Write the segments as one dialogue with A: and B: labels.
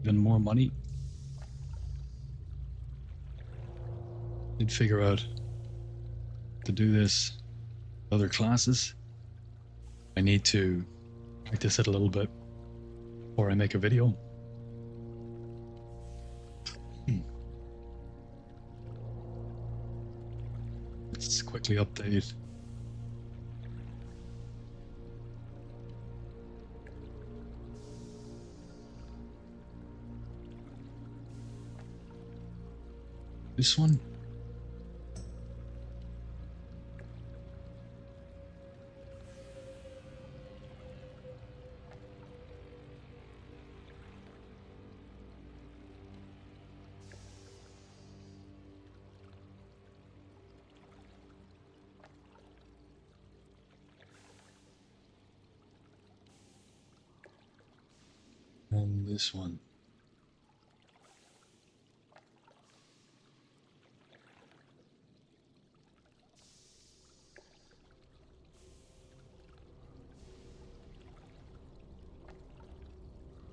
A: even more money. Did figure out to do this other classes. I need to practice it a little bit before I make a video. Let's quickly update. This one. And this one.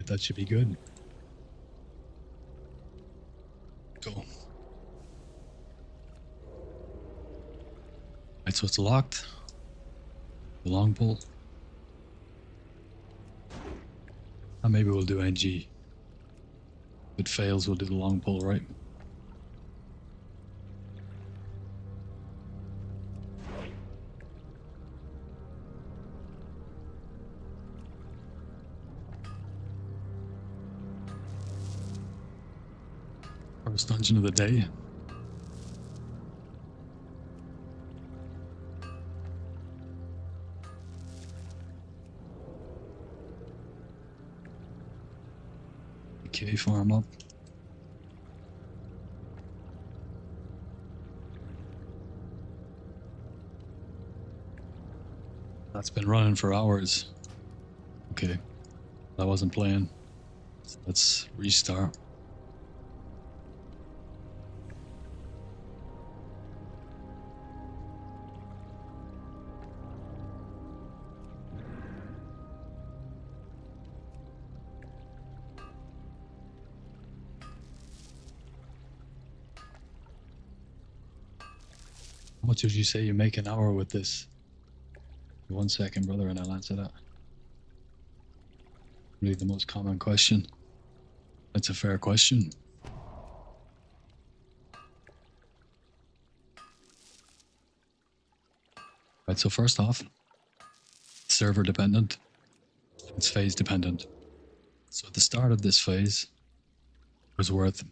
A: That should be good. Cool. Right, so it's locked. The long pull. And maybe we'll do NG. If it fails, we'll do the long pull, right? First dungeon of the day. Okay, farm up. That's been running for hours. Okay, that wasn't playing. Let's restart. How much did you say you make an hour with this? 1 second, brother, and I'll answer that. Really the most common question. That's a fair question. Right, so first off, server dependent. It's phase dependent. So at the start of this phase, it was worth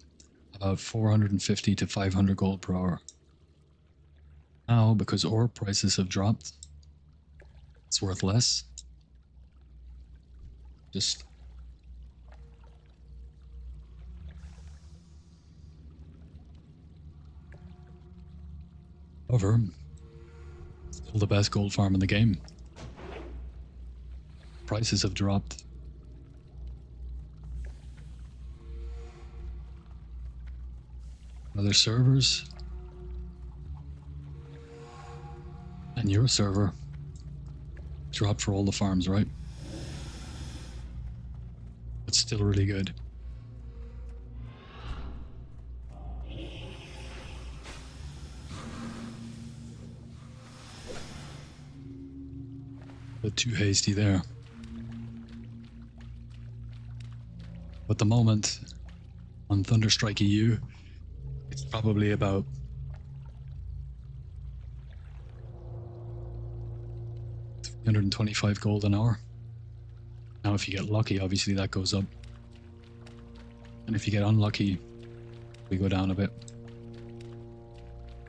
A: about 450 to 500 gold per hour. Now, because ore prices have dropped, it's worth less. Just however, still the best gold farm in the game. Prices have dropped. Other servers and your server dropped for all the farms, right? It's still really good. Bit too hasty there. At the moment, on Thunderstrike EU, it's probably about 325 gold an hour. Now if you get lucky, obviously that goes up. And if you get unlucky, we go down a bit.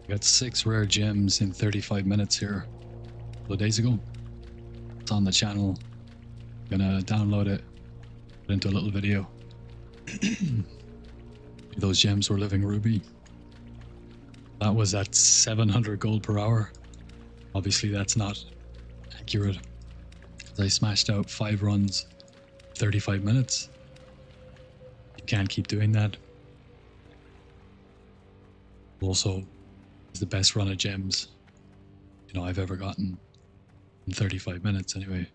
A: We got 6 rare gems in 35 minutes here a couple of days ago. It's on the channel. I'm gonna download it, put it into a little video. Those gems were living ruby. That was at 700 gold per hour. Obviously that's not accurate, because I smashed out 5 runs, 35 minutes. You can't keep doing that. Also, it's the best run of gems, you know, I've ever gotten in 35 minutes anyway.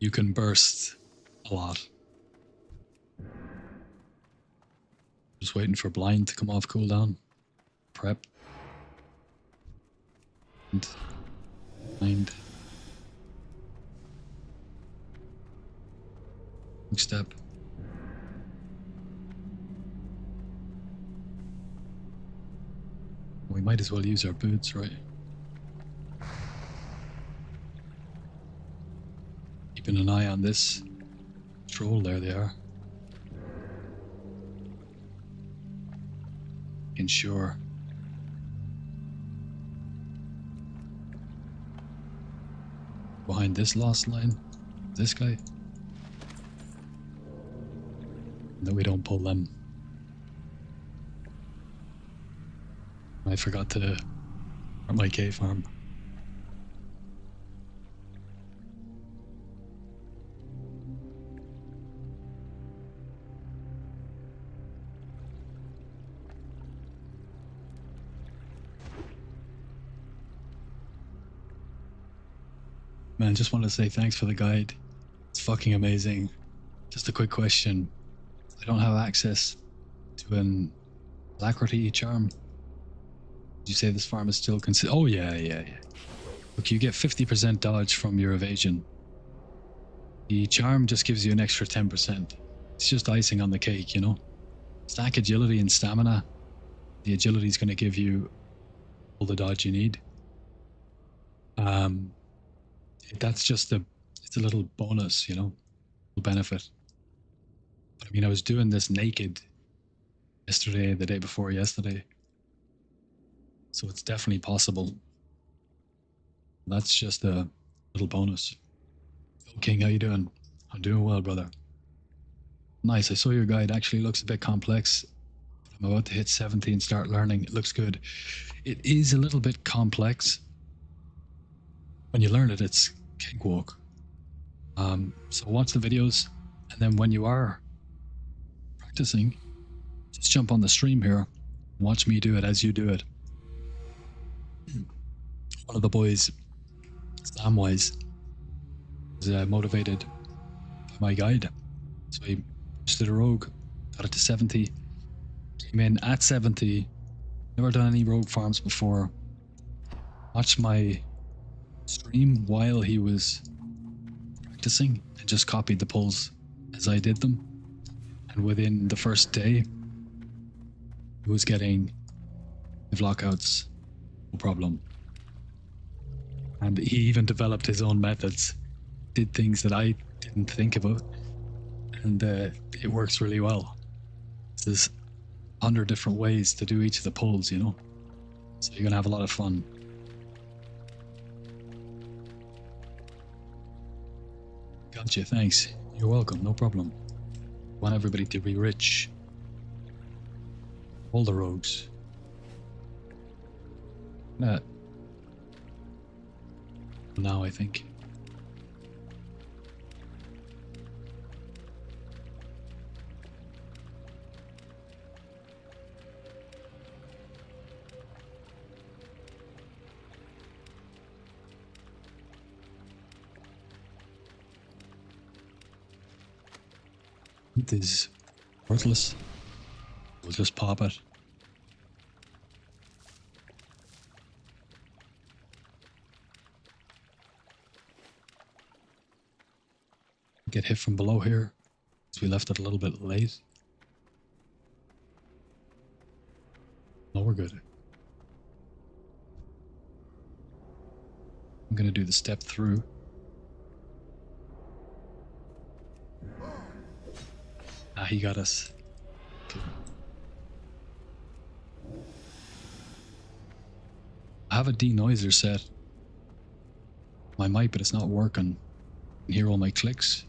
A: you can burst a lot. Just waiting for blind to come off cooldown. Prep. And blind. Quick step. We might as well use our boots, right? Keeping an eye on this troll. There they are. Ensure. Behind this lost line, this guy. That we don't pull them. I forgot to start my K farm. Man, just want to say thanks for the guide. It's fucking amazing. Just a quick question. I don't have access to an alacrity charm. Did you say this farm is still Oh, yeah. Look, you get 50% dodge from your evasion. The charm just gives you an extra 10%. It's just icing on the cake, you know? Stack agility and stamina. The agility is going to give you all the dodge you need. That's just it's a little bonus, you know? Benefit. But I mean, I was doing this naked yesterday, the day before yesterday. So it's definitely possible. That's just a little bonus. King, how you doing? I'm doing well, brother. Nice. I saw your guide. Actually looks a bit complex. I'm about to hit 70 and start learning. It looks good. It is a little bit complex. When you learn it, it's cakewalk. So watch the videos, and then when you are practicing, just jump on the stream here. Watch me do it as you do it. One of the boys, Samwise, was motivated by my guide. So he did a rogue, got it to 70, came in at 70, never done any rogue farms before. Watched my stream while he was practicing and just copied the pulls as I did them. And within the first day, he was getting 5 lockouts, no problem. And he even developed his own methods, did things that I didn't think about, and it works really well. There's 100 different ways to do each of the pulls, you know? So you're gonna have a lot of fun. Gotcha, thanks. You're welcome, no problem. Want everybody to be rich. All the rogues. Now I think. It is worthless. We'll just pop it. Get hit from below here, because we left it a little bit late. No, we're good. I'm gonna do the step through. Ah, he got us. Okay. I have a denoiser set. My mic, but it's not working. I can hear all my clicks.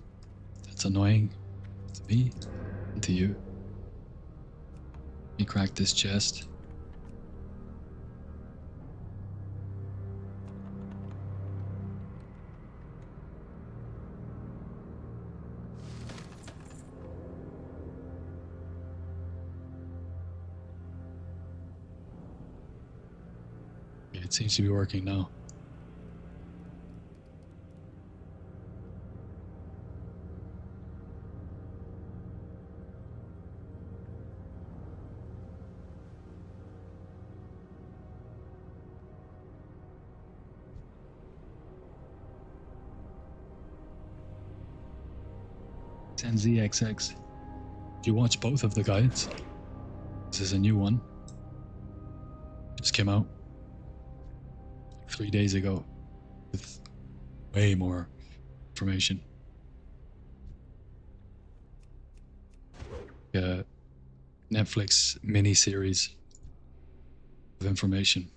A: That's annoying to me and to you. Let me crack this chest. It seems to be working now. 10ZXX. Do you watch both of the guides? This is a new one. Just came out 3 days ago with way more information. Netflix mini-series of information.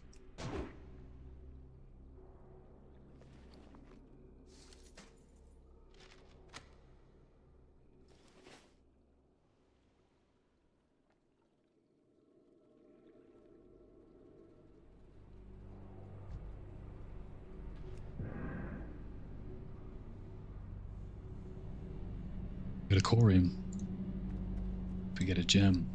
A: Get a corium. If we get a gem.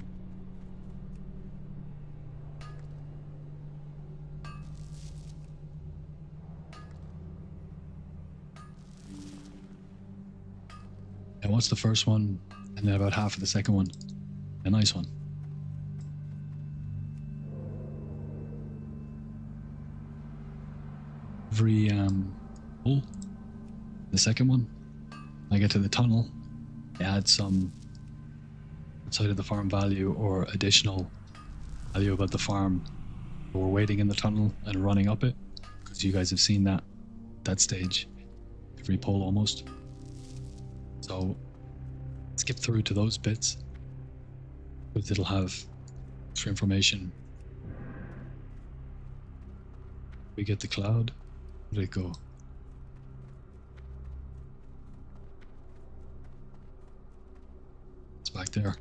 A: And what's the first one? And then about half of the second one. A nice one. Every hole. The second one. I get to the tunnel. I add some outside of the farm value or additional value about the farm. We're waiting in the tunnel and running up it, because you guys have seen that stage every pole almost. So skip through to those bits, because it'll have extra information. We get the cloud. Where did it go? It's back there.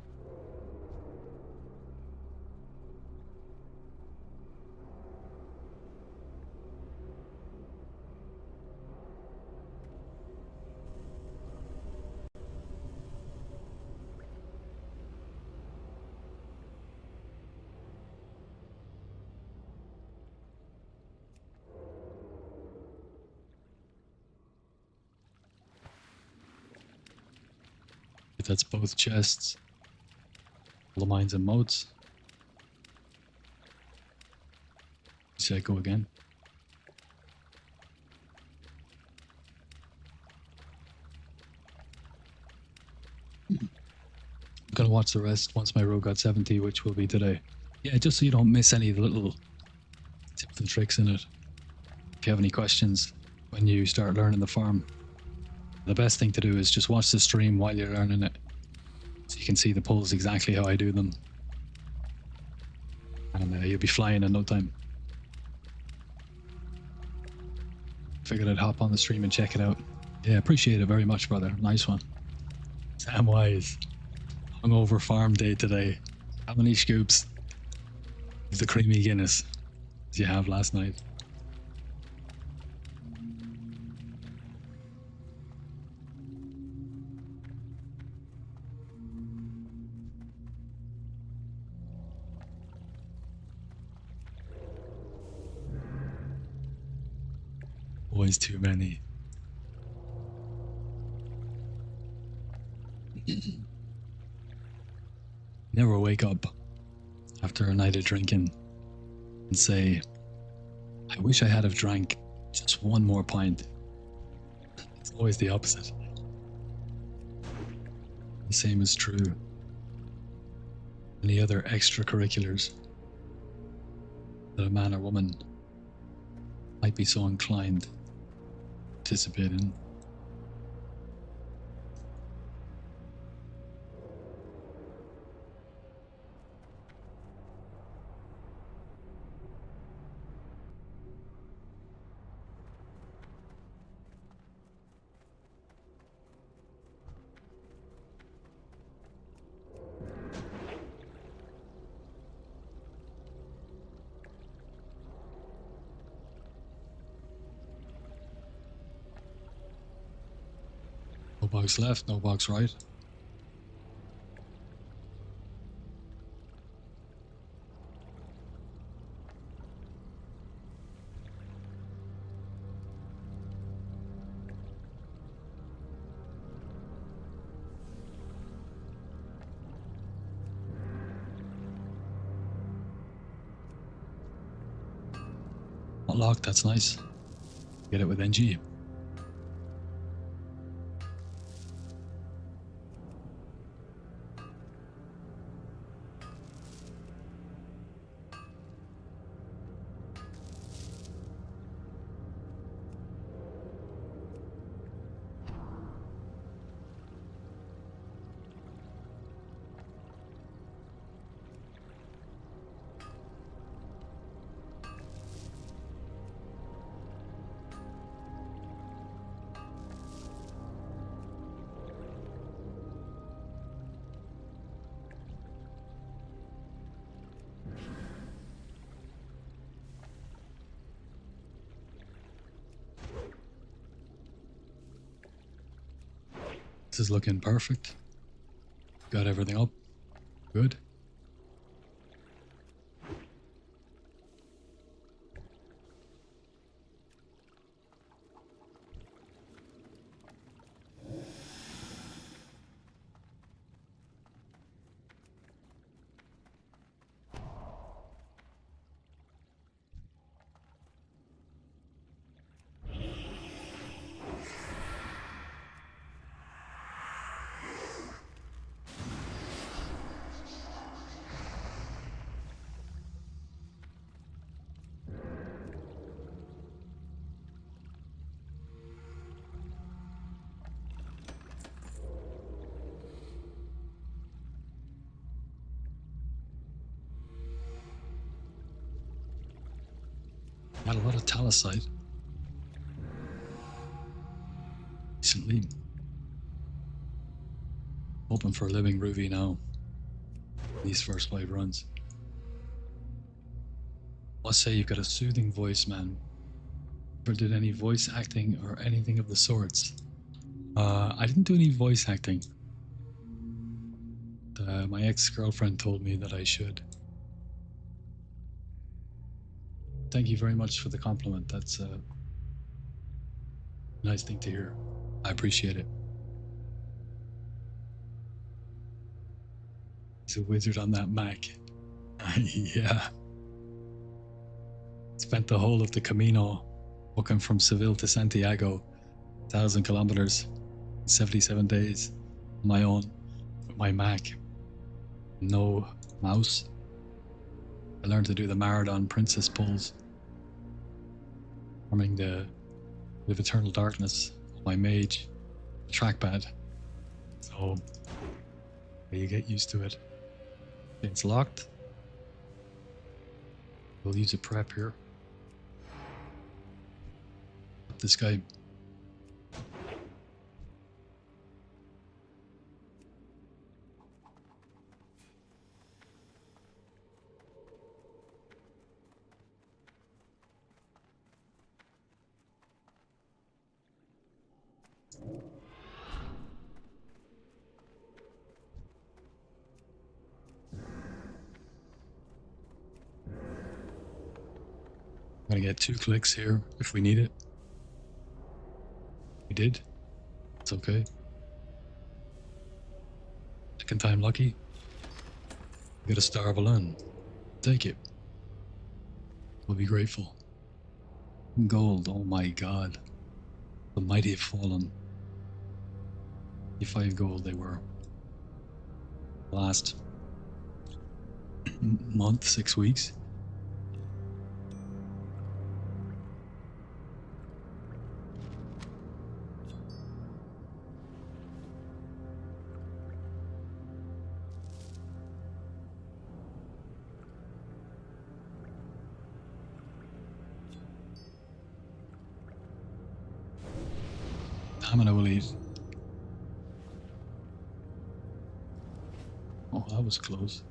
A: That's both chests. All the mines and modes. See I go again. I'm gonna watch the rest once my road got 70, which will be today. Yeah, just so you don't miss any of the little tips and tricks in it. If you have any questions when you start learning the farm, the best thing to do is just watch the stream while you're learning it, so you can see the pulls exactly how I do them, and you'll be flying in no time. Figured I'd hop on the stream and check it out. Yeah, appreciate it very much, brother. Nice one. Sam Wise. Hungover farm day today. How many scoops of the creamy Guinness did you have last night? Always too many. Never wake up after a night of drinking and say, I wish I had have drank just one more pint. It's always the opposite. The same is true. Any other extracurriculars that a man or woman might be so inclined to participate in. No box left, no box right. Not locked, that's nice. Get it with NG. This is looking perfect. Got everything up. Good. Got a lot of talosite recently. Hoping for a living Ruby now. These first 5 runs. Must say you've got a soothing voice, man. Never did any voice acting or anything of the sorts. I didn't do any voice acting. My ex-girlfriend told me that I should. Thank you very much for the compliment. That's a nice thing to hear. I appreciate it. He's a wizard on that Mac. Yeah. Spent the whole of the Camino walking from Seville to Santiago, 1,000 kilometers, 77 days on my own with my Mac. No mouse. I learned to do the Marathon Princess pulls, forming the with Eternal Darkness on my mage trackpad. So you get used to it. It's locked. We'll use a prep here. This guy. I'm gonna get 2 clicks here if we need it. We did. It's okay. Second time lucky. Get a star of balloon. Take it. We'll be grateful. Gold. Oh my god. The mighty have fallen. 55 gold they were. Last month, 6 weeks. Stamina will eat. Oh, that was close.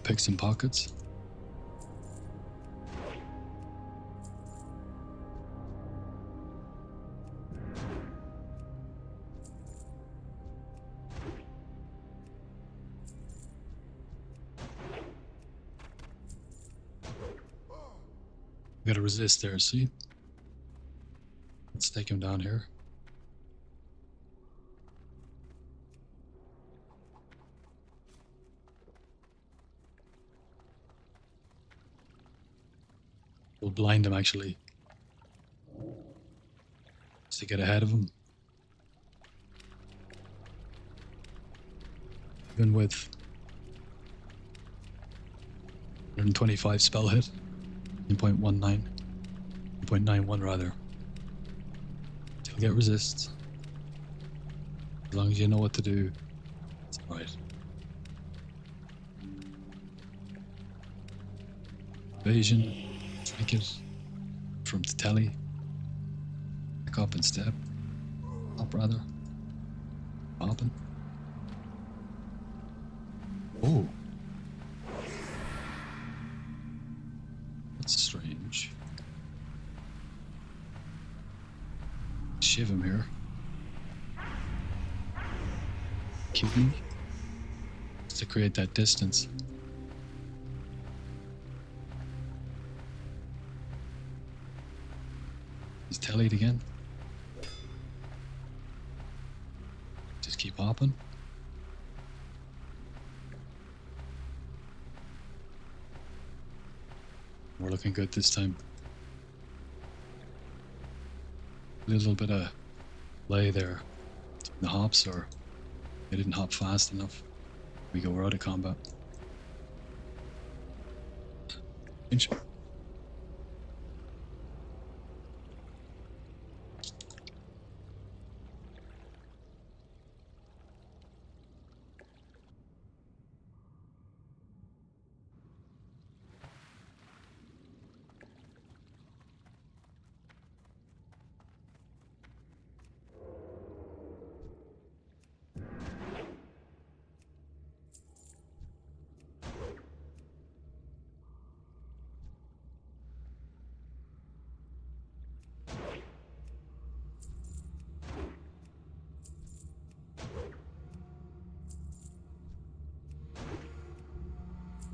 A: Pick some pockets. We gotta resist there, see? Let's take him down here. We'll blind him actually. Just to get ahead of him. Even with 125 spell hit. 9.19. 9.91 rather. Still get resists. As long as you know what to do, it's alright. Evasion, trinket, from the telly. Back up and step. Up rather. Popping. Oh. That's strange. huge. Shiv him here. Kidding me? Just to create that distance. He's tellied again. Just keep hopping. We're looking good this time. A little bit of lay there. The hops, or they didn't hop fast enough. We're out of combat. Inch.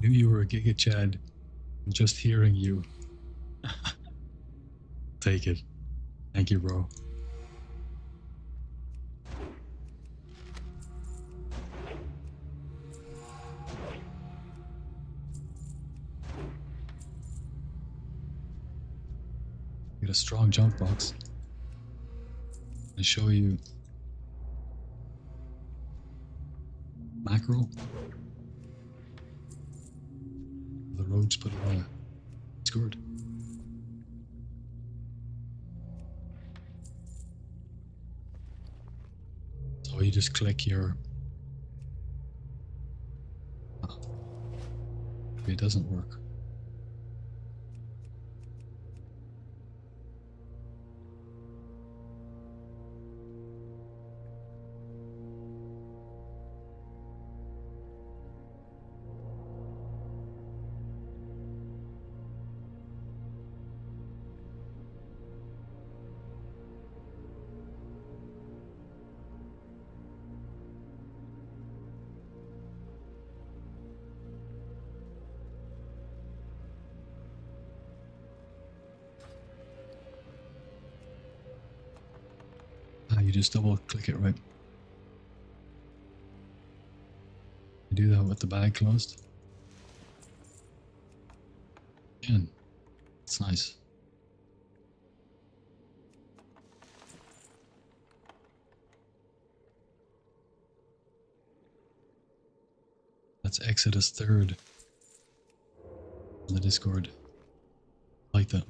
A: Knew you were a Giga Chad. Just hearing you. Take it. Thank you, bro. Get a strong jump box. I show you mackerel. The rogues put a scored. So you just click your. Oh, it doesn't work. You just double click it, right? You do that with the bag closed. Again, it's nice. That's Exodus 3rd on the Discord. I like that.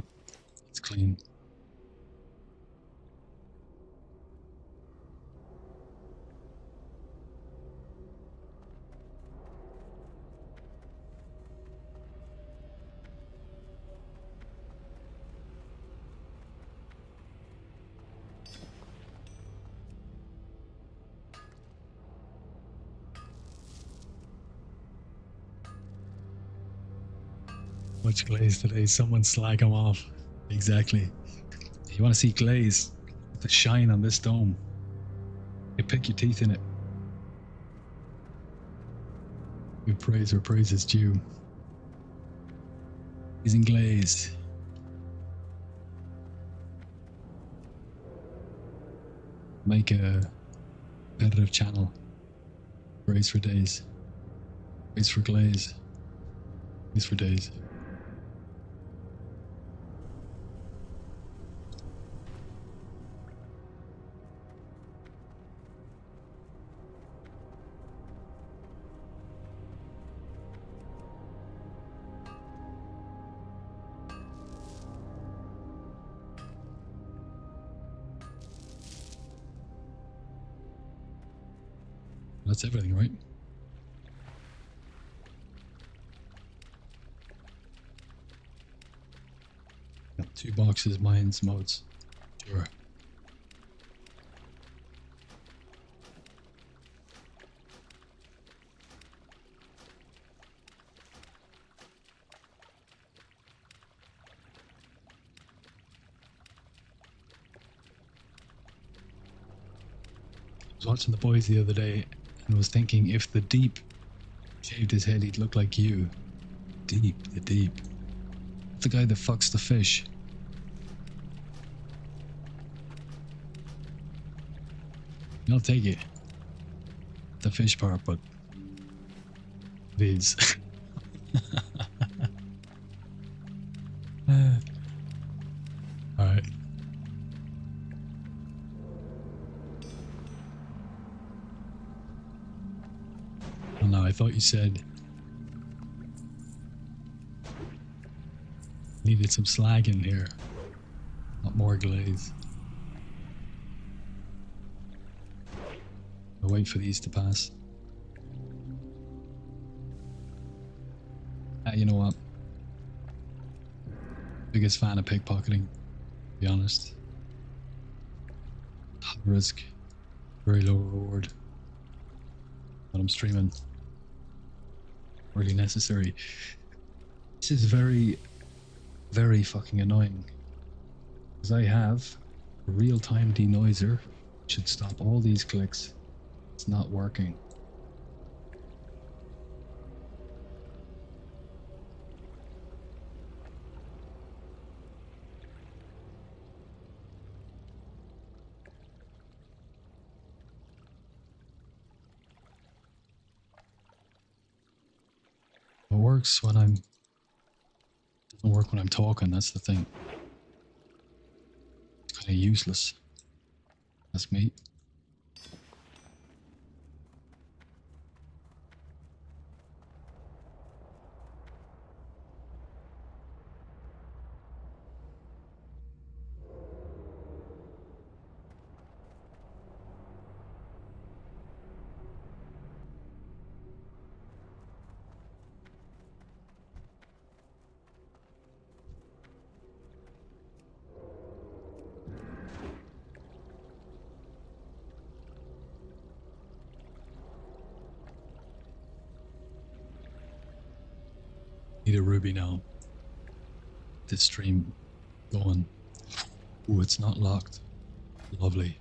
A: It's clean. Much glaze today. Someone slag him off. Exactly. You want to see glaze? The shine on this dome. You pick your teeth in it. Give praise where praise is due. He's in glaze. Make a competitive channel. Praise for days. Praise for glaze. Praise for days. That's everything, right? Got 2 boxes, mines, modes. Sure. was watching The Boys the other day and was thinking if the Deep shaved his head, he'd look like you. Deep, the Deep. The guy that fucks the fish. I'll take it. The fish part, but it is. Alright. Oh no, I thought you said needed some slag in here. Not more glaze. I'll wait for these to pass. You know what? Biggest fan of pickpocketing, to be honest. High risk, very low reward. But I'm streaming. Really necessary. This is very, very fucking annoying. Because I have a real-time denoiser. Should stop all these clicks. It's not working. It works when I'm... doesn't work when I'm talking, that's the thing. It's kind of useless. That's me. Need a ruby now. This stream going. Ooh, it's not locked. Lovely.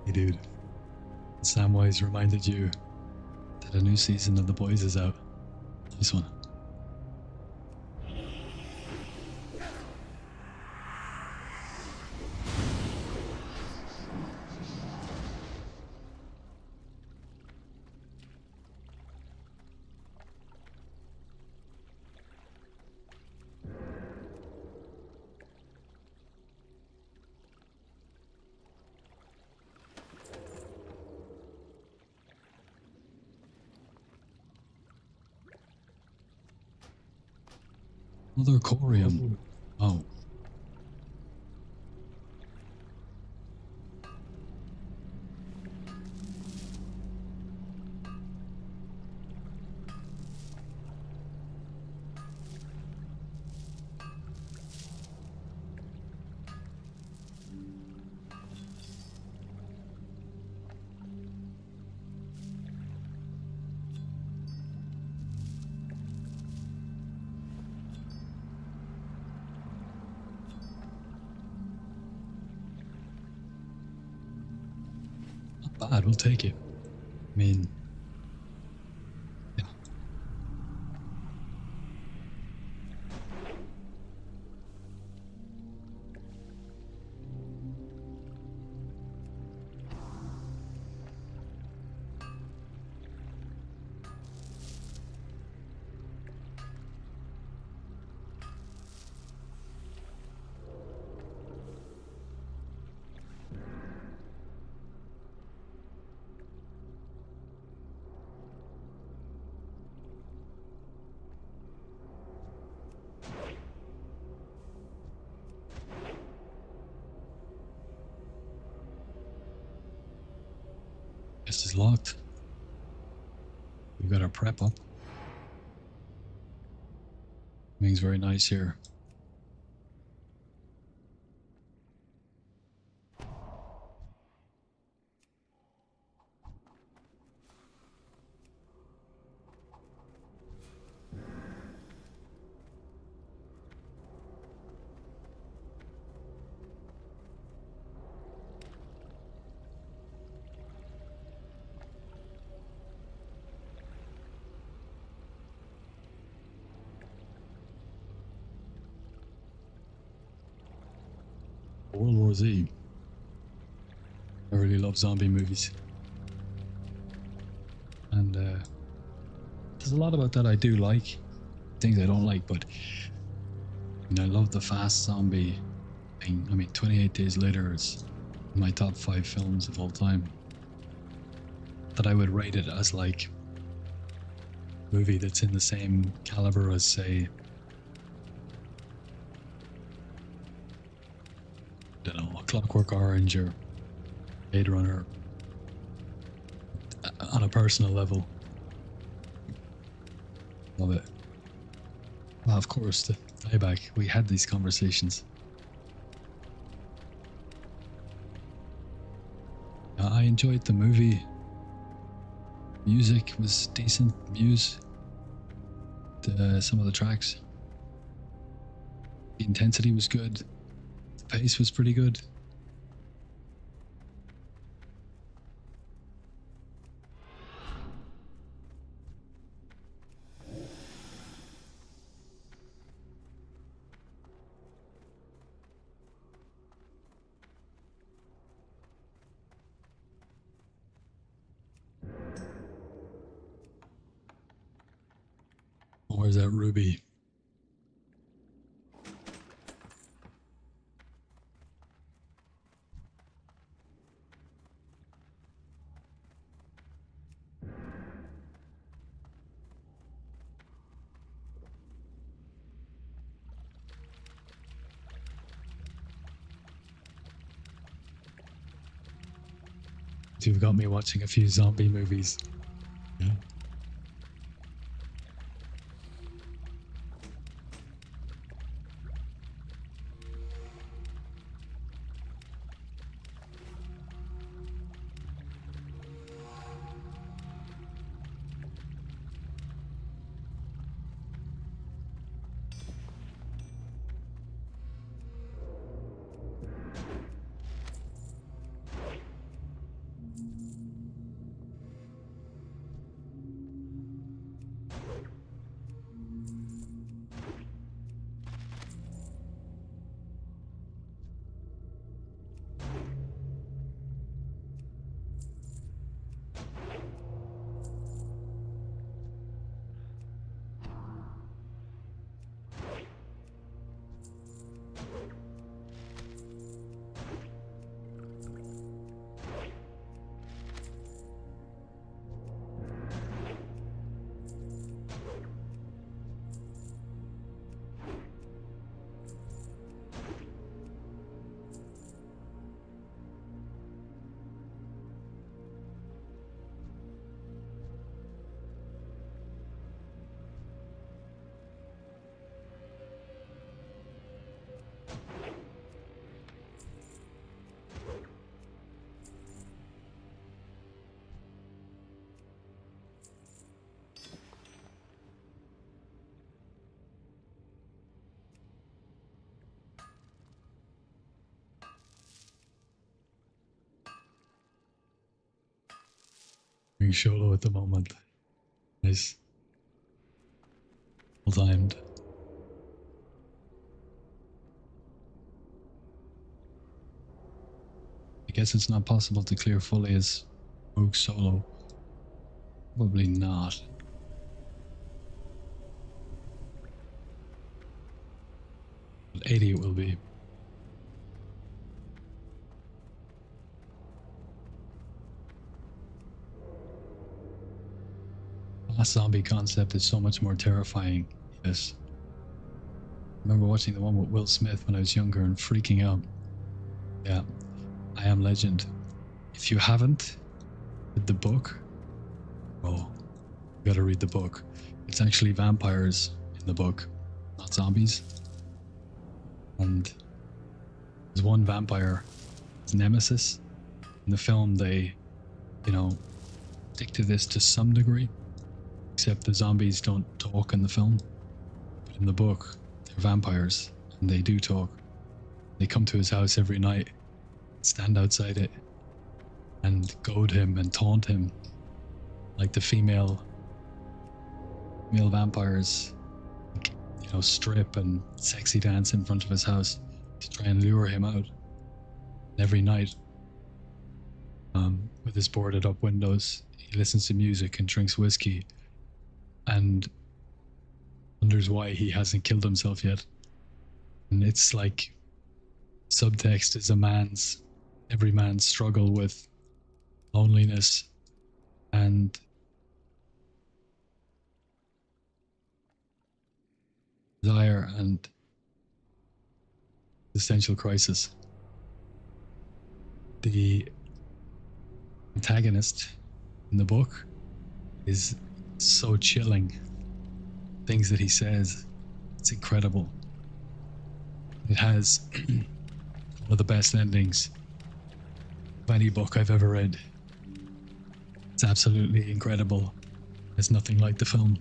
A: Hey dude, Samwise reminded you that a new season of The Boys is out. This one. Another corium. Oh. Not bad, we'll take it. I mean, yeah. is locked. We've got our prep up. Everything's very nice here. World War Z. I really love zombie movies. And there's a lot about that I do like. Things I don't like, but I love the fast zombie thing. I mean, 28 Days Later is my top 5 films of all time. That I would rate it as like a movie that's in the same caliber as, say, I don't know, A Clockwork Orange or Blade Runner on a personal level. Love it. Well, of course, the playback. We had these conversations. I enjoyed the movie. Music was decent. Some of the tracks. The intensity was good. The pace was pretty good. Where's that ruby? You've got me watching a few zombie movies. Yeah. Being solo at the moment. Nice. Well timed. I guess it's not possible to clear fully as Moog solo. Probably not. But 80 it will be. The zombie concept is so much more terrifying. Yes. I remember watching the one with Will Smith when I was younger and freaking out. Yeah. I Am Legend. If you haven't, read the book. Oh, you gotta read the book. It's actually vampires in the book, not zombies. And there's one vampire, his nemesis. In the film, they, stick to this to some degree, except the zombies don't talk in the film. But in the book, they're vampires, and they do talk. They come to his house every night, stand outside it, and goad him and taunt him like the female vampires, strip and sexy dance in front of his house to try and lure him out. And every night, with his boarded up windows, he listens to music and drinks whiskey and wonders why he hasn't killed himself yet. And it's like subtext is every man's struggle with loneliness and desire and existential crisis. The antagonist in the book is so chilling. Things that he says, it's incredible. It has one of the best endings of any book I've ever read. It's absolutely incredible. It's nothing like the film.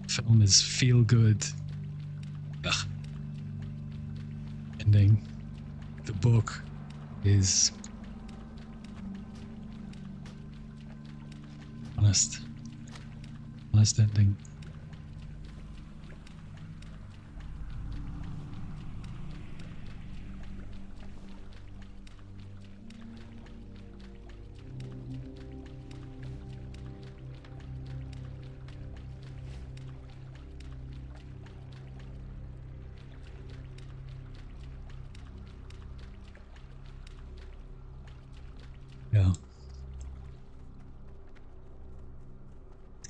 A: The film is feel good. Ending. The book is honest ending. Yeah.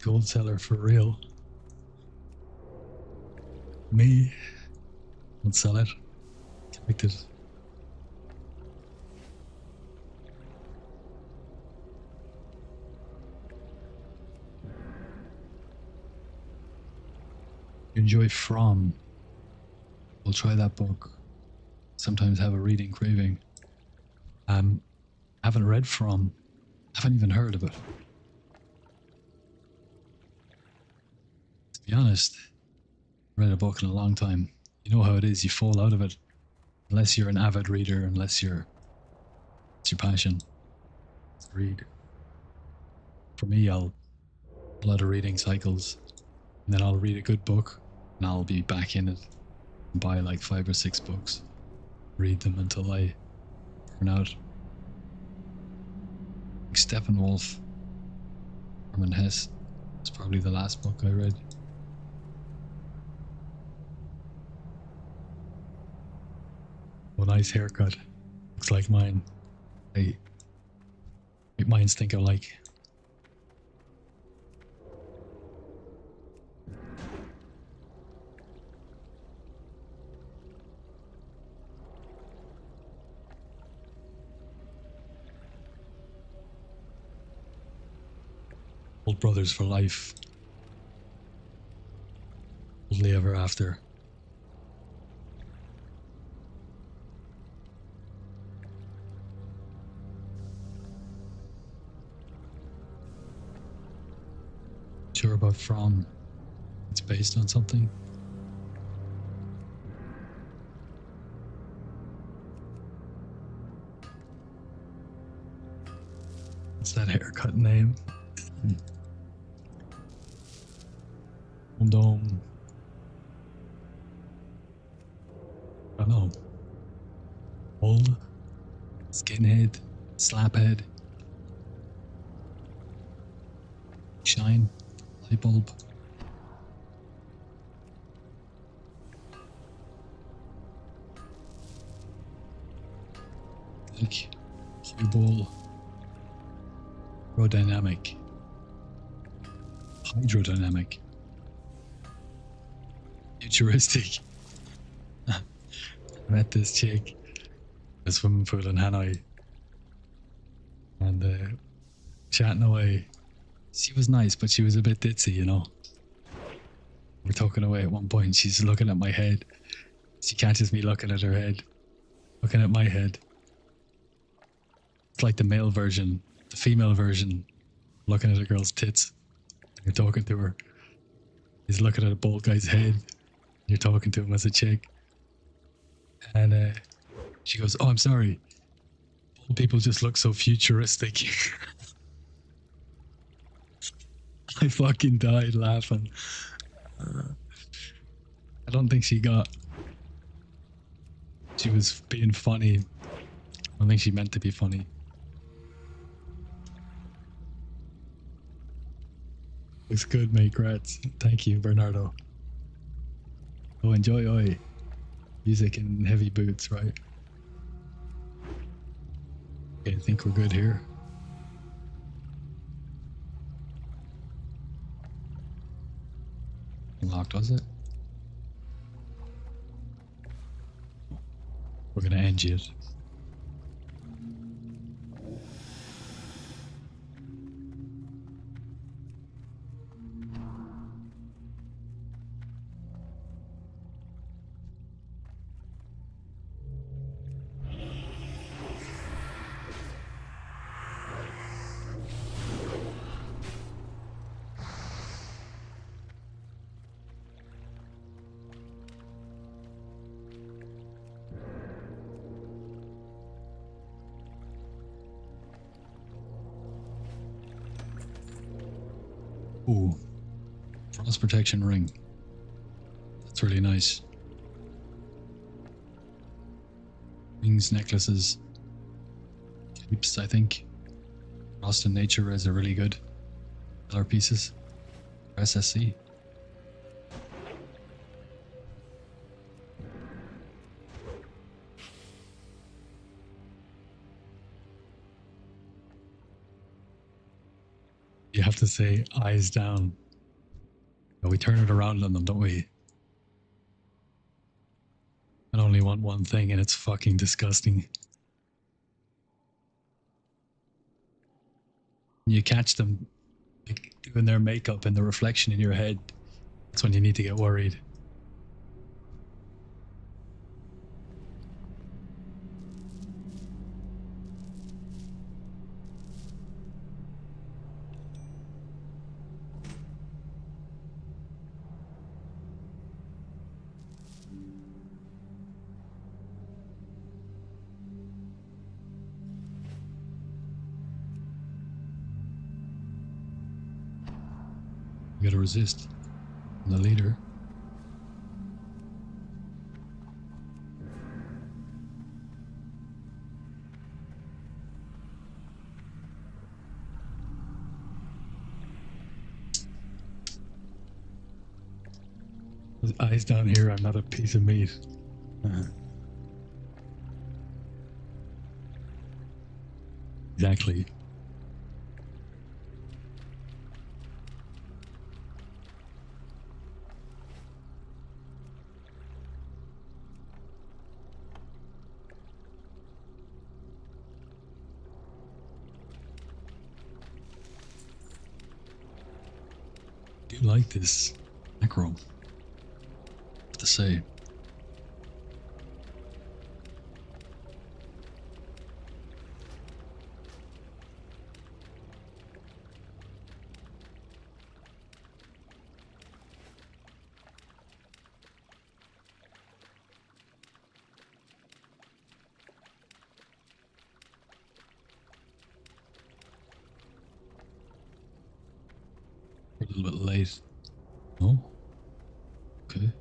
A: Gold seller for real. Me won't sell it. Convicted. You enjoy From. We'll try that book. Sometimes have a reading craving. Haven't read From. Haven't even heard of it. To be honest, read a book in a long time. You know how it is, you fall out of it. Unless you're an avid reader, it's your passion to read. For me, I'll a lot of reading cycles, and then I'll read a good book, and I'll be back in it and buy like 5 or 6 books, read them until I burn out. Steppenwolf, Herman Hesse, is probably the last book I read. Oh, nice haircut. Looks like mine. Mine's think alike. Old brothers for life. Happily ever after. Sure about From? It's based on something. What's that haircut name? Dome. I don't know. Old, skinhead, slaphead, shine, light bulb. Like cue ball, aerodynamic, hydrodynamic. Futuristic. I met this chick at a swimming pool in Hanoi, and chatting away. She was nice, but she was a bit ditzy, you know. We're talking away at one point. She's looking at my head. She catches me looking at her head, looking at my head. It's like the male version, the female version, looking at a girl's tits. You're talking to her. He's looking at a bald guy's head. You're talking to him as a chick. And she goes, "Oh, I'm sorry. Bald people just look so futuristic." I fucking died laughing. I don't think she got. She was being funny. I don't think she meant to be funny. Looks good, mate. Grats. Thank you, Bernardo. Oh, enjoy, oi. Music in heavy boots, right? Okay, I think we're good here. Unlocked, was it? We're gonna end it. Ooh, frost protection ring. That's really nice. Rings, necklaces, capes, I think. Frost and nature res are really good. Color pieces. SSC. You have to say eyes down. We turn it around on them, don't we? I only want one thing, and it's fucking disgusting. When you catch them like doing their makeup and the reflection in your head, that's when you need to get worried. You gotta resist. And the leader. With eyes down here, I'm not a piece of meat. Exactly. I do like this macro. To say. We're a little bit late. No? Okay.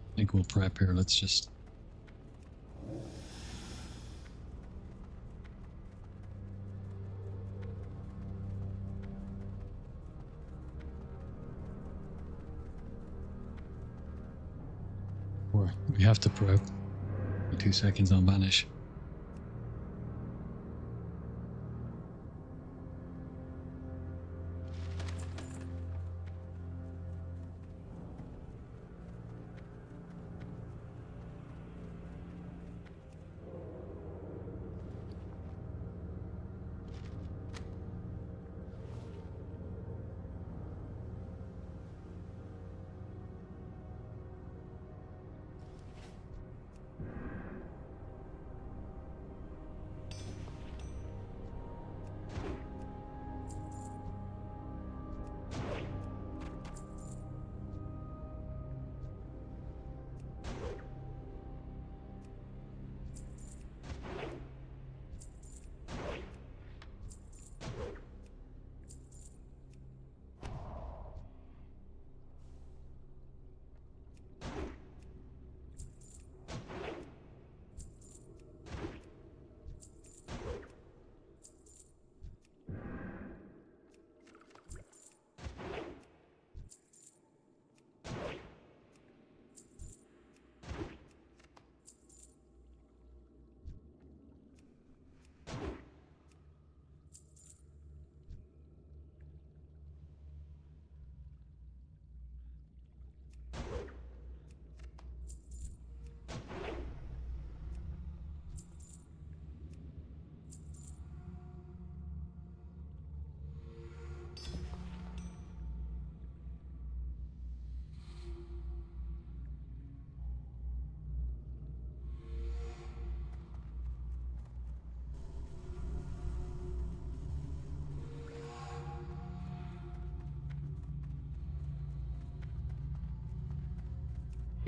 A: I think we'll prep here. Let's just. Or we have to prep. 2 seconds on vanish.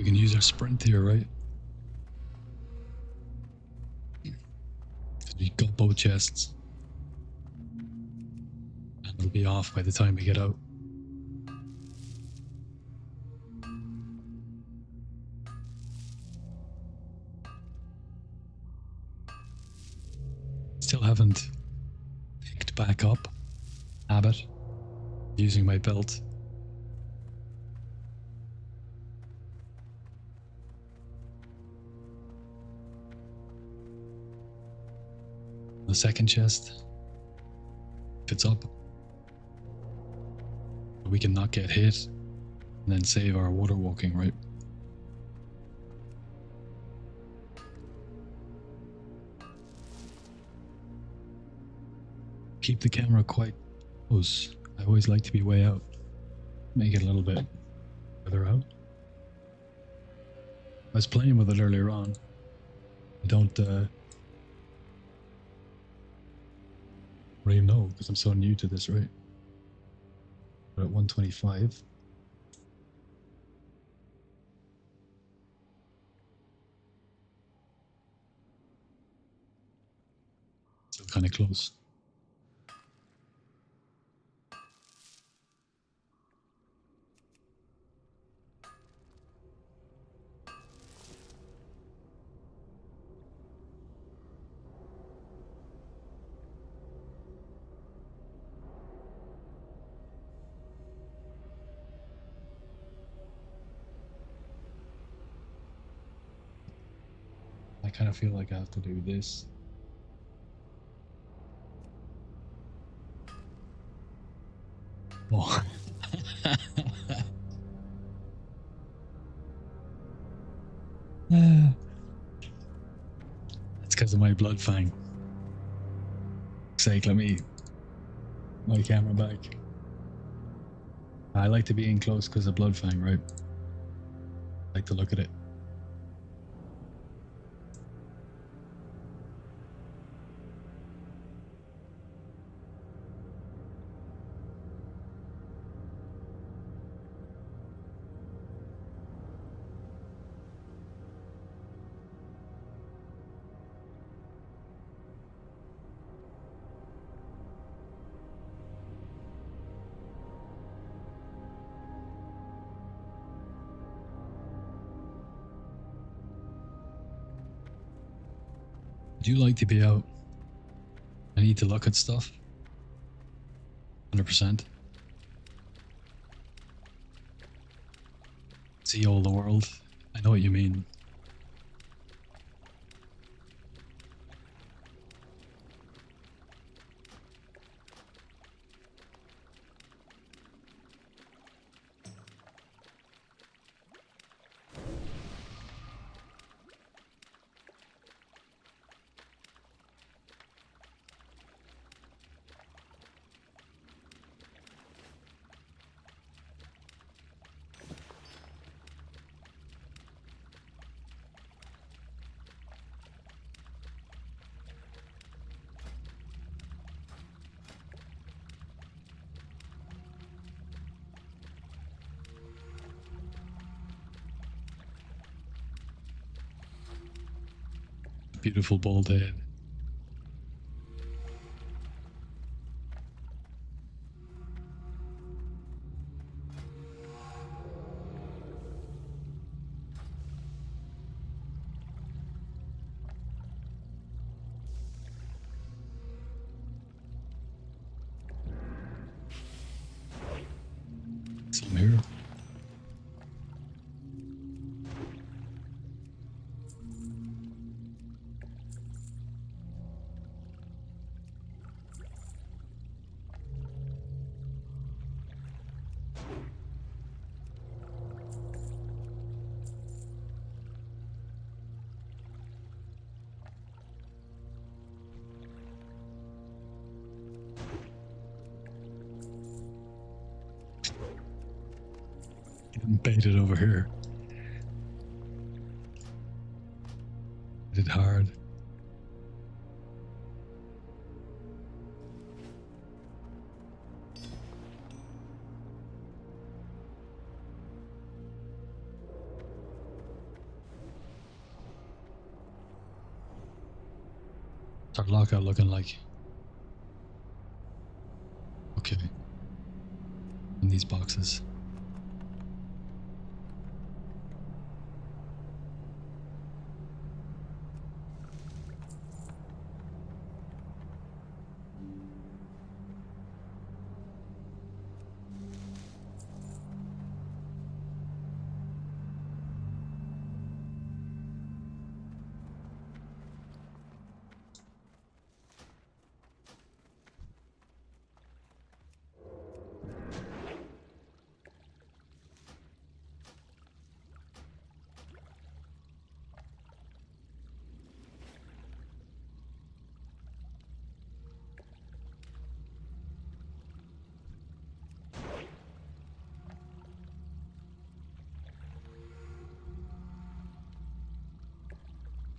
A: We can use our sprint here, right? We got both chests. And it'll be off by the time we get out. Still haven't picked back up habit using my belt. The second chest, if it's up, we can not get hit and then save our water walking, right? Keep the camera quite close. I always like to be way out. Make it a little bit further out. I was playing with it earlier on. I don't really know because I'm so new to this, right? We're at 125. Still kind of close. I kind of feel like I have to do this. Oh. It's because of my blood fang. Sake, let me my camera back. I like to be in close because of blood fang, right? I like to look at it. Do you like to be out? I need to look at stuff. 100%. See all the world. I know what you mean. Beautiful bald head. Some here. Getting baited over here. Hit it hard. What's our lockout looking like? Okay. In these boxes.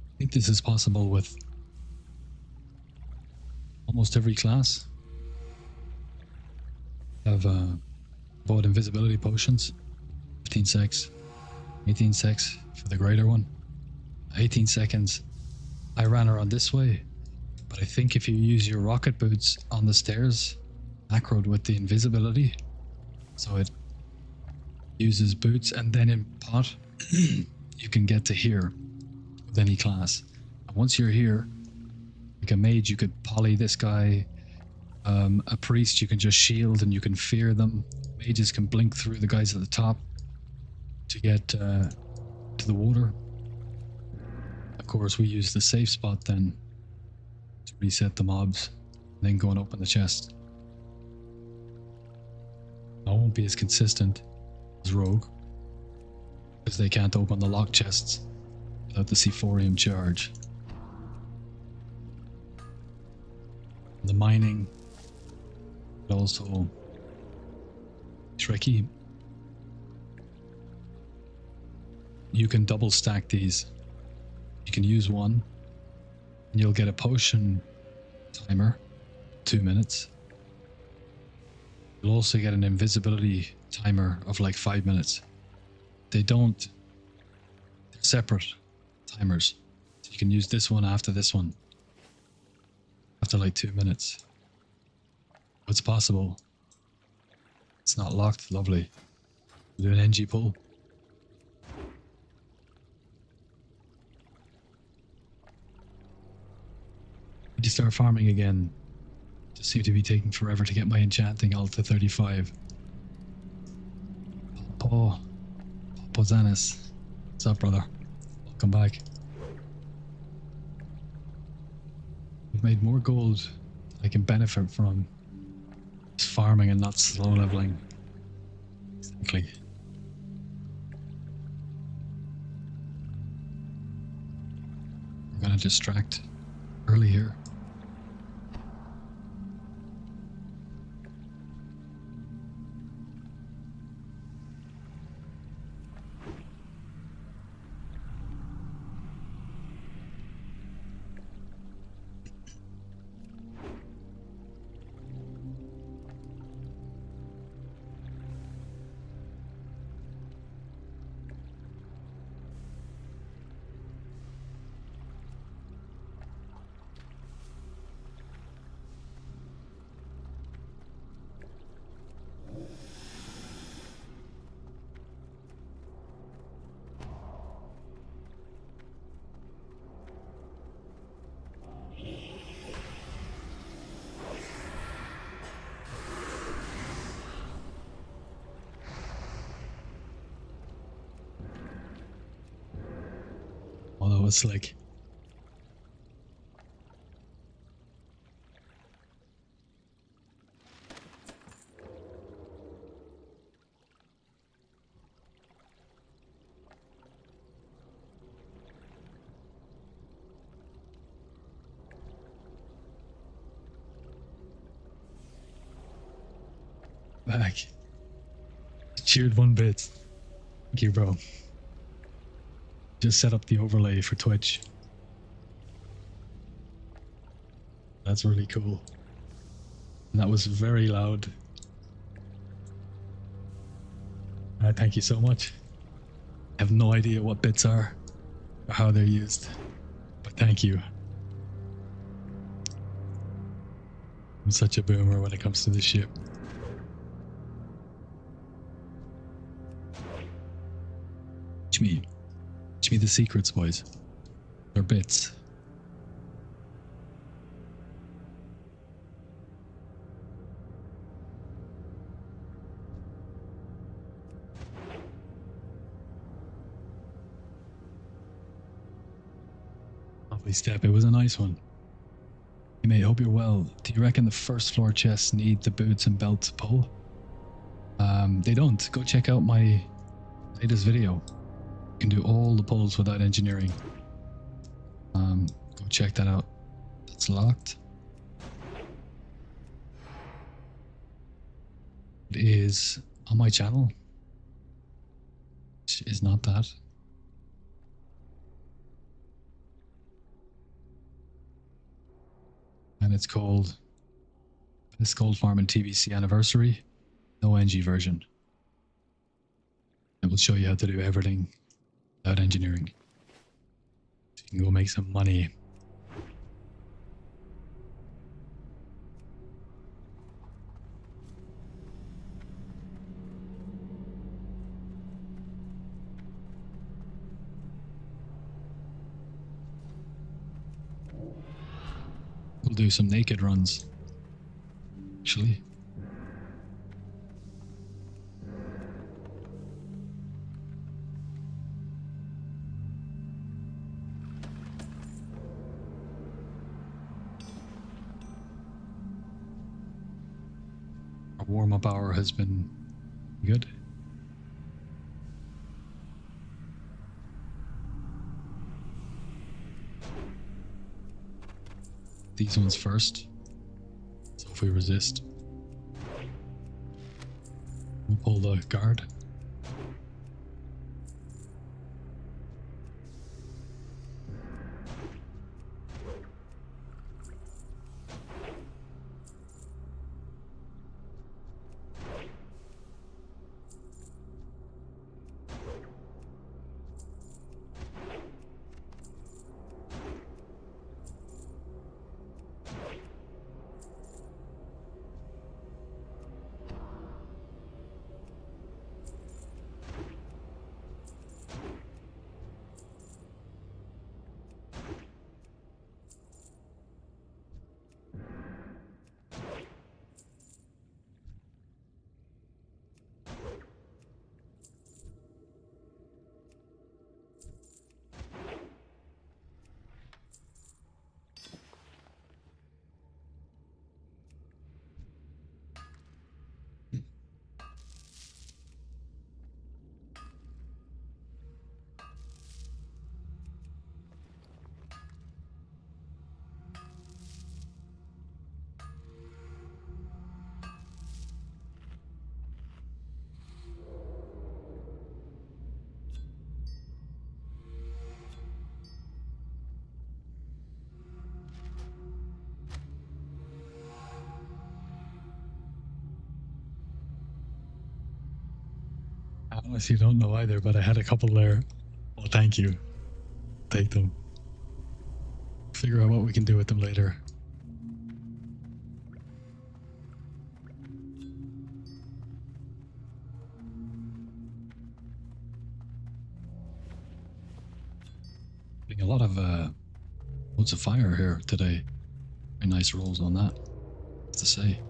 A: I think this is possible with almost every class. Have bought invisibility potions. 15 secs, 18 secs for the greater one. 18 seconds. I ran around this way, but I think if you use your rocket boots on the stairs, macroed with the invisibility, so it uses boots, and then in pot, you can get to here with any class. And once you're here, like a mage, you could poly this guy. A priest, you can just shield and you can fear them. Mages can blink through the guys at the top to get to the water. Of course, we use the safe spot then to reset the mobs, and then go and open the chest. I won't be as consistent as Rogue, because they can't open the lock chests without the Sephorium charge. The mining is also tricky. You can double stack these. You can use one and you'll get a potion timer, 2 minutes. You'll also get an invisibility timer of like 5 minutes. They're separate timers. So you can use this one after this one. After like 2 minutes. It's possible. It's not locked. Lovely. We'll do an NG pull. Need to start farming again. Just seem to be taking forever to get my enchanting alt to 35. Paw Zanis. What's up, brother? Welcome back. I've made more gold I can benefit from just farming and not slow leveling. Exactly. I'm gonna distract early here. Although it's like back. Cheered 1 bit. Thank you, bro. Just set up the overlay for Twitch. That's really cool. And that was very loud. Thank you so much. I have no idea what bits are or how they're used, but thank you. I'm such a boomer when it comes to this shit. Teach me the secrets, boys. Or bits. Lovely step. It was a nice one. Hey mate, hope you're well. Do you reckon the first floor chests need the boots and belt to pull? They don't. Go check out my latest video. You can do all the pulls without engineering. Go check that out. That's locked. It is on my channel. Which is not that. And it's called This Gold Farm and TBC Anniversary. No NG version. It will show you how to do everything without engineering. So you can go make some money. We'll do some naked runs. Actually. Our warm-up hour has been good. These ones first. So if we resist, we'll pull the guard. I honestly don't know either, but I had a couple there. Well, thank you. Take them. Figure out what we can do with them later. Getting a lot of loads of fire here today. Very nice rolls on that, to say.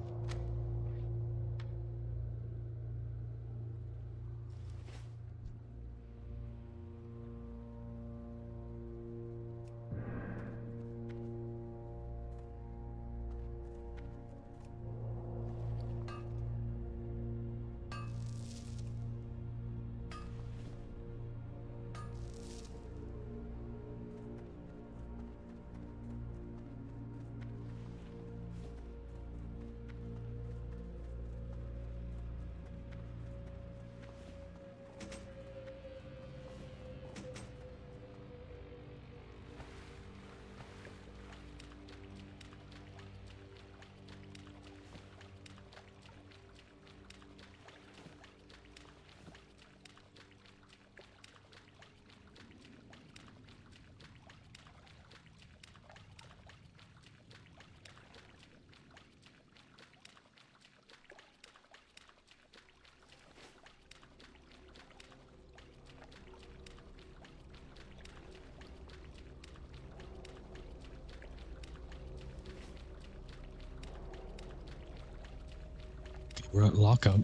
A: We're at lockout.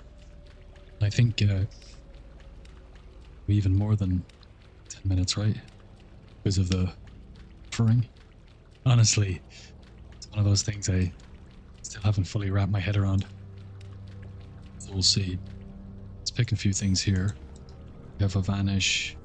A: I think we even more than 10 minutes, right? Because of the buffering. Honestly, it's one of those things I still haven't fully wrapped my head around. So we'll see. Let's pick a few things here. We have a vanish.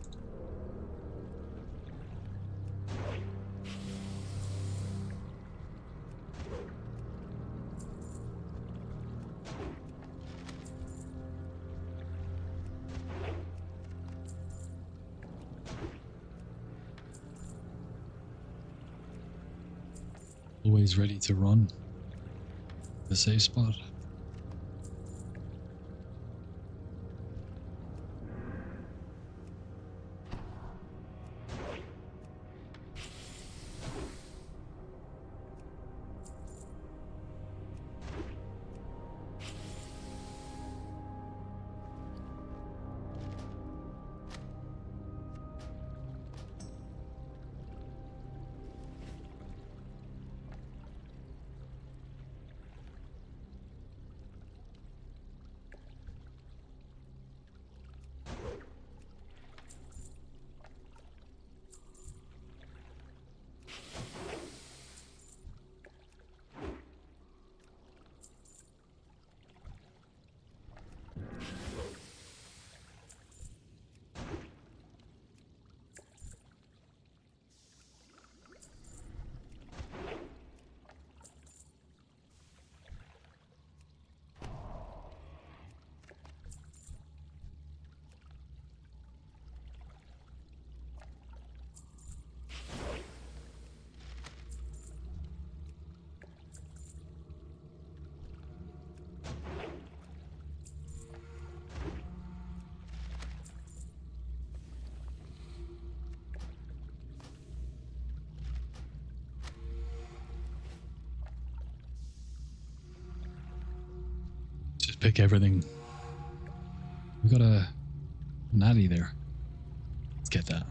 A: Always ready to run. The safe spot. Just pick everything. We got a natty there. Let's get that.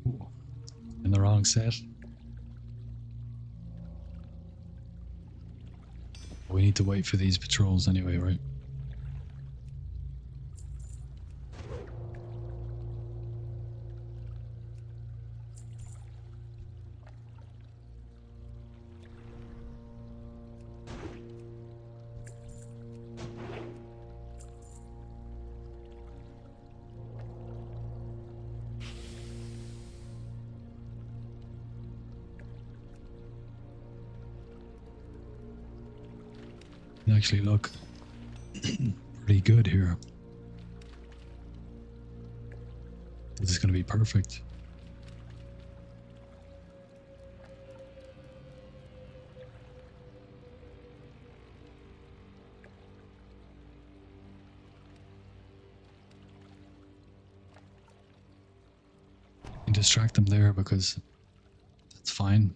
A: Ooh, in the wrong set. We need to wait for these patrols anyway, right? They actually look pretty good here. This is going to be perfect. And distract them there because that's fine.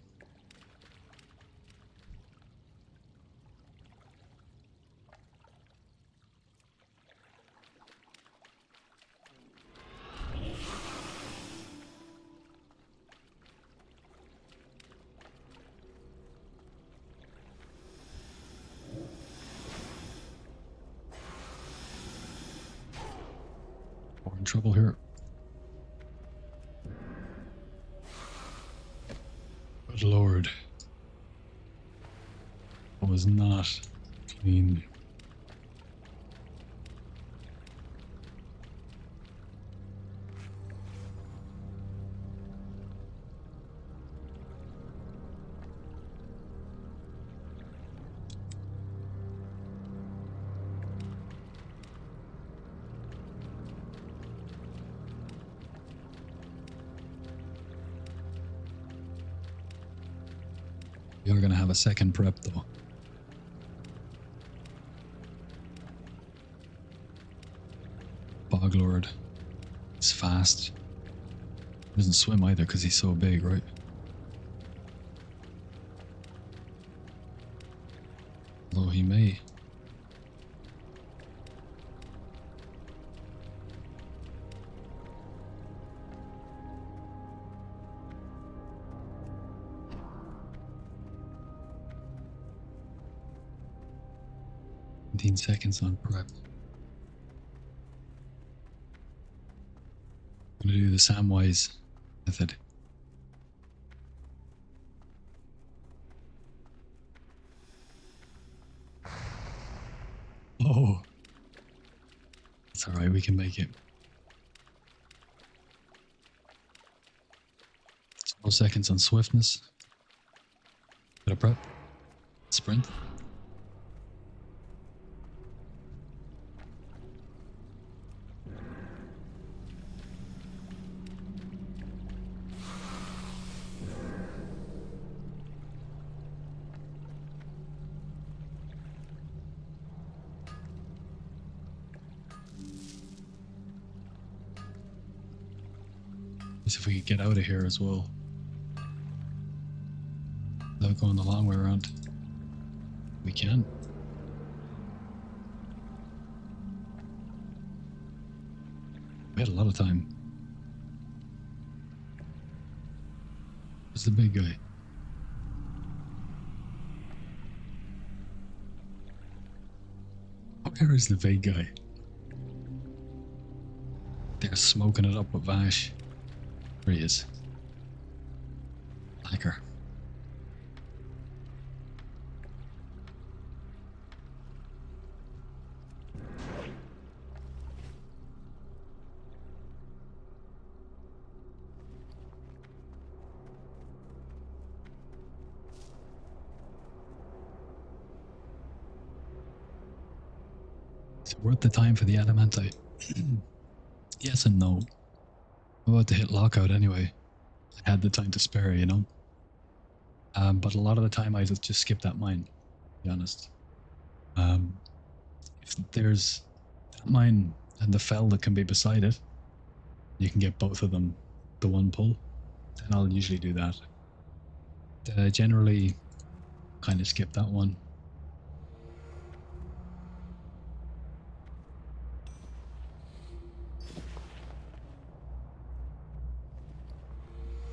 A: We're in trouble here. Good lord. That was not clean. We are going to have a second prep though. Boglord is fast. He doesn't swim either because he's so big, right? Although he may. 15 seconds on prep. I'm gonna do the Samwise method. Oh, it's all right. We can make it. 12 seconds on swiftness. Bit of prep. Sprint. See if we could get out of here as well. Without going the long way around. We can. We had a lot of time. Where's the big guy? Where is the big guy? They're smoking it up with Vash. There he is. Hacker. Is it worth the time for the Adamantite? Yes and no. I'm about to hit lockout anyway. I had the time to spare, you know? But a lot of the time I just skip that mine, to be honest. If there's that mine and the fell that can be beside it, you can get both of them the one pull, then I'll usually do that. Generally, kind of skip that one.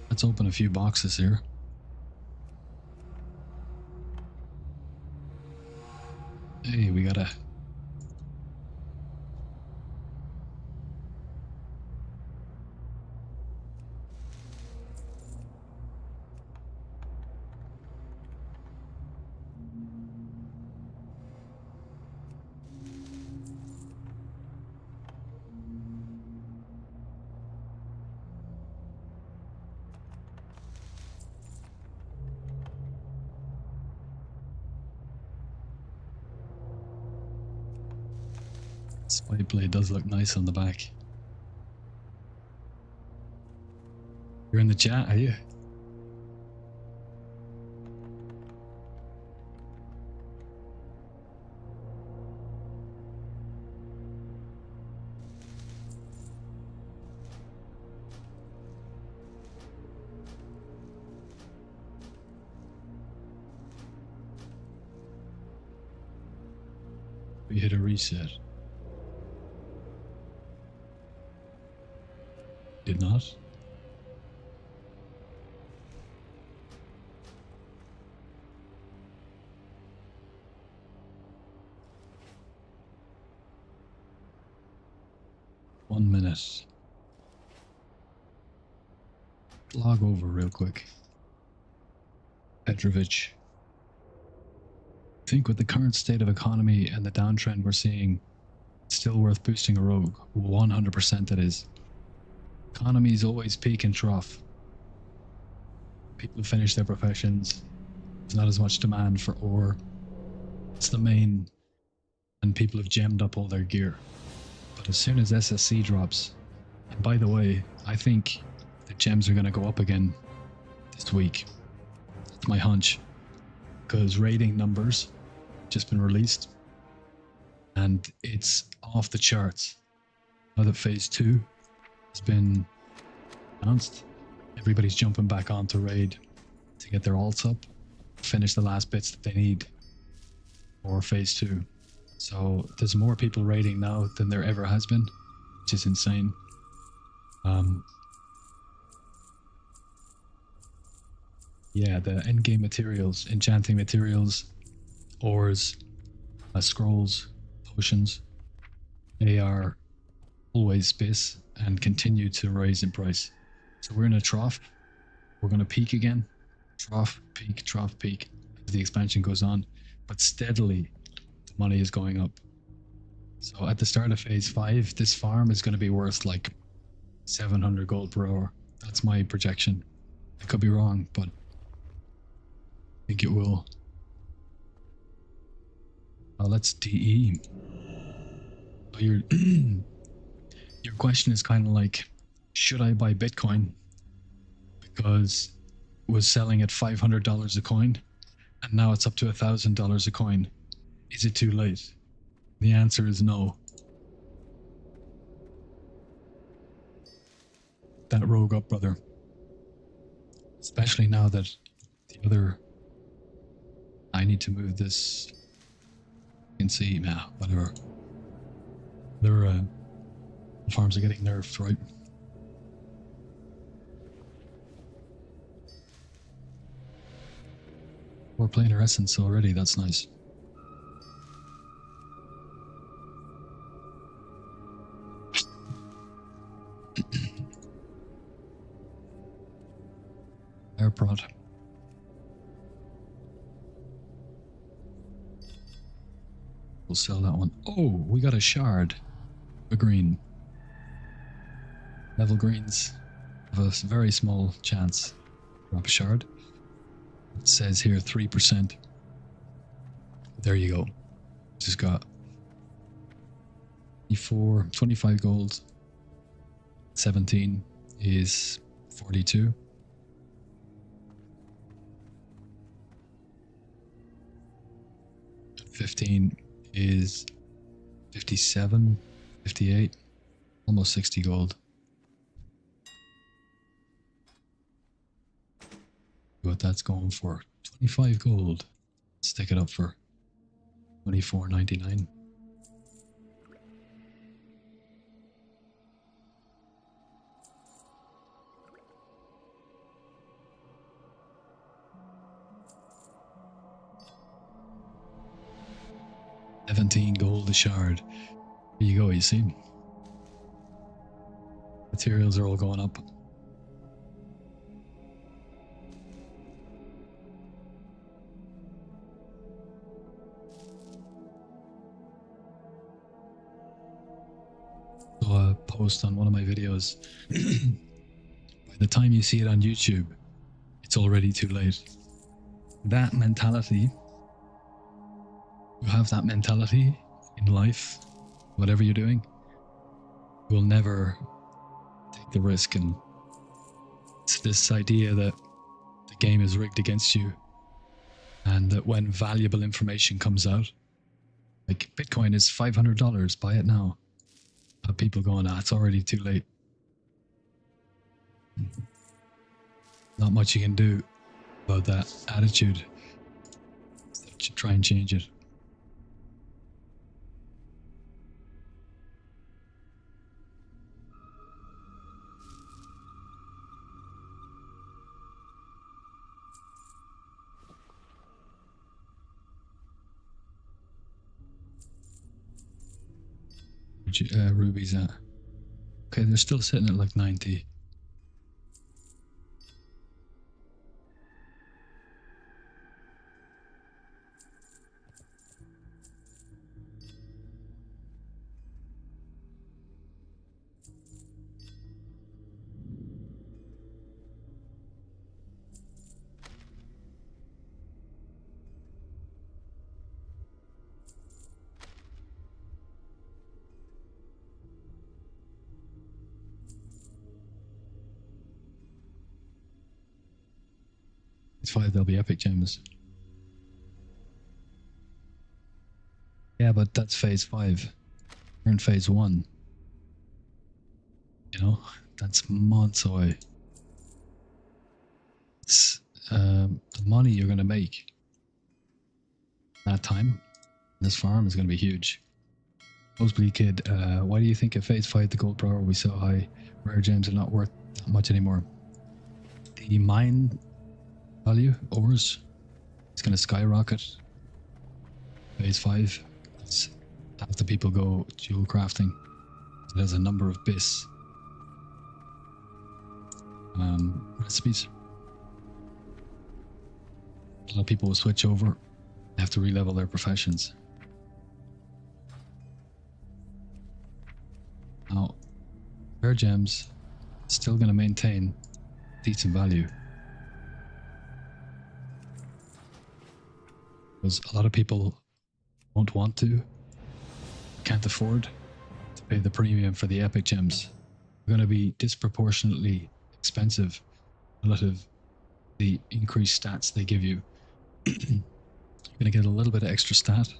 A: Let's open a few boxes here. Hey, we got a... Spike blade does look nice on the back. You're in the chat, are you? We hit a reset. Did not. One minute. Log over real quick. Petrovich. I think with the current state of economy and the downtrend we're seeing, it's still worth boosting a rogue. 100% it is. Economy is always peak and trough. People finish their professions. There's not as much demand for ore. It's the main, and people have gemmed up all their gear. But as soon as SSC drops, and by the way, I think the gems are going to go up again this week. It's my hunch. Because rating numbers just been released, and it's off the charts. Now that phase 2 has been announced, everybody's jumping back onto raid to get their alts up, finish the last bits that they need for phase 2. So there's more people raiding now than there ever has been, which is insane. Yeah, the endgame materials, enchanting materials, ores, scrolls, potions. They are always space and continue to rise in price. So we're in a trough. We're going to peak again. Trough, peak as the expansion goes on. But steadily, the money is going up. So at the start of phase 5, this farm is going to be worth like 700 gold per hour. That's my projection. I could be wrong, but I think it will. Let's DE. So your question is kind of like, should I buy Bitcoin? Because it was selling at $500 a coin, and now it's up to $1,000 a coin. Is it too late? The answer is no. That rogue up, brother. Especially now that the other... I need to move this. You can see, whatever. Their farms are getting nerfed, right? We're playing our essence already, that's nice. Air prod. We'll sell that one. Oh, we got a shard. A green. Level greens have a very small chance. Drop a shard. It says here 3%. There you go. Just got 25 gold. 17 is 42. And 15 is 57, 58, almost 60 gold. What that's going for. 25 gold. Stick it up for 24.99. $17 gold a shard. There you go, you see. Materials are all going up. So a post on one of my videos. By the time you see it on YouTube, it's already too late. That mentality, you have that mentality in life, whatever you're doing, you will never take the risk. And it's this idea that the game is rigged against you, and that when valuable information comes out, like Bitcoin is $500, buy it now. Have people going, it's already too late. Not much you can do about that attitude. So you should try and change it. Ruby's at. Okay, they're still sitting at like 90. It's 5, they'll be epic gems. Yeah, but that's phase 5. We're in phase 1. You know, that's months away. It's the money you're going to make that time, this farm is going to be huge. Nosebleed Kid, why do you think at phase 5 the gold per hour will be so high? Rare gems are not worth that much anymore. The mine value, ores, is going to skyrocket. Phase 5, Half the people go jewel crafting. It has a number of BIS recipes. A lot of people will switch over. They have to re-level their professions. Now, rare gems still going to maintain decent value. Because a lot of people won't want to, can't afford to pay the premium for the epic gems. They're going to be disproportionately expensive relative to the increased stats they give you. You're going to get a little bit of extra stat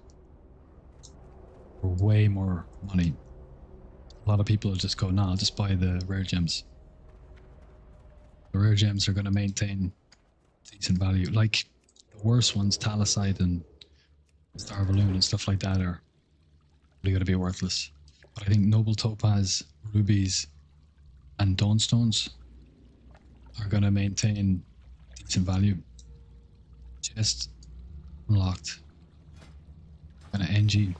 A: for way more money. A lot of people will just go, nah, I'll just buy the rare gems. The rare gems are going to maintain decent value. Like the worst ones, Talasite and Star Balloon and stuff like that, are really going to be worthless. But I think Noble Topaz, Rubies, and Dawnstones are going to maintain decent value. Chest unlocked. Kind of NG.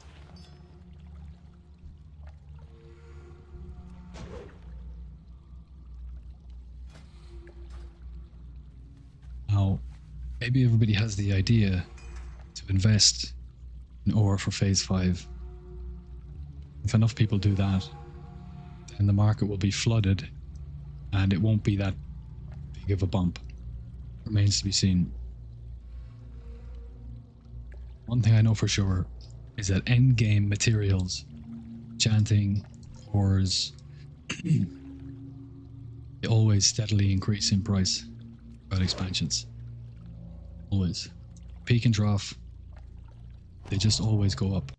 A: Now, maybe everybody has the idea to invest in ore for phase 5. If enough people do that, then the market will be flooded and it won't be that big of a bump. Remains to be seen. One thing I know for sure is that endgame materials, chanting, ores, they always steadily increase in price throughout expansions. Always. Peak and trough, they just always go up.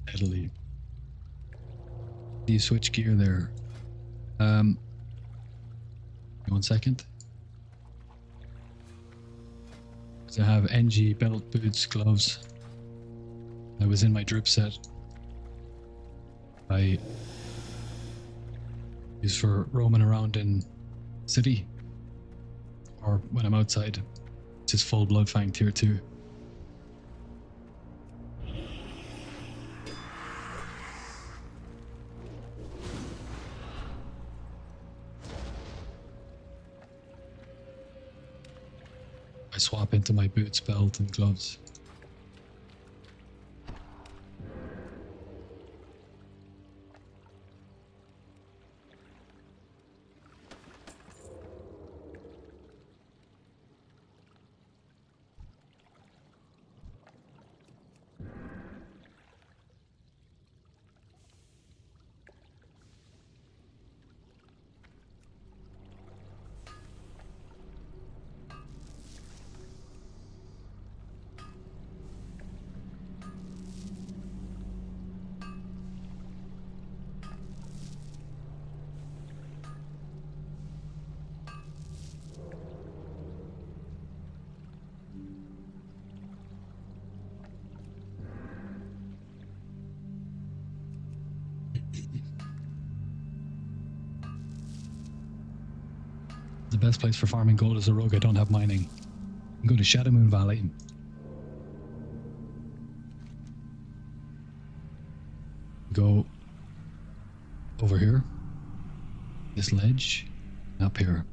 A: Steadily. Do you switch gear there? 1 second. I have NG belt, boots, gloves. That was in my drip set. I use for roaming around in city or when I'm outside. It's just full Bloodfang tier 2. I swap into my boots, belt, and gloves. The best place for farming gold is a rogue I don't have mining. You can go to Shadow Moon Valley. Go over here. This ledge. Up here.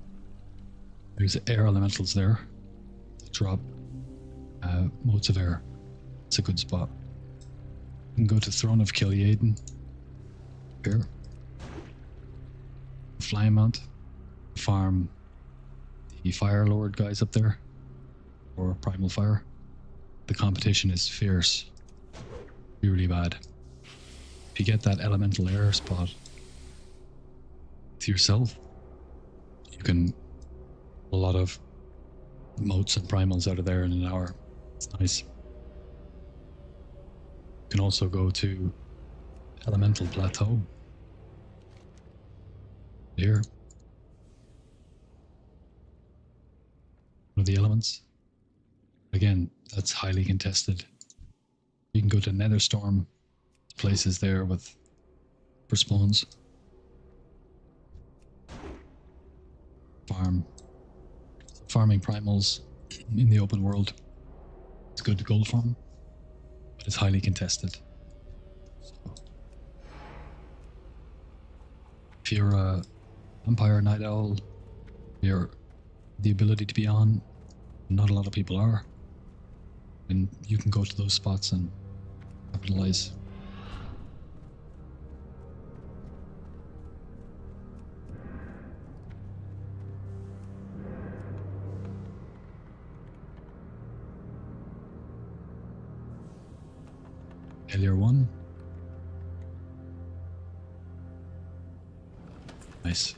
A: There's air elementals there. They drop motes of air. It's a good spot. You can go to Throne of Kil'jaeden. Here. Fly Mount. Farm the Fire Lord guys up there, or Primal Fire. The competition is fierce. Really bad. If you get that elemental air spot to yourself, you can a lot of motes and primals out of there in an hour. It's nice. You can also go to Elemental Plateau. Here. One of the elements. Again, that's highly contested. You can go to Netherstorm. Places there with for spawns. Farming primals in the open world. It's good to gold farm. But It's highly contested. So, if you're a vampire night owl, you're the ability to be on, not a lot of people are, and you can go to those spots and capitalize. Failure 1. Nice.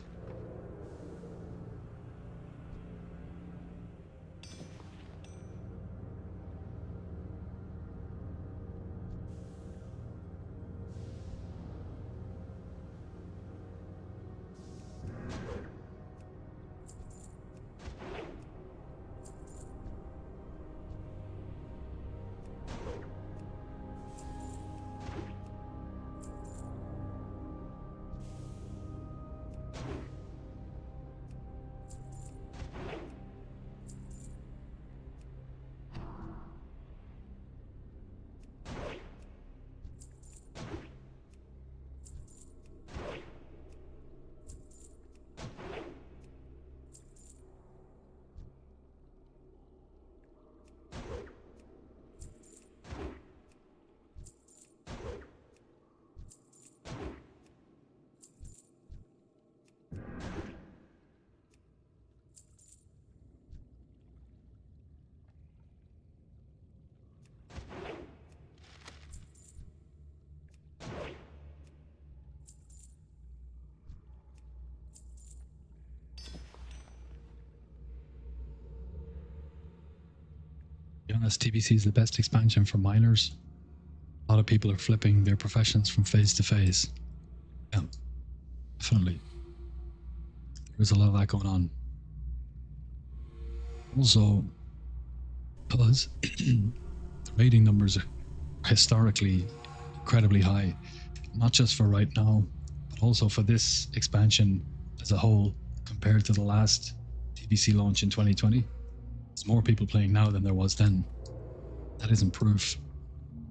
A: To be honest, TBC is the best expansion for miners. A lot of people are flipping their professions from phase to phase. Yeah, definitely. There's a lot of that going on. Also, because the rating numbers are historically incredibly high, not just for right now, but also for this expansion as a whole compared to the last TBC launch in 2020. There's more people playing now than there was then. That isn't proof.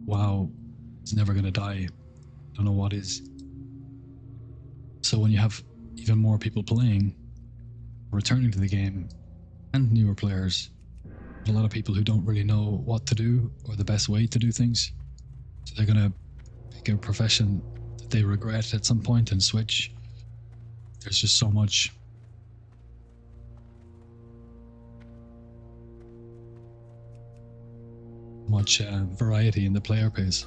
A: WoW is never going to die. Don't know what is. So when you have even more people playing, returning to the game, and newer players, a lot of people who don't really know what to do or the best way to do things. So they're going to pick a profession that they regret at some point and switch. There's just so much variety in the player base.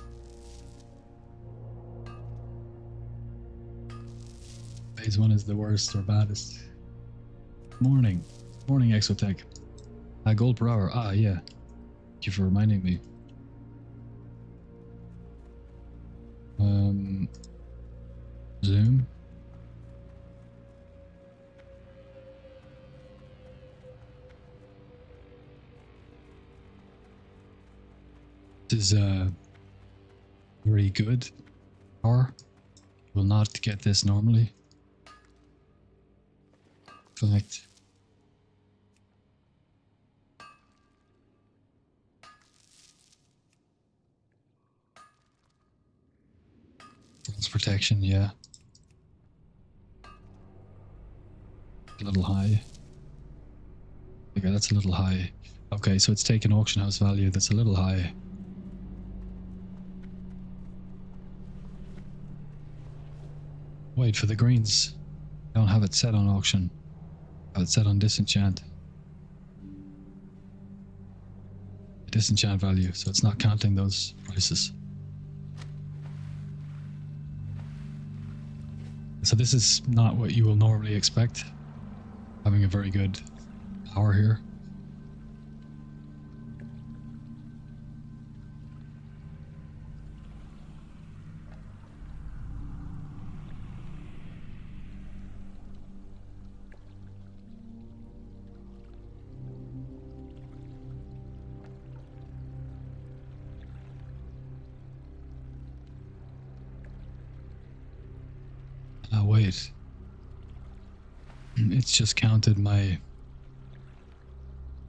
A: Phase 1 is the worst or baddest. Morning Exotech. Gold per hour. Yeah. Thank you for reminding me. Zoom. This is very good. Or will not get this normally. Collect. False protection, yeah. A little high. Okay, that's a little high. Okay, so it's taken auction house value. That's a little high. Wait for the greens. I don't have it set on auction. I have it set on disenchant. Disenchant value, so it's not counting those prices. So this is not what you will normally expect. Having a very good power here. Wait. It's just counted my...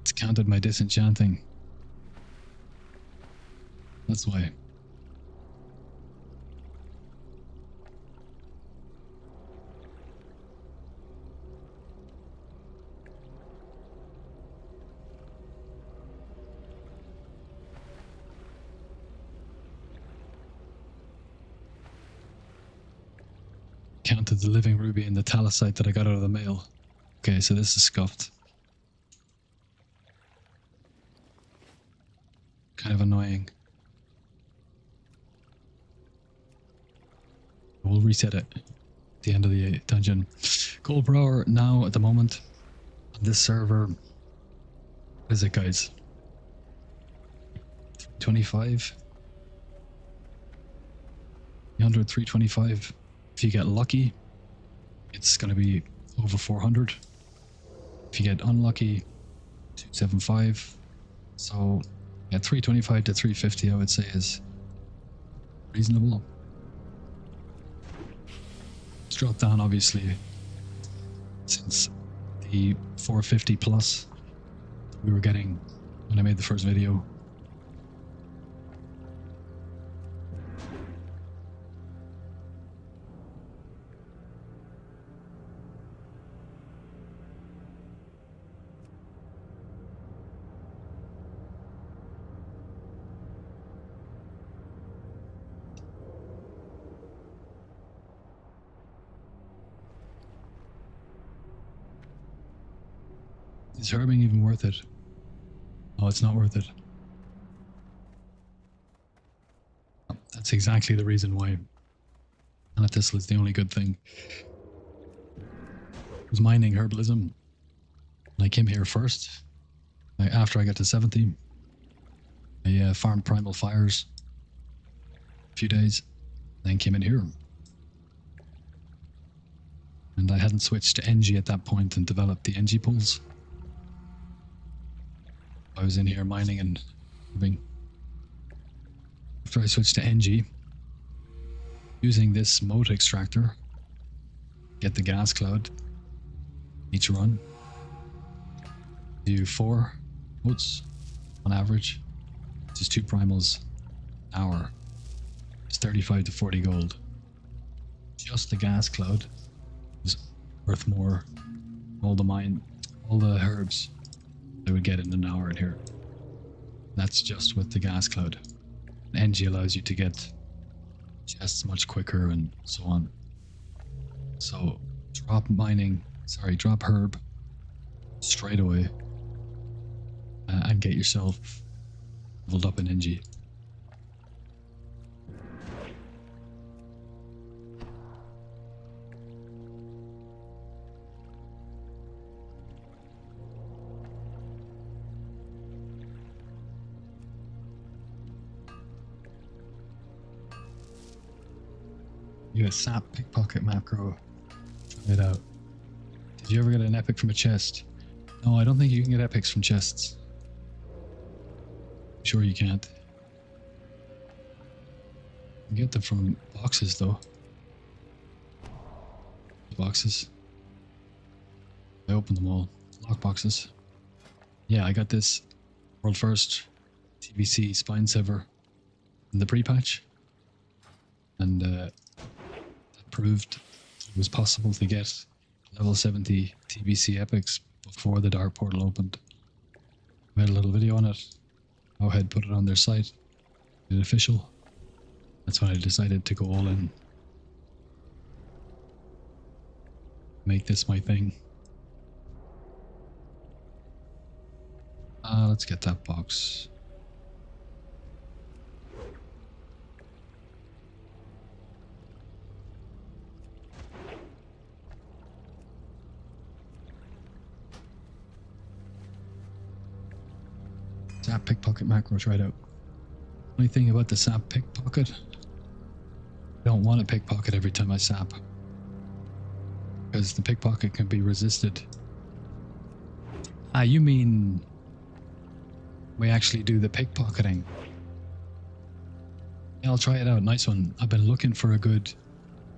A: It's counted my disenchanting. That's why. counted the living ruby and the talosite that I got out of the mail. Okay, so this is scuffed. Kind of annoying. We'll reset it at the end of the dungeon. Gold per hour now at the moment on this server. What is it, guys? 25? 300, 325. If you get lucky, it's going to be over 400. If you get unlucky, 275. So, yeah, 325 to 350, I would say, is reasonable. It's dropped down, obviously, since the 450 plus we were getting when I made the first video. Is herbing even worth it? Oh, it's not worth it. That's exactly the reason why Anathisl is the only good thing. I was mining herbalism when I came here first. After I got to 70, I farmed primal fires a few days, then came in here. And I hadn't switched to NG at that point and developed the NG pools. I was in here mining and moving. After I switched to NG, using this mote extractor, get the gas cloud each run. Do 4 motes on average, which is 2 primals an hour. It's 35 to 40 gold. Just the gas cloud is worth more. All the herbs I would get in an hour in here. That's just with the gas cloud. NG allows you to get chests much quicker and so on. So drop herb straight away and get yourself leveled up in NG. You got sap pickpocket macro. Try it out. Did you ever get an epic from a chest? No, I don't think you can get epics from chests. I'm sure you can't. You can get them from boxes though. Boxes. I opened them all. Lock boxes. Yeah, I got this world first TBC spine sever in the pre-patch. And that proved it was possible to get level 70 TBC epics before the Dark Portal opened. I made a little video on it. Bowhead put it on their site. Made it official. That's when I decided to go all in. Make this my thing. Let's get that box. Sap pickpocket macro, try it out. Only thing about the sap pickpocket, I don't want to pickpocket every time I sap. Because the pickpocket can be resisted. Ah, you mean we actually do the pickpocketing? Yeah, I'll try it out. Nice one. I've been looking for a good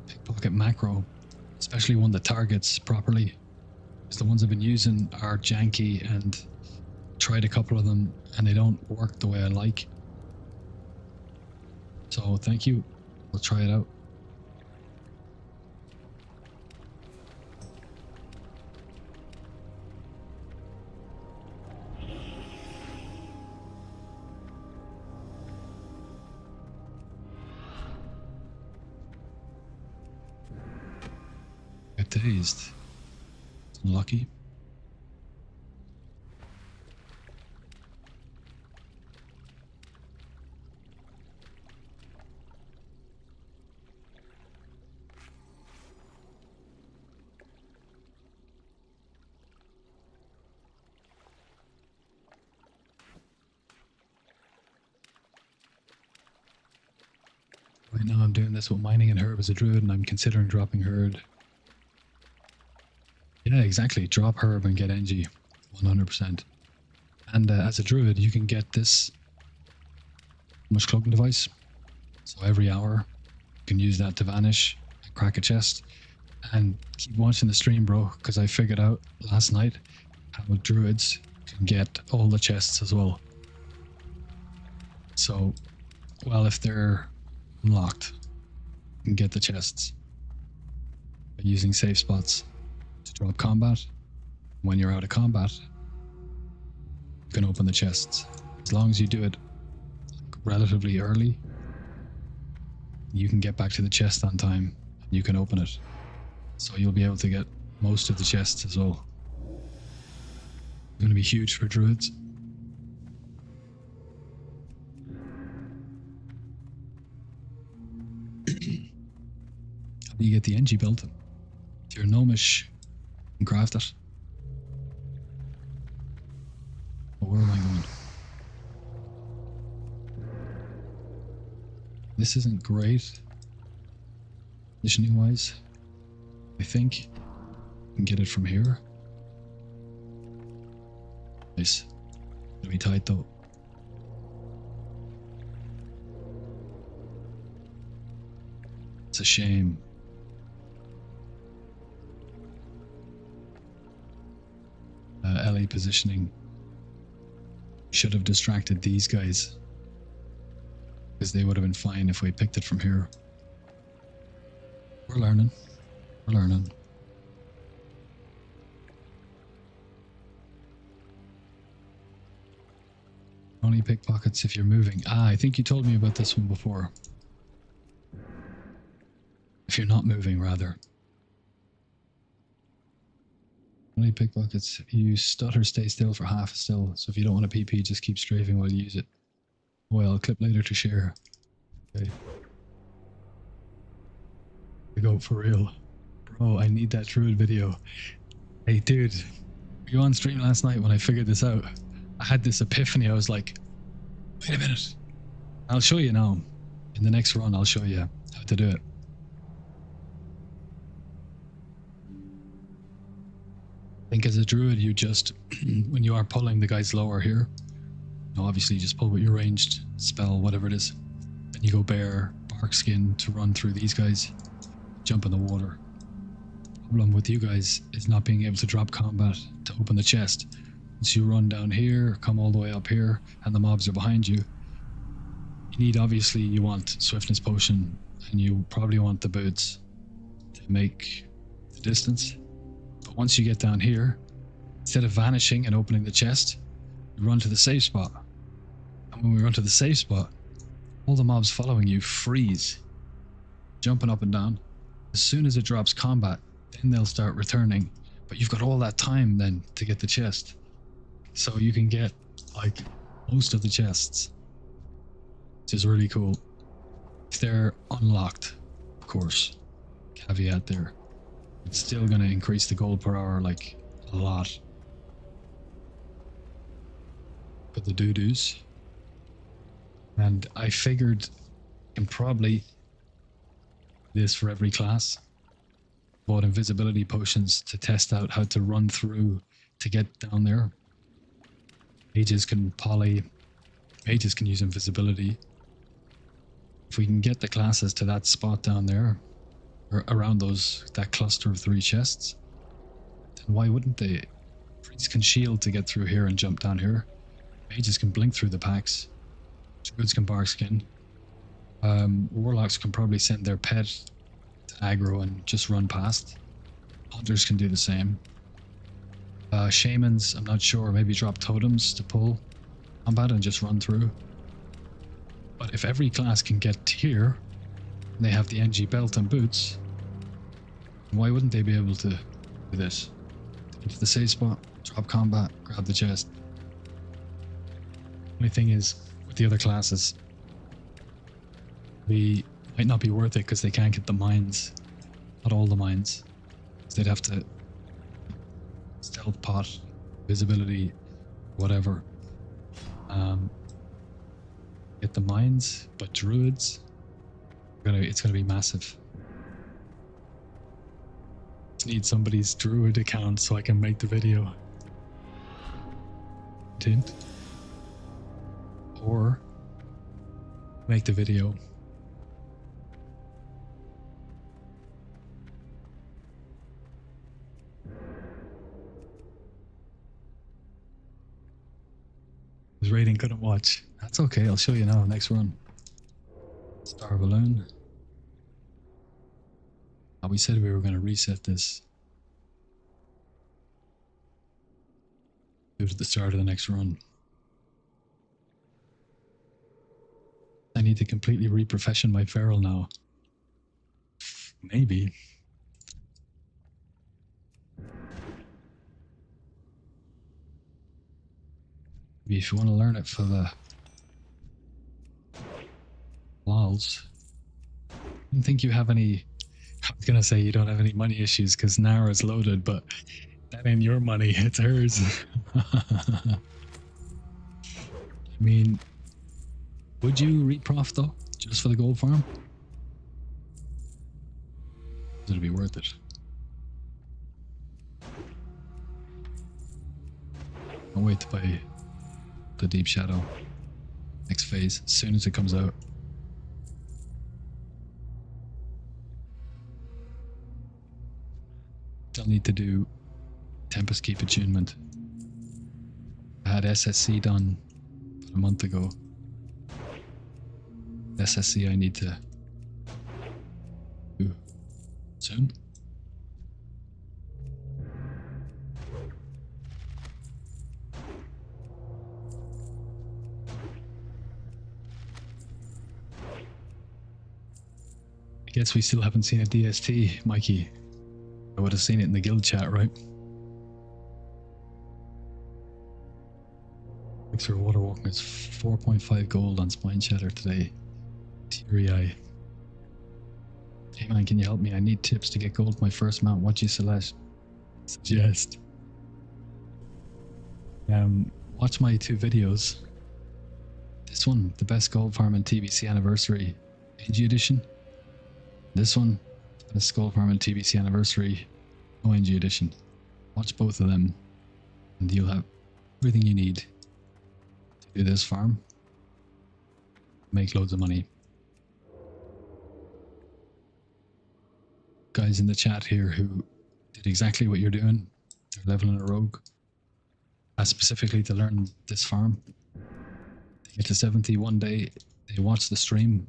A: pickpocket macro, especially one that targets properly. Because the ones I've been using are janky and tried a couple of them and they don't work the way I like. So thank you. I'll try it out. dazed. Unlucky. Right now I'm doing this with mining and herb as a druid, and I'm considering dropping herd. Yeah, exactly. Drop herb and get NG. 100%. And as a druid, you can get this much cloaking device. So every hour, you can use that to vanish, crack a chest, and keep watching the stream, bro, because I figured out last night how druids can get all the chests as well. So, well, if they're unlocked, you can get the chests by using safe spots to drop combat. When you're out of combat, you can open the chests. As long as you do it relatively early, you can get back to the chest on time and you can open it. So you'll be able to get most of the chests as well. It's going to be huge for druids. How do you get the NG built? If you're gnomish, you can craft it. Oh, where am I going? This isn't great positioning wise. I think I can get it from here. Nice. It'll be tight though. It's a shame. LA positioning should have distracted these guys, because they would have been fine if we picked it from here. We're learning. We're learning. Only pickpockets if you're moving. Ah, I think you told me about this one before. If you're not moving, rather. Only pickpockets. You stutter, stay still for half still. So if you don't want to PP, just keep strafing while you use it. Well, I'll clip later to share. Okay. We go for real. Bro, I need that druid video. Hey, dude. Were you on stream last night when I figured this out? I had this epiphany. I was like, wait a minute. I'll show you now. In the next run, I'll show you how to do it. I think as a druid, you just, when you are pulling the guys lower here, obviously you just pull with your ranged spell, whatever it is, and you go bear, bark skin to run through these guys, jump in the water. The problem with you guys is not being able to drop combat to open the chest. Once you run down here, come all the way up here, and the mobs are behind you, you need, obviously, you want swiftness potion, and you probably want the boots to make the distance. But once you get down here, instead of vanishing and opening the chest, you run to the safe spot. And when we run to the safe spot, all the mobs following you freeze, jumping up and down. As soon as it drops combat, then they'll start returning. But you've got all that time then to get the chest. So you can get like most of the chests, which is really cool. If they're unlocked, of course, caveat there. It's still going to increase the gold per hour like a lot. But the doo-doos. And I figured I can probably this for every class. Bought invisibility potions to test out how to run through to get down there. Mages can poly. Mages can use invisibility. If we can get the classes to that spot down there, or around that cluster of 3 chests, then why wouldn't they? Priests can shield to get through here and jump down here. Mages can blink through the packs. Druids can bark skin. Warlocks can probably send their pet to aggro and just run past. Hunters can do the same. Shamans, I'm not sure, maybe drop totems to pull combat and just run through. But if every class can get here, and they have the NG belt and boots, Why wouldn't they be able to do this? Into the safe spot, drop combat, grab the chest. Only thing is, with the other classes, we might not be worth it because they can't get the mines. Not all the mines. So they'd have to stealth pot, visibility, whatever. Get the mines, but druids, it's gonna be massive. Just need somebody's druid account so I can make the video. Tint. Or make the video. His rating couldn't watch. That's okay, I'll show you now. Next run. Star balloon. Oh, we said we were going to reset this. Do it at the start of the next run. I need to completely reprofession my feral now. Maybe. Maybe if you want to learn it for the lols. I don't think you have any... I was going to say you don't have any money issues because Nara's loaded, but that ain't your money, it's hers. I mean, would you reprof though? Just for the gold farm? It'll be worth it. I'll wait to buy the Deep Shadow next phase as soon as it comes out. Still need to do Tempest Keep attunement. I had SSC done a month ago. SSC I need to do soon. I guess we still haven't seen a DST, Mikey. I would have seen it in the guild chat, right? Extra water walking is 4.5 gold on Spine Shatter today. Teary eye. Hey man, can you help me? I need tips to get gold my first mount. What do you suggest? Watch my two videos. This one, the best gold farm and TBC anniversary, NG edition. This one, best gold farm and TBC anniversary, ONG edition. Watch both of them, and you'll have everything you need to do this farm. Make loads of money. Guys in the chat here who did exactly what you're doing, they're leveling a rogue. Specifically to learn this farm. They get to 70 one day, they watch the stream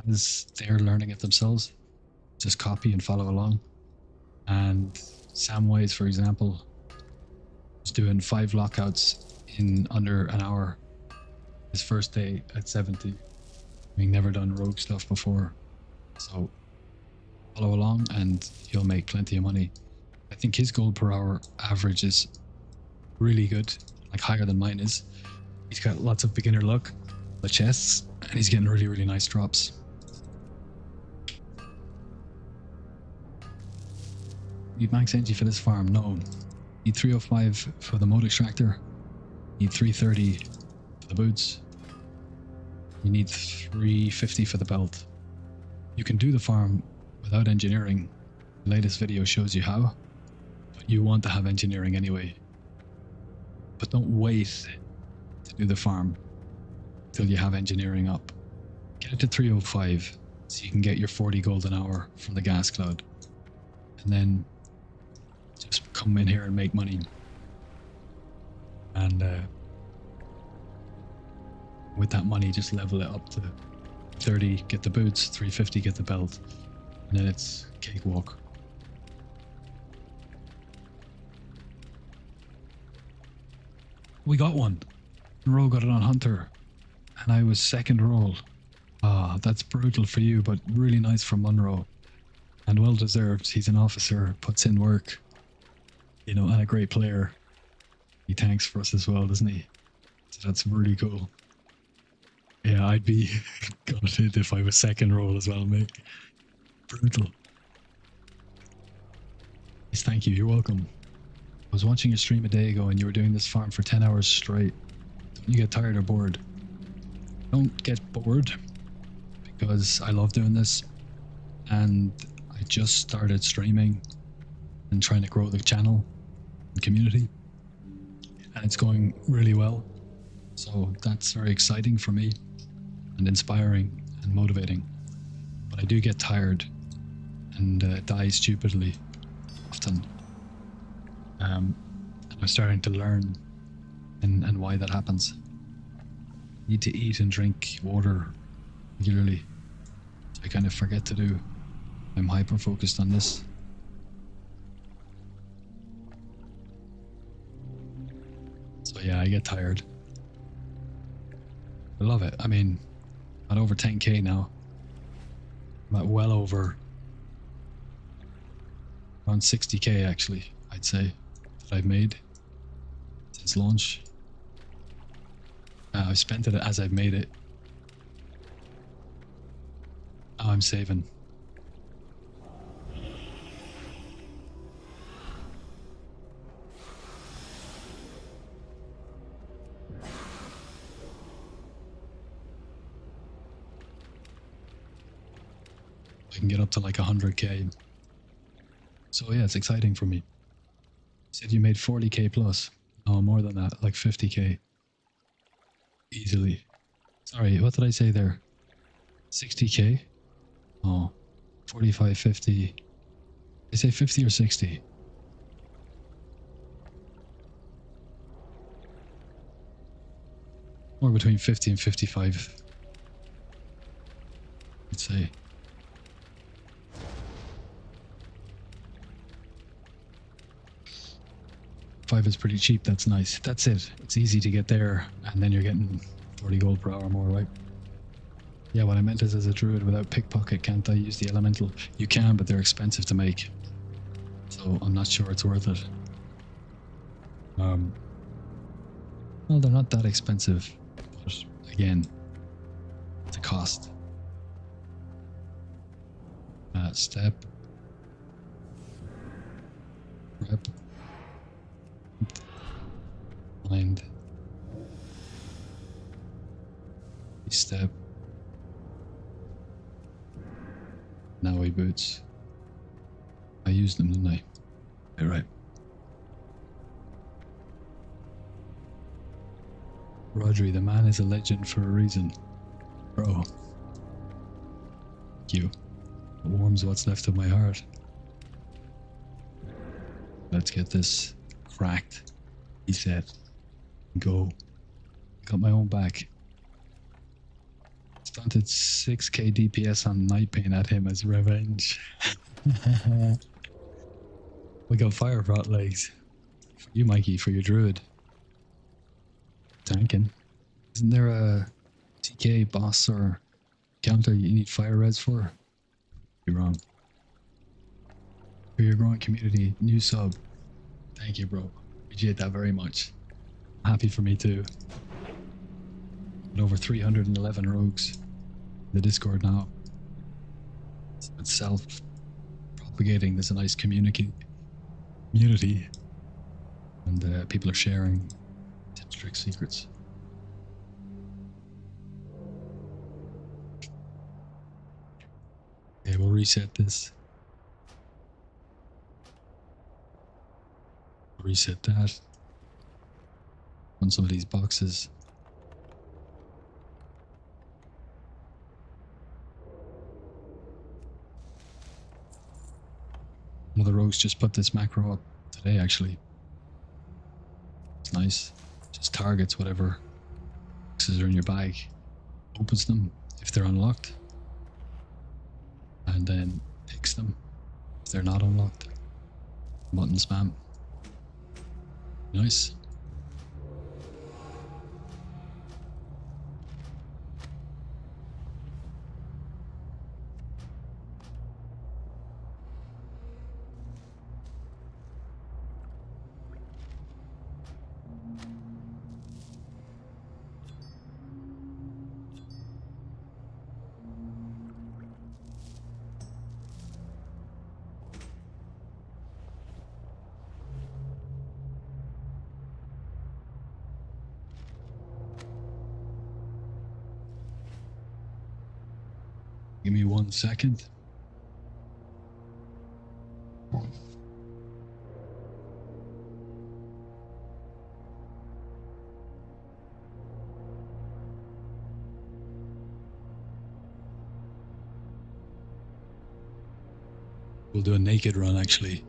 A: as they're learning it themselves. Just copy and follow along. And Samwise, for example, was doing 5 lockouts in under an hour his first day at 70. Having never done rogue stuff before. So follow along and he'll make plenty of money. I think his gold per hour average is really good, like higher than mine is. He's got lots of beginner luck, the chests, and he's getting really, really nice drops. Need max energy for this farm? No. Need 305 for the mode extractor. Need 330 for the boots. You need 350 for the belt. You can do the farm without engineering. The latest video shows you how, but you want to have engineering anyway. But don't wait to do the farm till you have engineering up. Get it to 305 so you can get your 40 gold an hour from the gas cloud. And then just come in here and make money. And with that money, just level it up to 30, get the boots, 350, get the belt. And then it's cakewalk. We got one. Ro got it on Hunter. And I was second roll. Ah, that's brutal for you, but really nice for Munro. And well deserved. He's an officer, puts in work, you know, and a great player. He tanks for us as well, doesn't he? So that's really cool. Yeah, I'd be gutted if I was second role as well, mate. Brutal. Yes, thank you. You're welcome. I was watching your stream a day ago and you were doing this farm for 10 hours straight. Don't you get tired or bored? Don't get bored because I love doing this and I just started streaming and trying to grow the channel and community and it's going really well. So that's very exciting for me and inspiring and motivating. But I do get tired and die stupidly often. And I'm starting to learn and why that happens. Need to eat and drink water regularly. I kind of forget to do. I'm hyper focused on this. So yeah, I get tired. I love it. I mean, I'm at over 10k now. I'm at well over around 60k actually, I'd say, that I've made since launch. I've spent it as I've made it. Now I'm saving. I can get up to like 100k. So yeah, it's exciting for me. You said you made 40k plus. Oh, more than that, like 50k. Easily. Sorry, what did I say there? 60k? Oh, 45, 50. Did I say 50 or 60? Or between 50 and 55. I'd say. Five is pretty cheap, that's nice. That's it. It's easy to get there, and then you're getting 40 gold per hour more, right? Yeah, what I meant is as a druid without pickpocket, can't I use the elemental? You can, but they're expensive to make. So I'm not sure it's worth it. Well, they're not that expensive, but again, it's a cost. Step. Rep. Mind. Step. Now we boots. I used them, didn't I? Yeah, right. Rodri, the man is a legend for a reason. Bro. Thank you. It warms what's left of my heart. Let's get this cracked. He said. Go. Got my own back. Stunted 6k DPS on Night Pain at him as revenge. We got fire rot legs. For you, Mikey, for your druid. Tanking. Isn't there a TK boss or counter you need fire res for? You're wrong. For your growing community, new sub. Thank you, bro. Appreciate that very much. Happy for me too. And over 311 rogues in the Discord now. So it's self-propagating. There's a nice community. And people are sharing tips, tricks, secrets. Okay, we'll reset this. Reset that. On some of these boxes. One of the rogues just put this macro up today, actually. It's nice. Just targets whatever boxes are in your bag. Opens them if they're unlocked. And then picks them if they're not unlocked. Button spam. Nice. Give me 1 second. We'll do a naked run actually.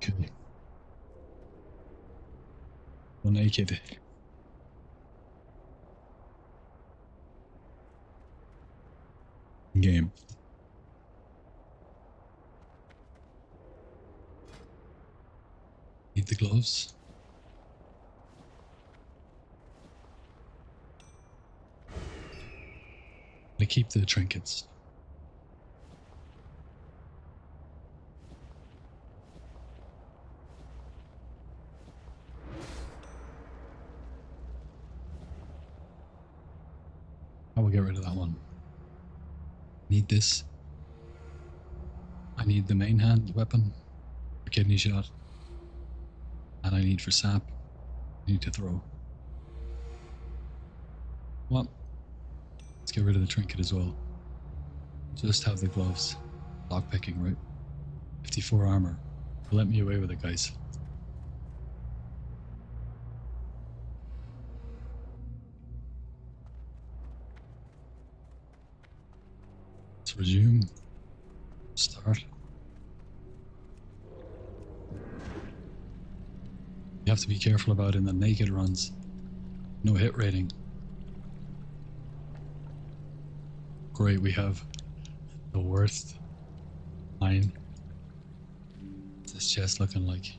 A: Okay. Go naked. Game. Need the gloves. I keep the trinkets. I will get rid of that one. Need this. I need the main hand weapon for kidney shot. And I need for sap. I need to throw. Well, let's get rid of the trinket as well. Just have the gloves. Lockpicking, right? 54 armor. Let me away with it, guys. Let's resume. Start. You have to be careful about in the naked runs. No hit rating. Great, we have the worst line. What's this chest looking like?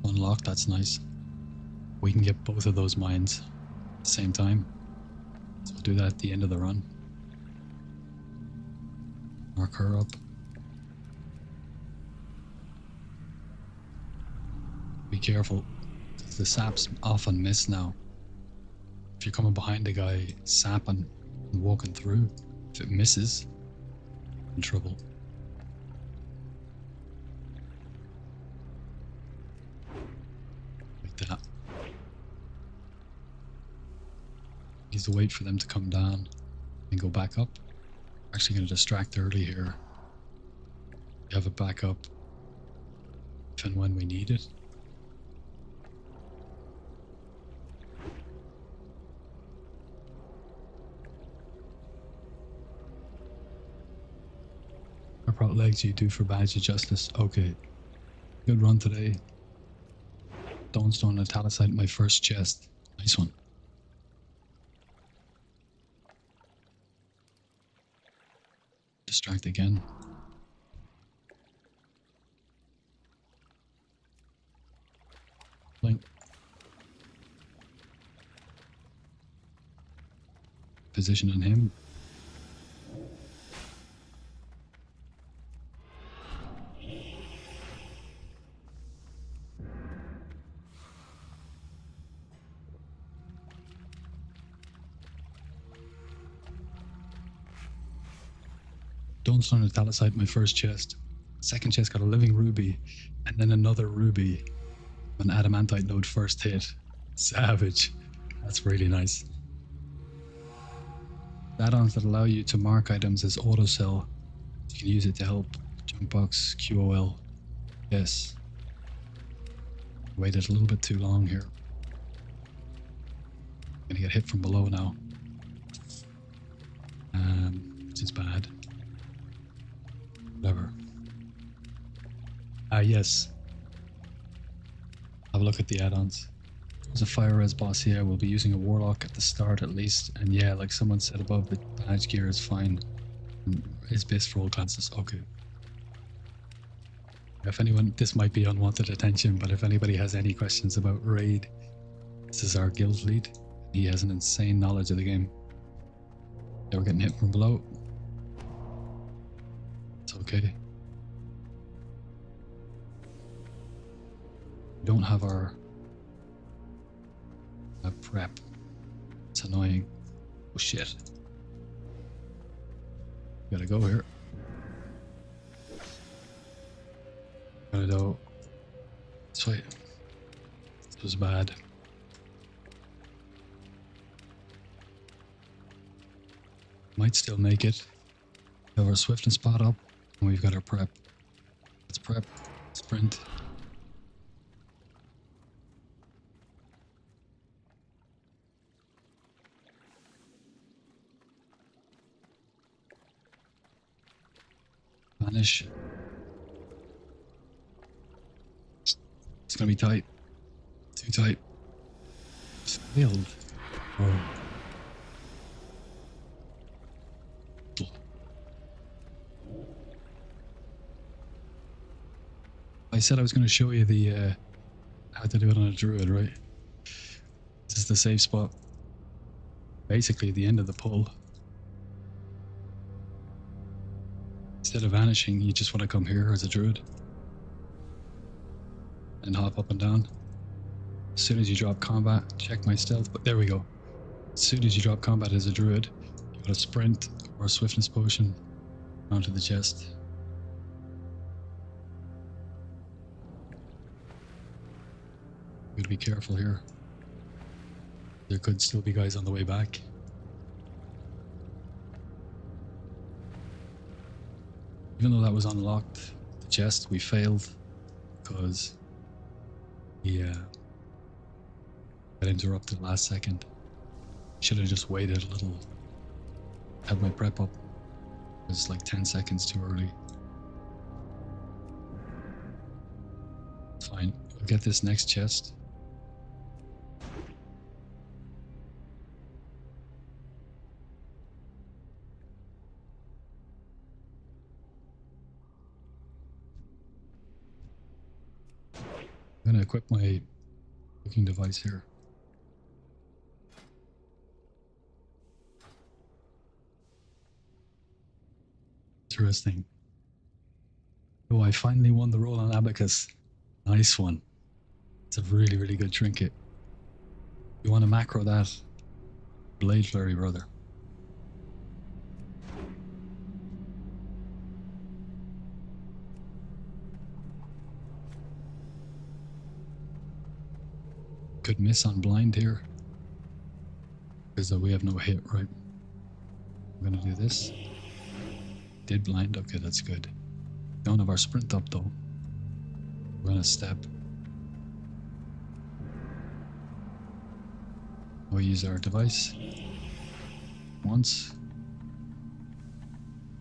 A: Unlocked, that's nice. We can get both of those mines at the same time. So we'll do that at the end of the run. Mark her up. Be careful. The saps often miss now. If you're coming behind a guy sapping and walking through, if it misses, in trouble. Like that. Needs to wait for them to come down and go back up. Actually going to distract early here. We have a backup if and when we need it. prot legs you do for badge of justice. Okay. Good run today. Stone italicite my first chest. Nice one. Distract again. Blink. Position on him. Stone italicite my first chest. Second chest got a living ruby, and then another ruby. An adamantite node first hit. Savage. That's really nice. Add-ons that allow you to mark items as autosell. You can use it to help Junkbox QOL. Yes. Waited a little bit too long here. Gonna get hit from below now. Which is bad. Whatever. Yes. Have a look at the add-ons. There's a fire res boss here. We'll be using a warlock at the start at least. And yeah, like someone said above, the badge gear is fine. Is based for all classes. Okay. If anyone, this might be unwanted attention, but if anybody has any questions about raid, this is our guild lead. He has an insane knowledge of the game. Yeah, we're getting hit from below. It's okay. We don't have our prep. It's annoying. Oh shit. Gotta go here. Gotta go. This way. This was bad. Might still make it. We have our swiftness spot up, and we've got our prep. Let's prep. Sprint. Vanish. It's gonna be tight. Too tight. It's failed. Oh. I said I was going to show you the how to do it on a druid, right? This is the safe spot. Basically, at the end of the pull. Instead of vanishing, you just want to come here as a druid. And hop up and down. As soon as you drop combat, check my stealth, but there we go. As soon as you drop combat as a druid, you got a sprint or a swiftness potion onto the chest. Gotta be careful here. There could still be guys on the way back. Even though that was unlocked, the chest, we failed because he got interrupted last second. Should have just waited a little. Had my prep up. It was like 10 seconds too early. Fine. We'll get this next chest. I'm gonna equip my cooking device here. Interesting. Oh, I finally won the roll on Abacus. Nice one. It's a really, really good trinket. You want to macro that? Blade Flurry, brother. Could miss on blind here. Because we have no hit, right? I'm gonna do this. Did blind, okay, that's good. Don't have our sprint up though. We're gonna step. We'll use our device. Once.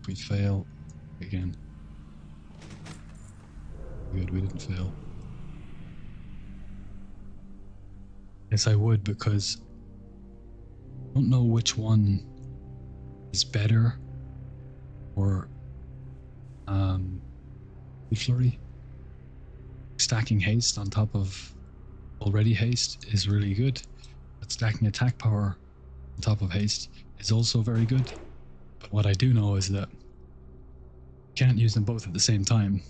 A: If we fail, again. Good, we didn't fail. Yes, I would, because I don't know which one is better, or flurry. Stacking haste on top of already haste is really good, but stacking attack power on top of haste is also very good. But what I do know is that you can't use them both at the same time.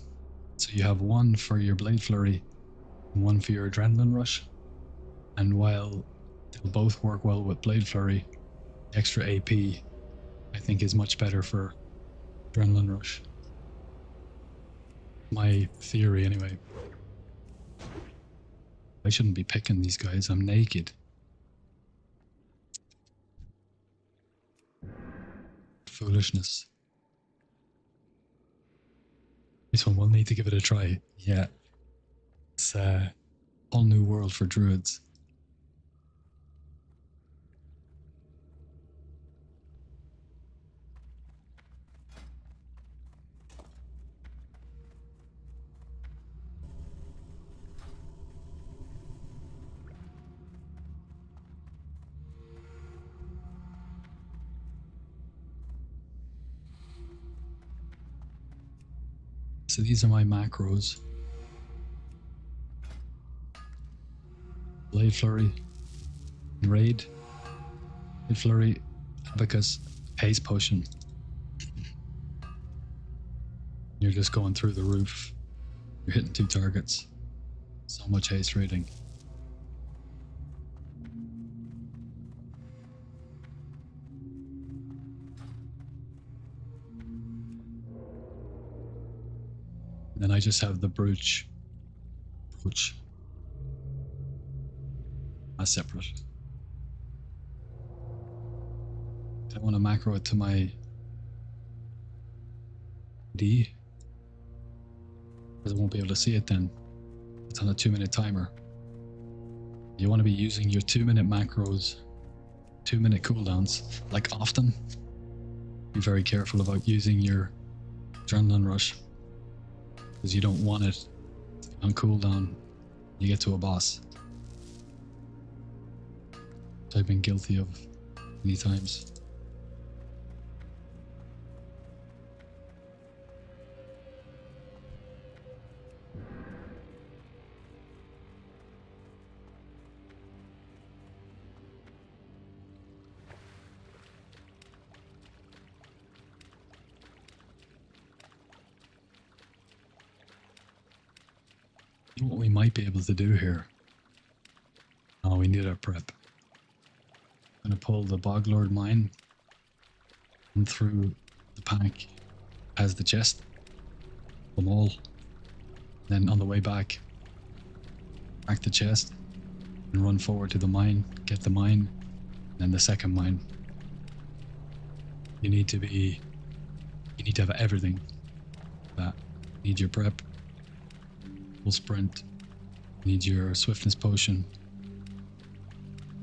A: So you have one for your blade flurry and one for your adrenaline rush. And while they'll both work well with blade flurry, extra AP I think is much better for adrenaline rush. My theory anyway. I shouldn't be picking these guys, I'm naked. Foolishness. This one, we'll need to give it a try. Yeah. It's a whole new world for druids. So these are my macros. Blade Flurry, Raid, Blade Flurry, Abacus, Haste Potion. You're just going through the roof. You're hitting 2 targets. So much haste rating. And then I just have the brooch. That's separate. I want to macro it to my D, because I won't be able to see it then. It's on a 2-minute timer. You want to be using your 2-minute macros, 2-minute cooldowns, like often. Be very careful about using your adrenaline rush, because you don't want it on cooldown. You get to a boss. Which I've been guilty of many times. You know what we might be able to do here? Oh, we need our prep. I'm going to pull the Boglord mine and through the pack as the chest. Them all. Then on the way back the chest and run forward to the mine, get the mine, and then the second mine. You need to have everything. That. You need your prep, full sprint, you need your swiftness potion.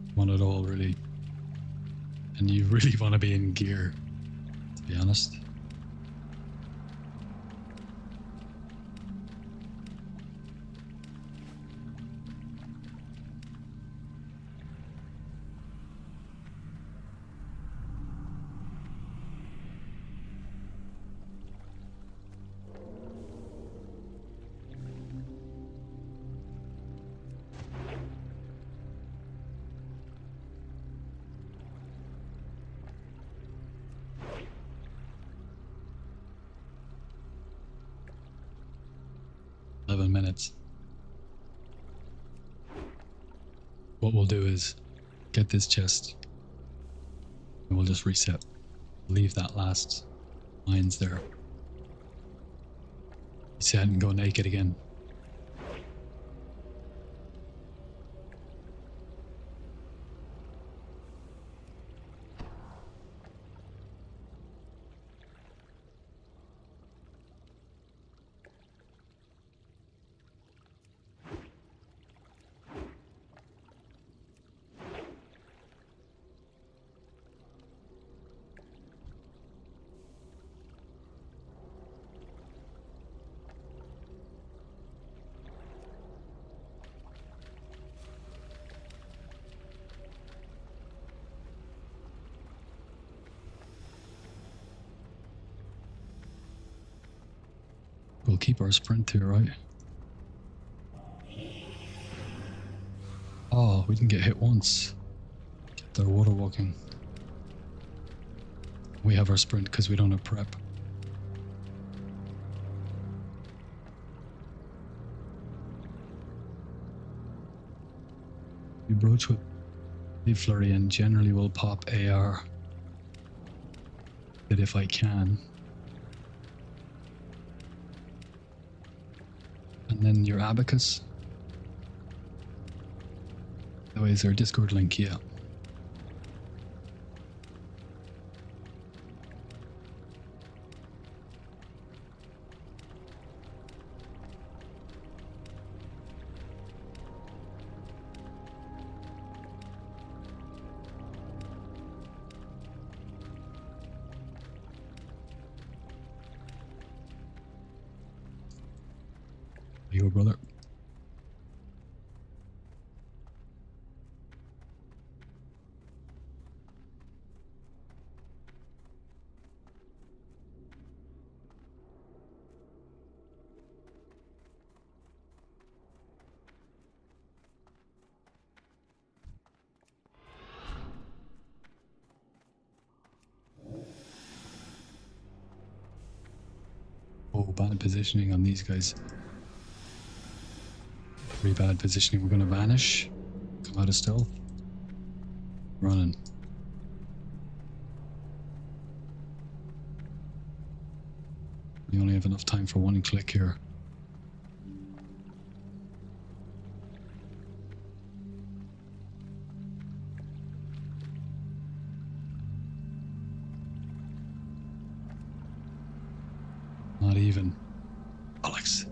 A: You want it all really. And you really want to be in gear, to be honest. Minutes. What we'll do is get this chest and we'll just reset. Leave that last mines there. Reset and go naked again. we'll keep our sprint here, right? Oh, we didn't get hit once. Kept their water walking. We have our sprint because we don't have prep. We broach with Leaf Flurry and generally will pop AR. But if I can. And then your Abacus. Otherwise, our Discord link, yeah. You, brother. Oh, bad positioning on these guys. Pretty bad positioning. We're going to vanish. Come out of stealth. Running. We only have enough time for one click here. Not even. Alex.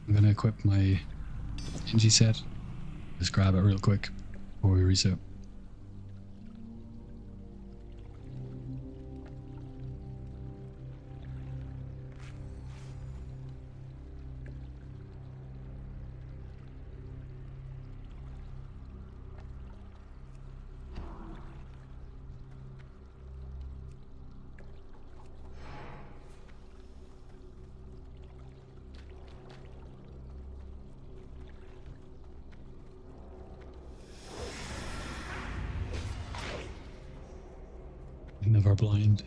A: I'm gonna equip my Ingy set. Just grab it real quick before we reset. Never blind.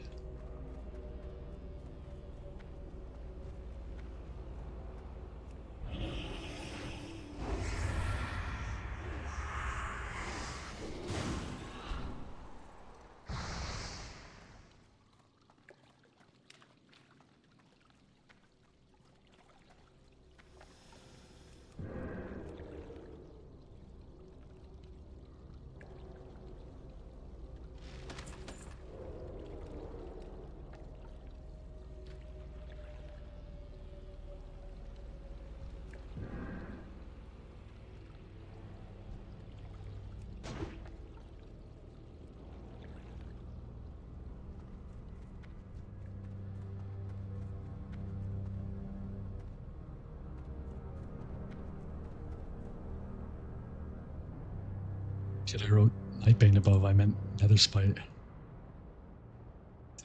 A: Shit, I wrote Nightbane above, I meant Nether Spite.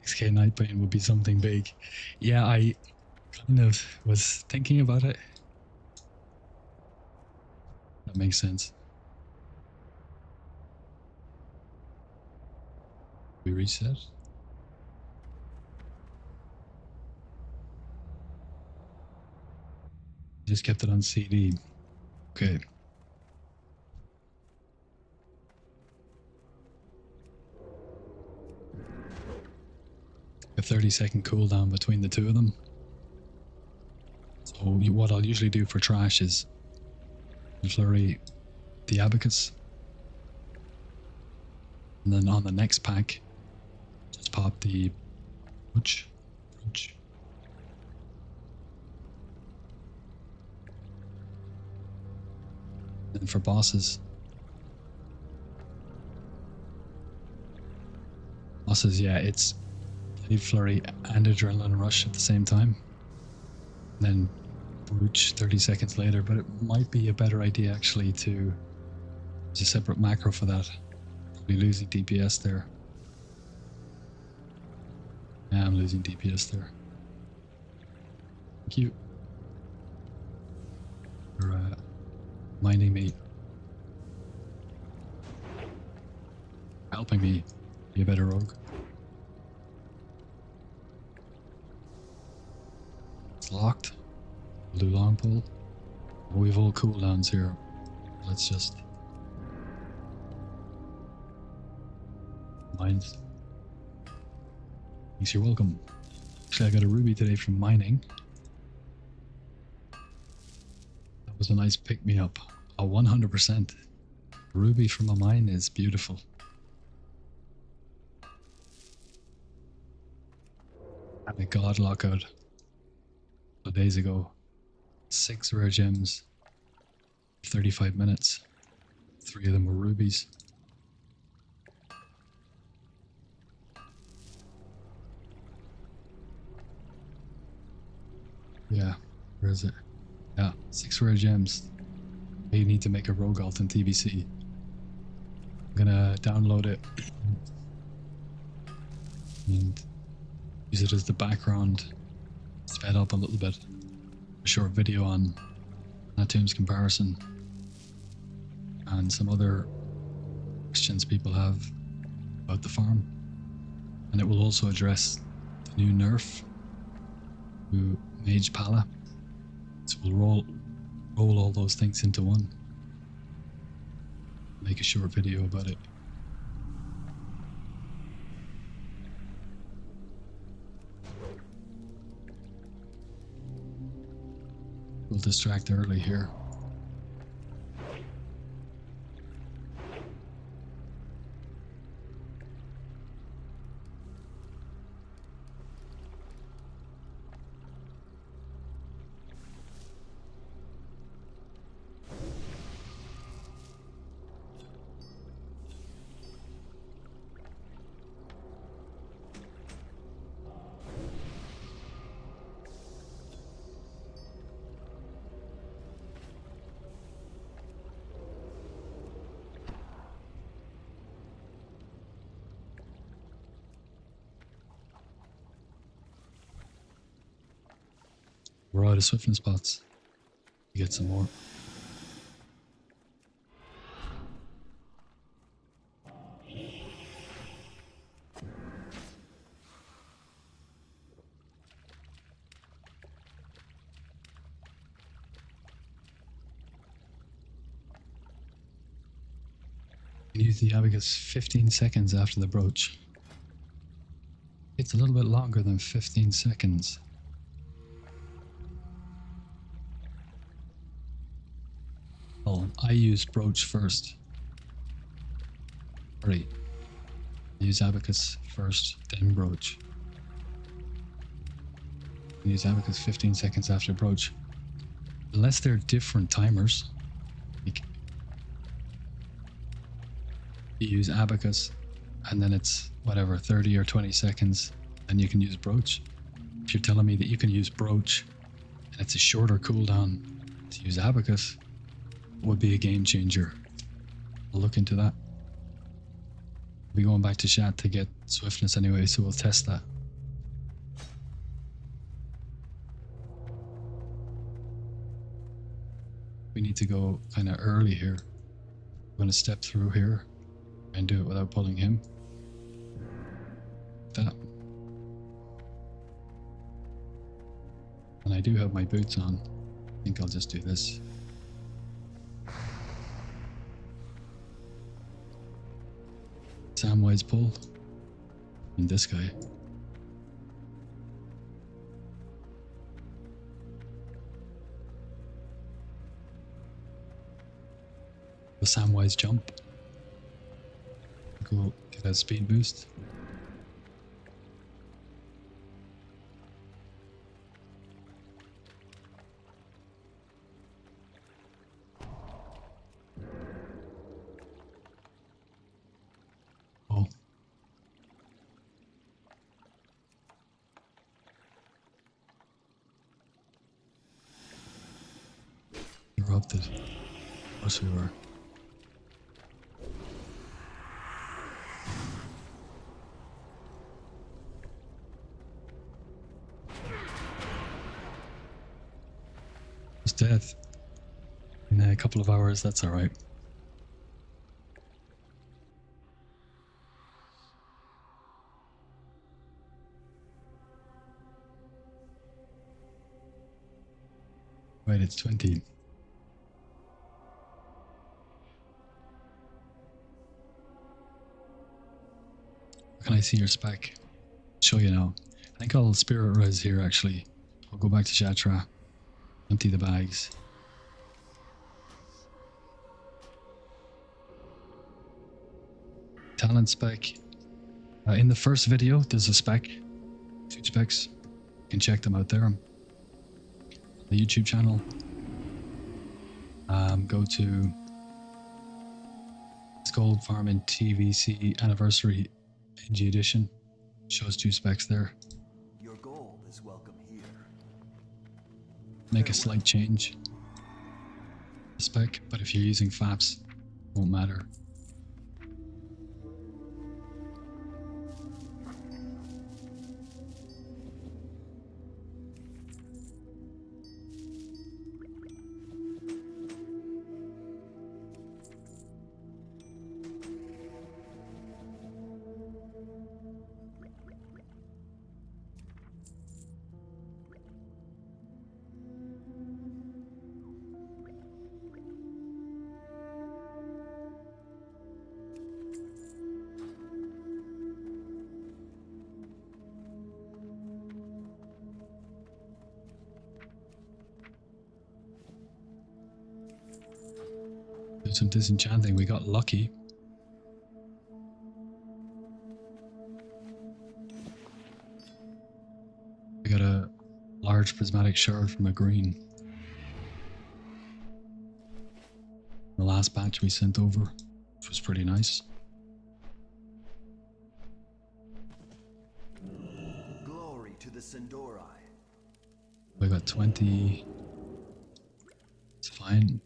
A: 6k Nightbane would be something big. Yeah, I kind of was thinking about it. That makes sense. We reset? Just kept it on CD. Okay. A 30-second cooldown between the two of them. So what I'll usually do for trash is flurry the Abacus, and then on the next pack just pop the brooch. And for bosses, yeah, it's Leaf Flurry and Adrenaline Rush at the same time. And then brooch 30 seconds later, but it might be a better idea actually to use a separate macro for that. Probably losing DPS there. Yeah, I'm losing DPS there. Thank you for minding me, helping me be a better rogue. It's locked. We'll do long pull. We've all cooldowns here. Let's just mind. Thanks, you're welcome. Actually, I got a ruby today from mining. That was a nice pick me up. A 100%. Ruby from a mine is beautiful. Had a god lockout a couple days ago. 6 rare gems, 35 minutes. 3 of them were rubies. Yeah, where is it? Yeah, 6 rare gems. You need to make a rogue alt in TBC. I'm gonna download it and use it as the background. Sped up a little bit. A short video on Natum's comparison and some other questions people have about the farm. And it will also address the new nerf to Mage Pala. So we'll roll all those things into one. Make a short video about it. We'll distract early here. We're out of swiftness spots. You get some more. You use the abacus 15 seconds after the broach. It's a little bit longer than 15 seconds. Well, I use broach first. Sorry. I use abacus first, then broach. I use abacus 15 seconds after broach. Unless they're different timers. Like you use abacus and then it's whatever 30 or 20 seconds and you can use broach. If you're telling me that you can use broach and it's a shorter cooldown to use abacus, would be a game changer. I'll look into that. We'll be going back to chat to get swiftness anyway, so we'll test that. We need to go kind of early here. I'm going to step through here and do it without pulling him. That. And I do have my boots on. I think I'll just do this. Samwise pull. And this guy. The Samwise jump. Go get a speed boost. Oh. Erupted. Of course we were. death in a couple of hours. That's all right. Right, it's 20. Can I see your spec? Show you now. I think I'll spirit res here actually. I'll go back to Shatra, empty the bags. Talent spec. In the first video, there's a spec, 2 specs. You can check them out there. The YouTube channel. Go to Gold Farming TBC Anniversary NG Edition. Shows 2 specs there.
B: Your gold is welcome here.
A: Make a slight change. Spec, but if you're using FAPS, it won't matter. Do some disenchanting. We got lucky. We got a large prismatic shard from a green. The last batch we sent over, which was pretty nice.
B: Glory to the Sindori.
A: We got 20. It's fine.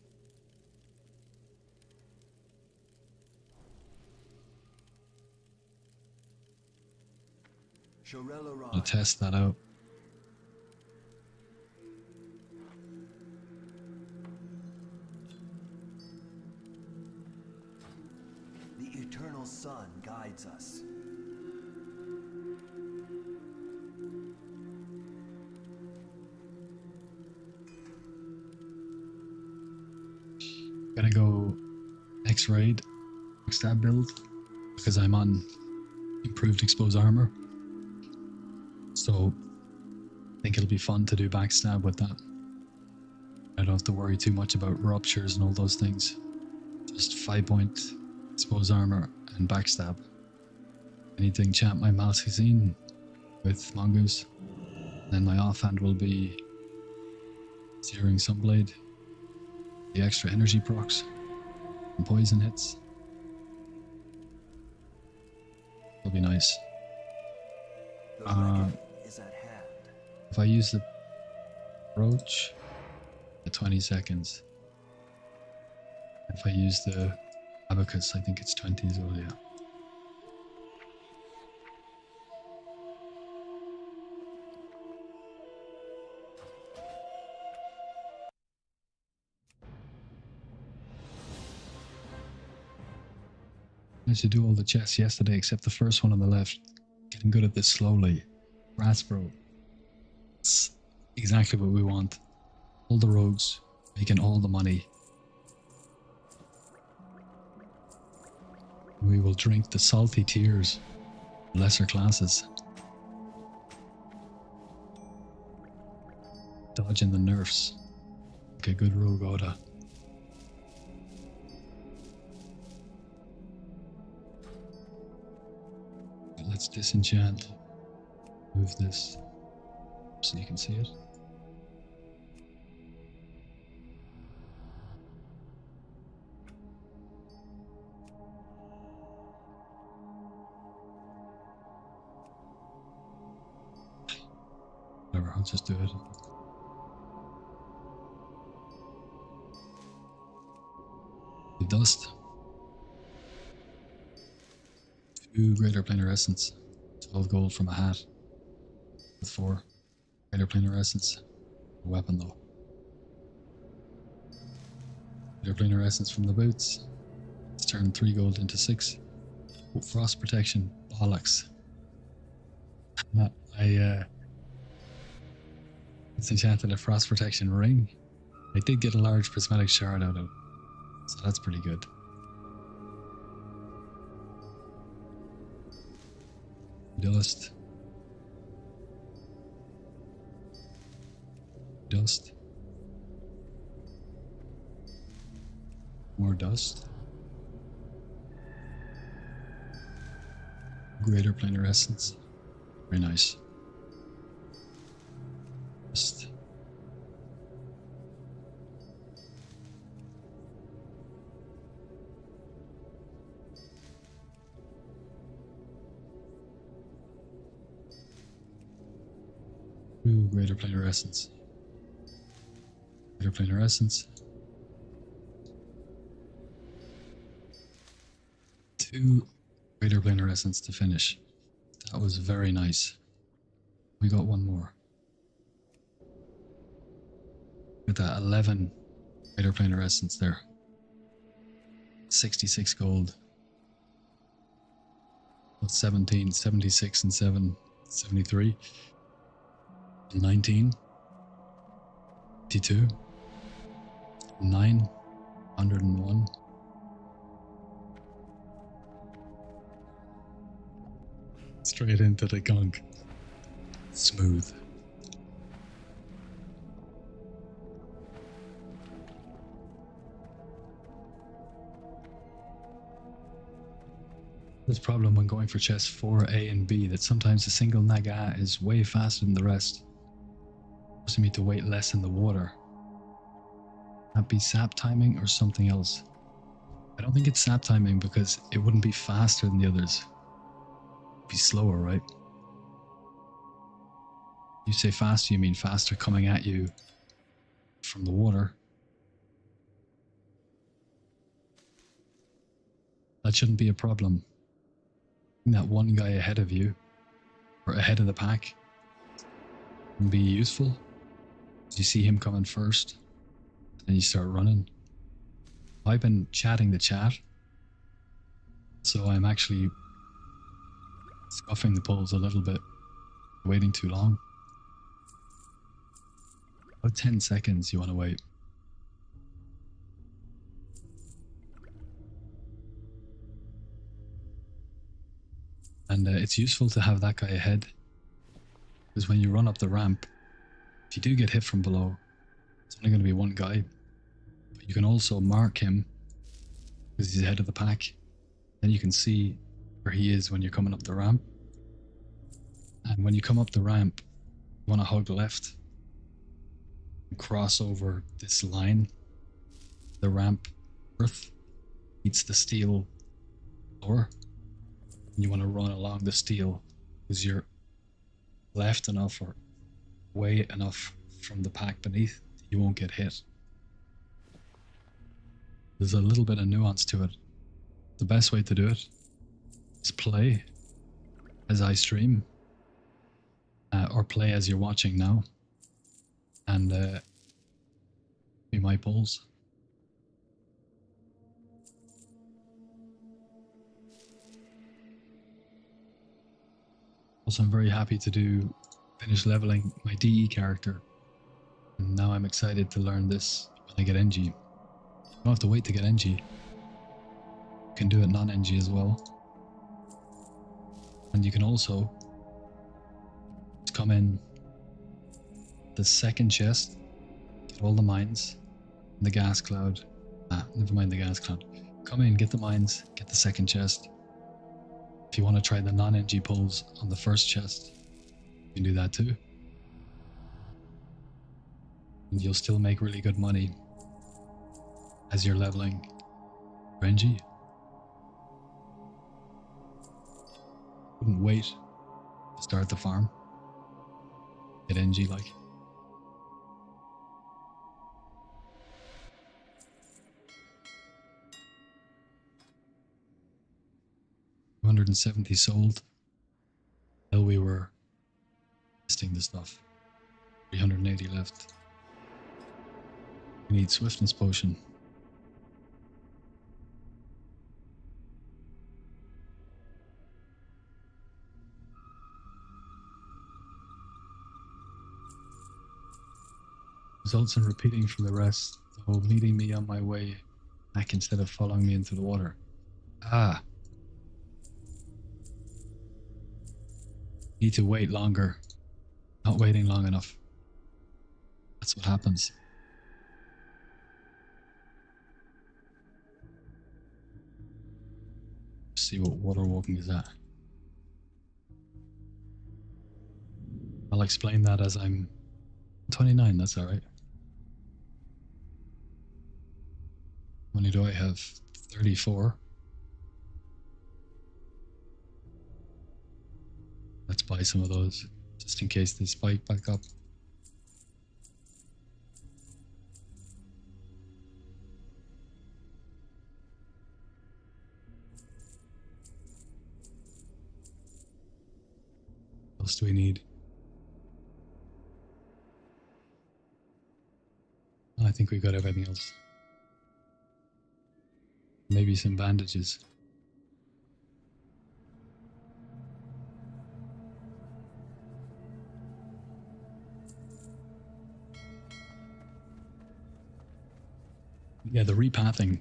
A: I'll test that out.
B: The eternal sun guides us.
A: Gonna go next raid, stab build, because I'm on improved exposed armor. So I think it'll be fun to do backstab with that. I don't have to worry too much about ruptures and all those things. Just 5-point exposed armor and backstab. I need to enchant my magazine with Mongoose. Then my offhand will be Searing Sunblade, the extra energy procs, and poison hits. It'll be nice.
B: The reckoning is at hand.
A: If I use the brooch, at 20 seconds. If I use the abacus, I think it's 20 as well, yeah. I should do all the chests yesterday except the first one on the left. Getting good at this slowly. Raspro. It's exactly what we want. All the rogues, making all the money. We will drink the salty tears of lesser classes. Dodging the nerfs. Like a good rogue Oda. Let's disenchant. Move this so you can see it. Whatever, I'll just do it. The dust. 2 greater planar essence. 12 gold from a hat. With 4 greater planar essence. A weapon though. Greater planar essence from the boots. Let's turn 3 gold into 6. Oh, frost protection. Bollocks. It's enchanted a frost protection ring. I did get a large prismatic shard out of it, so that's pretty good. Dust. Dust. More dust. Greater planar essence. Very nice. Dust. Ooh, greater planar essence. Greater planar essence. 2 greater planar essence to finish. That was very nice. We got one more. With that 11 greater planar essence there. 66 gold. That's 17, 76 and 7, 73. 19, 52, 9, 101. Straight into the gunk. Smooth. There's a problem when going for chests 4A and B that sometimes a single naga is way faster than the rest. Forcing me to wait less in the water. That be sap timing or something else? I don't think it's sap timing because it wouldn't be faster than the others. It'd be slower, right? You say faster, you mean faster coming at you from the water. That shouldn't be a problem. That one guy ahead of you, or ahead of the pack, can be useful. You see him coming first, and you start running. I've been chatting the chat, so I'm actually scuffing the poles a little bit, waiting too long. About 10 seconds you want to wait. And it's useful to have that guy ahead, because when you run up the ramp, if you do get hit from below, it's only going to be one guy. But you can also mark him, because he's ahead of the pack. Then you can see where he is when you're coming up the ramp. And when you come up the ramp, you want to hug left and cross over this line. The ramp earth meets the steel floor. And you want to run along the steel because you're left enough or way enough from the pack beneath, you won't get hit. There's a little bit of nuance to it. The best way to do it is play as I stream, or play as you're watching now, and be my polls. Also, I'm very happy to finish leveling my DE character, and now I'm excited to learn this when I get NG. You don't have to wait to get NG. You can do it non-NG as well. And you can also come in the second chest, get all the mines, and the gas cloud. Never mind the gas cloud. Come in, get the mines, get the second chest. If you want to try the non-NG pulls on the first chest, you can do that too. And you'll still make really good money as you're leveling for NG. Wouldn't wait to start the farm. Get NG like. $270 sold. While we were testing the stuff. 380 left. We need swiftness potion. results in repeating from the rest, though leading me on my way back instead of following me into the water. Ah. Need to wait longer. Not waiting long enough. That's what happens. See what water walking is at. I'll explain that as I'm 29, that's alright. How many do I have? 34. Let's buy some of those, just in case they spike back up. What else do we need? I think we got everything else. Maybe some bandages. Yeah, the repathing.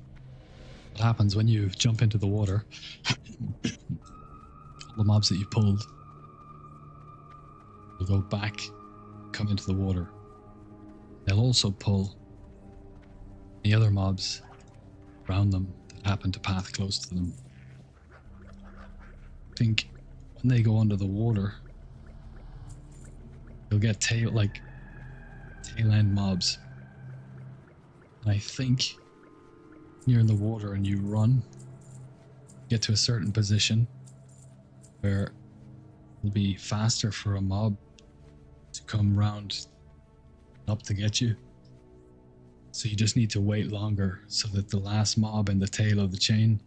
A: What happens when you jump into the water? All the mobs that you pulled will go back, come into the water. They'll also pull the other mobs around them that happen to path close to them. I think when they go under the water, you'll get tail end mobs. And I think when you're in the water and you run, get to a certain position where it'll be faster for a mob to come round up to get you. So you just need to wait longer so that the last mob in the tail of the chain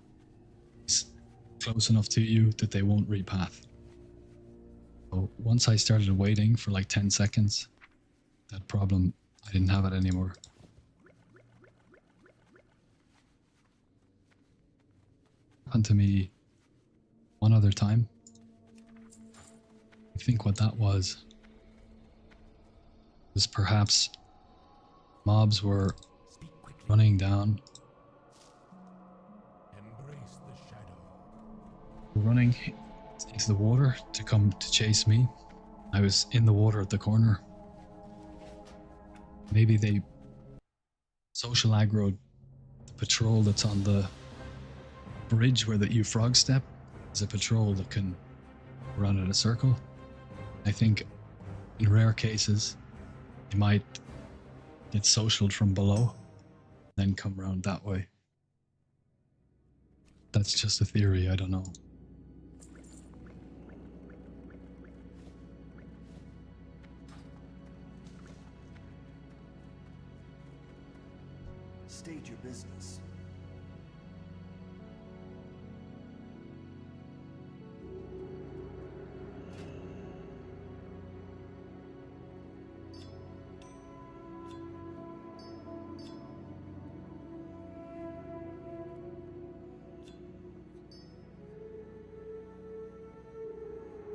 A: is close enough to you that they won't repath. So once I started waiting for like 10 seconds, that problem, I didn't have it anymore. Happened to me one other time. I think what that was perhaps mobs were running down, running into the water to come to chase me. I was in the water at the corner. Maybe they social aggroed the patrol that's on the bridge where you frog step. Is a patrol that can run in a circle. I think in rare cases you might get socialed from below, then come around that way. That's just a theory, I don't know.
B: State your business.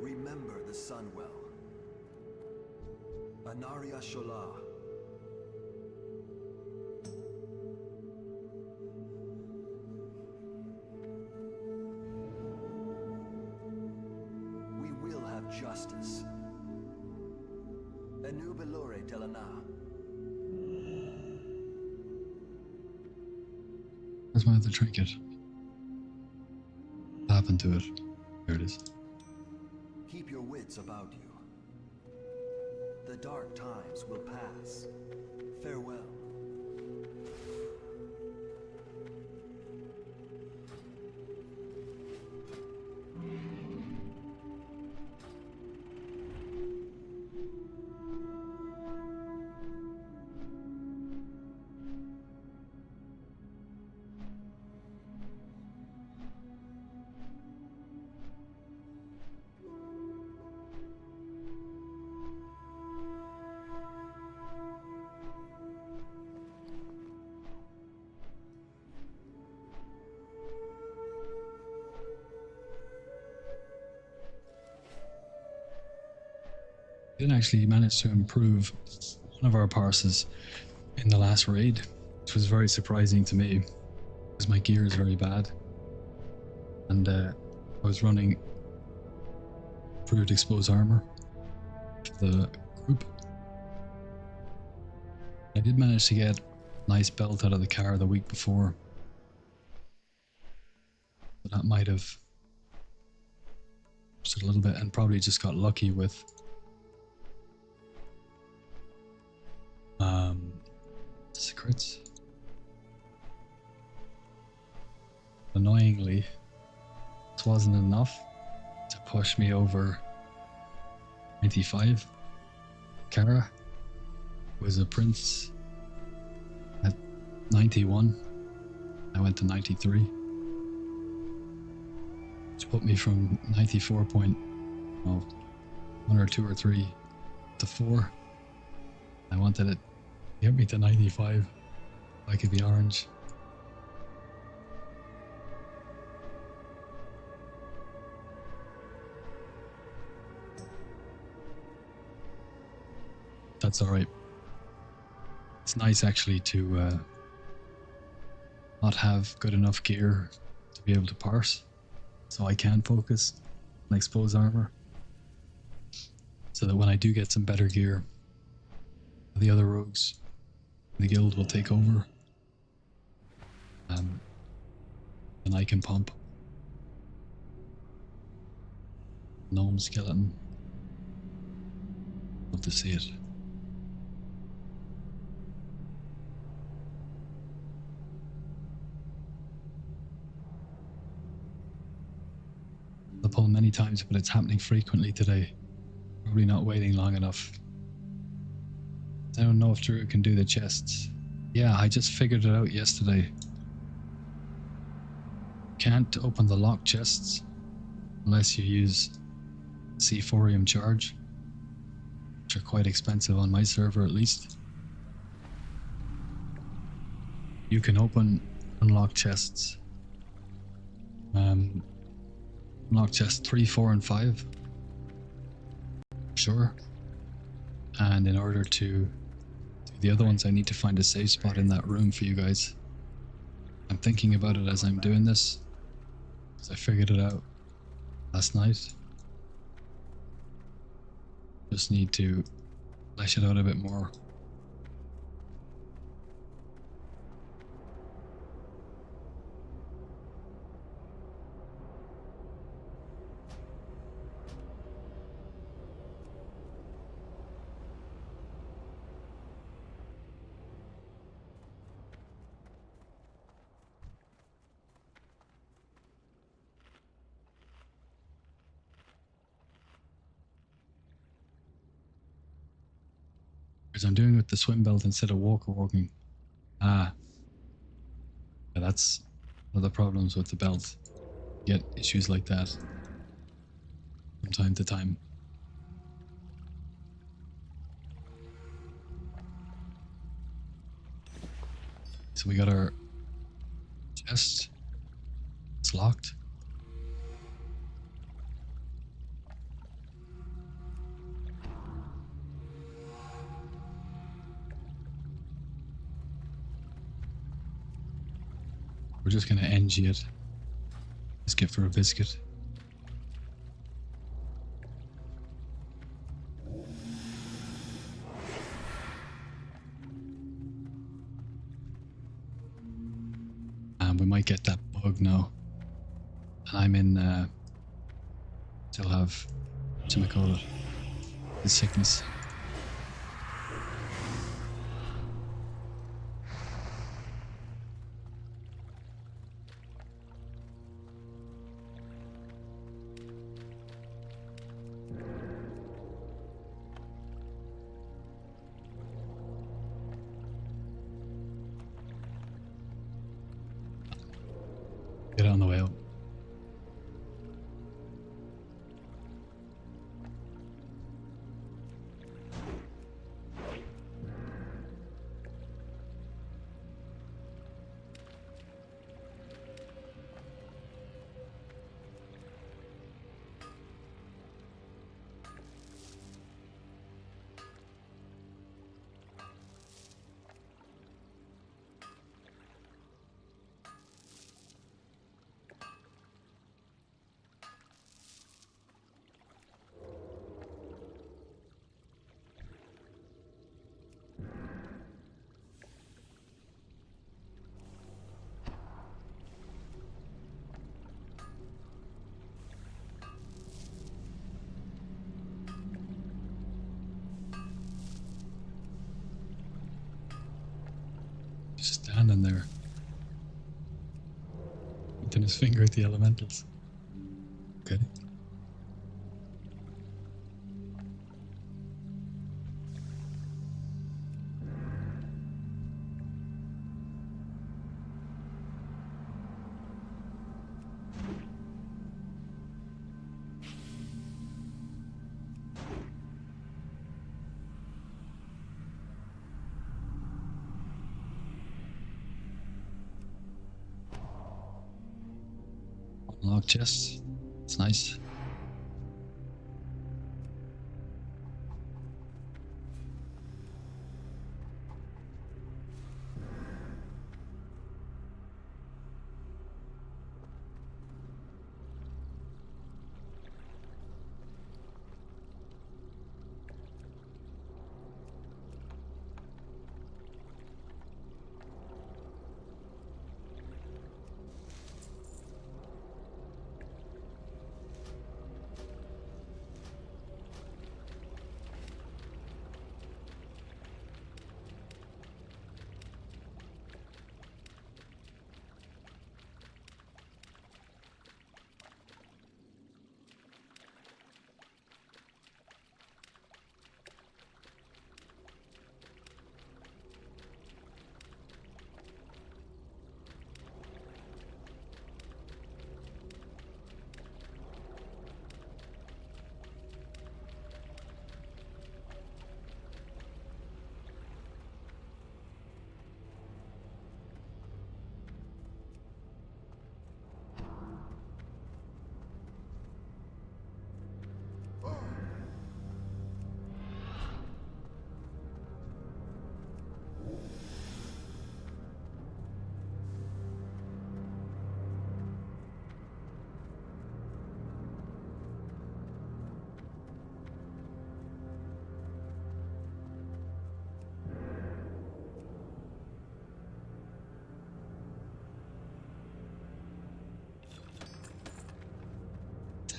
B: Remember the sun well. Anaria Shola. We will have justice. Anu Belore Delana.
A: Where's my other trinket? What happened to it? There it is.
B: Keep your wits about you. The dark times will pass. Farewell.
A: Didn't actually manage to improve one of our parses in the last raid, which was very surprising to me because my gear is very bad, and I was running improved exposed armor for the group. I did manage to get a nice belt out of the car the week before, but that might have just a little bit, and probably just got lucky with secrets. Annoyingly, this wasn't enough to push me over 95. Kara was a prince at 91. I went to 93. Which put me from 94 point, well, 1 or 2 or 3 to 4. I wanted it to get me to 95. I could be orange. That's alright. It's nice actually to not have good enough gear to be able to parse, so I can focus on expose armor, so that when I do get some better gear, the other rogues in the guild will take over, and I can pump. Gnome skeleton. Love to see it. I've pulled many times, but it's happening frequently today. Probably not waiting long enough. I don't know if Drew can do the chests. Yeah, I just figured it out yesterday. Can't open the locked chests unless you use C4ium charge, which are quite expensive on my server at least. You can open unlocked chests. Unlock chest 3, 4, and 5. Sure. And in order to do the other ones, I need to find a safe spot in that room for you guys. I'm thinking about it as I'm doing this, because I figured it out last night. Just need to flesh it out a bit more. Because I'm doing it with the swim belt instead of walking. Ah, yeah, that's one of the problems with the belt. You get issues like that from time to time. So we got our chest. It's locked. We're just gonna NG it. Biscuit for a biscuit. And we might get that bug now. And I'm in, still have, whatchamacallit, the sickness. Get on the way out. in there. Pointing his finger at the elementals. Okay. Unlock chest. It's nice.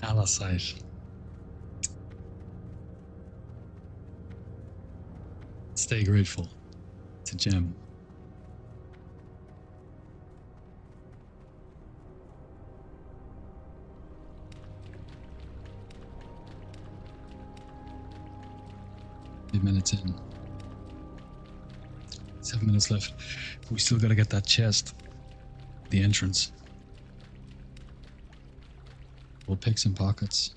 A: Talasite. Stay grateful. It's a gem. Minutes in. 7 minutes left. We still gotta get that chest. The entrance. We'll pick some pockets.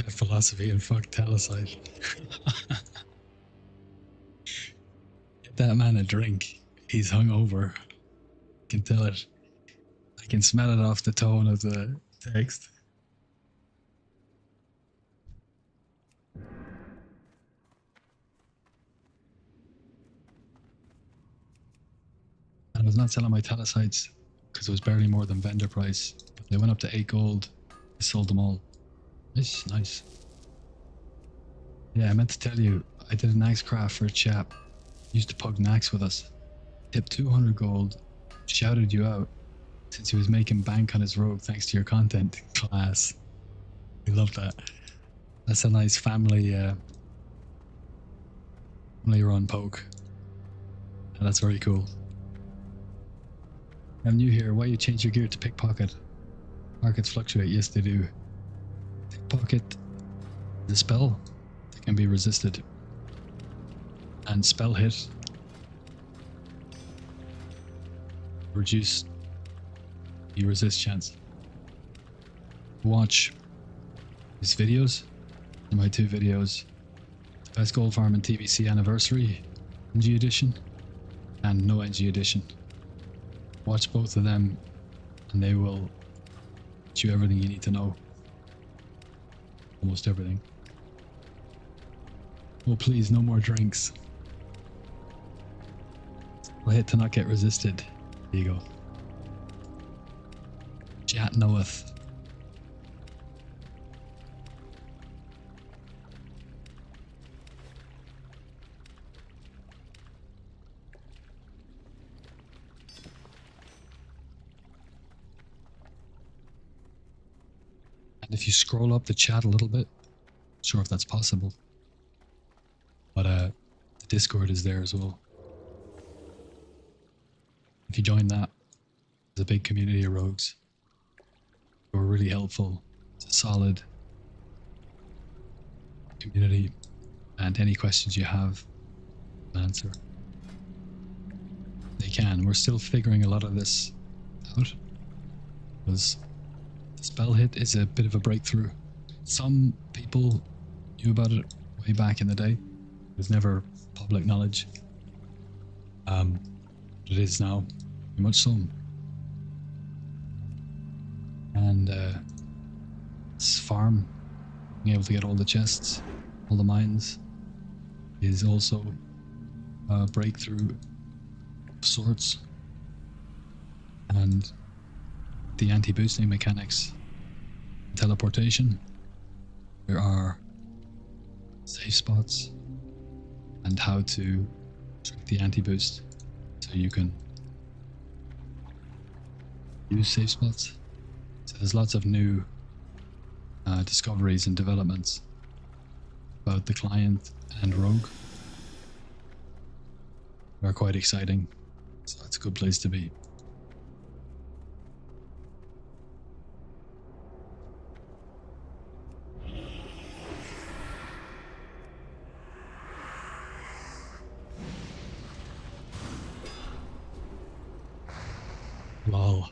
A: bit of philosophy and fuck Telecite. Get that man a drink. He's hungover. I can tell it. I can smell it off the tone of the text. And I was not selling my Telecites because it was barely more than vendor price. But they went up to 8 gold. I sold them all. Nice, nice. Yeah, I meant to tell you, I did an axe craft for a chap. He used to pug an axe with us. Tipped 200 gold. Shouted you out since he was making bank on his rogue thanks to your content. Class. We love that. That's a nice family run poke. And that's very cool. I'm new here. Why you change your gear to pickpocket? Markets fluctuate. Yes, they do. Pickpocket is a spell that can be resisted. And spell hit reduce the resist chance. Watch his videos. My 2 videos. Best gold farm in TBC anniversary NG edition and no NG edition. Watch both of them and they will teach you everything you need to know. Almost everything. Oh please, no more drinks. I'll hit to not get resisted. There you go. Chat knoweth. And if you scroll up the chat a little bit, not sure if that's possible, but the Discord is there as well. If you join that, there's a big community of rogues who are really helpful. It's a solid community, and any questions you have, answer. They can. We're still figuring a lot of this out because the spell hit is a bit of a breakthrough. Some people knew about it way back in the day. It was never public knowledge. It is now, very much so. And this farm, being able to get all the chests, all the mines, is also a breakthrough of sorts. And the anti-boosting mechanics, teleportation, there are safe spots and how to trick the anti-boost so you can use safe spots. So there's lots of new discoveries and developments about the client and rogue. They're quite exciting, so it's a good place to be. Lol.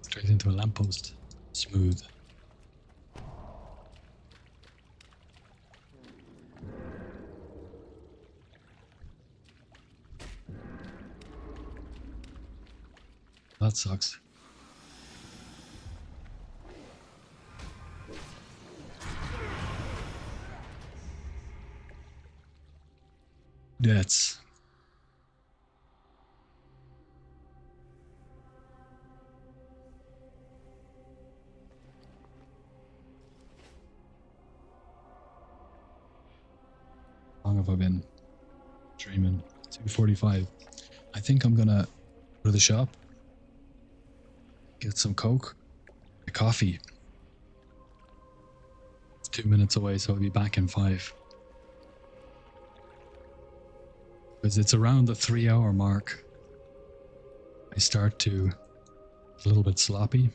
A: Straight into a lamppost. Smooth. That sucks. That's how long have I been dreaming? 2:45. I think I'm gonna go to the shop, get some Coke, a coffee. It's 2 minutes away, so I'll be back in 5. Because it's around the 3-hour mark, I start to get a little bit sloppy.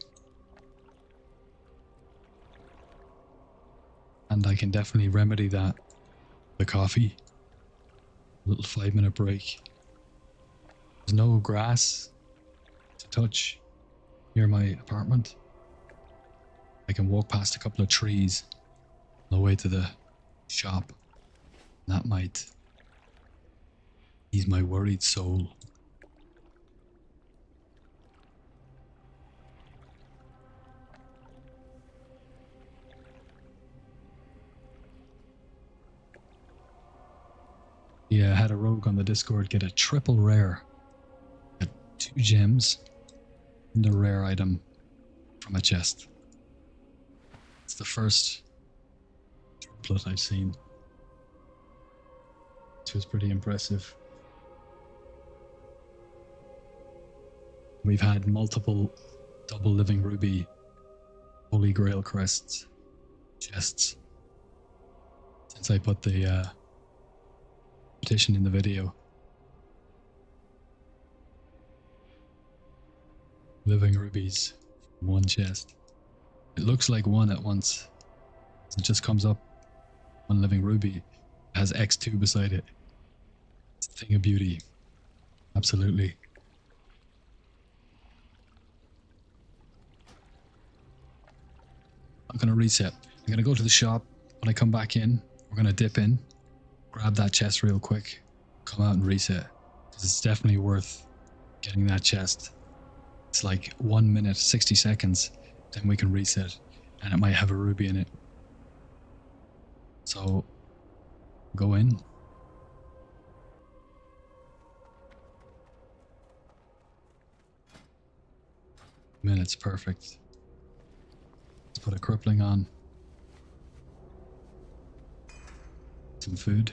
A: And I can definitely remedy that. The coffee. A little 5-minute break. There's no grass to touch near my apartment. I can walk past a couple of trees on the way to the shop. That might ease my worried soul. Yeah, I had a rogue on the Discord get a triple rare. Got 2 gems and a rare item from a chest. It's the first triplet I've seen. Which was pretty impressive. We've had multiple double living ruby holy grail crests chests since I put the petition in the video. Living rubies from 1 chest. It looks like 1 at once. It just comes up 1 living ruby. It has X2 beside it. It's a thing of beauty. Absolutely. I'm going to reset. I'm going to go to the shop. When I come back in, we're going to dip in, grab that chest real quick, come out and reset. Because it's definitely worth getting that chest. It's like 1 minute, 60 seconds, then we can reset. And it might have a ruby in it. So, go in. Minutes, perfect. Let's put a crippling on. Some food.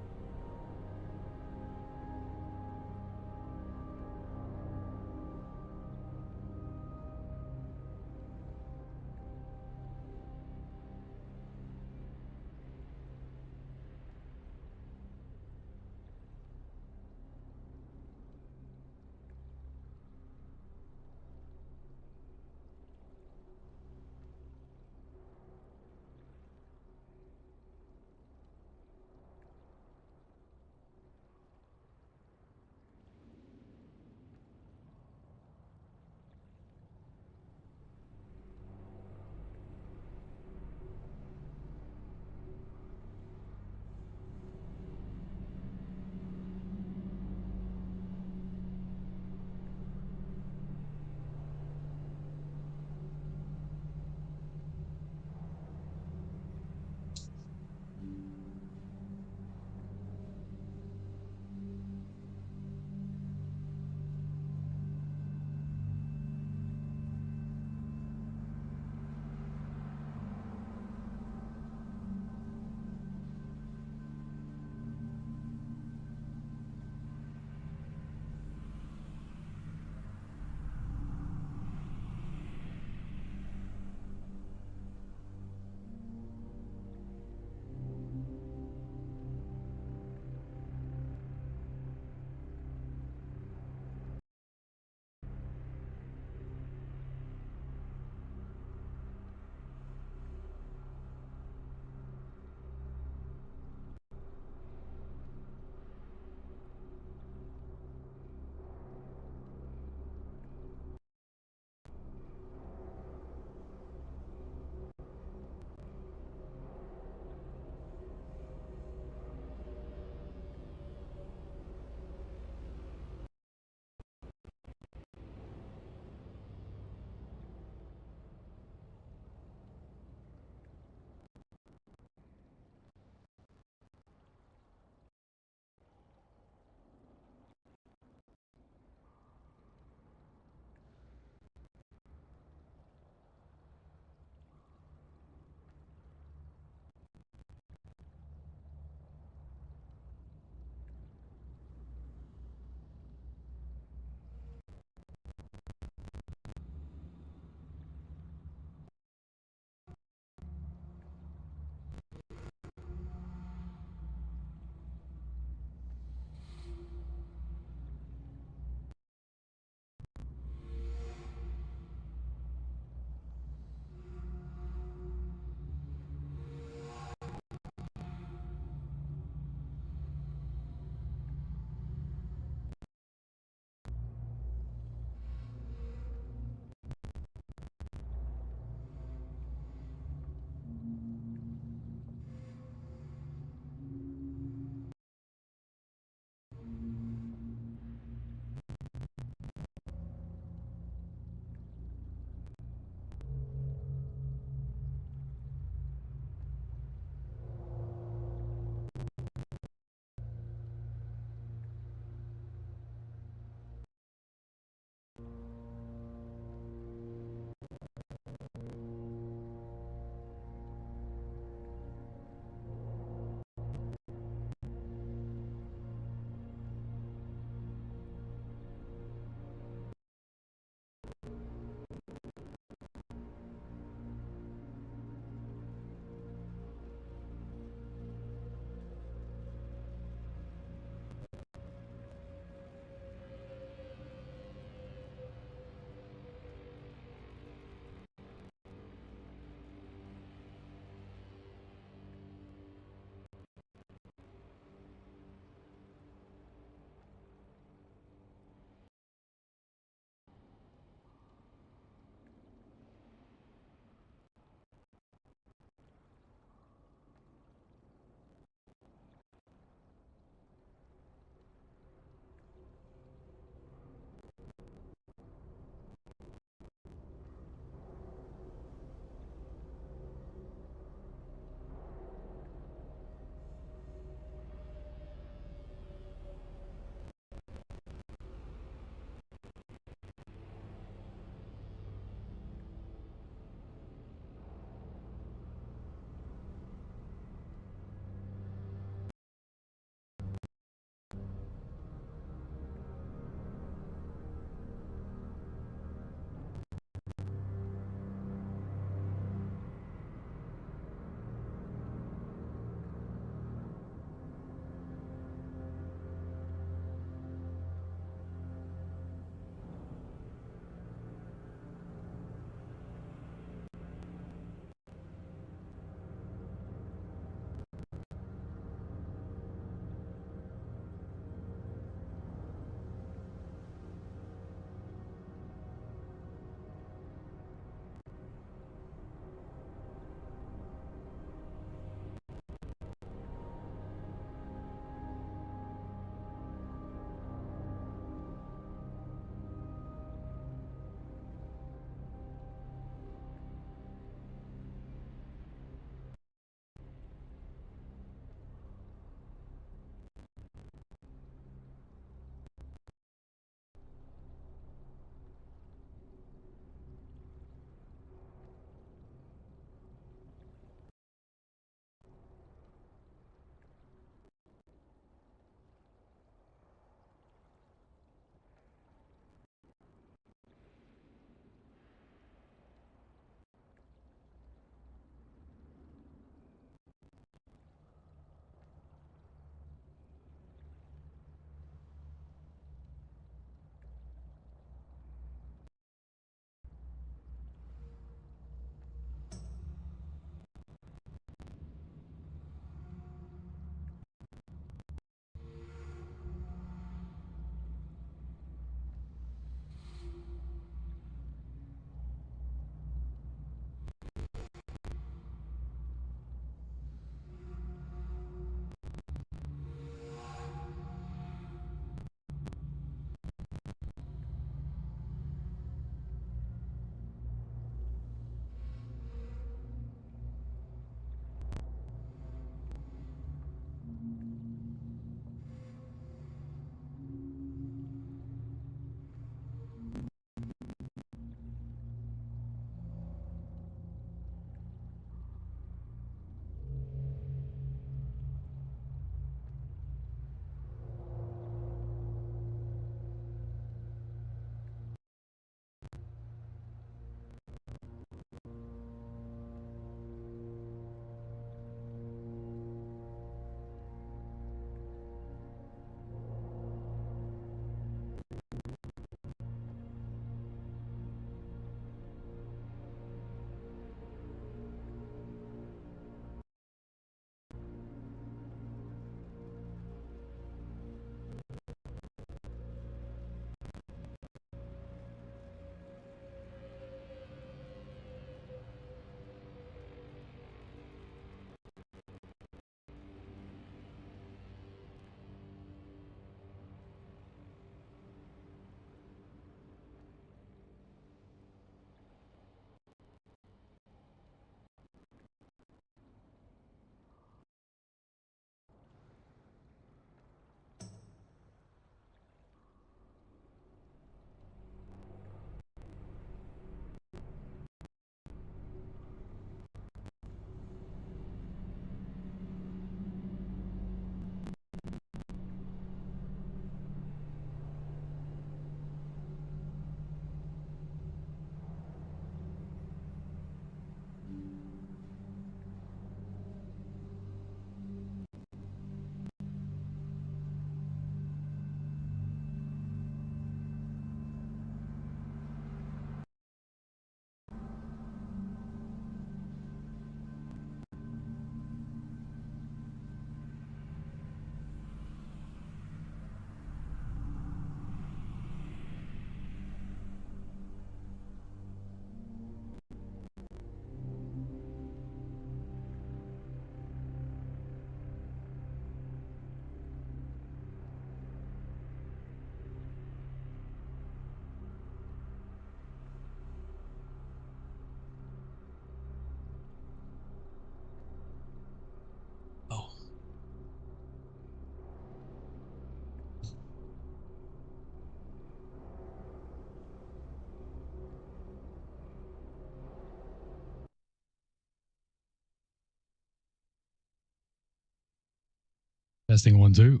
A: Testing 1, 2.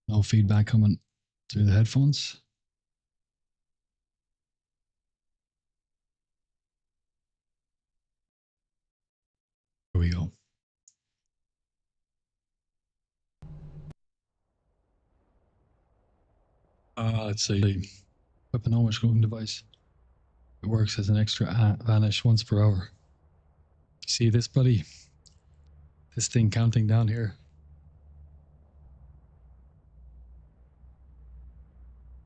A: No feedback coming through the headphones. Here we go. Let's see. Weapon homage cloaking device. It works as an extra vanish once per hour. See this, buddy? This thing counting down here.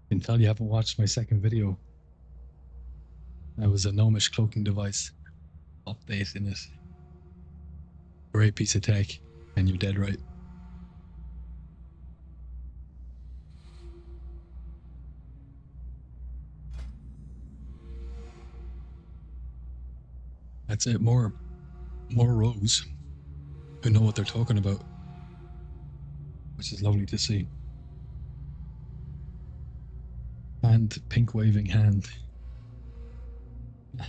A: I can tell you haven't watched my second video. That was a gnomish cloaking device update in it. Great piece of tech, and you're dead right. That's it. More rogues who know what they're talking about, which is lovely to see. And pink waving hand. I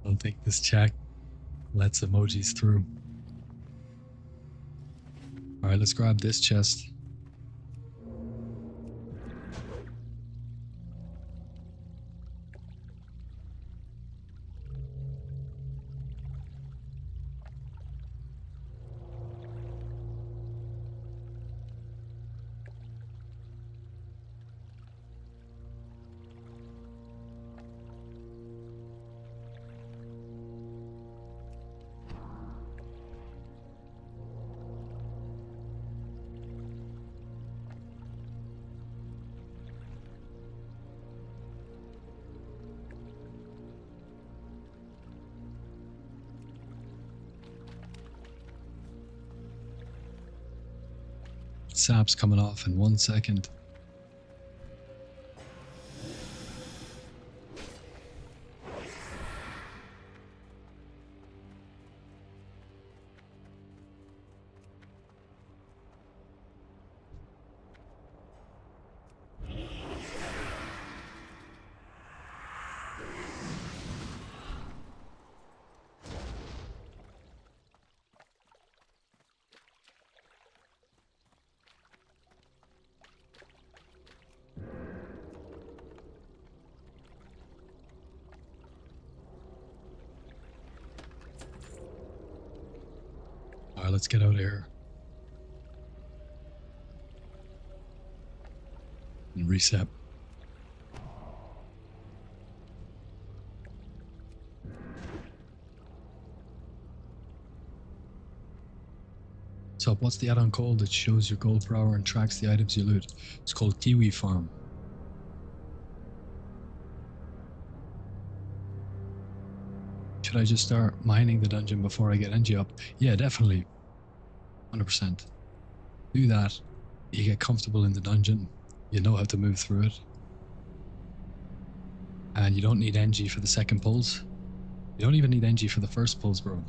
A: don't think this chat lets emojis through. All right, let's grab this chest. Sap's coming off in 1 second. All right, let's get out of here. And reset. So what's the add-on called that shows your gold per hour and tracks the items you loot? It's called Kiwi Farm. Should I just start mining the dungeon before I get NG up? Yeah, definitely. 100%. Do that. You get comfortable in the dungeon. You know how to move through it. And you don't need NG for the second pulls. You don't even need NG for the first pulls, bro.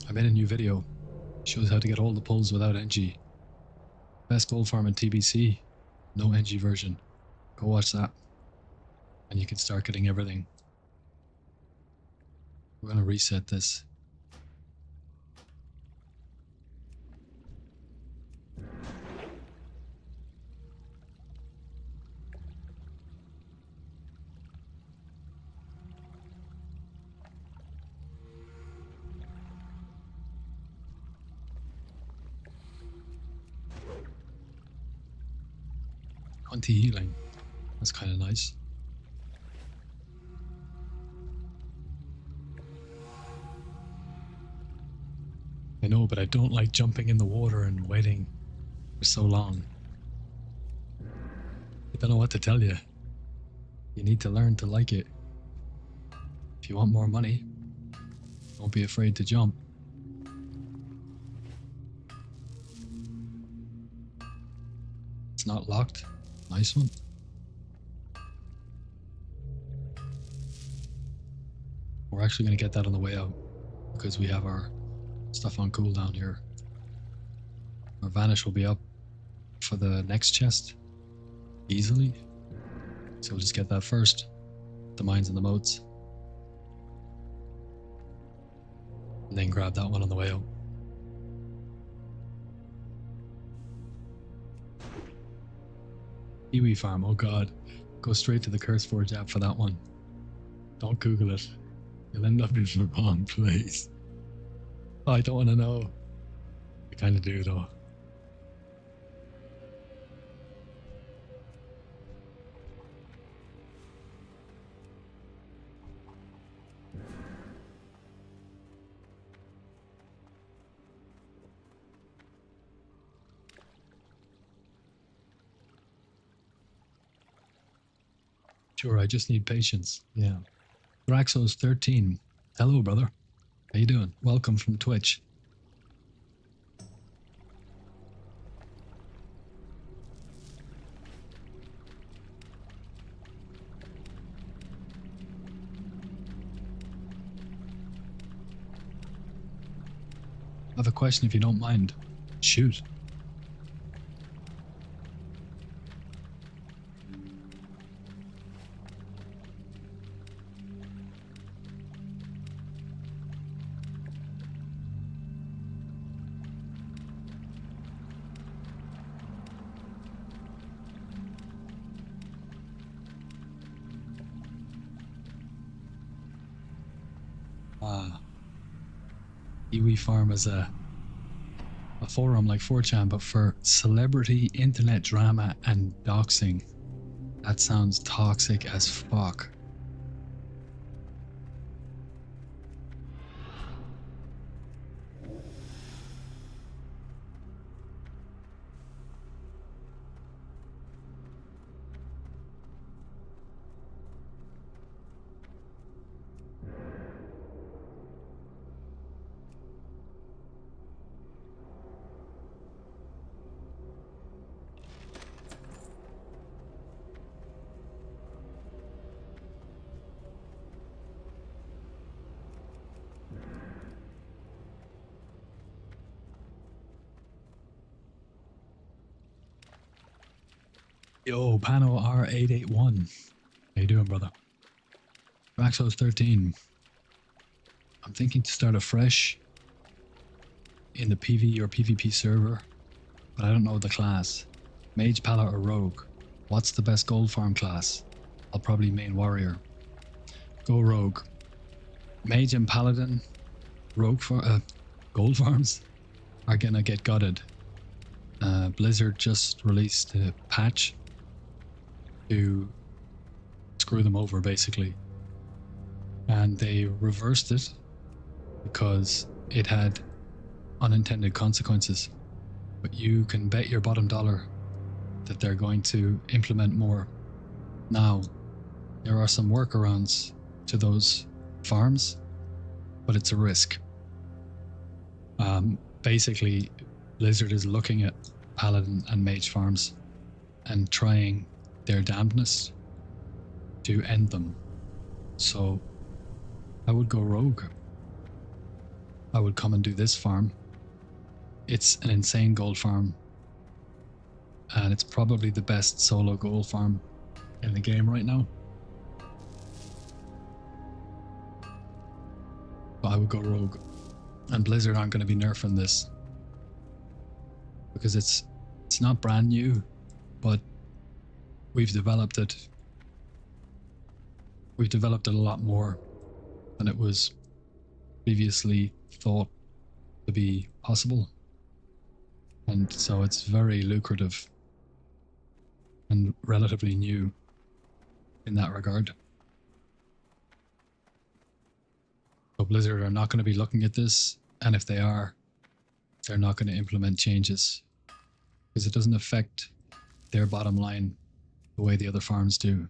A: I made a new video. Shows how to get all the pulls without NG. Best gold farm in TBC. No NG version. Go watch that. And you can start getting everything. We're gonna reset this. Anti-healing. That's kind of nice. I know, but I don't like jumping in the water and waiting for so long. I don't know what to tell you. You need to learn to like it. If you want more money, don't be afraid to jump. It's not locked. Nice one. We're actually going to get that on the way out because we have our stuff on cooldown here. Our vanish will be up for the next chest easily. So we'll just get that first. The mines and the moats. And then grab that one on the way out. Kiwi farm, oh god. Go straight to the CurseForge app for that one. Don't Google it. You'll end up in the wrong place. Oh, I don't want to know. I kind of do though. Sure, I just need patience. Yeah. Thraxos13. Hello, brother. How you doing? Welcome from Twitch. I have a question if you don't mind. Shoot. Kiwi Farm is a forum like 4chan, but for celebrity internet drama and doxing. That sounds toxic as fuck. Yo, Pano R881. How you doing, brother? Raxos13. I'm thinking to start afresh in the PV or PvP server, but I don't know the class. Mage, Pala, or Rogue? What's the best gold farm class? I'll probably main Warrior. Go Rogue. Mage and Paladin, Rogue for gold farms are gonna get gutted. Blizzard just released a patch to screw them over, basically, and they reversed it because it had unintended consequences. But you can bet your bottom dollar that they're going to implement more. Now, there are some workarounds to those farms, but it's a risk. Basically, Blizzard is looking at Paladin and Mage farms and trying their damnedest to end them. So I would go Rogue. I would come and do this farm. It's an insane gold farm, and it's probably the best solo gold farm in the game right now. But I would go Rogue. And Blizzard aren't going to be nerfing this because it's not brand new, but we've developed it. We've developed it a lot more than it was previously thought to be possible. And so it's very lucrative and relatively new in that regard. So Blizzard are not going to be looking at this, and if they are, they're not going to implement changes because it doesn't affect their bottom line the way the other farms do.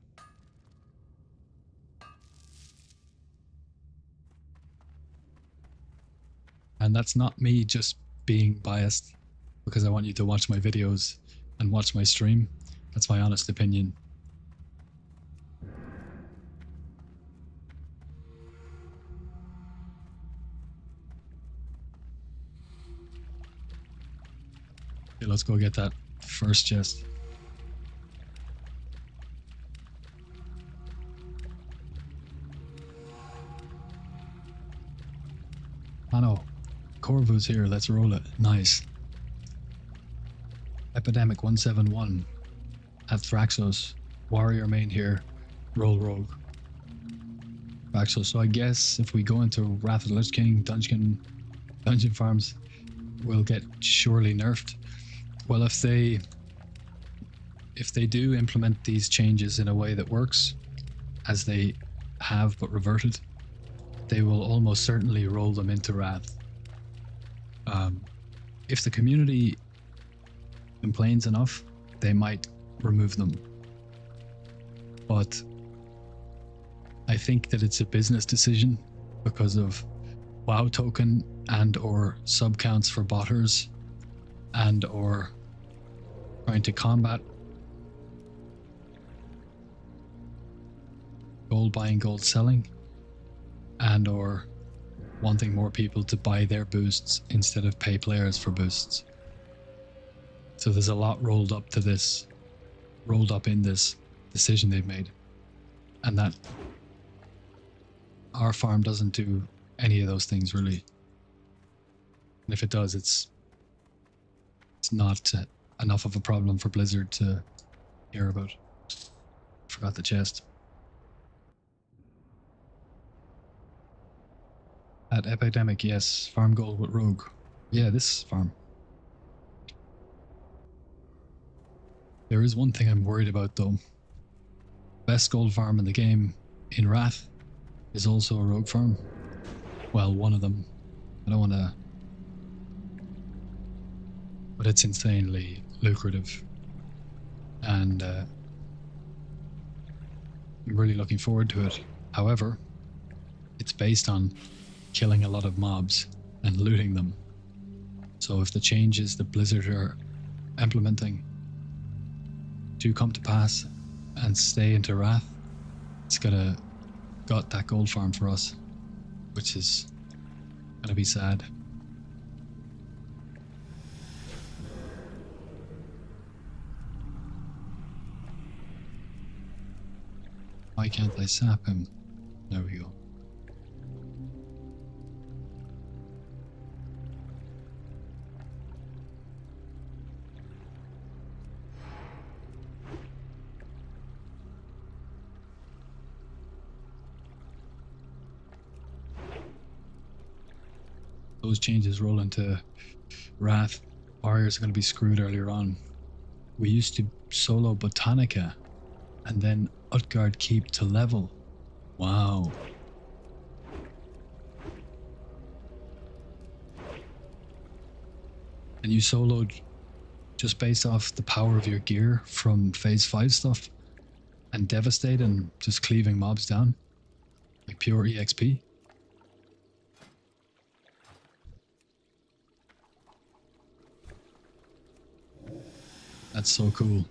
A: And that's not me just being biased because I want you to watch my videos and watch my stream. That's my honest opinion. Okay, let's go get that first chest. I know. Corvu's here, let's roll it. Nice. Epidemic 171. at Thraxos. Warrior main here, roll rogue. Thraxos. So I guess if we go into Wrath of the Lich King, dungeon farms, we'll get surely nerfed. Well, if they do implement these changes in a way that works, as they have but reverted, they will almost certainly roll them into Wrath. If the community complains enough, they might remove them. But I think that it's a business decision because of WoW token and or sub counts for botters and or trying to combat gold buying, gold selling, and or wanting more people to buy their boosts instead of pay players for boosts. So there's a lot rolled up in this decision they've made. And that our farm doesn't do any of those things really. And if it does, it's not enough of a problem for Blizzard to hear about. Forgot the chest. At Epidemic, yes. Farm gold with Rogue. Yeah, this farm. There is one thing I'm worried about though. Best gold farm in the game in Wrath is also a Rogue farm. Well, one of them. I don't want to... But it's insanely lucrative. And I'm really looking forward to it. However, it's based on killing a lot of mobs and looting them. So if the changes that Blizzard are implementing do come to pass and stay into Wrath, it's gonna gut that gold farm for us, which is gonna be sad. Why can't I sap him? There we go. Those changes roll into Wrath. Warriors are going to be screwed earlier on. We used to solo Botanica and then Utgard Keep to level. Wow. And you soloed just based off the power of your gear from phase 5 stuff and devastate and just cleaving mobs down like pure EXP. That's so cool.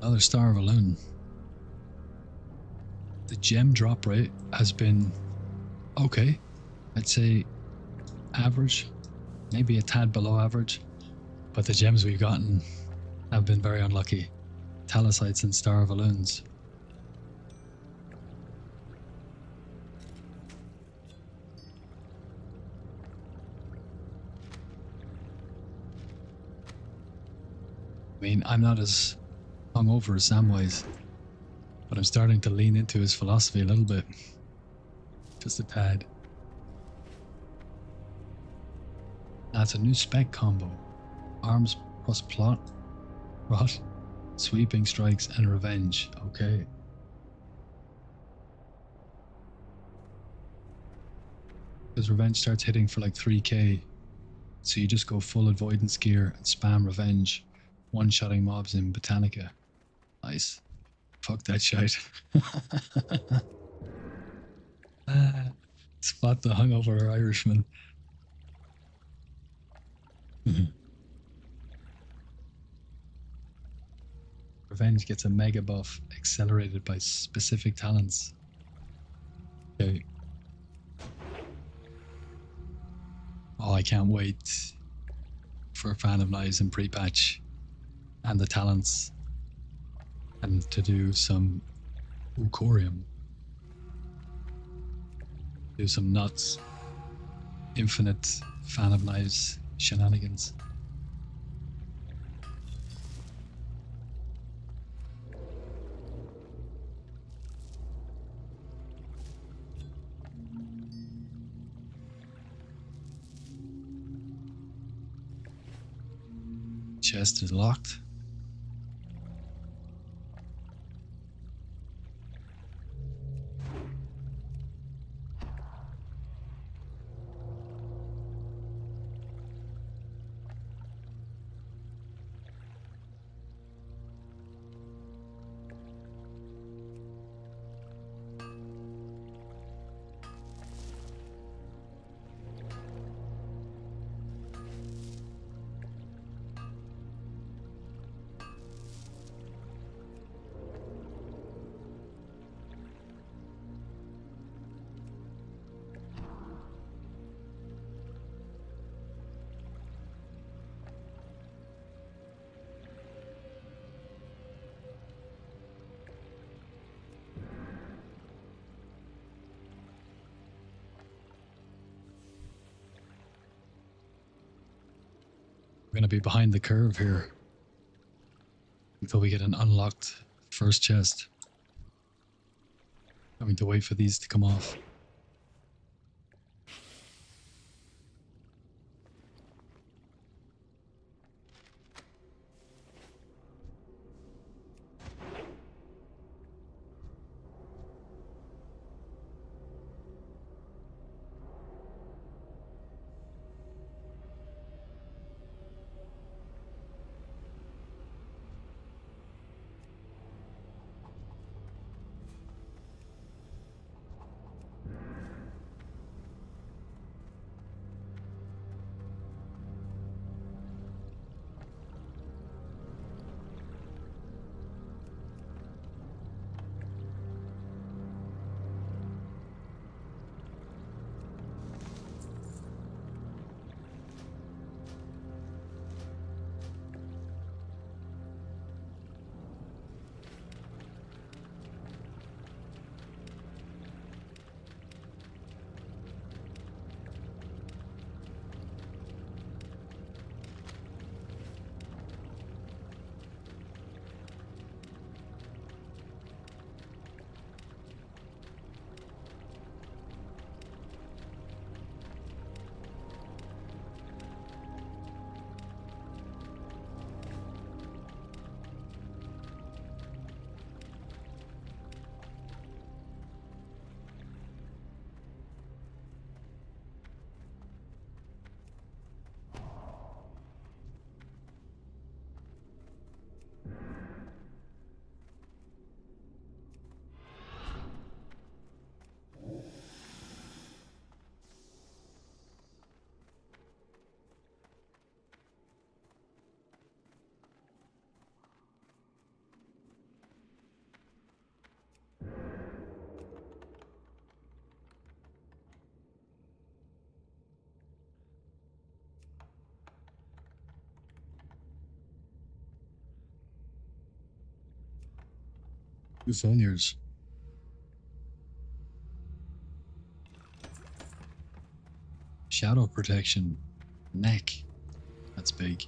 A: Another Star of Elune. The gem drop rate has been okay. I'd say average, maybe a tad below average, but the gems we've gotten have been very unlucky. Talisites and Star of Elunes. I mean, I'm not as hungover as Samwise, but I'm starting to lean into his philosophy a little bit. Just a tad. That's a new spec combo. Arms plus plot, rot, sweeping strikes, and revenge. Okay. Because revenge starts hitting for like 3k. So you just go full avoidance gear and spam revenge, one-shotting mobs in Botanica. Nice. Fuck that shite. Spot the hungover Irishman. Revenge gets a mega buff accelerated by specific talents. Okay. Oh, I can't wait for Fan of Knives and pre-patch and the talents and to do some Ukorium. Do some nuts. Infinite Fan of Knives shenanigans. Chest is locked. We're going to be behind the curve here until we get an unlocked first chest. Having to wait for these to come off. Two failures. Shadow protection. Neck. That's big.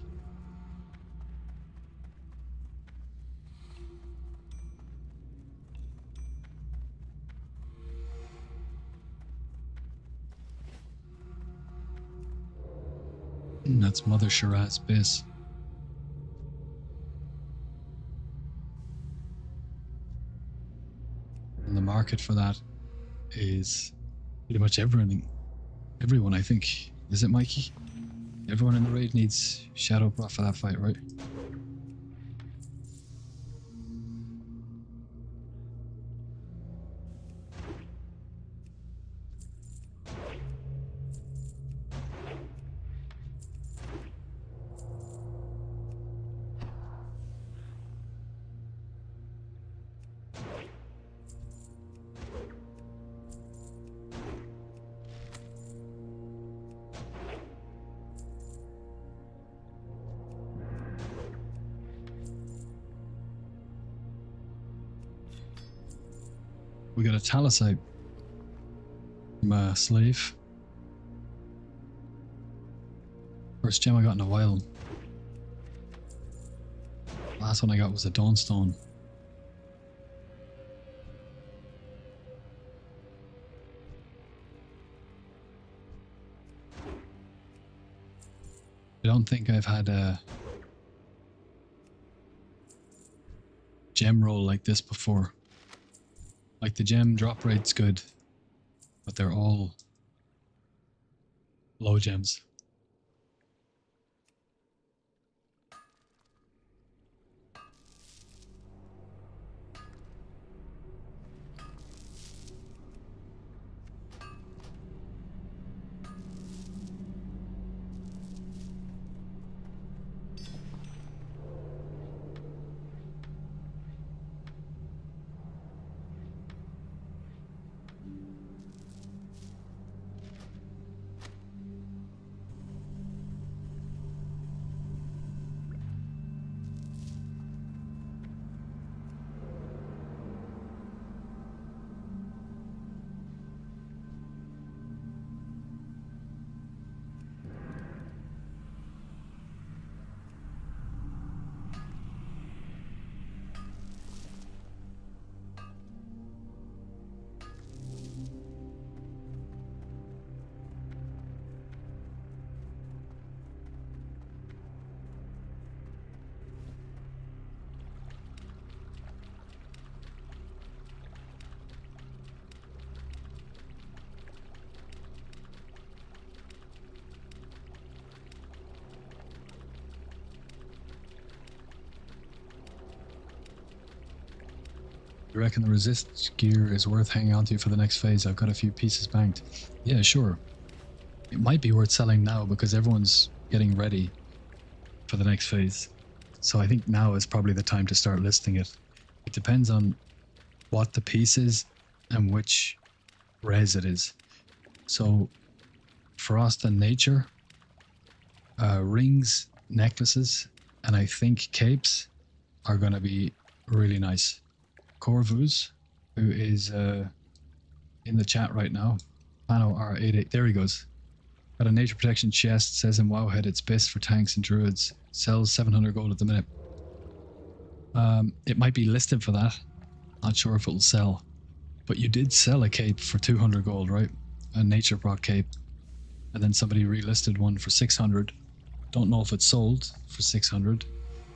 A: That's Mother Shiraz Biss. And the market for that is pretty much everyone. Everyone, I think. Is it, Mikey? Everyone in the raid needs Shadow Buff for that fight, right? We got a talosite from a slave. First gem I got in a while. Last one I got was a dawnstone. I don't think I've had a gem roll like this before. Like the gem drop rate's good, but they're all low gems. You reckon the resist gear is worth hanging on to for the next phase? I've got a few pieces banked. Yeah, sure. It might be worth selling now because everyone's getting ready for the next phase. So I think now is probably the time to start listing it. It depends on what the piece is and which res it is. So Frost and Nature, rings, necklaces, and I think capes are going to be really nice. Corvus, who is in the chat right now. Pano R88, there he goes. Got a nature protection chest, says in Wowhead it's best for tanks and druids. Sells 700 gold at the minute. It might be listed for that. Not sure if it'll sell. But you did sell a cape for 200 gold, right? A nature proc cape. And then somebody relisted one for 600. Don't know if it sold for 600,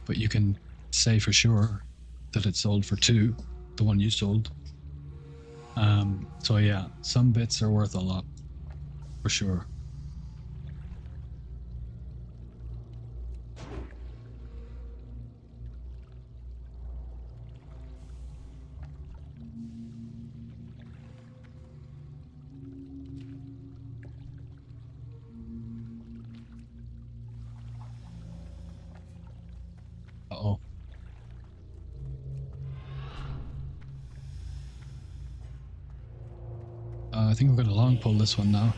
A: but you can say for sure that it sold for 2. The one you sold. So yeah, some bits are worth a lot, for sure. Uh-oh. I think we're going to long pull this one now.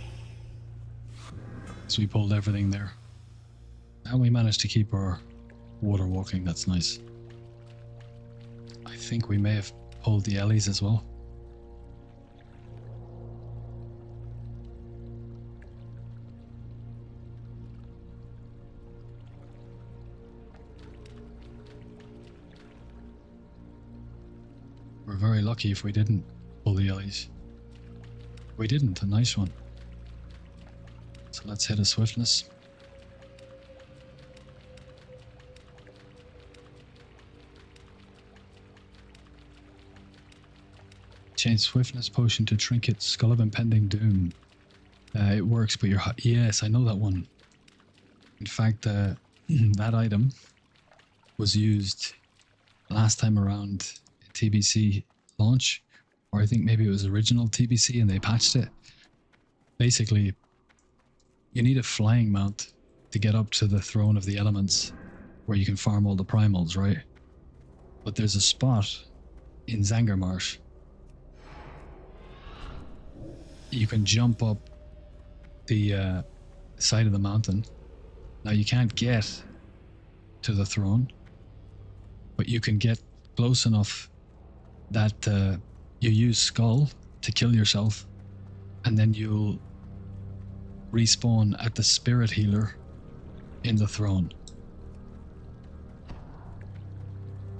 A: So we pulled everything there. And we managed to keep our water walking, that's nice. I think we may have pulled the Ellies as well. We're very lucky if we didn't pull the Ellies. We didn't, a nice one. So let's hit a swiftness. Change swiftness potion to trinket, Skull of Impending Doom. It works, but you're hot. Yes, I know that one. In fact, that item was used last time around TBC launch. Or I think maybe it was original TBC and they patched it. Basically, you need a flying mount to get up to the throne of the elements where you can farm all the primals, right? But there's a spot in Zangarmarsh. You can jump up the side of the mountain. Now you can't get to the throne, but you can get close enough that You use Skull to kill yourself, and then you'll respawn at the Spirit Healer in the throne,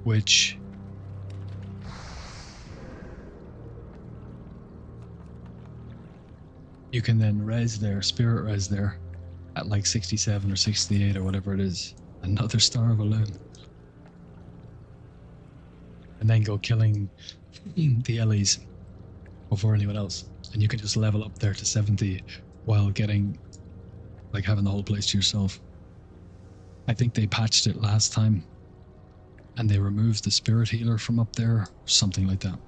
A: which you can then res there, spirit res there, at like 67 or 68 or whatever it is. Another Star of Elune. And then go killing the Ellies before anyone else. And you can just level up there to 70 while getting, like, having the whole place to yourself. I think they patched it last time and they removed the Spirit Healer from up there, something like that.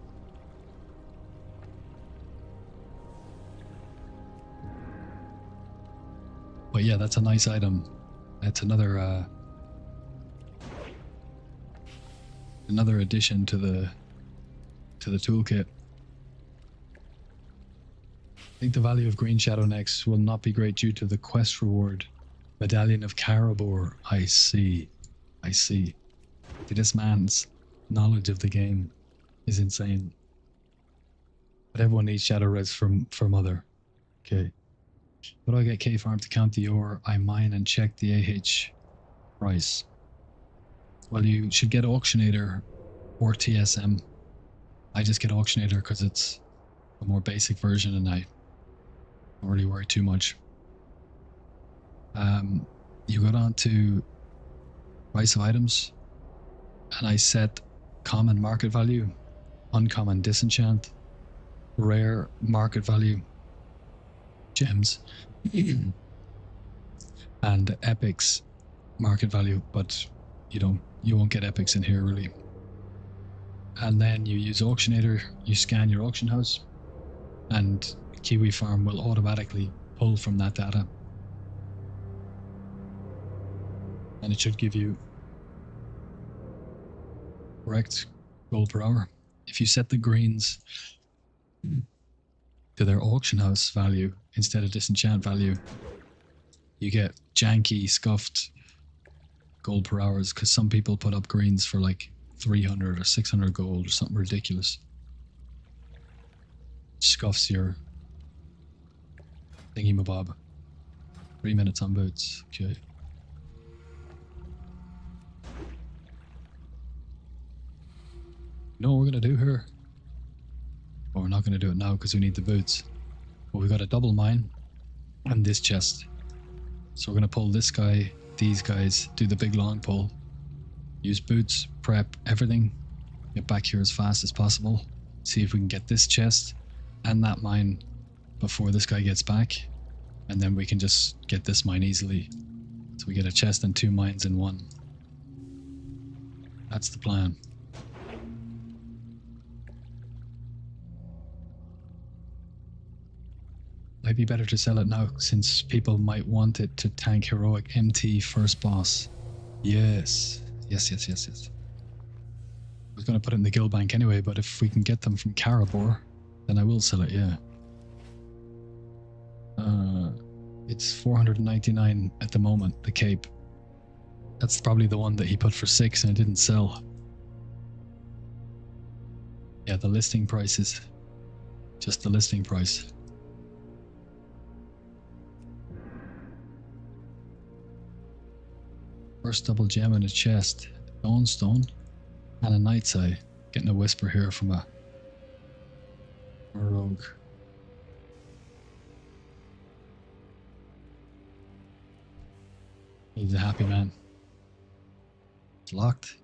A: But yeah, that's a nice item. That's another addition to the toolkit. I think the value of Green Shadow Necks will not be great due to the quest reward. Medallion of Karabor. I see. See, this man's knowledge of the game is insane. But everyone needs Shadow Res for Mother. Okay. What do I get K-Farm to count the ore? I mine and check the AH price. Well, you should get Auctionator or TSM. I just get Auctionator because it's a more basic version and I don't really worry too much. You go down to price of items and I set common market value, uncommon disenchant, rare market value, gems, and epics market value, but you won't get epics in here really. And then you use Auctionator, you scan your auction house, and Kiwi Farm will automatically pull from that data. And it should give you correct gold per hour. If you set the greens to their auction house value instead of disenchant value, you get janky, scuffed gold per hours because some people put up greens for like 300 or 600 gold or something ridiculous. Scuffs your thingy-mabob. 3 minutes on boots. Okay. You know what we're going to do here? Well, we're not going to do it now because we need the boots. But we got a double mine and this chest. So we're going to pull this guy, these guys, do the big long pull. Use boots, prep, everything. Get back here as fast as possible. See if we can get this chest and that mine before this guy gets back. And then we can just get this mine easily. So we get a chest and 2 mines in one. That's the plan. Might be better to sell it now since people might want it to tank heroic MT first boss. Yes. Yes. I was going to put it in the guild bank anyway, but if we can get them from Karabor, then I will sell it, yeah. It's 499 at the moment, the cape. That's probably the one that he put for 6 and it didn't sell. Yeah, the listing price is just the listing price. First double gem in a chest, Dawnstone, and a Night's Eye. Getting a whisper here from a rogue. He's a happy man. It's locked.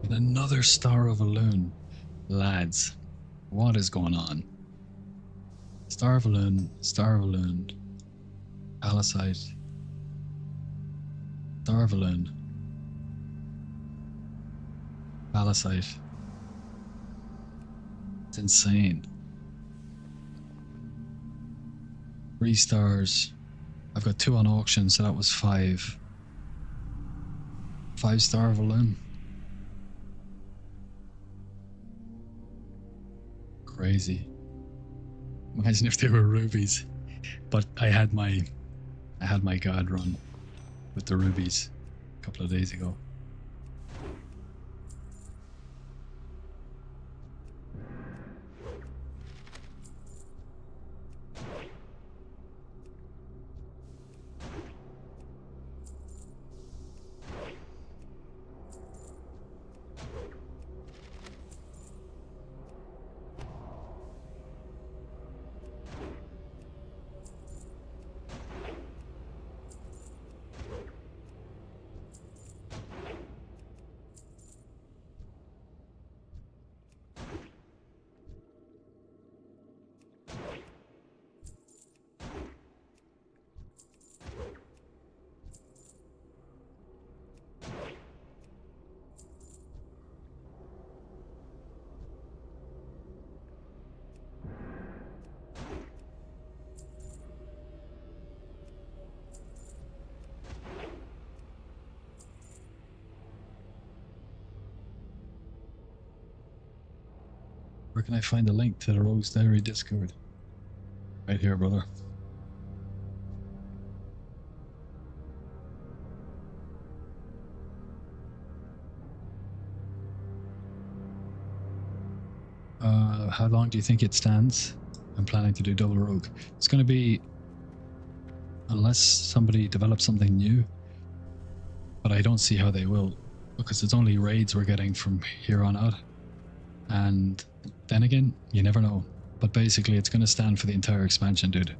A: And another Star of Elune. Lads, what is going on? Star of Elune, Palisite, Star of Elune, Palisite, It's insane. 3 stars. I've got 2 on auction, so that was 5. 5-star balloon. Crazy. Imagine if they were rubies. But I had my god run with the rubies a couple of days ago. Where can I find the link to the Rogues Diary Discord? Right here, brother. How long do you think it stands? I'm planning to do double rogue. It's going to be, unless somebody develops something new, but I don't see how they will, because it's only raids we're getting from here on out. And then again, you never know. But basically, it's going to stand for the entire expansion, dude.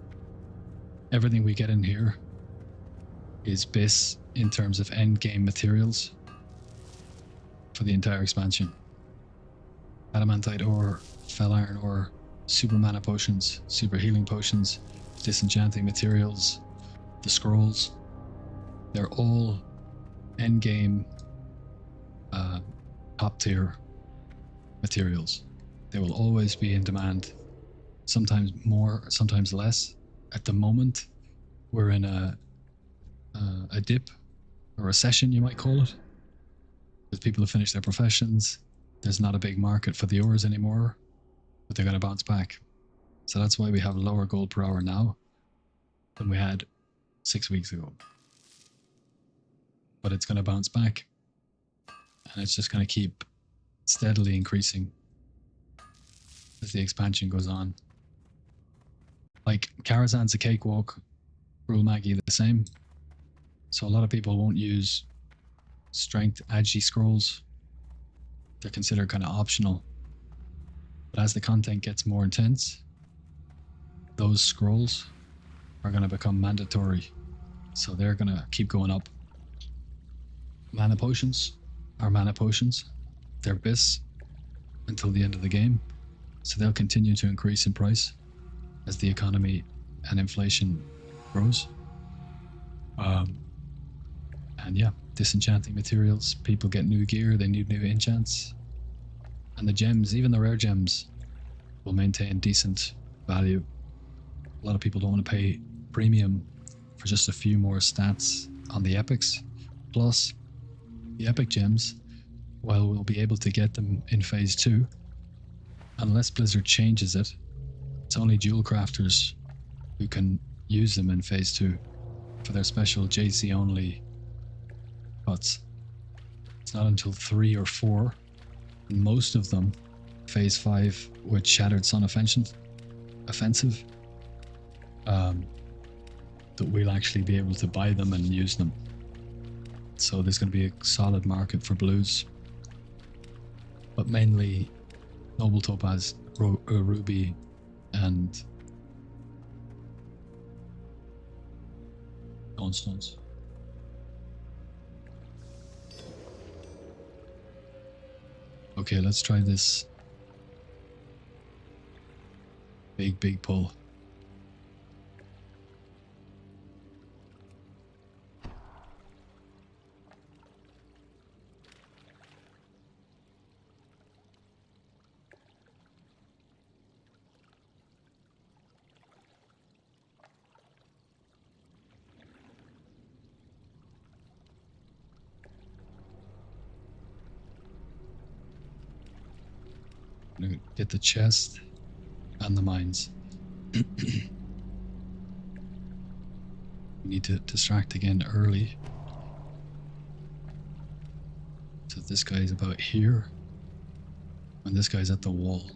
A: Everything we get in here is BIS in terms of end game materials for the entire expansion. Adamantite ore, fel iron ore, super mana potions, super healing potions, disenchanting materials, the scrolls. They're all end game top tier materials. They will always be in demand, sometimes more, sometimes less. At the moment, we're in a dip, a recession, you might call it, because people have finished their professions. There's not a big market for the ores anymore, but they're going to bounce back. So that's why we have lower gold per hour now than we had 6 weeks ago. But it's going to bounce back, and it's just going to keep steadily increasing as the expansion goes on. Like, Karazhan's a cakewalk, Rule Maggie the same. So a lot of people won't use strength agi scrolls. They're considered kind of optional. But as the content gets more intense, those scrolls are going to become mandatory. So they're going to keep going up. Mana potions are mana potions. They're BIS until the end of the game. So they'll continue to increase in price as the economy and inflation grows. And yeah, disenchanting materials. People get new gear, they need new enchants. And the gems, even the rare gems, will maintain decent value. A lot of people don't want to pay premium for just a few more stats on the epics. Plus, the epic gems, while we'll be able to get them in Phase 2, unless Blizzard changes it, it's only jewel crafters who can use them in Phase 2 for their special JC only cuts. It's not until 3 or 4, and most of them, Phase 5 with Shattered Sun Offensive, that we'll actually be able to buy them and use them. So there's going to be a solid market for blues, but mainly Noble Topaz, Ruby, and Dawnstones. Okay, let's try this big pull. I'm gonna get the chest and the mines. We need to distract again early. So this guy's about here, and this guy's at the wall.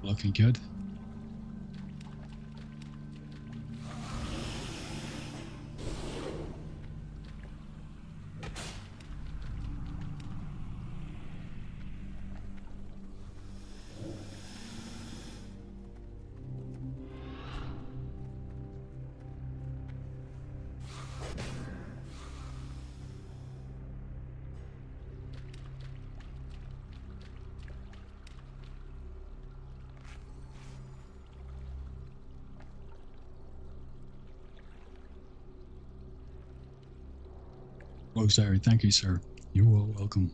A: Looking good. Oh, sorry. Thank you, sir. You are welcome.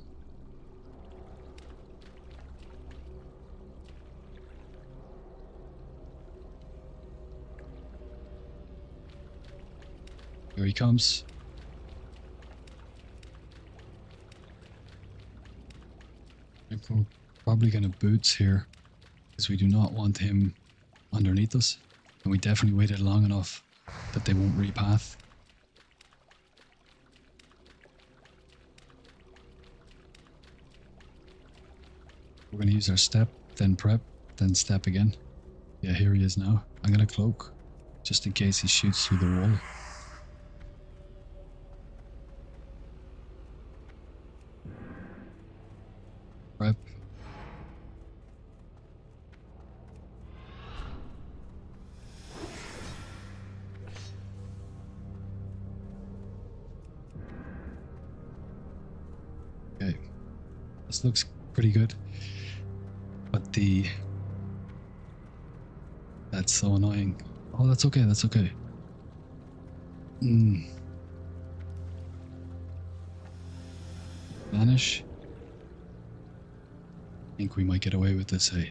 A: Here he comes. We're probably going to boots here because we do not want him underneath us. And we definitely waited long enough that they won't repath. We're going to use our step, then prep, then step again. Yeah, here he is now. I'm going to cloak just in case he shoots through the wall. Prep. Okay. This looks pretty good. But that's so annoying. Oh, that's okay, that's okay. Vanish. I think we might get away with this, hey?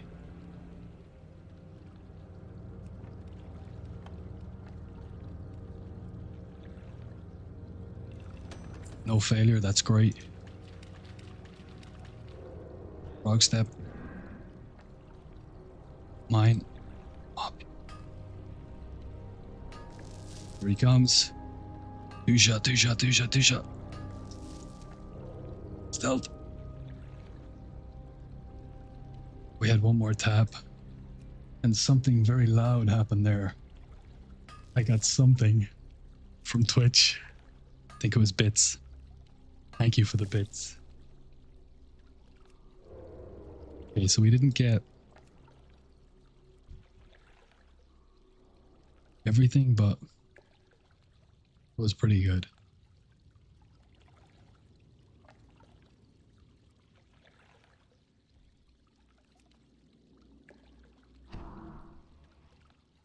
A: No failure, that's great. Frog step. Mine. Up. Here he comes. Two shot, two shot, two shot, two shot. Stealth. We had one more tap. And something very loud happened there. I got something from Twitch. I think it was bits. Thank you for the bits. Okay, so we didn't get everything, but it was pretty good. I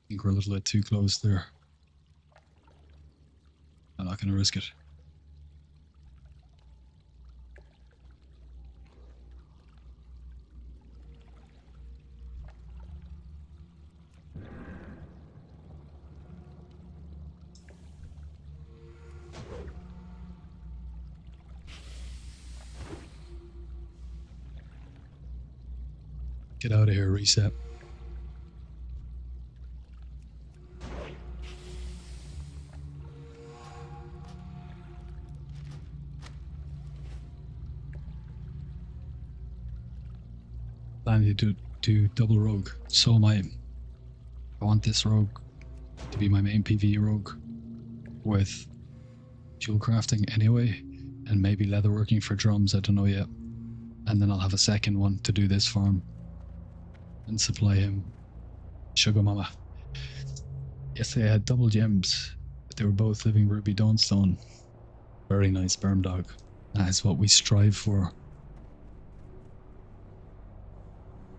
A: think we're a little bit too close there. I'm not going to risk it. Get out of here, reset. Planning to do double rogue. So am I. I want this rogue to be my main PvE rogue with jewel crafting anyway, and maybe leatherworking for drums, I don't know yet. And then I'll have a second one to do this farm and supply him sugar mama. Yesterday I had double gems, but they were both living ruby dawnstone. Very nice sperm dog. That is what we strive for.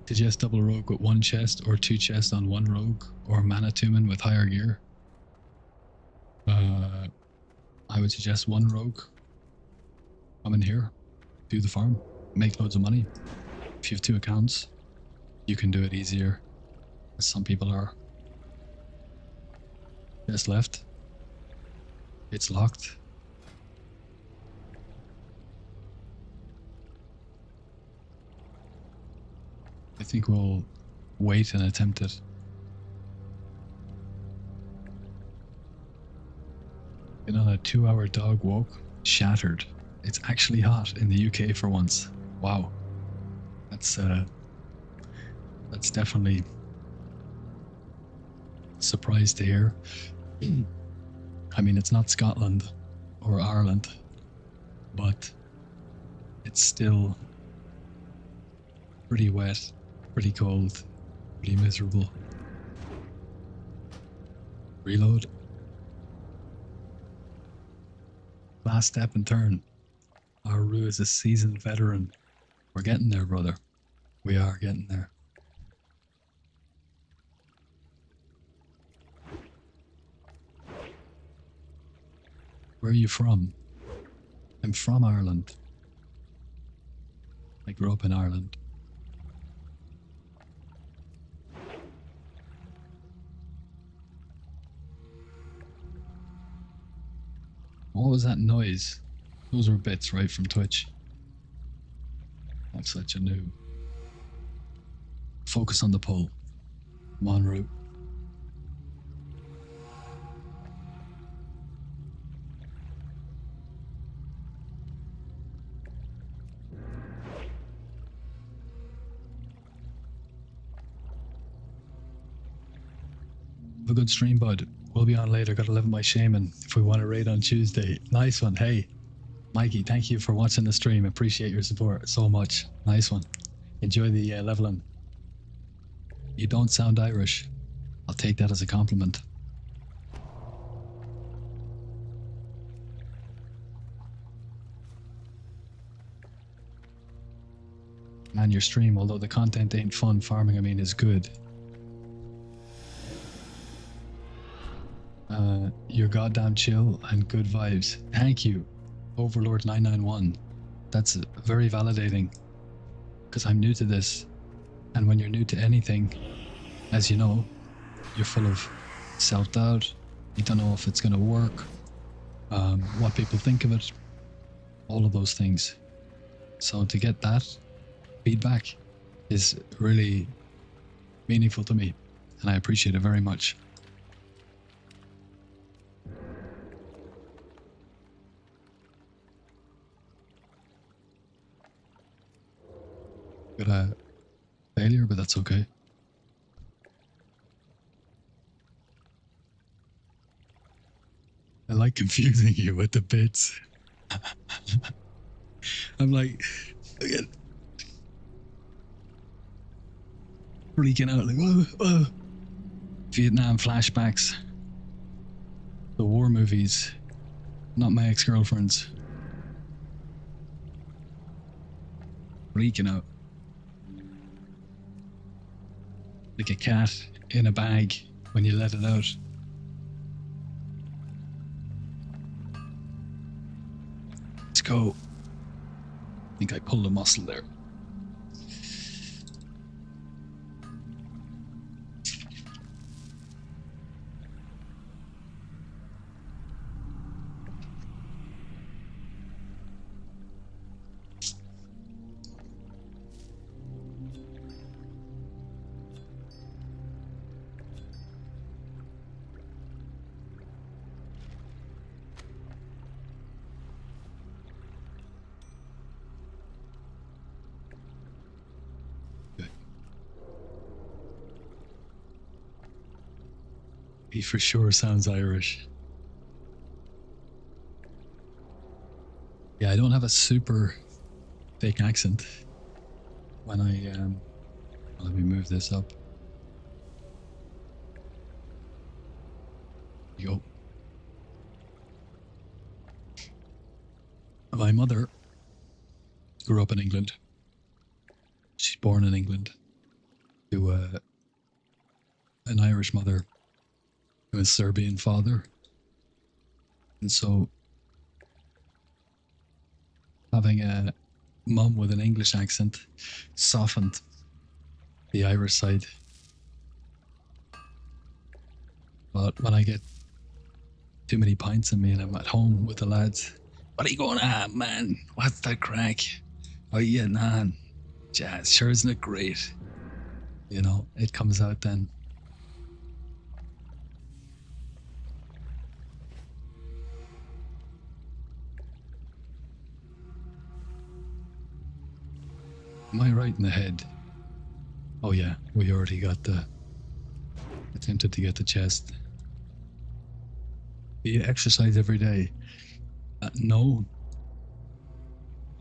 A: Suggest double rogue with one chest or two chests on one rogue, or mana tumen with higher gear. I would suggest one rogue. Come in here, do the farm, make loads of money. If you have two accounts, you can do it easier, as some people are. Just left. It's locked. I think we'll wait and attempt it. Been on a 2-hour dog walk. Shattered. It's actually hot in the UK for once. Wow. That's definitely a surprise to hear. I mean, it's not Scotland or Ireland, but it's still pretty wet, pretty cold, pretty miserable. Reload. Last step and turn. Our Rue is a seasoned veteran. We're getting there, brother. We are getting there. Where are you from? I'm from Ireland. I grew up in Ireland. What was that noise? Those were bits right from Twitch. I'm such a noob. Focus on the pole. Come on, Rue. Have a good stream, bud. We'll be on later. Gotta live my shaman if we want to raid on Tuesday. Nice one. Hey, Mikey, thank you for watching the stream. Appreciate your support so much. Nice one. Enjoy the leveling. You don't sound Irish. I'll take that as a compliment. Man, your stream, although the content ain't fun, farming, I mean, is good. You're goddamn chill and good vibes. Thank you, Overlord 991. That's very validating, because I'm new to this, and when you're new to anything, as you know, you're full of self-doubt. You don't know if it's going to work, what people think of it, all of those things. So to get that feedback is really meaningful to me, and I appreciate it very much. Got a failure, but that's okay. I like confusing you with the bits. I'm like, again, freaking out, like, whoa, whoa. Vietnam flashbacks, the war movies, not my ex-girlfriends. Freaking out. Like a cat in a bag when you let it out. Let's go. I think I pulled a muscle there. He for sure sounds Irish. Yeah, I don't have a super thick accent when I let me move this up. Yo. My mother grew up in England. She's born in England to an Irish mother and a Serbian father. And so having a mum with an English accent softened the Irish side. But when I get too many pints in me and I'm at home with the lads. What are you going at, man? What's that crack? Oh yeah, man. Jazz, sure isn't it great? You know, it comes out then. Am I right in the head? Oh yeah, we already got the... attempted to get the chest. Do you exercise every day? No.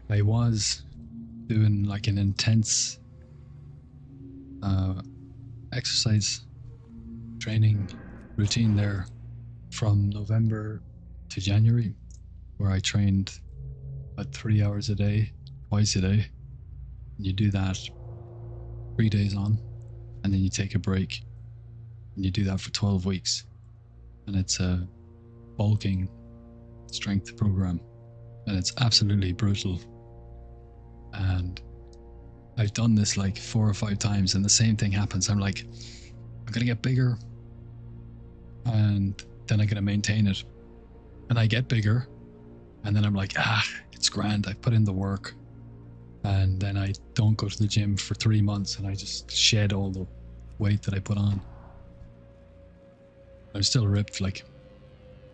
A: I was doing like an intense exercise training routine there from November to January, where I trained about 3 hours a day, twice a day. You do that 3 days on, and then you take a break, and you do that for 12 weeks. And it's a bulking strength program, and it's absolutely brutal. And I've done this like 4 or 5 times, and the same thing happens. I'm like, I'm gonna get bigger, and then I'm gonna maintain it, and I get bigger, and then I'm like, it's grand, I've put in the work, and then I don't go to the gym for 3 months, and I just shed all the weight that I put on. I'm still ripped, like,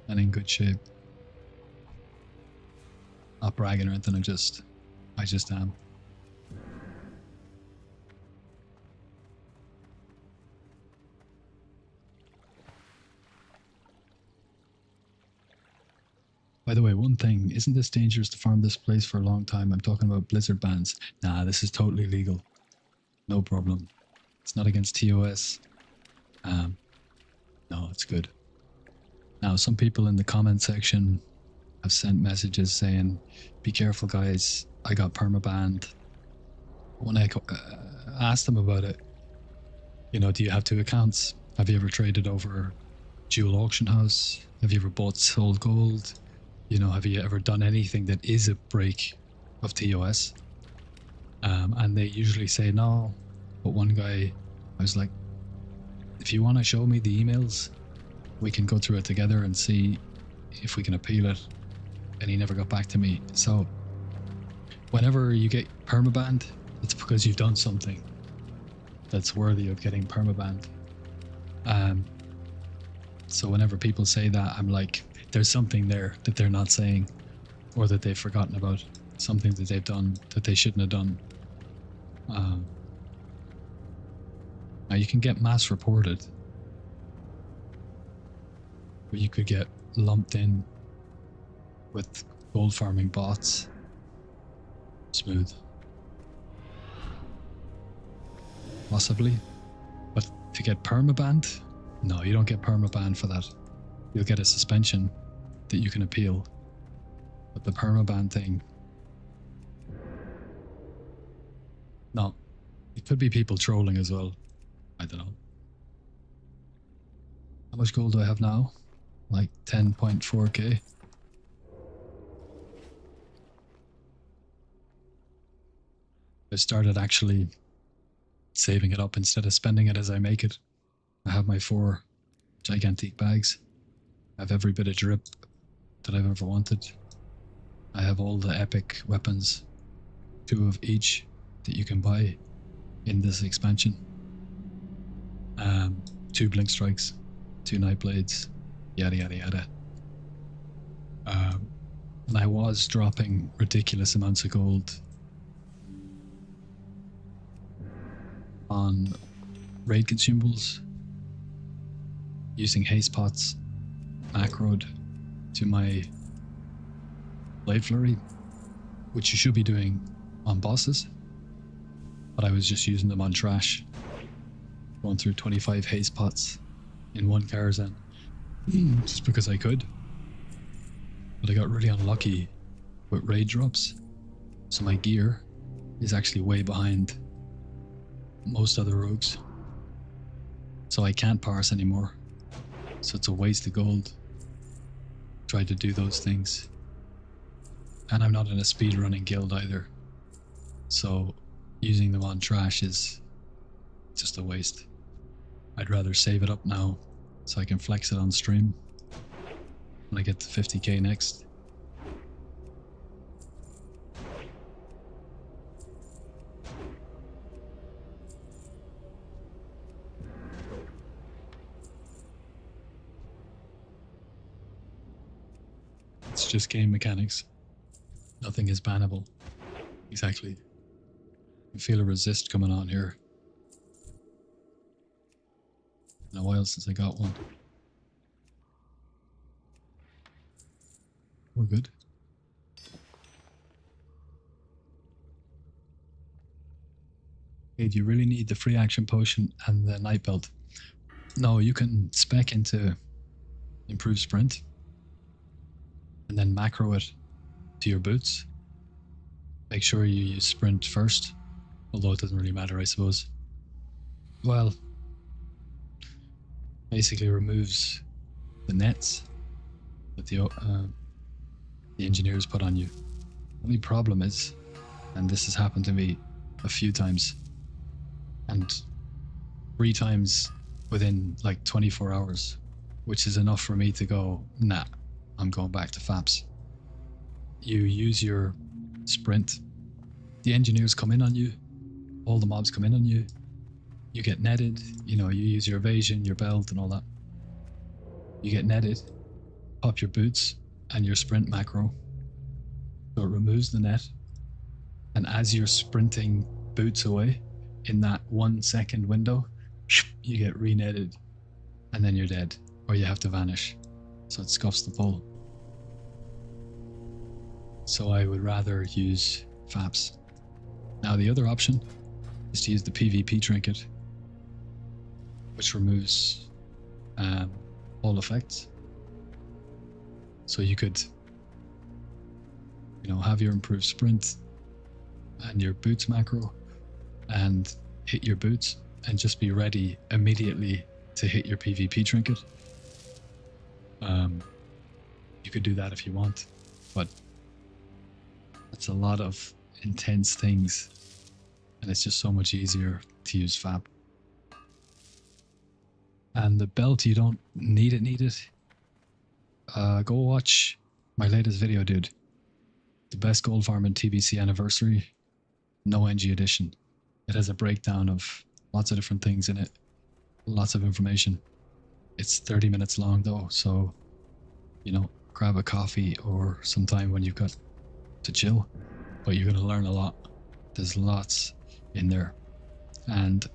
A: and in good shape. Not bragging or anything, I just am. By the way, one thing, isn't this dangerous to farm this place for a long time? I'm talking about blizzard bans. Nah, this is totally legal. No problem. It's not against TOS. No, it's good. Now, some people in the comment section have sent messages saying, be careful guys, I got permabanned. When I asked them about it, you know, do you have 2 accounts? Have you ever traded over dual auction house? Have you ever bought sold gold? You know, have you ever done anything that is a break of TOS? And they usually say no. But one guy, I was like, if you want to show me the emails, we can go through it together and see if we can appeal it. And he never got back to me. So whenever you get permabanned, it's because you've done something that's worthy of getting permabanned. So whenever people say that, I'm like, there's something there that they're not saying, or that they've forgotten about, something that they've done that they shouldn't have done. Now you can get mass reported, but you could get lumped in with gold farming bots. Smooth. Possibly. But to get permabanned? No, you don't get permabanned for that. You'll get a suspension that you can appeal. But the permaban thing... No. It could be people trolling as well. I don't know. How much gold do I have now? Like 10.4k. I started actually saving it up instead of spending it as I make it. I have my 4 gigantic bags. I have every bit of drip that I've ever wanted. I have all the epic weapons, 2 of each that you can buy in this expansion. 2 blink strikes, 2 night blades, yada yada yada. And I was dropping ridiculous amounts of gold on raid consumables, using haste pots macroed to my blade flurry, which you should be doing on bosses, but I was just using them on trash, going through 25 haste pots in one caravan just because I could. But I got really unlucky with raid drops, so my gear is actually way behind most other rogues, so I can't parse anymore. So it's a waste of gold. Try to do those things, and I'm not in a speedrunning guild either, so using them on trash is just a waste. I'd rather save it up now so I can flex it on stream. when I get to 50k next. It's just game mechanics. Nothing is bannable. Exactly. I feel a resist coming on here. Been a while since I got one. We're good. Okay, do you really need the free action potion and the night belt? No, you can spec into improved sprint and then macro it to your boots. Make sure you use sprint first, although it doesn't really matter, I suppose. Well, basically removes the nets that the engineers put on you. Only problem is, and this has happened to me a few times, and 3 times within like 24 hours, which is enough for me to go, nah, I'm going back to FAPS. You use your sprint, the engineers come in on you, all the mobs come in on you, you get netted, you know, you use your evasion, your belt and all that. You get netted, pop your boots and your sprint macro. So it removes the net, and as you're sprinting boots away, in that 1 second window, you get re-netted, and then you're dead, or you have to vanish. So it scuffs the pull. So I would rather use FAPS. Now the other option is to use the PvP trinket, which removes all effects. So you could, you know, have your improved sprint and your boots macro and hit your boots and just be ready immediately to hit your PvP trinket. You could do that if you want, but that's a lot of intense things, and it's just so much easier to use FAP. And the belt, you don't need it. Go watch my latest video, dude. The best gold farm in TBC anniversary, no NG edition. It has a breakdown of lots of different things in it, lots of information. It's 30 minutes long though, so, you know, grab a coffee or some time when you've got to chill, but you're going to learn a lot. There's lots in there, and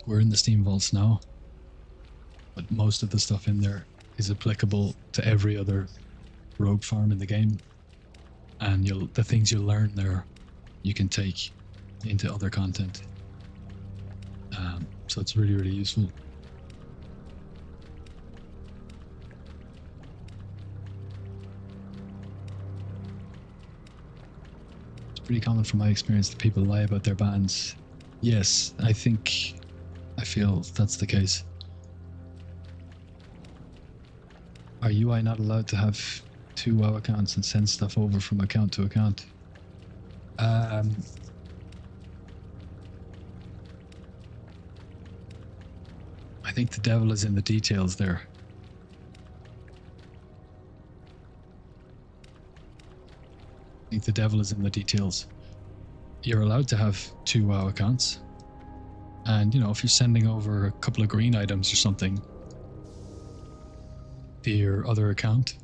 A: we're in the Steam Vaults now, but most of the stuff in there is applicable to every other rogue farm in the game, and the things you learn there you can take into other content. So it's really, really useful. It's pretty common from my experience that people lie about their bans. Yes, I feel that's the case. Are UI not allowed to have 2 WoW accounts and send stuff over from account to account? I think the devil is in the details there. I think the devil is in the details. You're allowed to have 2 WoW accounts, and you know, if you're sending over a couple of green items or something to your other account,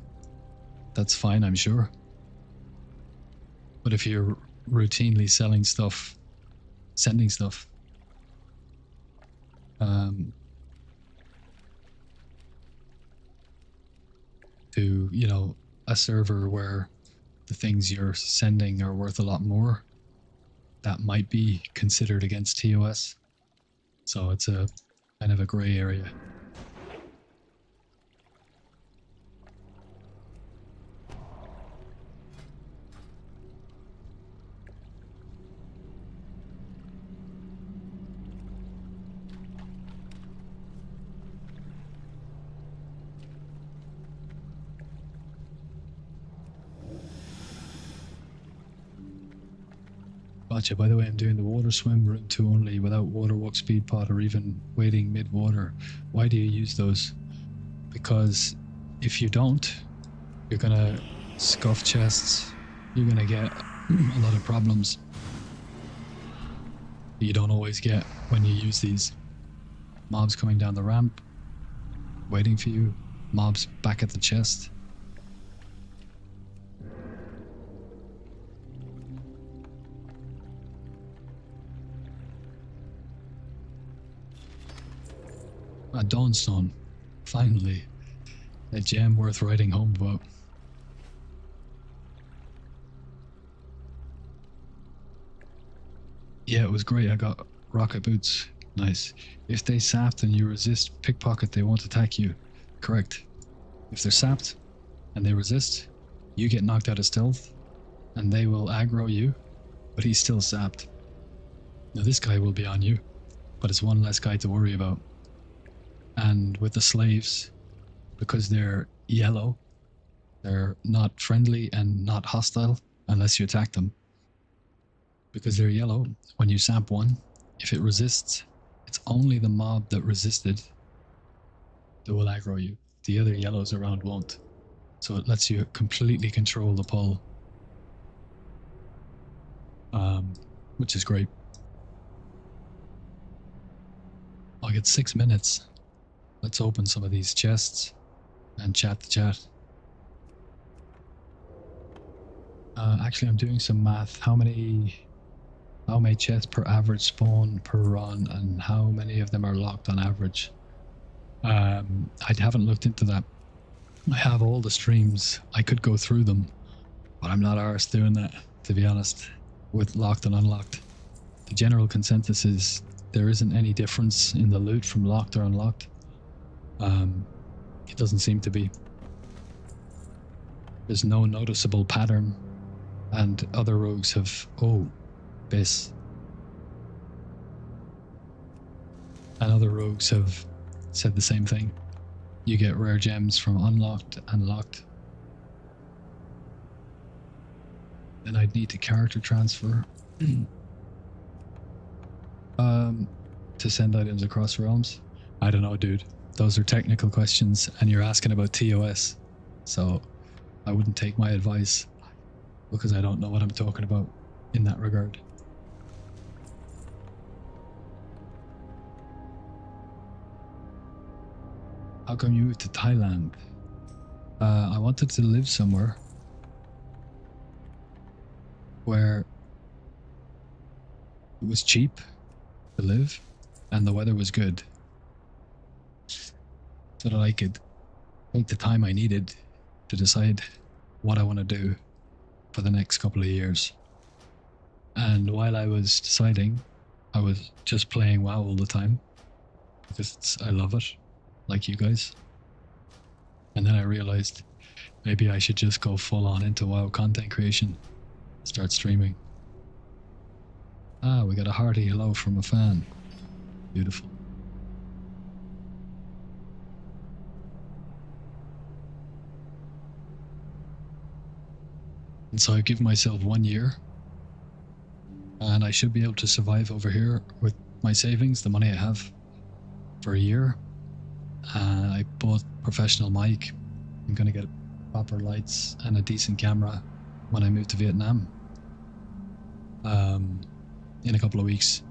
A: that's fine, I'm sure. But if you're routinely sending stuff, to, you know, a server where the things you're sending are worth a lot more, that might be considered against TOS. So it's a kind of a gray area. Gotcha. By the way, I'm doing the water swim room 2 only, without water walk speed pod or even waiting mid water. Why do you use those? Because if you don't, You're gonna scuff chests. You're gonna get a lot of problems that you don't always get when you use these. Mobs coming down the ramp, waiting for you. Mobs back at the chest. A Dawnstone. Finally. A gem worth writing home about. Yeah, it was great. I got rocket boots. Nice. If they sapped and you resist pickpocket, they won't attack you. Correct. If they're sapped and they resist, you get knocked out of stealth and they will aggro you, but he's still sapped. Now this guy will be on you, but it's one less guy to worry about. And with the slaves, because they're yellow, they're not friendly and not hostile unless you attack them. Because they're yellow, when you sap one, if it resists, it's only the mob that resisted that will aggro you. The other yellows around won't. So it lets you completely control the pull, which is great. I'll get 6 minutes. Let's open some of these chests and chat the chat. Actually, I'm doing some math. How many chests per average spawn per run, and how many of them are locked on average? I haven't looked into that. I have all the streams. I could go through them, but I'm not arsed doing that, to be honest, with locked and unlocked. The general consensus is there isn't any difference in the loot from locked or unlocked. It doesn't seem to be. There's no noticeable pattern, and other rogues have... Oh, Biss. And other rogues have said the same thing. You get rare gems from unlocked and locked. Then I'd need to character transfer to send items across realms. I don't know, dude. Those are technical questions, and you're asking about TOS. So I wouldn't take my advice because I don't know what I'm talking about in that regard. How come you moved to Thailand? I wanted to live somewhere where it was cheap to live and the weather was good, so that I could take the time I needed to decide what I want to do for the next couple of years. And while I was deciding, I was just playing WoW all the time because I love it, like you guys. And then I realized maybe I should just go full on into WoW content creation, start streaming. Ah, we got a hearty hello from a fan. Beautiful. And so I give myself 1 year, and I should be able to survive over here with my savings, the money I have, for a year. I bought professional mic. I'm gonna get proper lights and a decent camera when I move to Vietnam in a couple of weeks.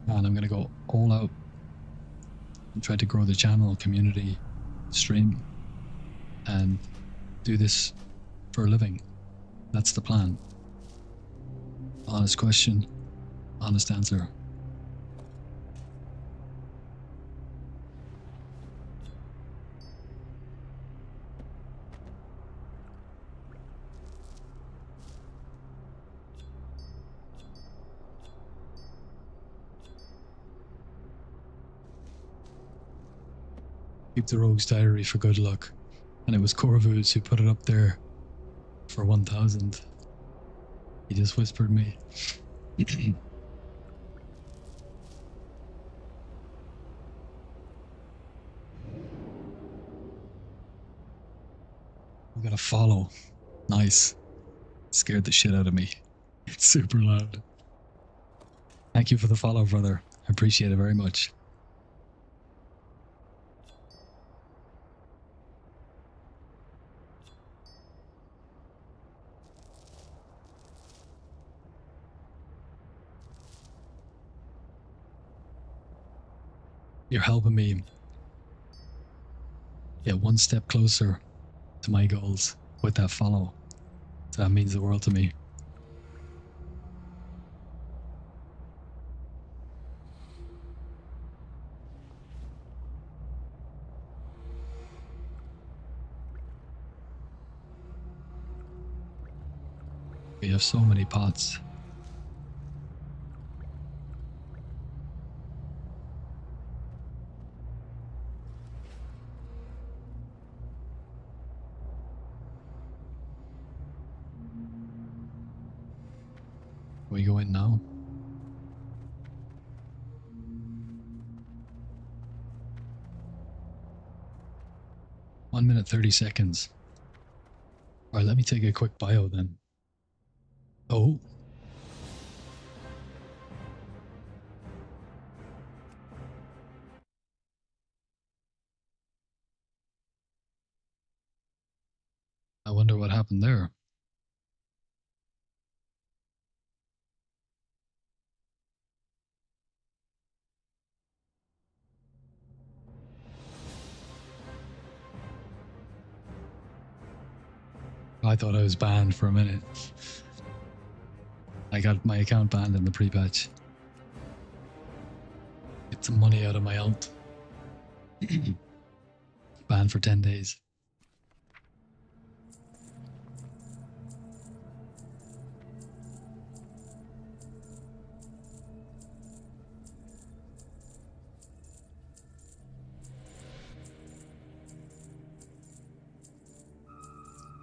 A: And I'm gonna go all out and try to grow the channel, community, stream, and do this for a living. That's the plan. Honest question, honest answer. Keep the Rogue's Diary for good luck. And it was Corvus who put it up there for 1,000. He just whispered me. We got a follow. Nice. Scared the shit out of me. It's super loud. Thank you for the follow, brother. I appreciate it very much. You're helping me get one step closer to my goals with that follow. So that means the world to me. We have so many pots. We go in now. One minute, 30 seconds. All right, let me take a quick bio then. Oh. I wonder what happened there. I thought I was banned for a minute. I got my account banned in the pre-patch. Get some money out of my alt. Banned for 10 days.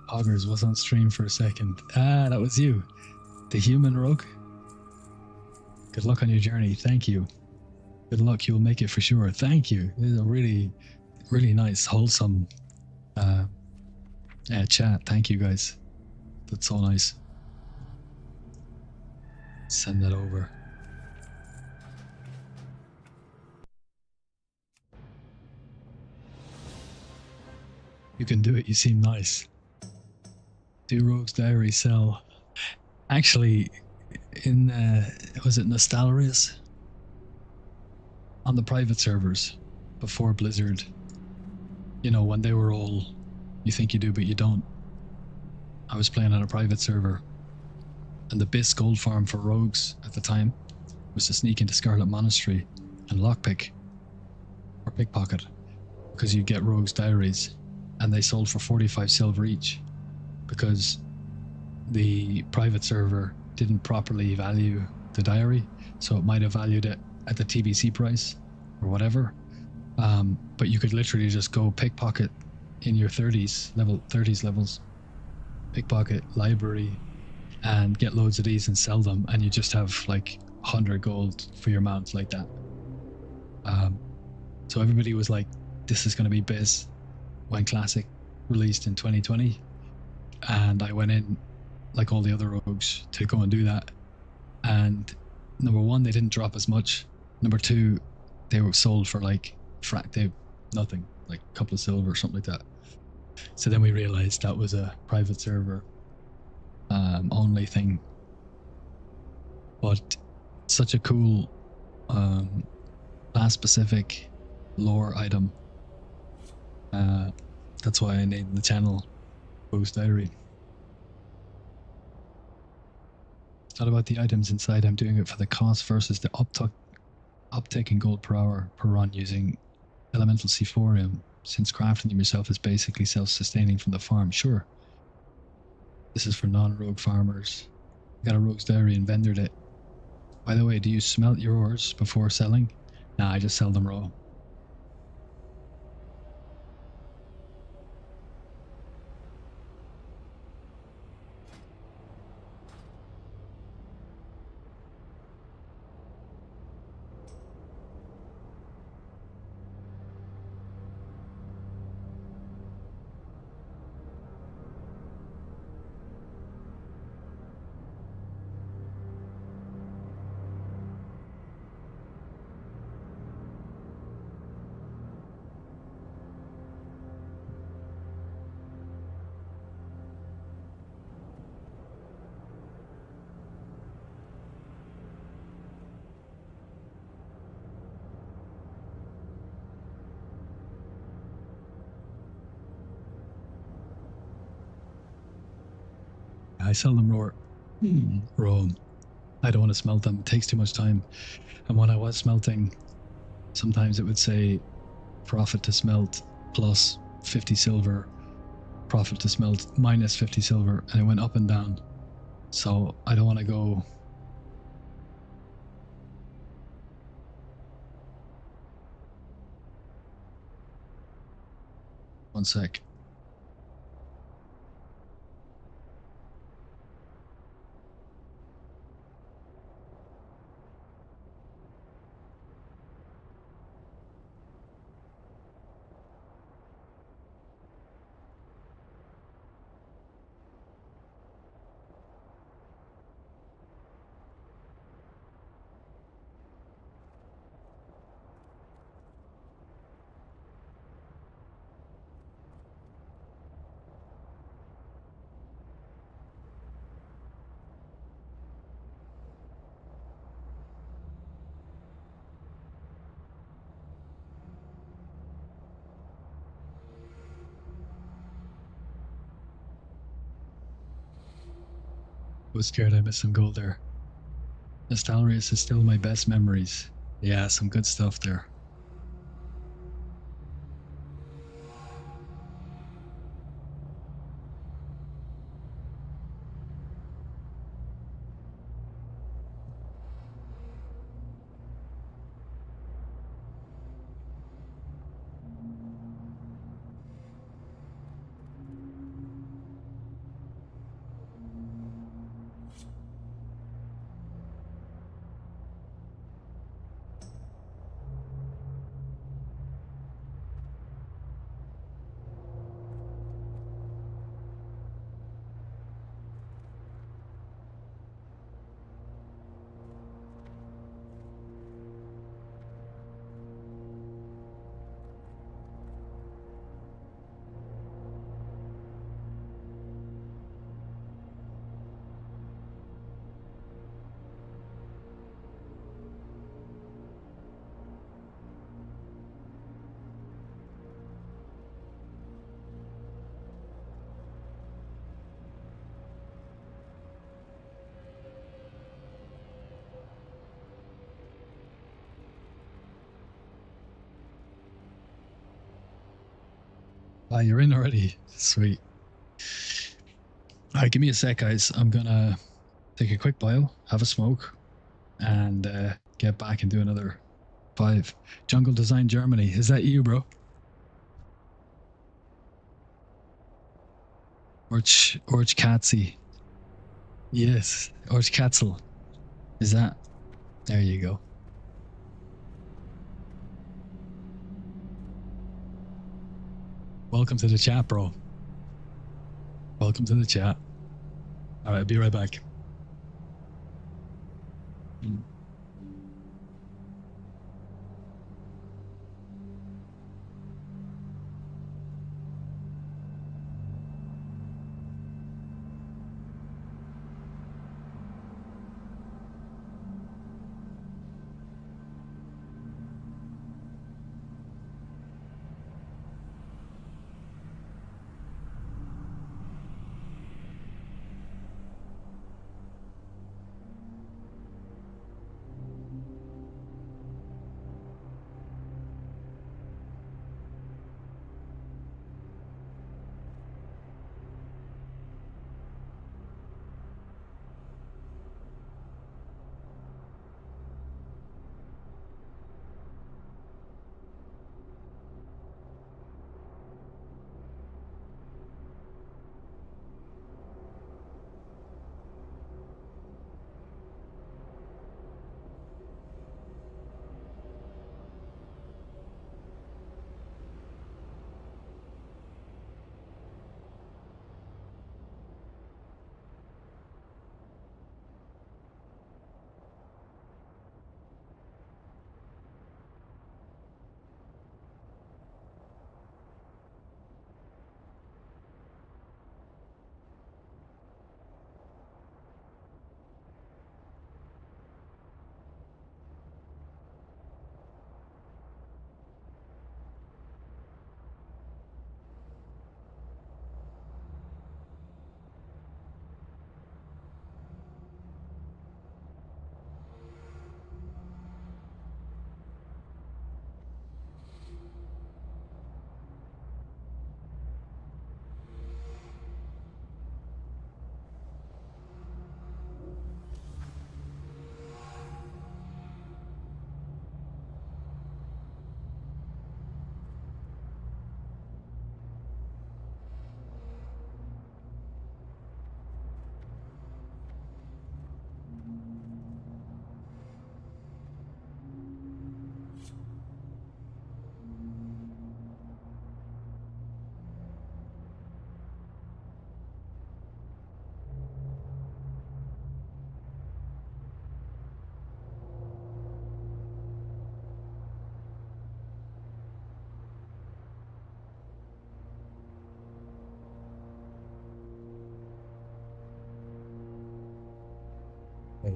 A: Poggers was on stream for a second. Ah, that was you. The human rogue. Good luck on your journey. Thank you. Good luck. You'll make it for sure. Thank you. It is a really, really nice, wholesome chat. Thank you, guys. That's so nice. Send that over. You can do it. You seem nice. Do Rogue's Diary sell? Actually, in was it Nostalrius? On the private servers before Blizzard, you know, when they were all, you think you do but you don't. I was playing on a private server, and the best gold farm for rogues at the time was to sneak into Scarlet Monastery and lockpick or pickpocket, because you get Rogue's Diaries, and they sold for 45 silver each, because the private server didn't properly value the diary, so it might have valued it at the TBC price or whatever. But you could literally just go pickpocket in your 30s levels, pickpocket library, and get loads of these and sell them, and you just have like 100 gold for your mount like that. So everybody was like, this is going to be biz when Classic released in 2020, and I went in like all the other rogues to go and do that. And number one, they didn't drop as much. Number two, they were sold for like nothing, like a couple of silver or something like that. So then we realized that was a private server only thing. But such a cool class specific lore item. That's why I named the channel Rogue's Diary. It's not about the items inside. I'm doing it for the cost versus the uptake in gold per hour per run using elemental C4, since crafting them yourself is basically self-sustaining from the farm. Sure. This is for non-rogue farmers. I got a Rogue's Diary and vendored it. By the way, do you smelt your ores before selling? Nah, I just sell them raw. I sell them raw. I don't want to smelt them. It takes too much time. And when I was smelting, sometimes it would say profit to smelt plus 50 silver, profit to smelt minus 50 silver, and it went up and down. So I don't want to go. One sec. I was scared I missed some gold there. Nostalrius is still my best memories. Yeah, some good stuff there. Ah, you're in already. Sweet. All right, give me a sec, guys. I'm gonna take a quick bio, have a smoke, and get back and do another 5. Jungle Design Germany. Is that you, bro? Orch Katzi. Yes, Orch Katzel. Is that? There you go. Welcome to the chat, bro. Welcome to the chat. All right, I'll be right back.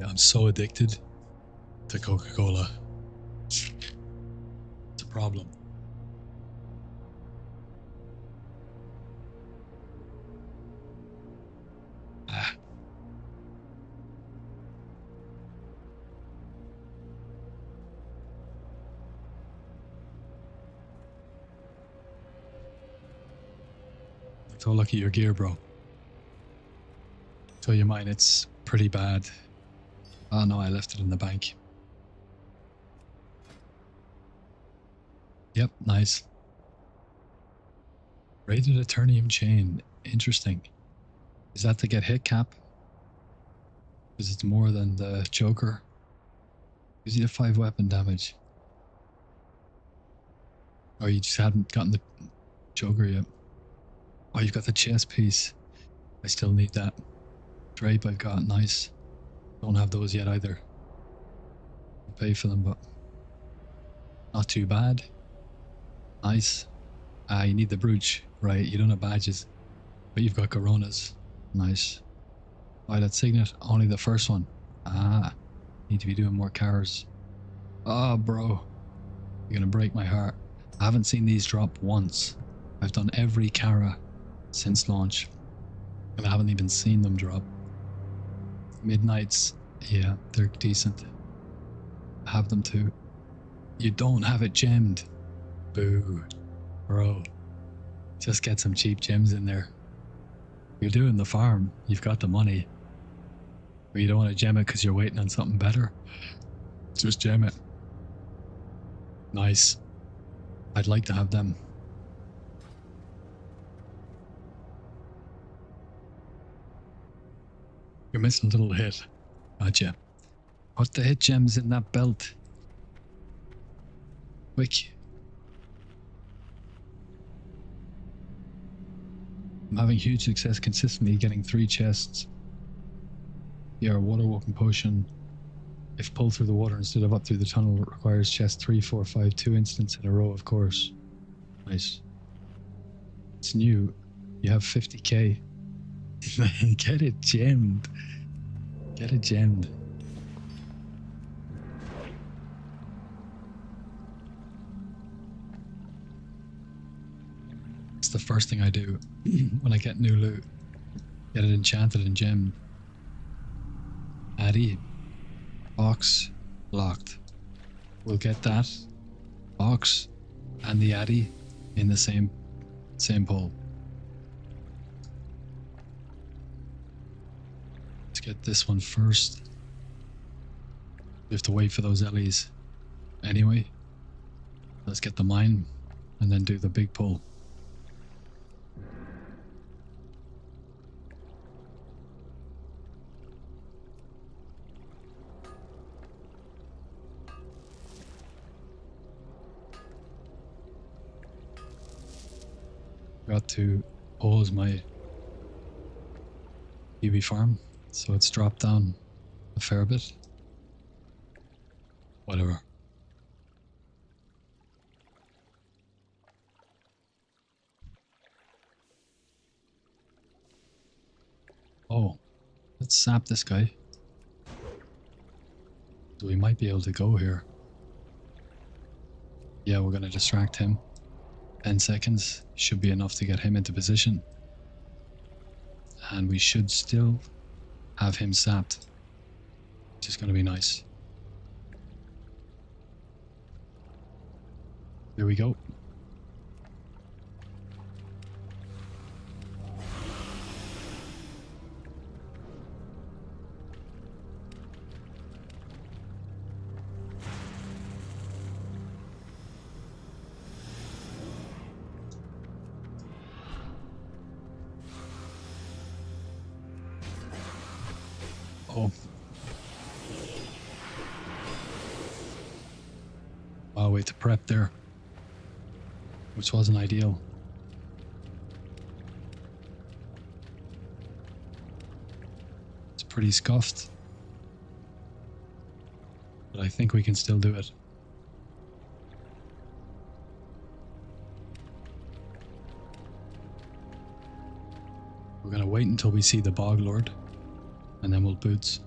A: I'm so addicted to Coca-Cola. It's a problem. Ah. So look at your gear, bro. Tell you mine, it's pretty bad. Oh no, I left it in the bank. Yep, nice. Rated Eternium chain. Interesting. Is that to get hit cap? Because it's more than the Joker. Gives you 5 weapon damage. Or you just hadn't gotten the Joker yet. Oh, you've got the chest piece. I still need that. Drape I've got, nice. Don't have those yet either. I'll pay for them, but not too bad. Nice. You need the brooch. Right, you don't have badges. But you've got Coronas. Nice. Violet Signet, only the first one. Need to be doing more cars. Oh, bro. You're gonna break my heart. I haven't seen these drop once. I've done every Cara since launch. And I haven't even seen them drop. Midnights, yeah, they're decent. I have them too. You don't have it gemmed. Boo. Bro. Just get some cheap gems in there. You're doing the farm. You've got the money. But you don't want to gem it because you're waiting on something better. Just gem it. Nice. I'd like to have them. You're missing a little hit. Gotcha. Put the hit gems in that belt. Quick. I'm having huge success consistently getting 3 chests. Yeah, water walking potion. If pulled through the water instead of up through the tunnel, it requires chest 3, 4, 5, 2 instants in a row, of course. Nice. It's new. You have 50k. Get it gemmed. Get it gemmed. It's the first thing I do when I get new loot. Get it enchanted and gemmed. Addy. Box. Locked. We'll get that box and the Addy in the same pull. Let's get this one first. We have to wait for those Ellies. Anyway, let's get the mine and then do the big pull. Got to pause my UV farm, so it's dropped down a fair bit. Whatever. Oh, let's sap this guy. So we might be able to go here. Yeah, we're gonna distract him. 10 seconds should be enough to get him into position. And we should still have him sapped, which is going to be nice. There we go. Oh. Wow, way to prep there. Which wasn't ideal. It's pretty scuffed. But I think we can still do it. We're gonna wait until we see the Bog Lord. And then we'll boots.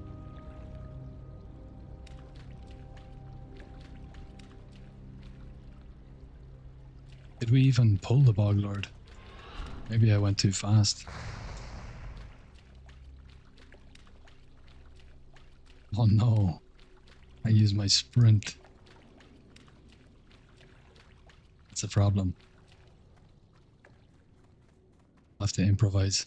A: Did we even pull the Bog Lord? Maybe I went too fast. Oh no. I used my sprint. That's a problem. I'll have to improvise.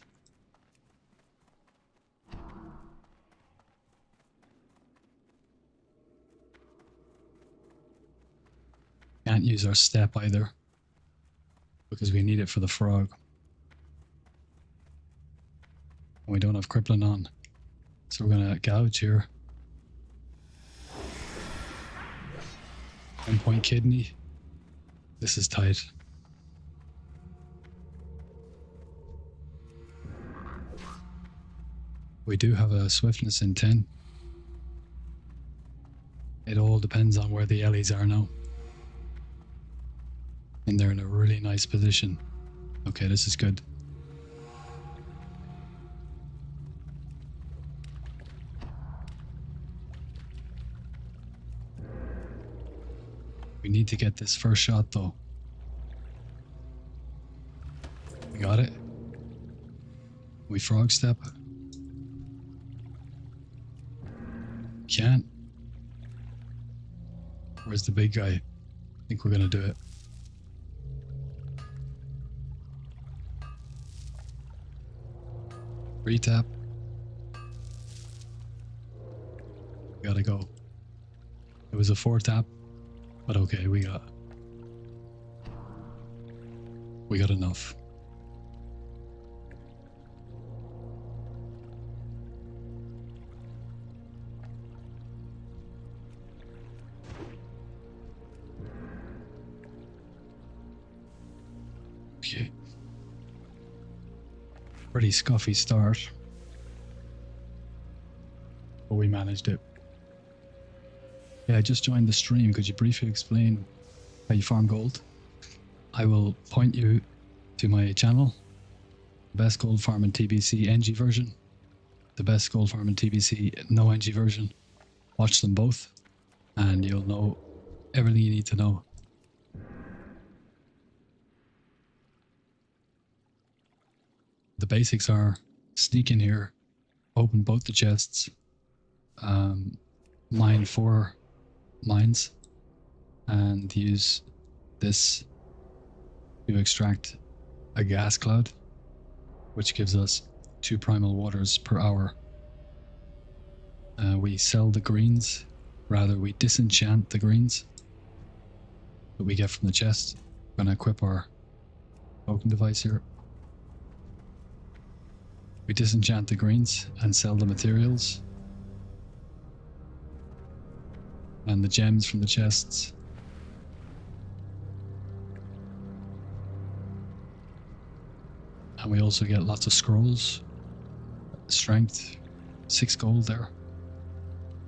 A: Can't use our step either, because we need it for the frog. And we don't have crippling on. So we're gonna gouge here. 1 point kidney. This is tight. We do have a swiftness in 10. It all depends on where the Ellies are now. And they're in a really nice position. Okay, this is good. We need to get this first shot though. We got it. We frog step. Can't. Where's the big guy? I think we're gonna do it. Retap. Gotta go. It was a 4-tap, but okay, we got enough. Okay. Pretty scuffy start, but we managed it. Yeah, I just joined the stream. Could you briefly explain how you farm gold? I will point you to my channel, the best gold farm in TBC NG version, the best gold farm in TBC no NG version. Watch them both and you'll know everything you need to know. The basics are sneak in here, open both the chests, mine 4 mines, and use this to extract a gas cloud, which gives us 2 primal waters per hour. We sell the greens, rather we disenchant the greens that we get from the chest. We're gonna equip our token device here. We disenchant the greens and sell the materials and the gems from the chests. And we also get lots of scrolls. Strength, 6 gold there.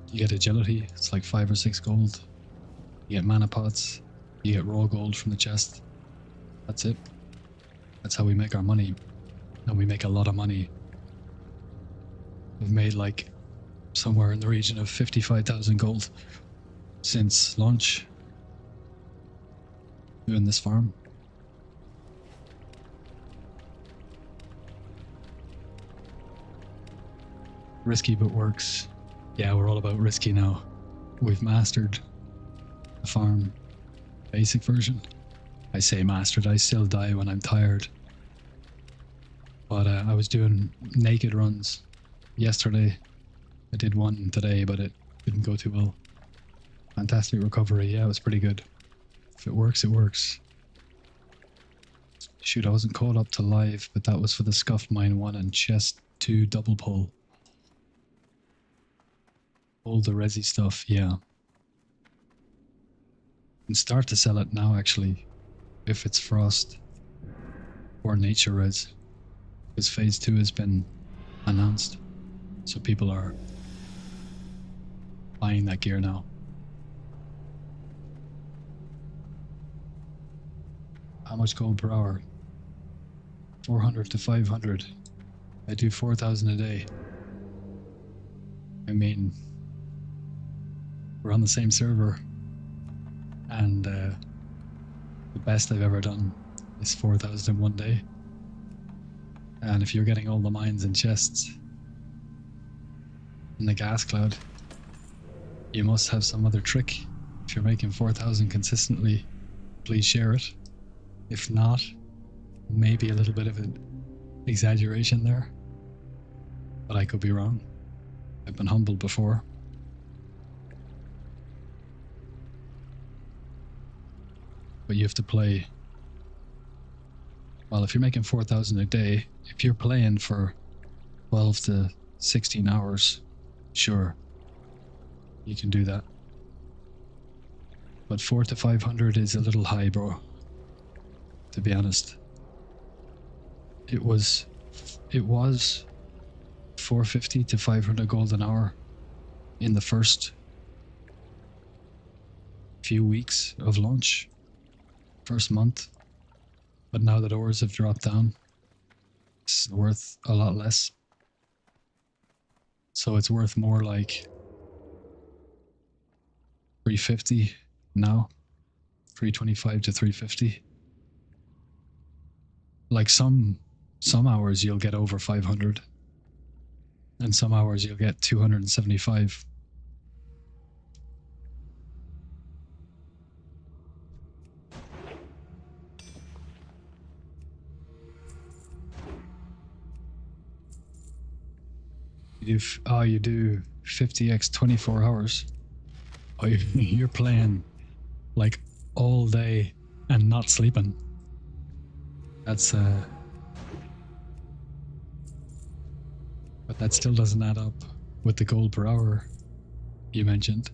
A: You get agility, it's like 5 or 6 gold. You get mana pots, you get raw gold from the chest. That's it. That's how we make our money. And we make a lot of money. We've made like somewhere in the region of 55,000 gold since launch doing this farm. Risky but works. Yeah, we're all about risky now. We've mastered the farm basic version. I say mastered, I still die when I'm tired. But I was doing naked runs yesterday. I did one today, but it didn't go too well. Fantastic recovery. Yeah, it was pretty good. If it works, it works. Shoot, I wasn't caught up to live, but that was for the Scuffed Mine 1 and Chest 2 double pull. All the resi stuff, yeah. And start to sell it now, actually, if it's Frost or Nature Res. Because Phase 2 has been announced, so people are buying that gear now. How much gold per hour? 400 to 500. I do 4,000 a day. I mean, we're on the same server, and the best I've ever done It's 4,000 in one day. And if you're getting all the mines and chests in the gas cloud, you must have some other trick. If you're making 4,000 consistently, please share it. If not, maybe a little bit of an exaggeration there, but I could be wrong. I've been humbled before. But you have to play. Well, if you're making 4,000 a day, if you're playing for 12 to 16 hours, sure, you can do that. But 400 to 500 is a little high, bro. To be honest. It was 450 to 500 gold an hour in the first few weeks of launch, first month. But now that ores have dropped down, it's worth a lot less. So it's worth more like 350 now, 325 to 350. Like some hours you'll get over 500, and some hours you'll get 275. You do 50x 24 hours. Oh, you're playing like all day and not sleeping. That's but that still doesn't add up with the gold per hour you mentioned.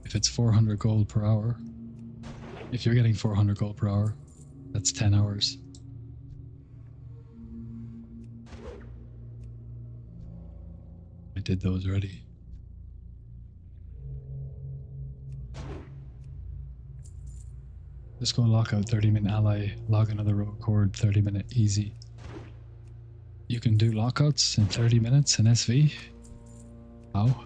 A: If it's 400 gold per hour, if you're getting 400 gold per hour, that's 10 hours. I did those already. Just go lockout 30-minute ally, log another rogue horde 30-minute easy. You can do lockouts in 30 minutes in SV? How?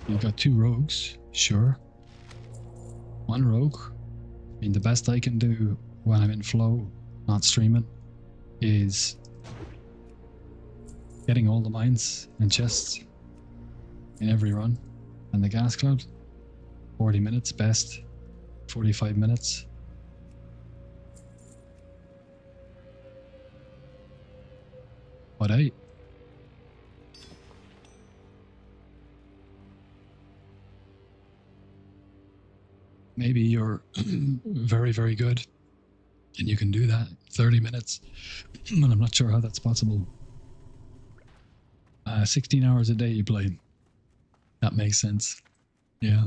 A: You've got 2 rogues, sure. 1 rogue. I mean, the best I can do when I'm in flow, not streaming, is getting all the mines and chests in every run. And the gas cloud, 40 minutes best, 45 minutes. What, 8? Maybe you're very, very good and you can do that 30 minutes, but I'm not sure how that's possible. 16 hours a day you play. That makes sense. Yeah.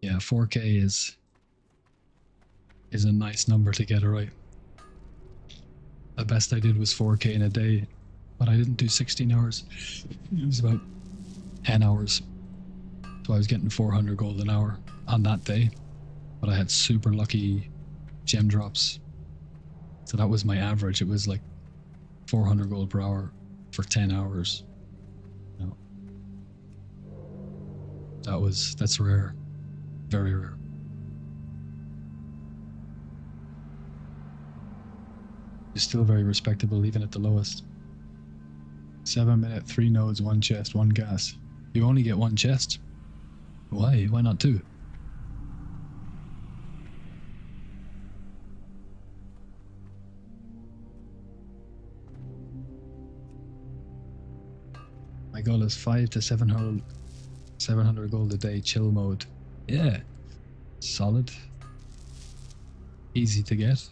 A: Yeah, 4K is a nice number to get it right. The best I did was 4K in a day, but I didn't do 16 hours. It was about 10 hours. So I was getting 400 gold an hour on that day, but I had super lucky gem drops. So that was my average. It was like 400 gold per hour for 10 hours. No. That's rare. Very rare. It's still very respectable even at the lowest. 7 minute, 3 nodes, 1 chest, 1 gas. You only get 1 chest? Why? Why not 2? My goal is 500 to 700 gold a day, chill mode. Yeah. Solid. Easy to get.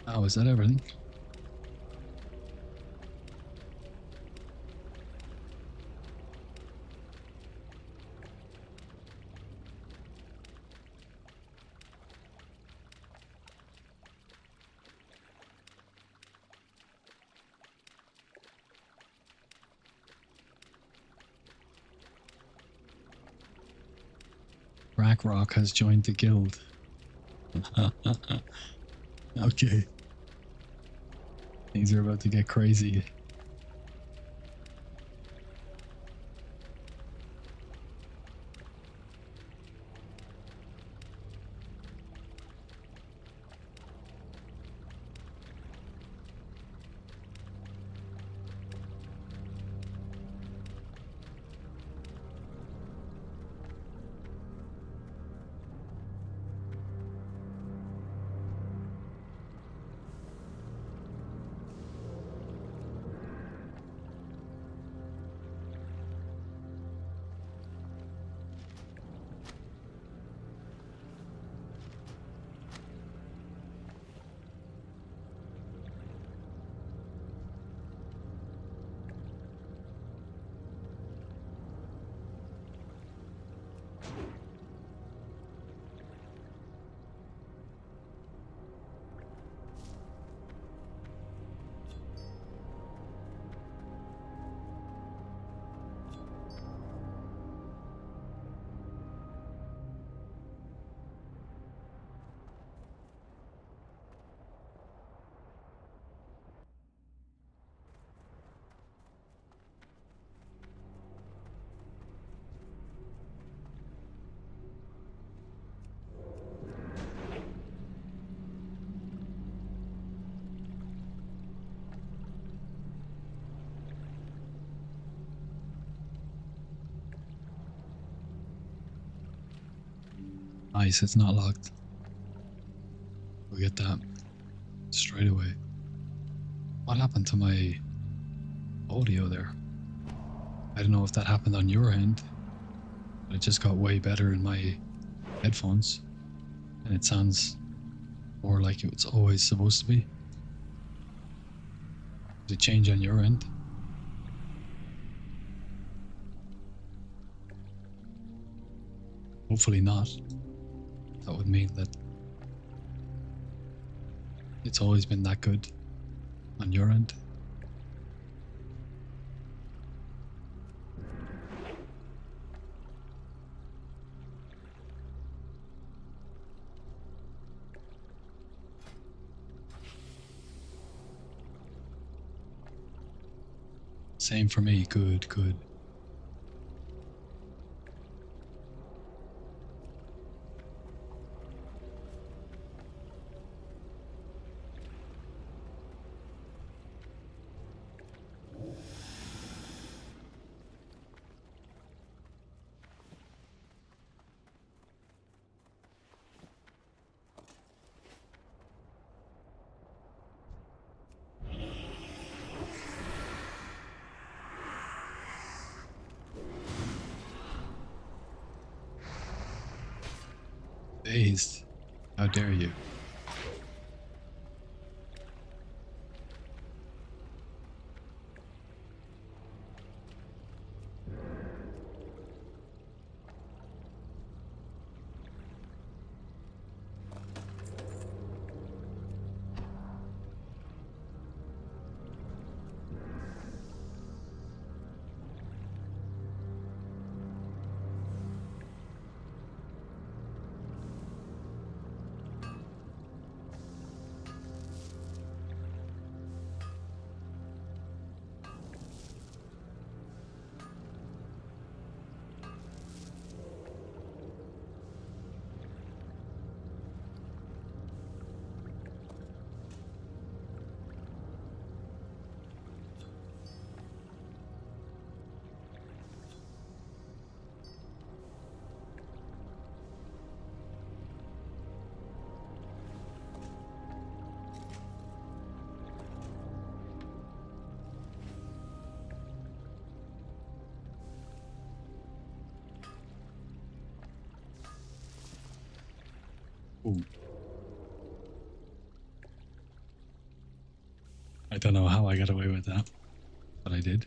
A: Oh, is that everything? Rock has joined the guild. Okay. Things are about to get crazy. Nice, it's not locked. We'll get that straight away. What happened to my audio there? I don't know if that happened on your end, but it just got way better in my headphones. And it sounds more like it was always supposed to be. Did it change on your end? Hopefully not. That would mean that it's always been that good on your end. Same for me. Good, good. Dazed. How dare you? Ooh. I don't know how I got away with that, but I did.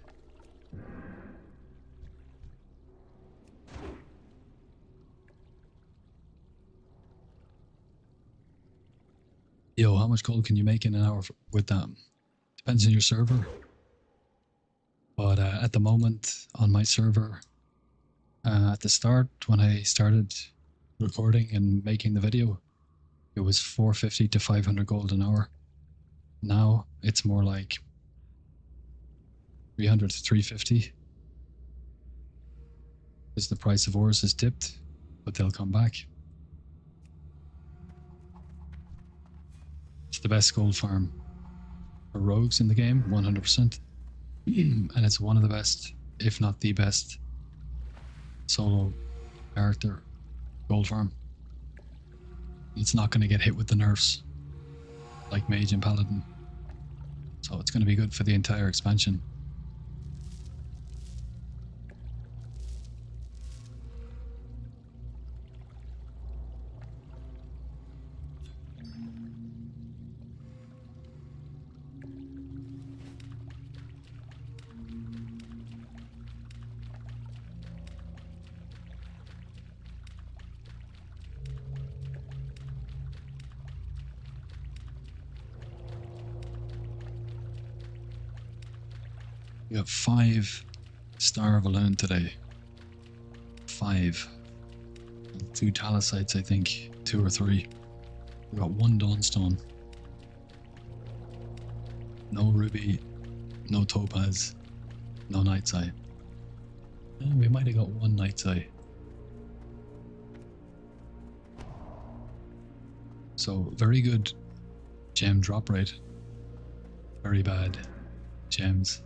A: Yo, how much gold can you make in an hour with that? Depends on your server. But at the moment, on my server, at the start, when I started, recording and making the video, it was 450 to 500 gold an hour. Now it's more like 300 to 350 because the price of ores has dipped, but they'll come back. It's the best gold farm for rogues in the game, 100%. And it's one of the best, if not the best, solo character gold farm. It's not going to get hit with the nerfs like Mage and Paladin. So it's going to be good for the entire expansion. We got 5-star Valoon today. 5. 2 Talisites, I think. 2 or 3. We got 1 Dawnstone. No Ruby. No Topaz. No Night's Eye. We might have got 1 Night's Eye. So, very good gem drop rate. Very bad gems.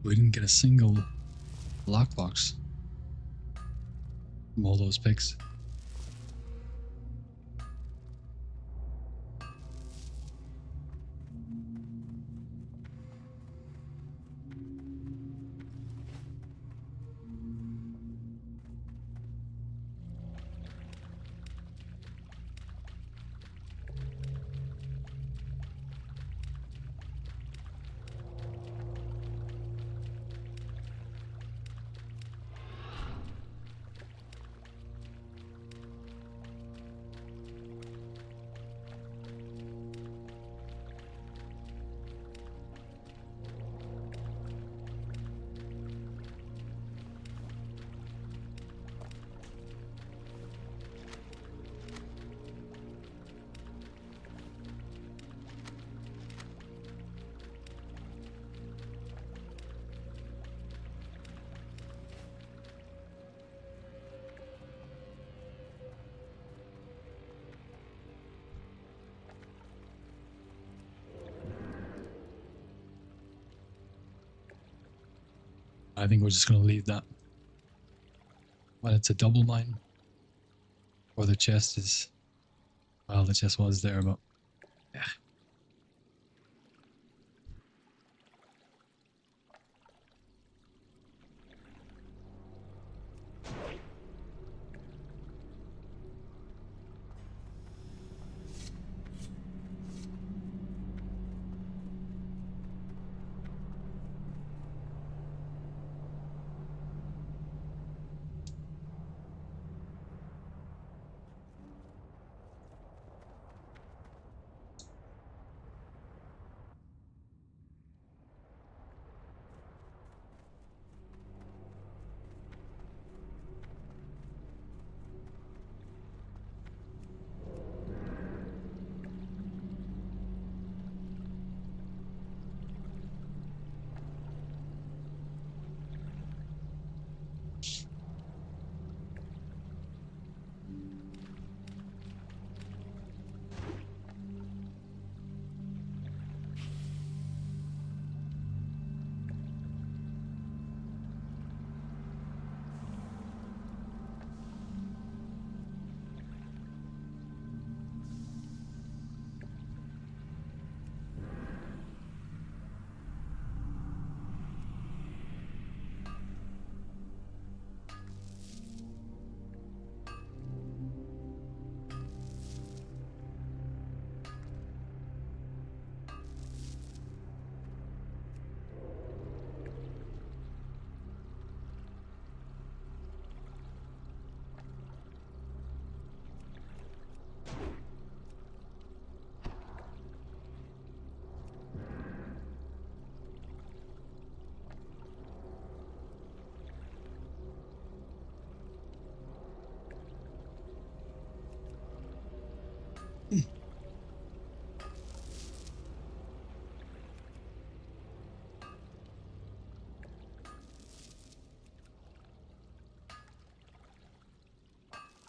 A: We didn't get a single lockbox from all those picks. I think we're just going to leave that. Well, it's a double mine. Or the chest is... Well, the chest was there, but... Yeah.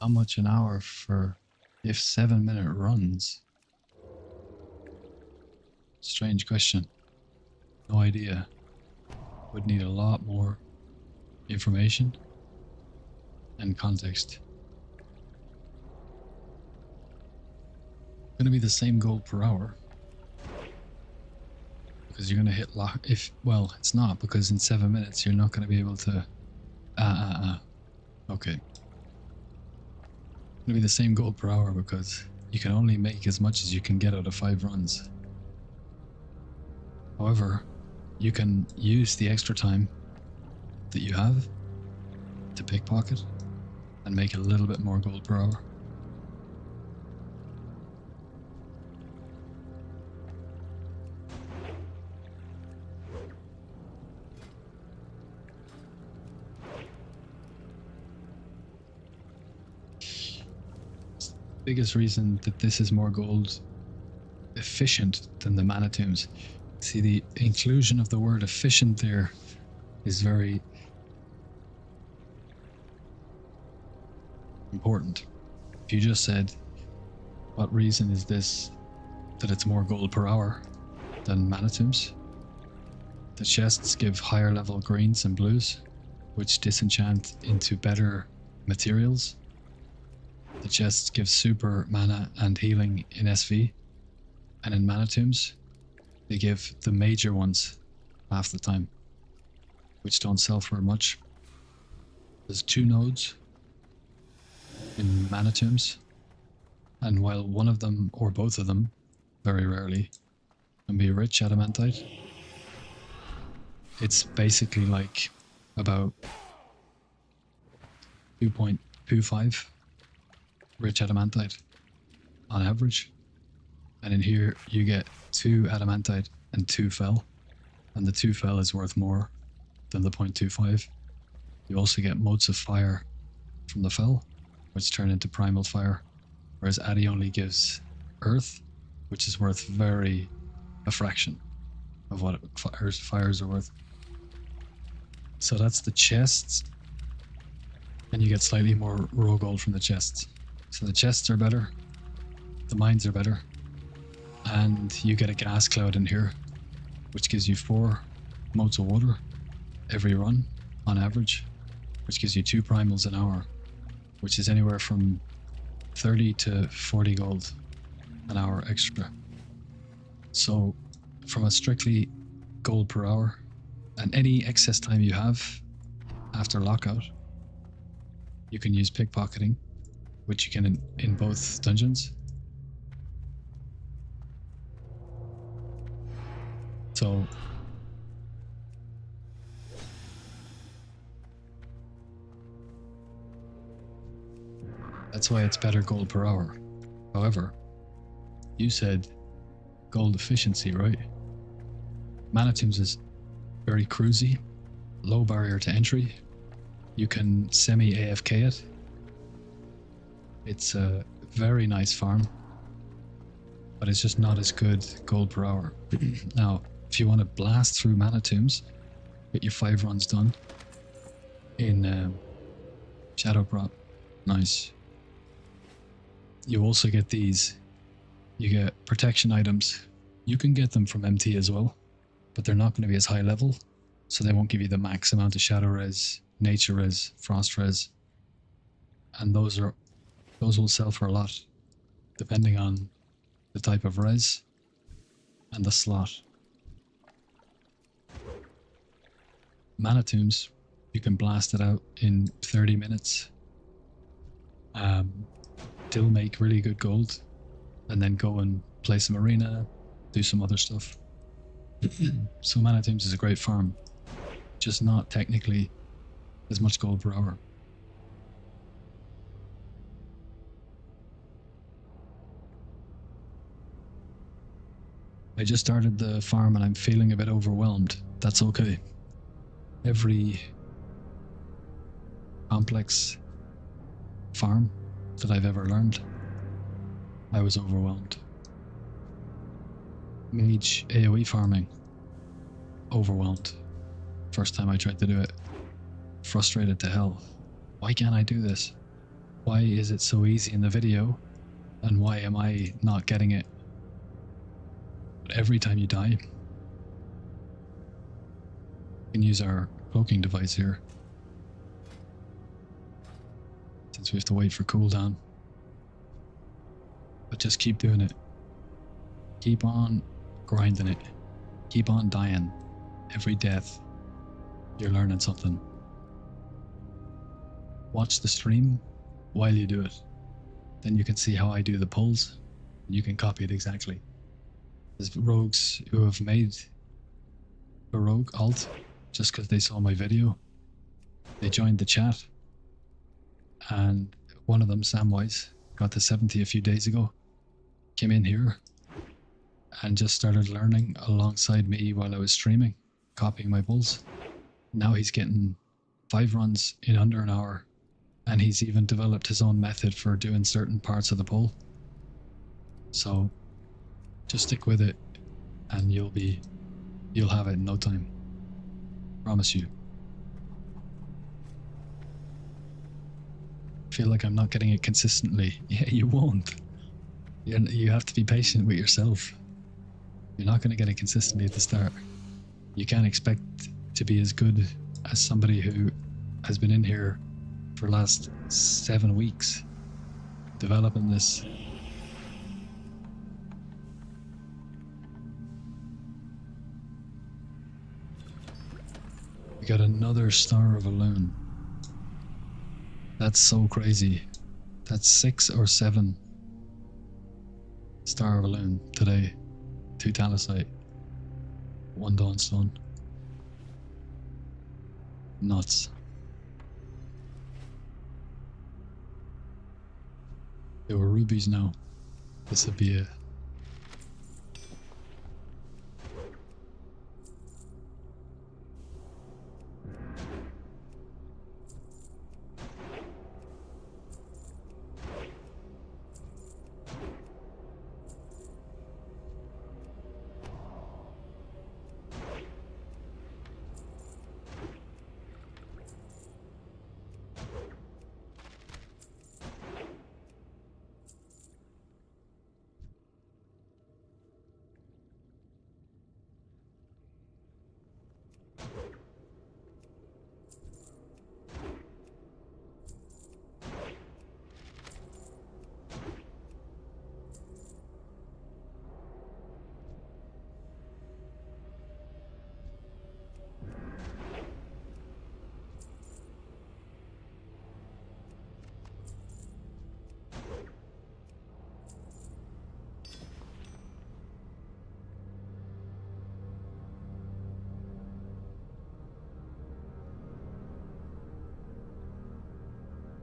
A: How much an hour for if 7-minute runs? Strange question. No idea. Would need a lot more information and context. Gonna be the same goal per hour. Because you're gonna hit lock if well, it's not, because in 7 minutes you're not gonna be able to okay. Gonna be the same goal per hour because you can only make as much as you can get out of 5 runs. However, you can use the extra time that you have to pickpocket and make a little bit more gold per hour. Biggest reason that this is more gold efficient than the mana tombs. See, the inclusion of the word efficient there is very important. If you just said, what reason is this that it's more gold per hour than mana tombs? The chests give higher level greens and blues, which disenchant into better materials. The chests give super mana and healing in SV, and in mana tombs, they give the major ones half the time, which don't sell for much. There's 2 nodes in mana tombs, and while one of them or both of them, very rarely, can be rich adamantite, it's basically like about 2.25 rich adamantite on average. And in here you get 2 adamantite and 2 fel, and the 2 fel is worth more than the 0.25. You also get motes of fire from the fel, which turn into primal fire, whereas Addy only gives earth, which is worth a fraction of what fires are worth. So that's the chests, and you get slightly more raw gold from the chests. So the chests are better, the mines are better, and you get a gas cloud in here, which gives you 4 motes of water every run, on average, which gives you 2 primals an hour, which is anywhere from 30 to 40 gold an hour extra. So from a strictly gold per hour, and any excess time you have after lockout, you can use pickpocketing, which you can in both dungeons. So that's why it's better gold per hour. However, you said gold efficiency, right? Mana Tombs is very cruisy, low barrier to entry. You can semi-AFK it. It's a very nice farm, but it's just not as good gold per hour. Now, if you want to blast through Mana Tombs, get your 5 runs done in Shadow Prop. Nice. You also get these. You get protection items. You can get them from MT as well, but they're not going to be as high level, so they won't give you the max amount of shadow res, nature res, frost res, and those will sell for a lot, depending on the type of res and the slot. Mana Tombs, you can blast it out in 30 minutes. Still make really good gold, and then go and play some arena, do some other stuff. So Mana Tombs is a great farm, just not technically as much gold per hour. I just started the farm and I'm feeling a bit overwhelmed. That's okay. Every complex farm that I've ever learned, I was overwhelmed. Mage AoE farming, overwhelmed. First time I tried to do it, frustrated to hell. Why can't I do this? Why is it so easy in the video, and why am I not getting it? But every time you die, you can use our cloaking device here, since we have to wait for cooldown. But just keep doing it. Keep on grinding it. Keep on dying. Every death, you're learning something. Watch the stream while you do it. Then you can see how I do the pulls. You can copy it exactly. There's rogues who have made a rogue alt just because they saw my video. They joined the chat, and one of them, Samwise, got to 70 a few days ago. Came in here and just started learning alongside me while I was streaming, copying my pulls. Now he's getting 5 runs in under an hour, and he's even developed his own method for doing certain parts of the pull. So just stick with it and you'll have it in no time. Promise you. Feel like I'm not getting it consistently. Yeah, you won't. You have to be patient with yourself. You're not going to get it consistently at the start. You can't expect to be as good as somebody who has been in here for the last 7 weeks developing this. We got another Star of Elune. That's so crazy. That's 6 or 7 Star of Elune today. 2 Talosite, 1 Dawnstone. Nuts. There were rubies now. This would be a...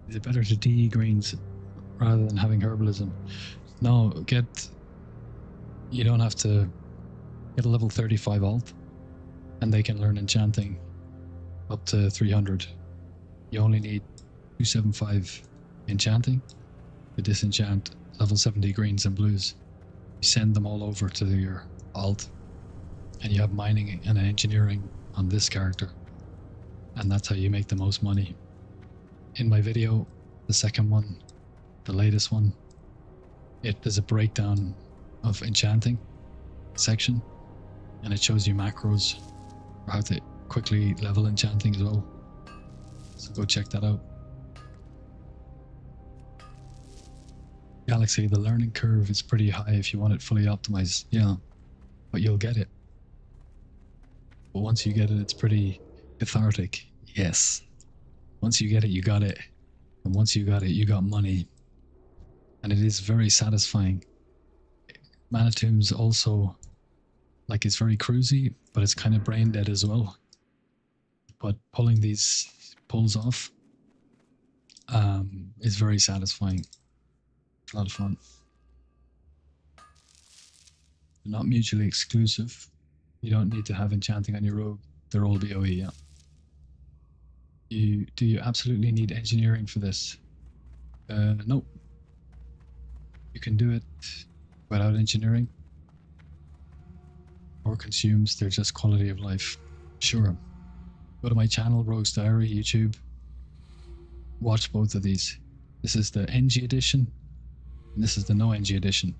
A: Is it better to DE greens rather than having herbalism? No, you don't have to get a level 35 alt, and they can learn enchanting up to 300. You only need 275 enchanting to disenchant level 70 greens and blues. You send them all over to your alt, and you have mining and engineering on this character, and that's how you make the most money. In my video, the second one, the latest one, there's a breakdown of enchanting section, and it shows you macros for how to quickly level enchanting as well. So go check that out. Galaxy, the learning curve is pretty high if you want it fully optimized. Yeah, but you'll get it. But once you get it, it's pretty cathartic. Yes. Once you get it, you got it. And once you got it, you got money. And it is very satisfying. Manitomb's also, like, it's very cruisy, but it's kind of brain dead as well. But pulling these pulls off is very satisfying. It's a lot of fun. They're not mutually exclusive. You don't need to have enchanting on your rogue. They're all BOE, yeah. Do you absolutely need engineering for this? No. You can do it without engineering. Or consumes, they're just quality of life. Sure. Go to my channel, Rogue's Diary, YouTube. Watch both of these. This is the NG edition, and this is the no NG edition.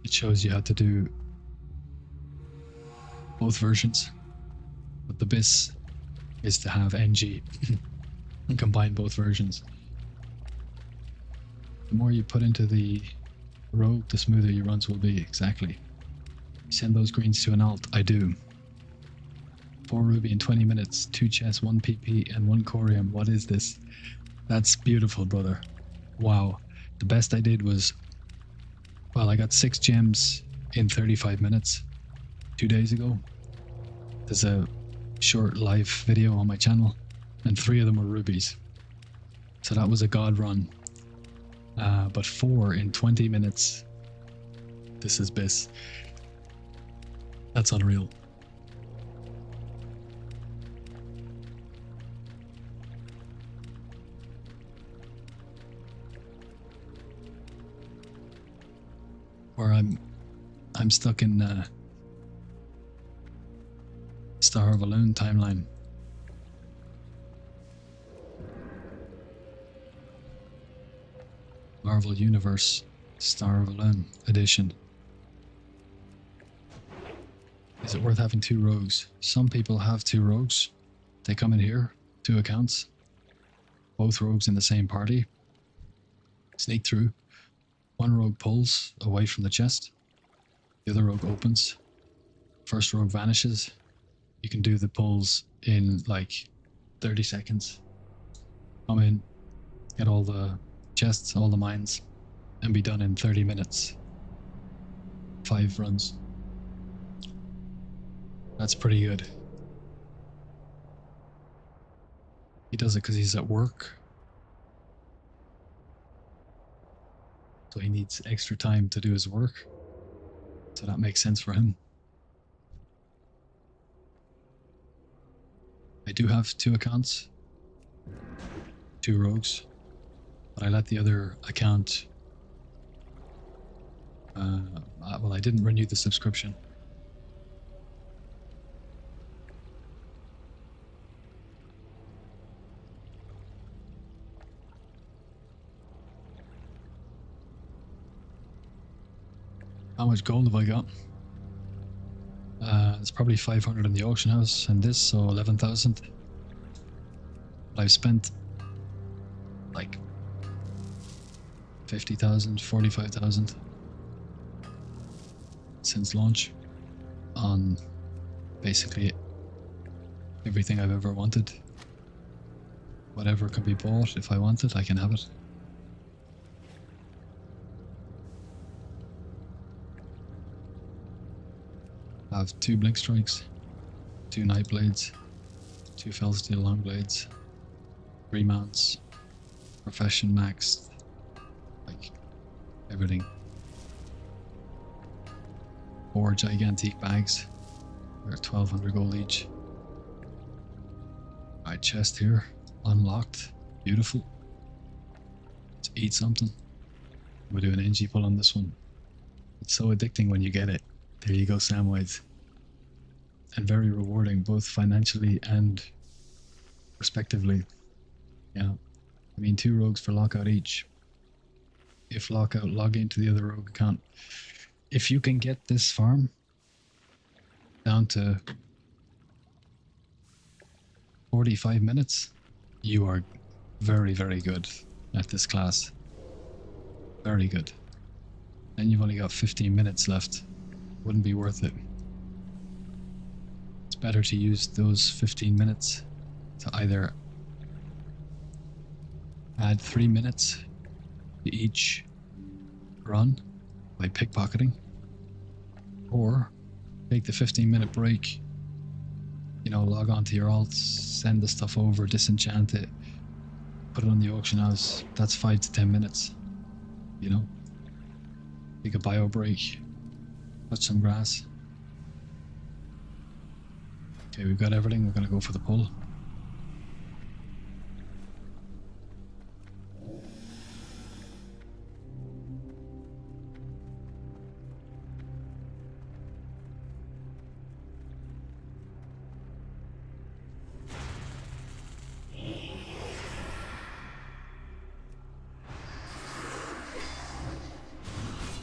A: It shows you how to do both versions, but the BIS is to have NG and combine both versions. The more you put into the rogue, the smoother your runs will be. Exactly. You send those greens to an alt. I do. 4 ruby in 20 minutes, 2 chests, 1 PP, and 1 corium. What is this? That's beautiful, brother. Wow. The best I did was, well, I got 6 gems in 35 minutes 2 days ago. There's a short live video on my channel, and 3 of them were rubies. So that was a god run. But 4 in 20 minutes. This is BIS. That's unreal. Where I'm stuck in Star of Alone timeline. Marvel Universe Star of Alone edition. Is it worth having 2 rogues? Some people have 2 rogues. They come in here, 2 accounts, both rogues in the same party. Sneak through. One rogue pulls away from the chest. The other rogue opens. First rogue vanishes. You can do the pulls in like 30 seconds. Come in, get all the chests, all the mines, and be done in 30 minutes. 5 runs. That's pretty good. He does it because he's at work. So he needs extra time to do his work. So that makes sense for him. I do have 2 accounts. 2 rogues. But I let the other account... well, I didn't renew the subscription. How much gold have I got? It's probably 500 in the auction house and this, so 11,000. But I've spent like 50,000, 45,000 since launch on basically everything I've ever wanted. Whatever can be bought, if I want it, I can have it. I have 2 blink strikes, 2 night blades, 2 fell steel long blades, 3 mounts, profession maxed, like everything. 4 gigantic bags. They're 1200 gold each. Alright, chest here. Unlocked. Beautiful. Let's eat something. We'll do an NG pull on this one. It's so addicting when you get it. There you go, Samwise. And very rewarding, both financially and respectively. Yeah. I mean, 2 rogues for lockout each. If lockout, log into the other rogue account. If you can get this farm down to 45 minutes, you are very, very good at this class. Very good. And you've only got 15 minutes left. Wouldn't be worth it. It's better to use those 15 minutes to either add 3 minutes to each run by pickpocketing, or take the 15-minute break, you know, log on to your alts, send the stuff over, disenchant it, put it on the auction house. That's 5 to 10 minutes, you know. Take a bio break, touch some grass. Okay, we've got everything. We're gonna go for the pull.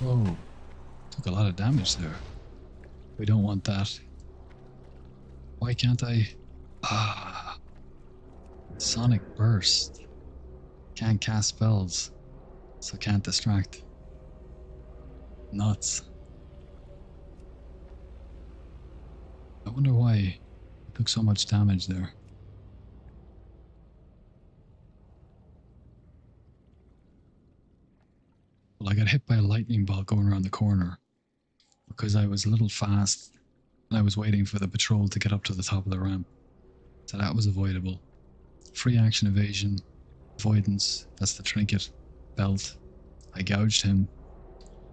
A: Whoa, took a lot of damage there. We don't want that. Why can't I? Ah, Sonic Burst. Can't cast spells, so can't distract. Nuts. I wonder why I took so much damage there. Well, I got hit by a lightning bolt going around the corner because I was a little fast and I was waiting for the patrol to get up to the top of the ramp. So that was avoidable. Free action evasion, avoidance, that's the trinket, belt. I gouged him.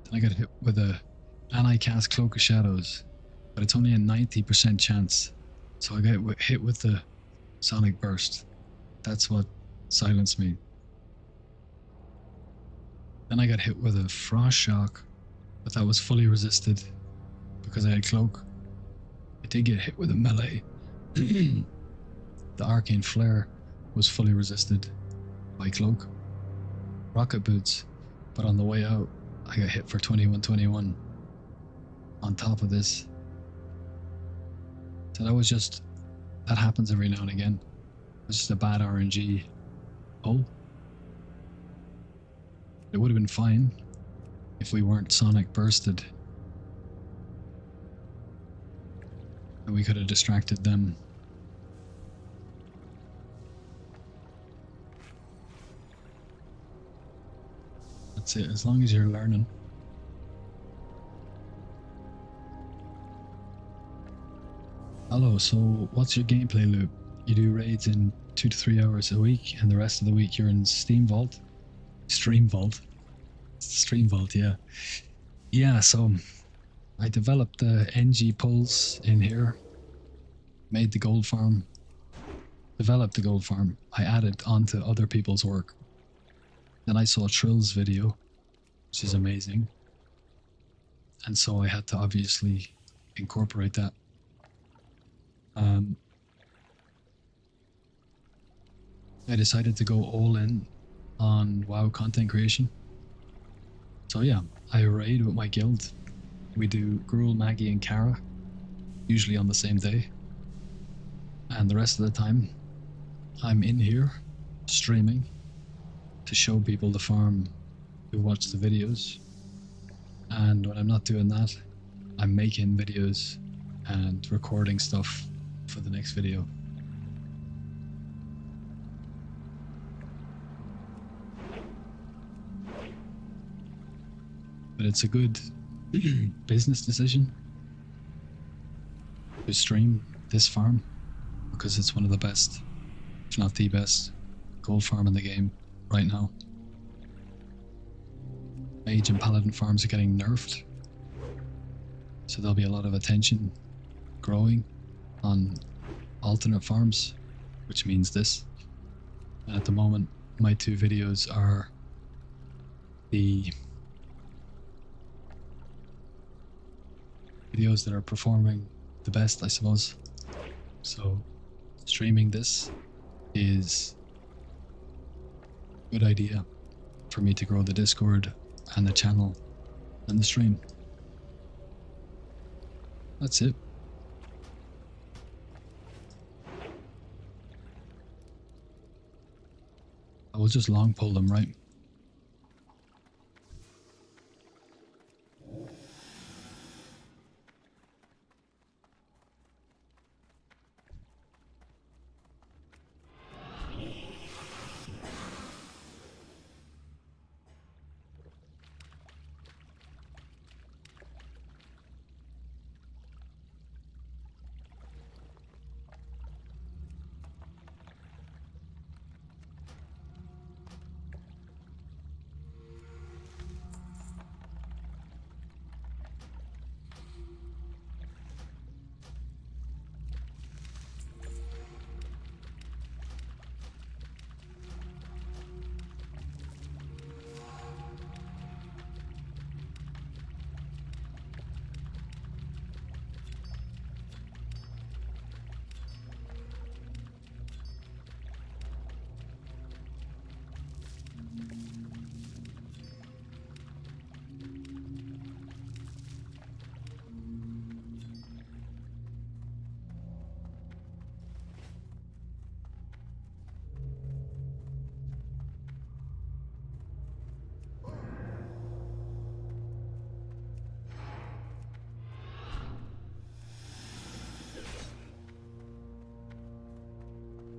A: Then I got hit with and I cast Cloak of Shadows, but it's only a 90% chance. So I got hit with the Sonic Burst. That's what silenced me. Then I got hit with a Frost Shock, but that was fully resisted because I had Cloak. I did get hit with a melee. The Arcane Flare was fully resisted by Cloak. Rocket Boots, but on the way out, I got hit for 2121 on top of this. So that happens every now and again. It's just a bad RNG pull. It would have been fine if we weren't Sonic Bursted. And we could have distracted them. That's it, as long as you're learning. Hello, so what's your gameplay loop? You do raids in 2 to 3 hours a week, and the rest of the week you're in Steam Vault? Stream Vault. Stream Vault, yeah. Yeah, so I developed the NG pulls in here, made the gold farm, developed the gold farm. I added onto other people's work. Then I saw Trill's video, which is amazing. And so I had to obviously incorporate that. I decided to go all in on WoW content creation. So yeah, I raid with my guild. We do Gruul, Maggie and Kara, usually on the same day. And the rest of the time, I'm in here, streaming, to show people the farm who watch the videos. And when I'm not doing that, I'm making videos and recording stuff for the next video. But it's a good business decision to stream this farm because it's one of the best, if not the best, gold farm in the game right now. Mage and paladin farms are getting nerfed, so there'll be a lot of attention growing on alternate farms, which means this. And at the moment, my two videos are the videos that are performing the best, I suppose. So streaming this is a good idea for me to grow the Discord and the channel and the stream. That's it. I will just long pull them, right?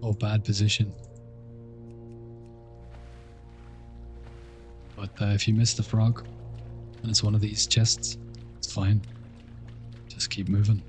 A: Oh, bad position. But if you miss the frog and it's one of these chests, it's fine. Just keep moving.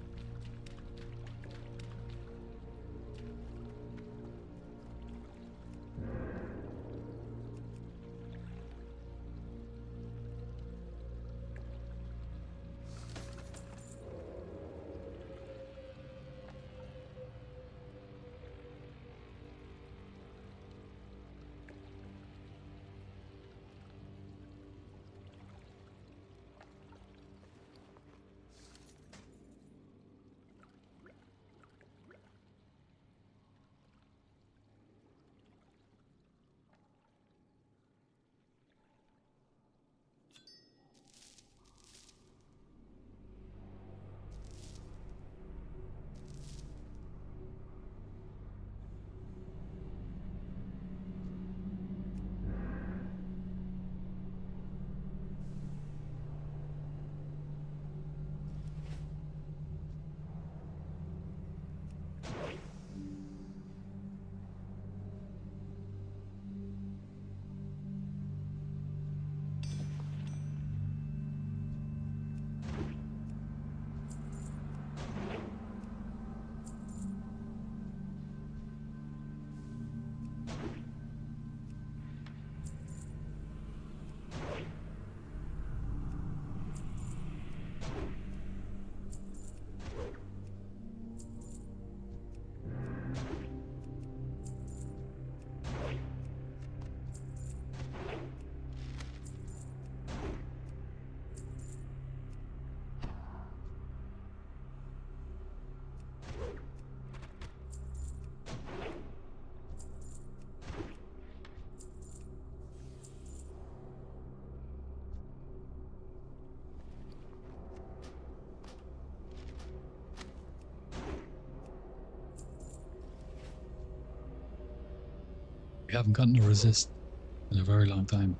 A: We haven't gotten a resist in a very long time.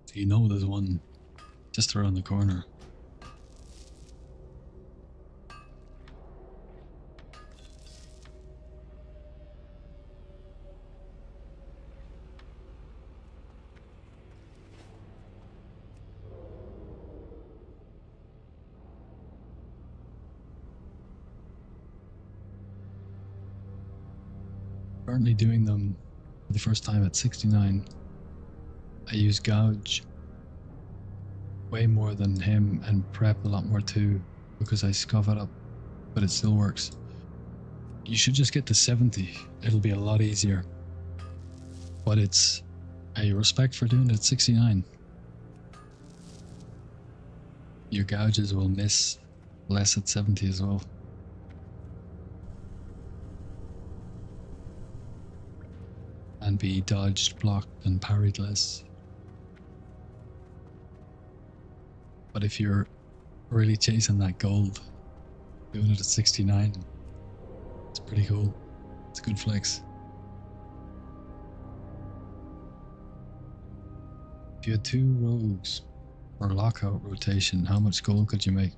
A: So you know there's one just around the corner. Currently doing them for the first time at 69. I use gouge way more than him and prep a lot more too because I scuff it up, but it still works. You should just get to 70. It'll be a lot easier. But it's a respect for doing it at 69. Your gouges will miss less at 70 as well. And be dodged, blocked, and parried less. But if you're really chasing that gold, doing it at 69, it's pretty cool. It's a good flex. If you had 2 rogues for lockout rotation, how much gold could you make?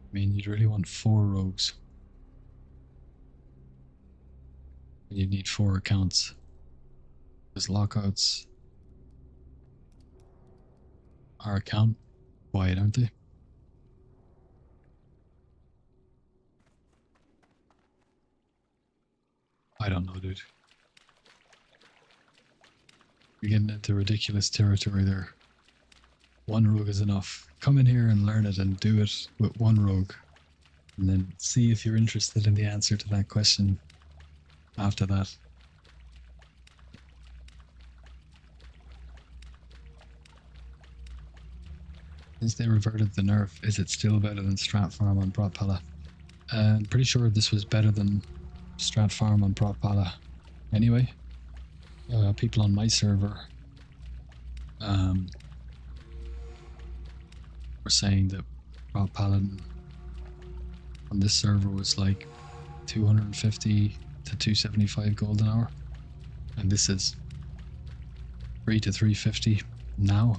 A: I mean, you'd really want 4 rogues. You'd need 4 accounts. Because lockouts are account wide, aren't they? I don't know, dude. You're getting into ridiculous territory there. 1 rogue is enough. Come in here and learn it and do it with 1 rogue. And then see if you're interested in the answer to that question after that. Since they reverted the nerf, is it still better than Strat Farm on Prot Pala? I'm pretty sure this was better than Strat Farm on Prot Pala. Anyway, people on my server were saying that Prot Paladin on this server was like 250 to 275 gold an hour, and this is 3 to 350 now,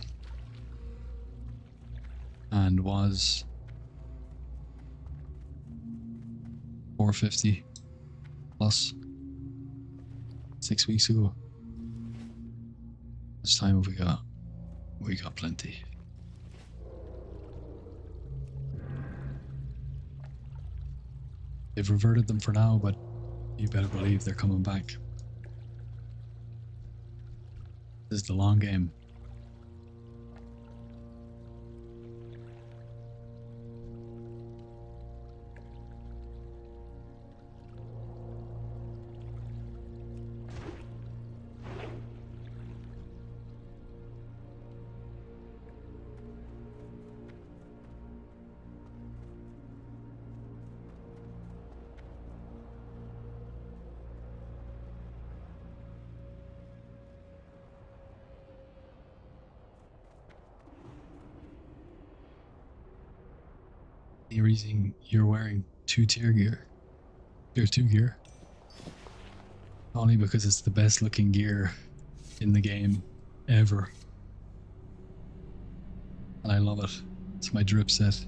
A: and was 450 plus 6 weeks ago. This time have we got? We got plenty. They've reverted them for now, but you better believe they're coming back. This is the long game. The reason you're wearing 2-tier gear, tier 2 gear, only because it's the best looking gear in the game ever, and I love it. It's my drip set.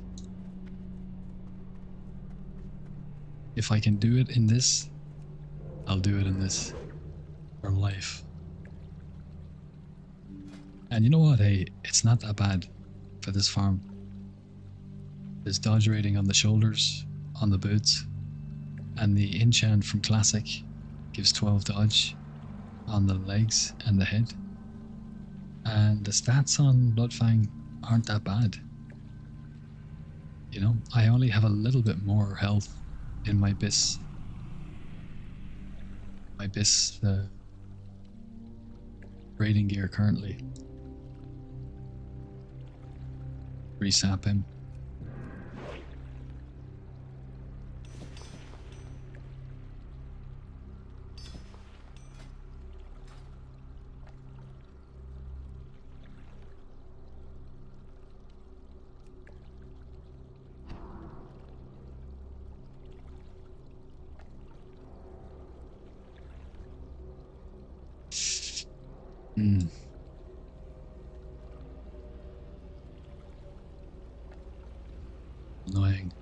A: If I can do it in this, I'll do it in this for life. And you know what? Hey, it's not that bad for this farm. There's dodge rating on the shoulders, on the boots, and the enchant from Classic gives 12 dodge on the legs and the head. And the stats on Bloodfang aren't that bad. You know, I only have a little bit more health in my bis. My bis raiding gear currently. Resap him. Annoying.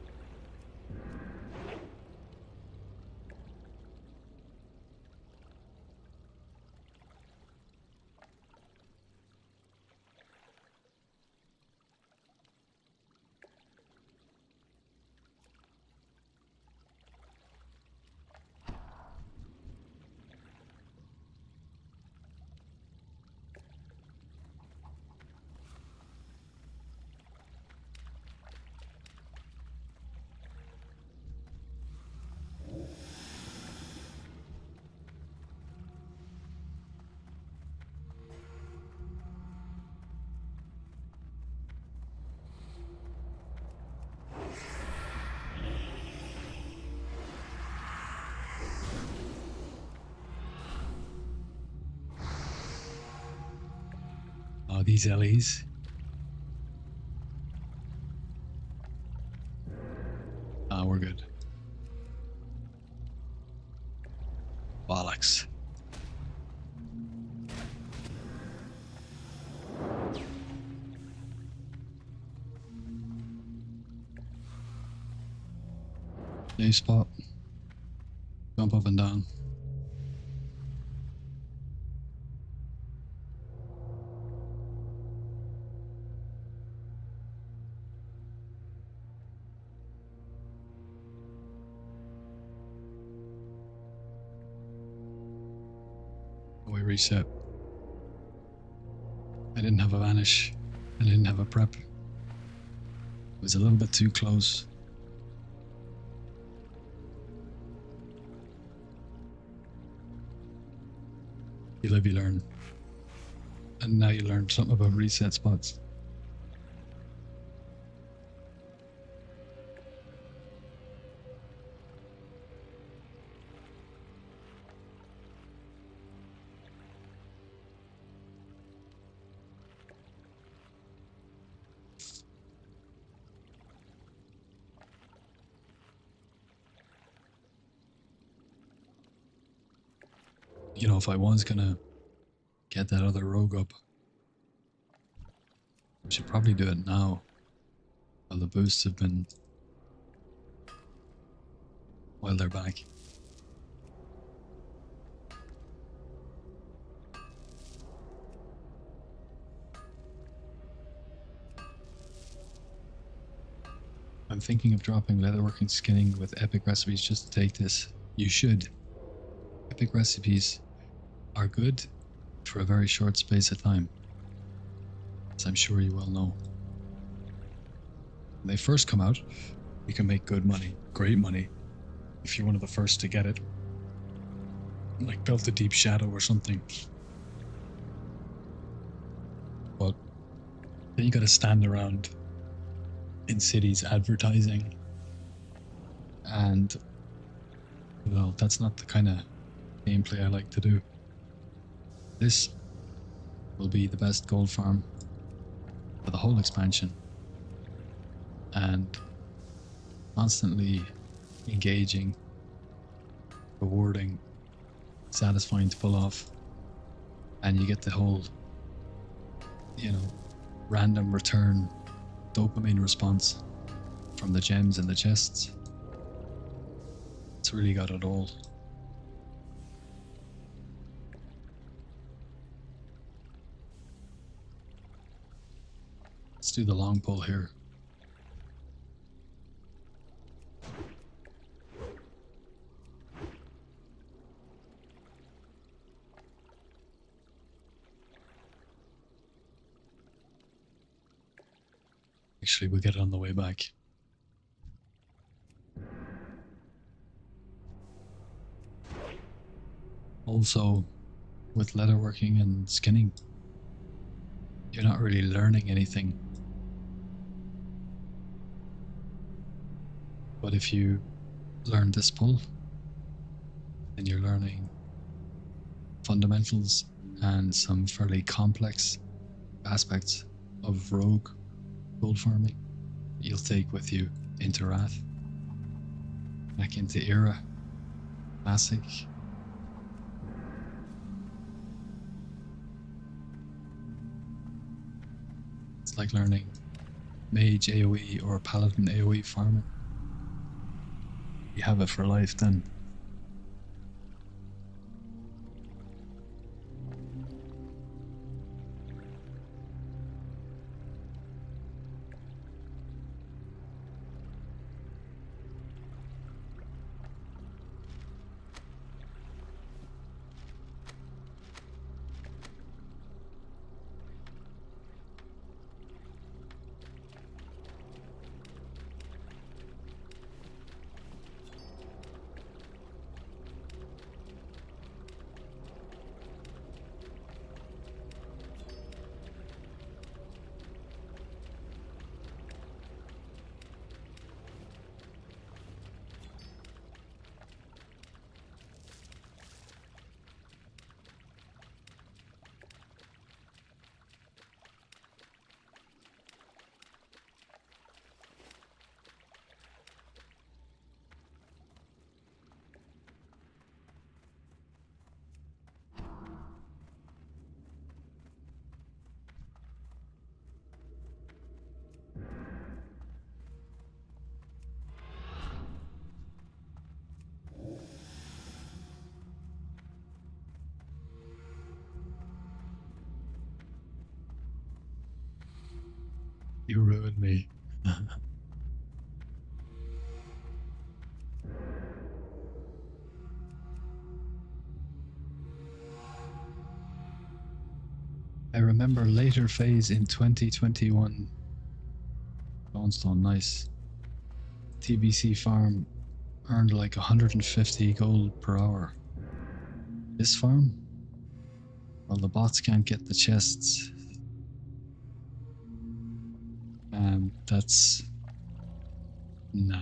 A: these LEs. Ah, we're good. Bollocks. New spot. Jump up and down. We reset. I didn't have a vanish. I didn't have a prep. It was a little bit too close. You live, you learn. And now you learned something about reset spots. You know, if I was gonna get that other rogue up, I should probably do it now. While the boosts have been... while they're back. I'm thinking of dropping leatherworking skinning with epic recipes just to take this. You should. Epic recipes are good for a very short space of time, as I'm sure you well know. When they first come out, you can make good money, great money, if you're one of the first to get it. Like Belt the Deep Shadow or something. But then you gotta stand around in cities advertising, and well, that's not the kind of gameplay I like to do. This will be the best gold farm for the whole expansion, and constantly engaging, rewarding, satisfying to pull off, and you get the whole, you know, random return dopamine response from the gems and the chests. It's really got it all. Let's do the long pull here. Actually, we'll get it on the way back. Also, with leatherworking and skinning, you're not really learning anything. But if you learn this pull, then you're learning fundamentals and some fairly complex aspects of rogue gold farming you'll take with you into Wrath, back into Era, Classic. It's like learning Mage AoE or Paladin AoE farming. You have it for life then. You ruined me. I remember later phase in 2021. Dawnstone, nice. TBC farm earned like 150 gold per hour. This farm? Well, the bots can't get the chests. That's... Nah.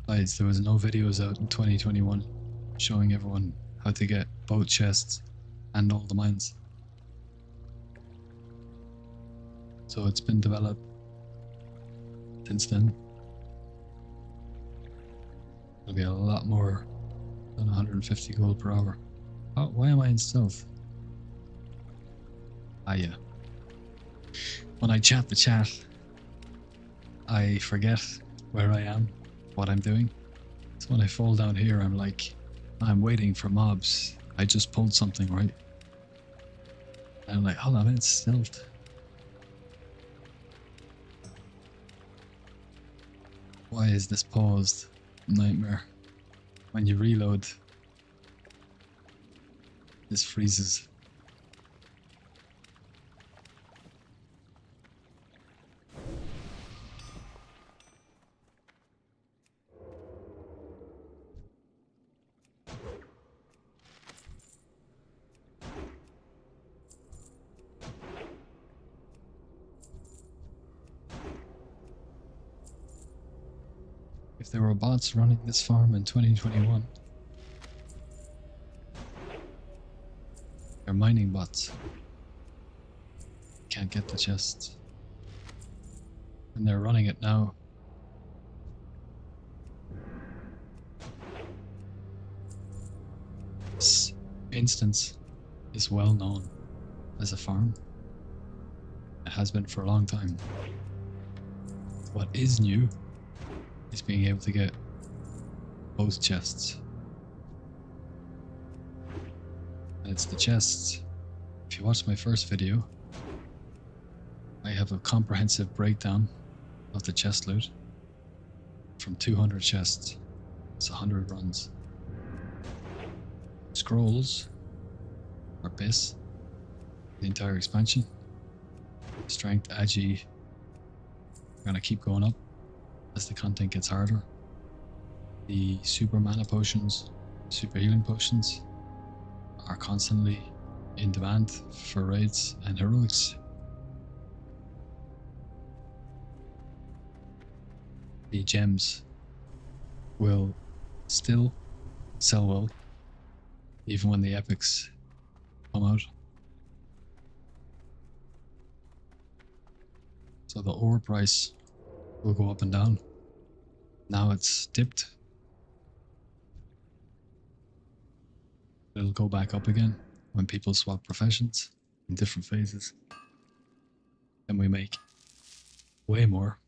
A: Besides, there was no videos out in 2021 showing everyone how to get both chests and all the mines. So it's been developed since then. It'll be a lot more than 150 gold per hour. Oh, why am I in stealth? Ah, yeah. When I chat the chat, I forget where I am, what I'm doing. So when I fall down here, I'm like, I'm waiting for mobs. I just pulled something, right? And I'm like, hold on, it's stealth. Why is this paused? Nightmare. When you reload, this freezes. If there were bots running this farm in 2021, they're mining bots. Can't get the chests. And they're running it now. This instance is well known as a farm. It has been for a long time. What is new is being able to get both chests. And it's the chests. If you watched my first video, I have a comprehensive breakdown of the chest loot. From 200 chests, it's 100 runs. Scrolls are BIS, the entire expansion. Strength, Agi, are gonna keep going up as the content gets harder. The super mana potions, super healing potions are constantly in demand for raids and heroics. The gems will still sell well, even when the epics come out. So the ore price will go up and down. Now it's dipped. It'll go back up again when people swap professions in different phases. And we make way more.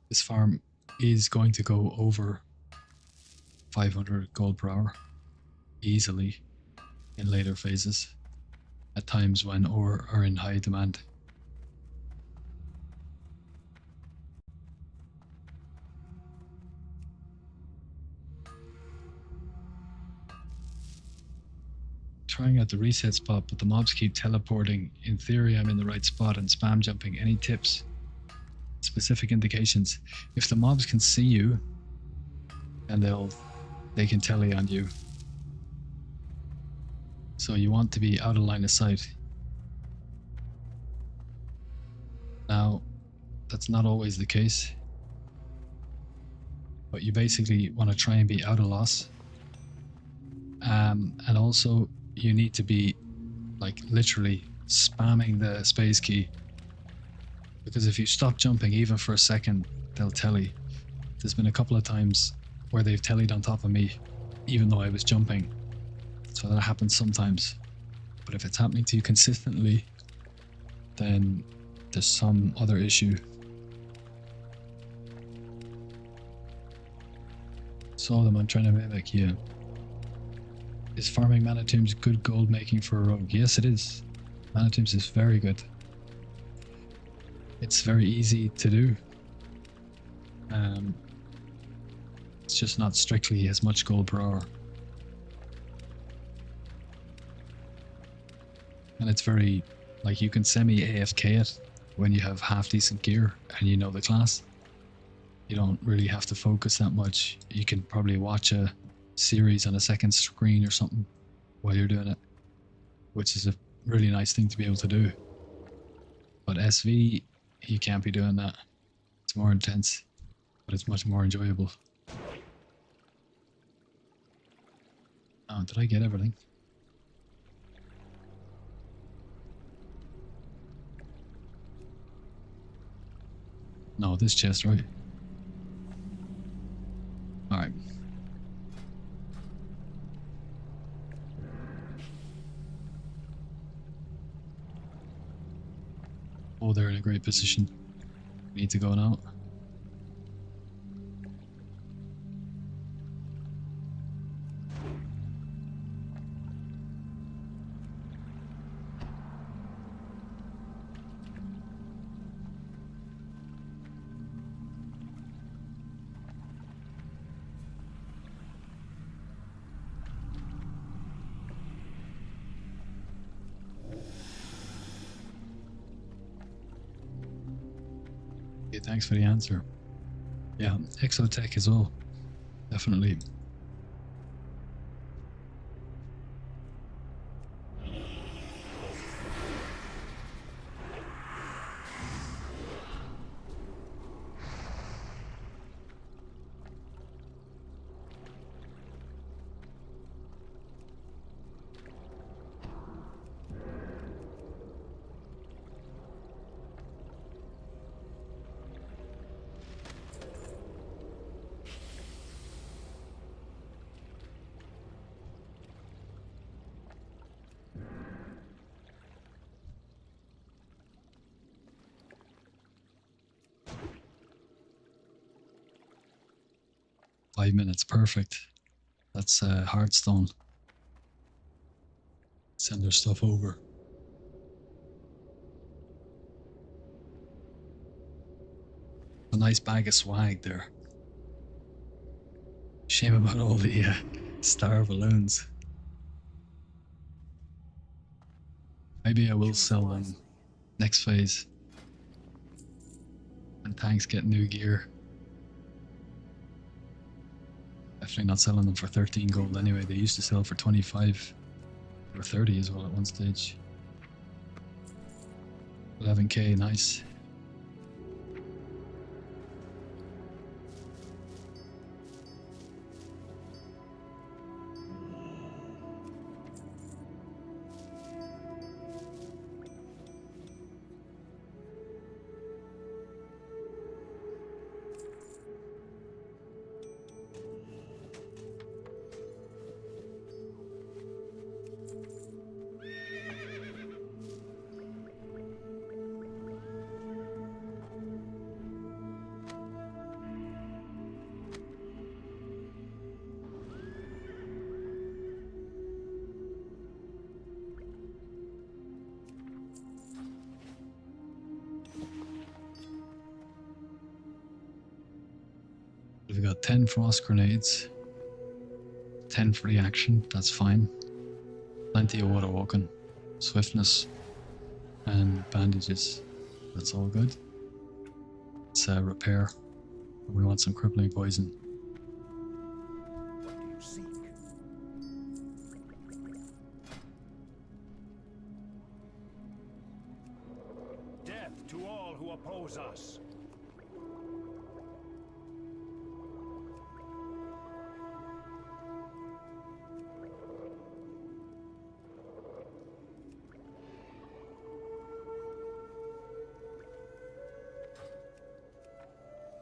A: This farm is going to go over 500 gold per hour easily in later phases, at times when ore are in high demand. Trying out the reset spot, but the mobs keep teleporting. In theory, I'm in the right spot and spam jumping. Any tips? Specific indications? If the mobs can see you, and they can tele on you. So you want to be out of line of sight. Now, that's not always the case, but you basically want to try and be out of loss. And also you need to be like literally spamming the space key, because if you stop jumping even for a second, they'll telly. There's been a couple of times where they've tellied on top of me even though I was jumping, so that happens sometimes. But if it's happening to you consistently, then there's some other issue. Saw them, I'm trying to mimic you. Is farming Manitombs good gold making for a rogue? Yes, it is. Manitombs is very good. It's very easy to do. It's just not strictly as much gold per hour. And it's very, like, you can semi AFK it when you have half decent gear and you know the class. You don't really have to focus that much. You can probably watch a series on a second screen or something while you're doing it, which is a really nice thing to be able to do. But SV, you can't be doing that. It's more intense, but it's much more enjoyable. Oh, did I get everything? No, this chest, right? Alright. Oh, they're in a great position. We need to go now. Okay, thanks for the answer. Yeah, Exotech as well. Definitely. Five minutes, perfect. That's Hearthstone. Send their stuff over. A nice bag of swag there. Shame about all the star balloons. Maybe I will sell them next phase. And tanks get new gear. Definitely not selling them for 13 gold anyway. They used to sell for 25 or 30 as well at one stage. 11k, nice. We've got 10 frost grenades, 10 free action, that's fine. Plenty of water walking, swiftness, and bandages. That's all good. It's repair. We want some crippling poison.
B: What do you seek? Death to all who oppose us.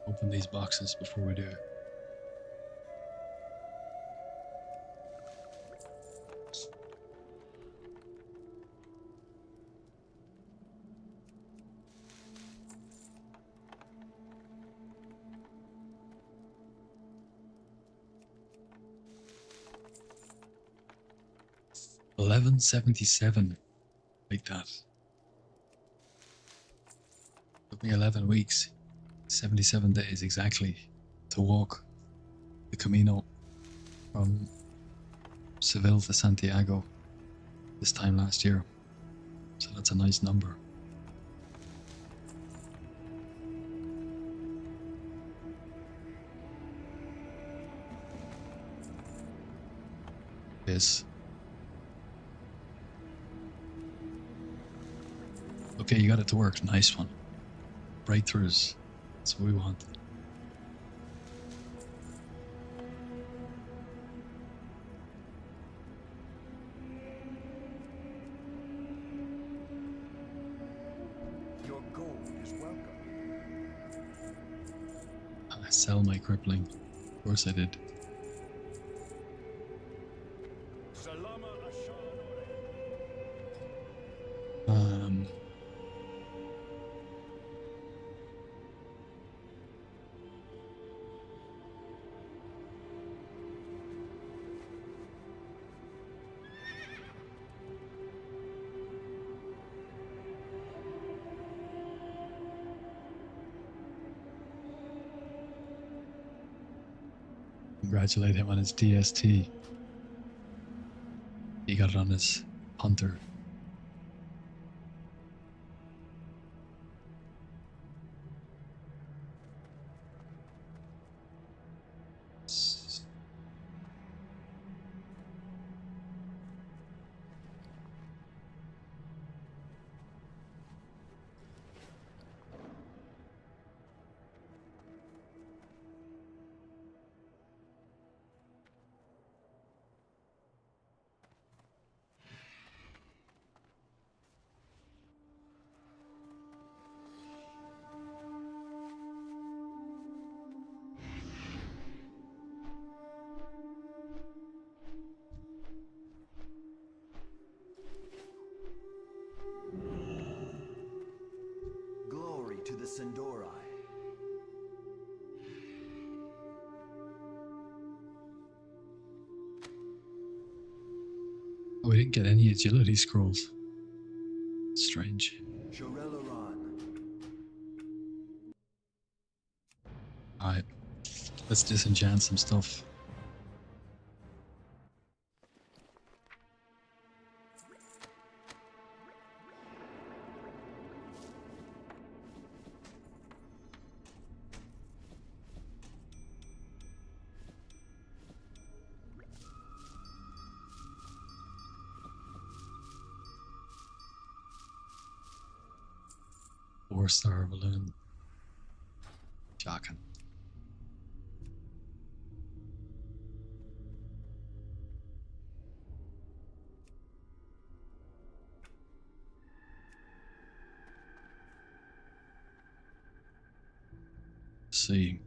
A: Open these boxes before we do. 1177. Like that. Took me 11 weeks, 77 days exactly to walk the Camino from Seville to Santiago this time last year. So that's a nice number. Yes. Okay, you got it to work. Nice one. Breakthroughs. That's what we want.
B: Your gold is welcome.
A: I sell my crippling. Of course I did. Um, Congratulate him on his DST. He got it on his Hunter.
B: Glory to the Sindori.
A: Oh, we didn't get any agility scrolls. Strange.
B: Shorelaran.
A: Alright. Let's disenchant some stuff. Four-star balloon. Shocking. See.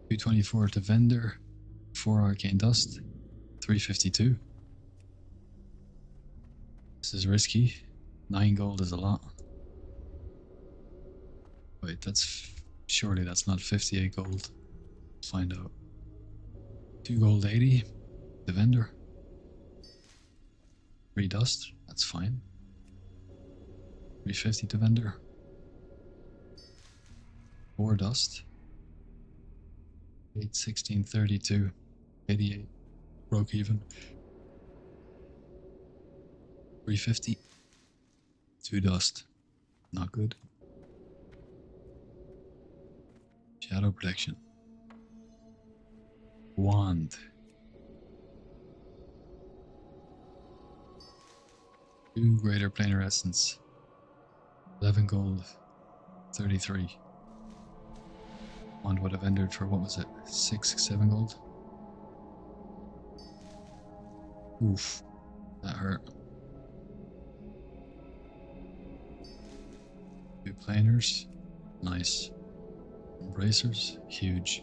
A: 224 to vendor. 4 arcane dust. 352. This is risky. 9 gold is a lot. Wait, surely that's not 58 gold. Find out. 2 gold 80. The vendor. 3 dust. That's fine. 350 to vendor. 4 dust. 8, 16, 32. 88. Broke even. 350. 2 dust. Not good. Shadow protection. Wand. 2 greater planar essence. 11 gold. 33. Wand would have entered for, what was it? 6, 7 gold? Oof. That hurt. 2 planers. Nice. Embracers. Huge.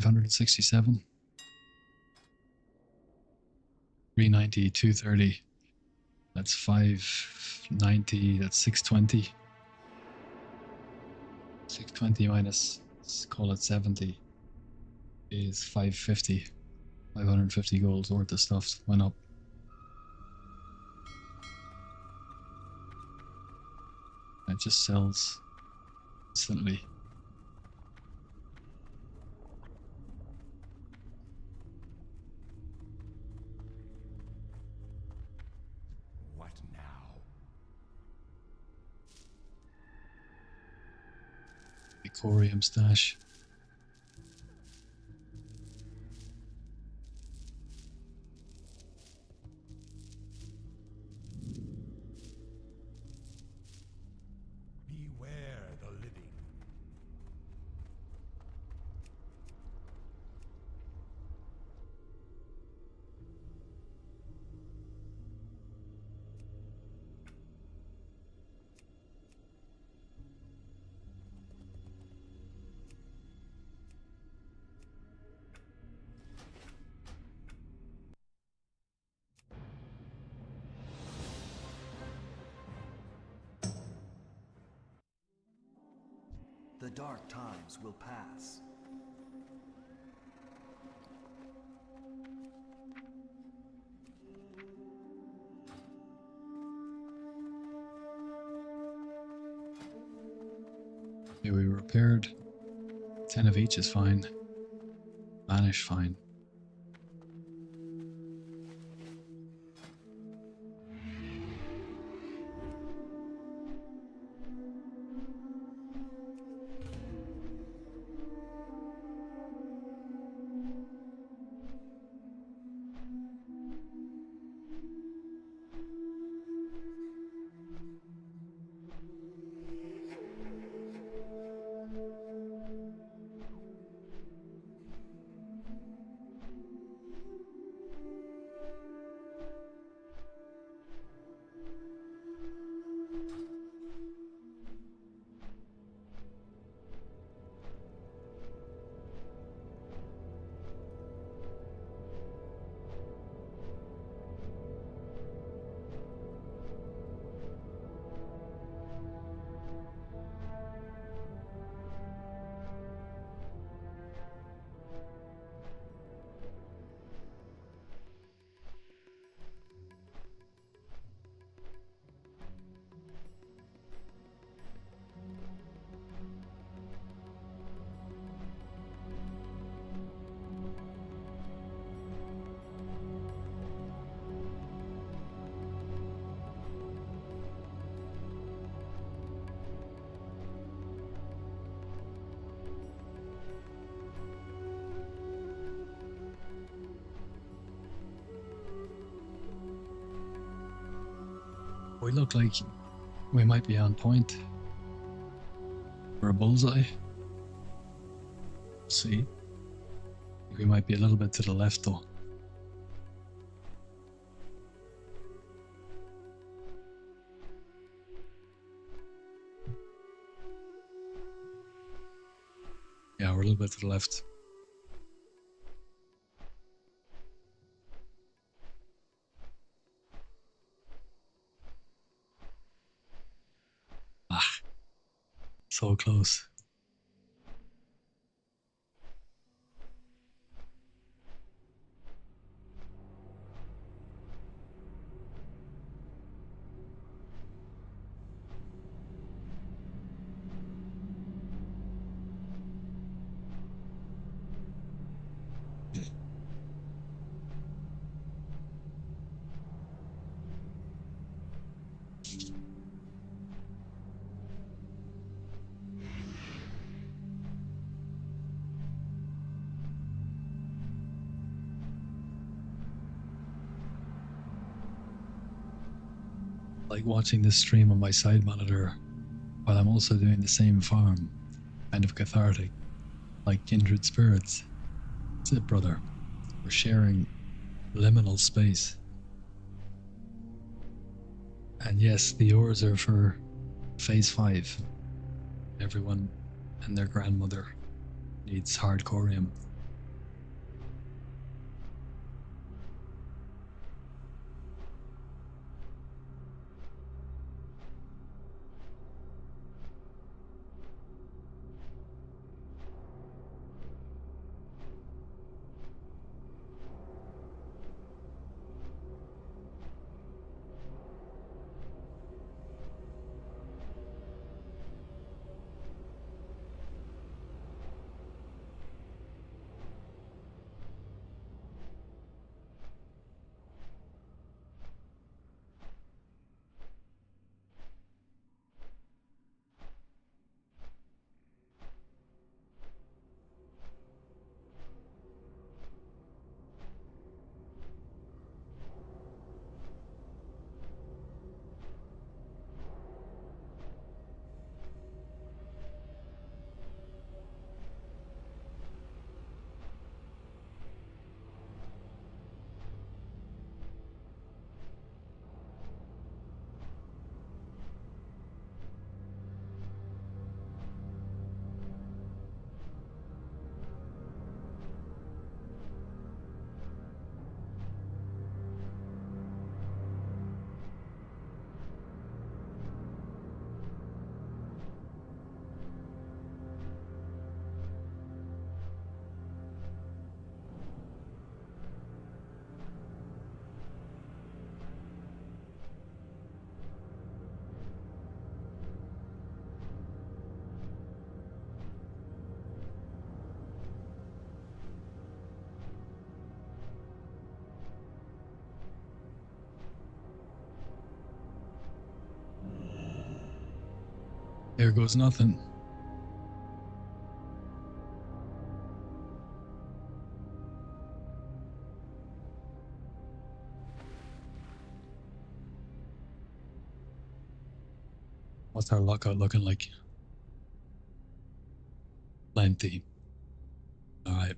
A: 567. 390, 230. That's 590, that's 620. 620 minus, let's call it 70, is 550. 550 gold worth of stuff went up. It just sells instantly.
C: What now?
A: The corium stash.
C: Beware the living.
B: The dark times will pass.
A: Okay, we repaired. 10 of each is fine. Vanish, fine. We look like we might be on point for a bullseye. See, we might be a little bit to the left though. Yeah, we're a little bit to the left. Ah, so close. Like watching this stream on my side monitor while I'm also doing the same farm. Kind of cathartic. Like kindred spirits. That's it, brother. We're sharing liminal space. And yes, the ores are for phase 5. Everyone and their grandmother needs hard corium. There goes nothing. What's our lockout looking like? Plenty. Alright.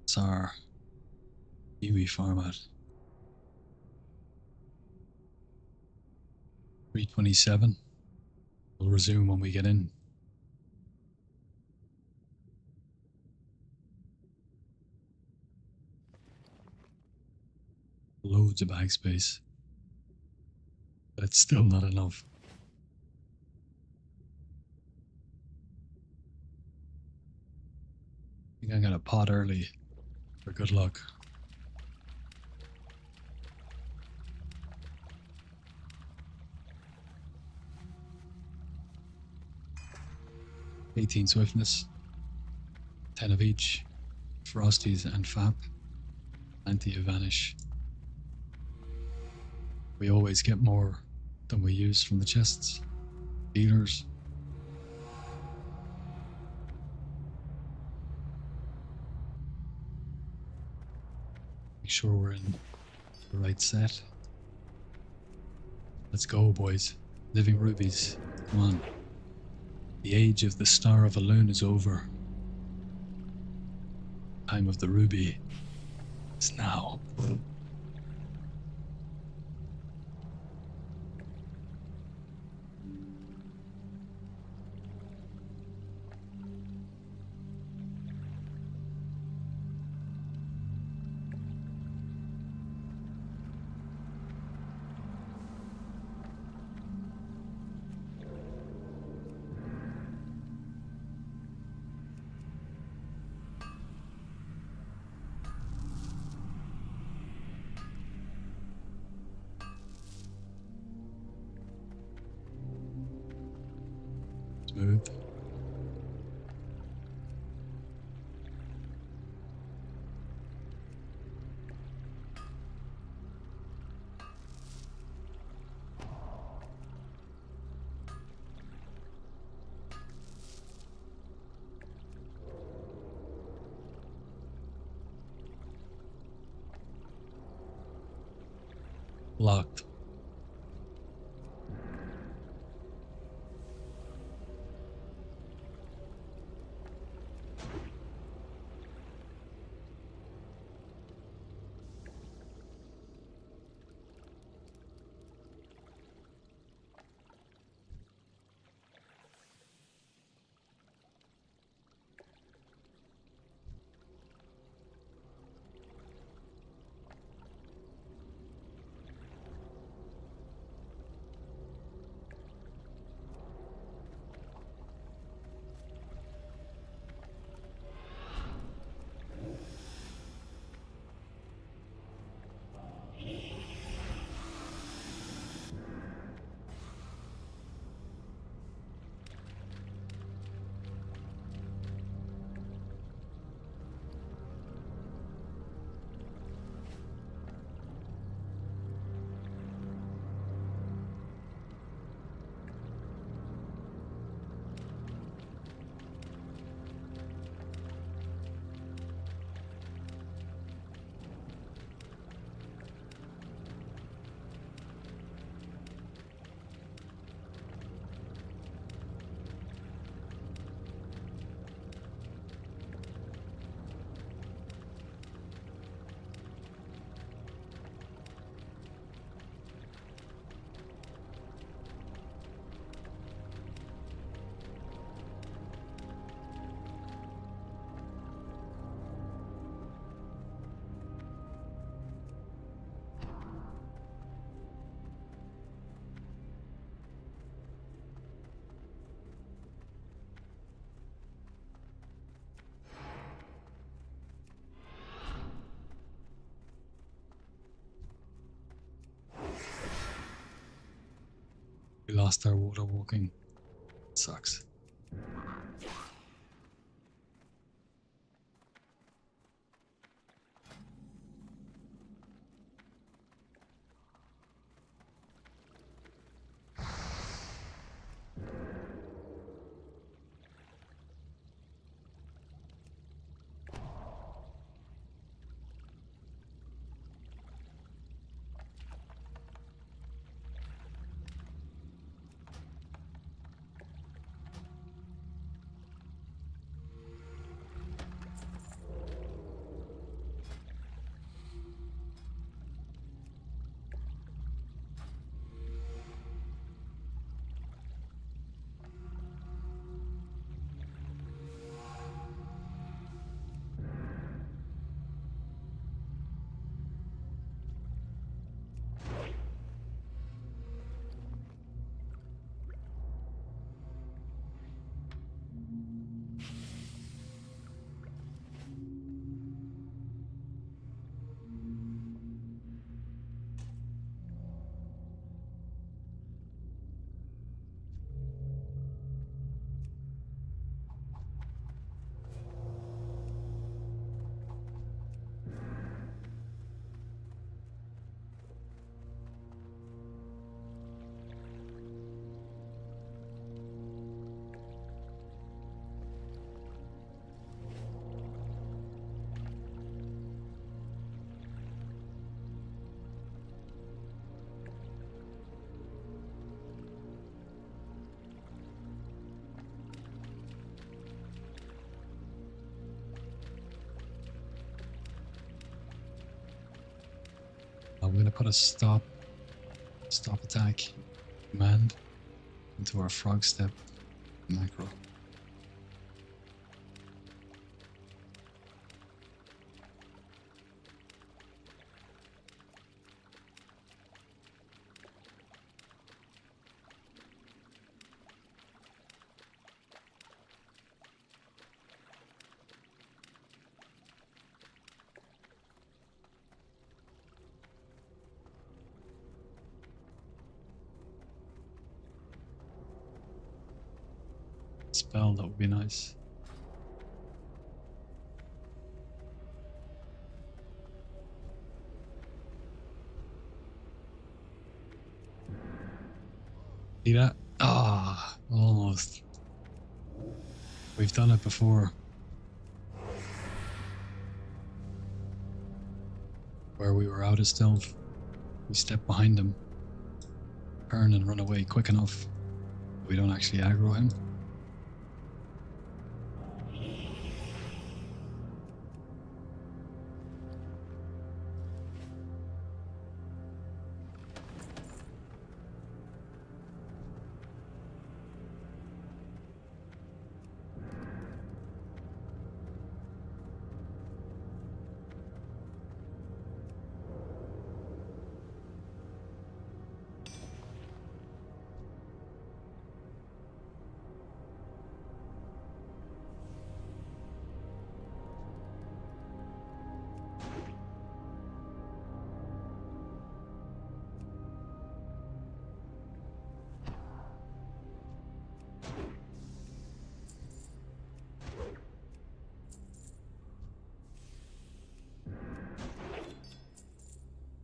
A: It's our Kiwi format. 327. We'll resume when we get in. Loads of bag space. But it's still not enough. I think I got a pot early for good luck. "18 swiftness, 10 of each, frosties and fap, plenty of vanish. We always get more than we use from the chests. Dealers. Make sure we're in the right set. Let's go, boys. Living rubies. Come on. The age of the Star of Elune is over. Time of the ruby is now. Smooth. Locked. We lost our water walking. Sucks. I'm gonna put a stop attack command into our frog step macro. Spell, that would be nice. See that? Ah, almost. We've done it before. Where we were out of stealth. We step behind him, turn and run away quick enough. We don't actually aggro him.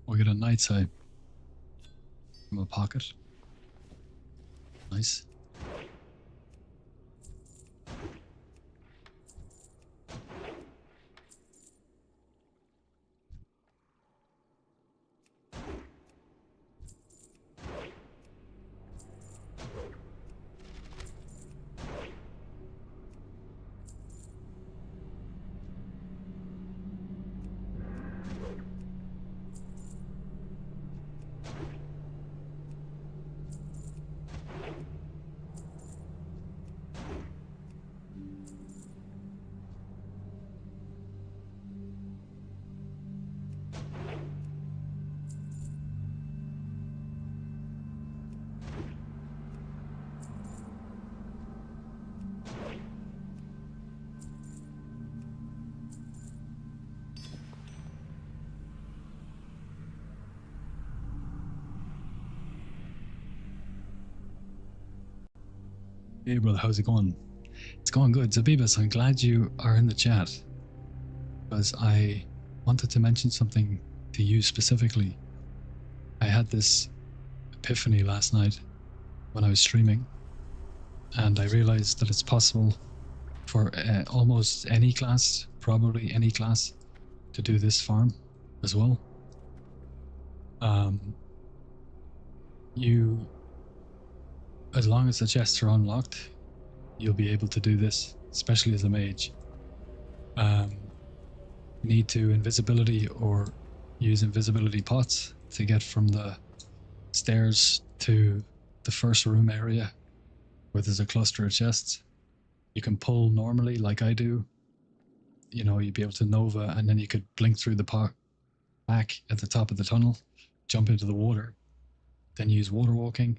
A: We get a night's eye from a pocket. Nice. Hey brother, how's it going? It's going good. Zabibus, I'm glad you are in the chat, because I wanted to mention something to you specifically. I had this epiphany last night when I was streaming, and I realized that it's possible for almost any class, probably any class, to do this farm as well. You, as long as the chests are unlocked, you'll be able to do this, especially as a mage. You need to invisibility or use invisibility pots to get from the stairs to the first room area where there's a cluster of chests. You can pull normally like I do. You know, you'd be able to Nova, and then you could blink through the pot back at the top of the tunnel, jump into the water, then use water walking,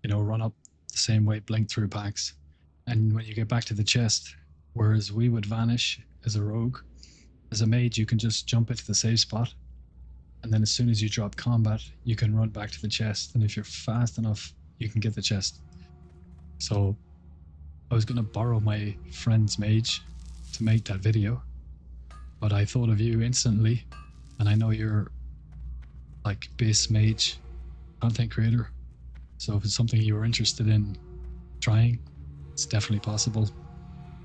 A: you know, run up the same way, blink through packs. And when you get back to the chest, whereas we would vanish as a rogue, as a mage, you can just jump into the safe spot. And then as soon as you drop combat, you can run back to the chest. And if you're fast enough, you can get the chest. So I was going to borrow my friend's mage to make that video, but I thought of you instantly. And I know you're like base mage content creator. So if it's something you were interested in trying, it's definitely possible.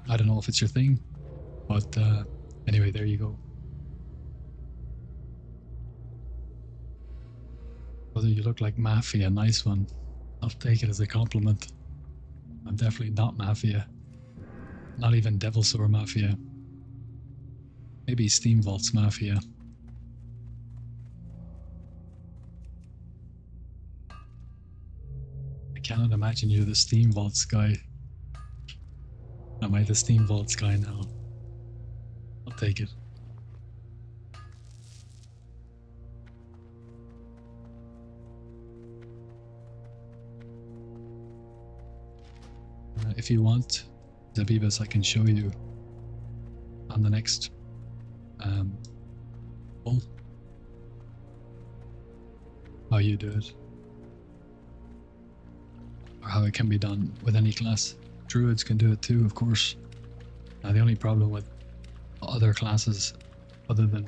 A: I don't know if it's your thing, but anyway, there you go. Whether you look like Mafia, nice one. I'll take it as a compliment. I'm definitely not Mafia. Not even Devilsaur Mafia. Maybe Steam Vault's Mafia. cannot imagine you're the Steam Vaults guy. Am I the Steam Vaults guy now? I'll take it. If you want, Zabibas, I can show you on the next poll how you do it, or how it can be done with any class. Druids can do it too, of course. Now the only problem with other classes other than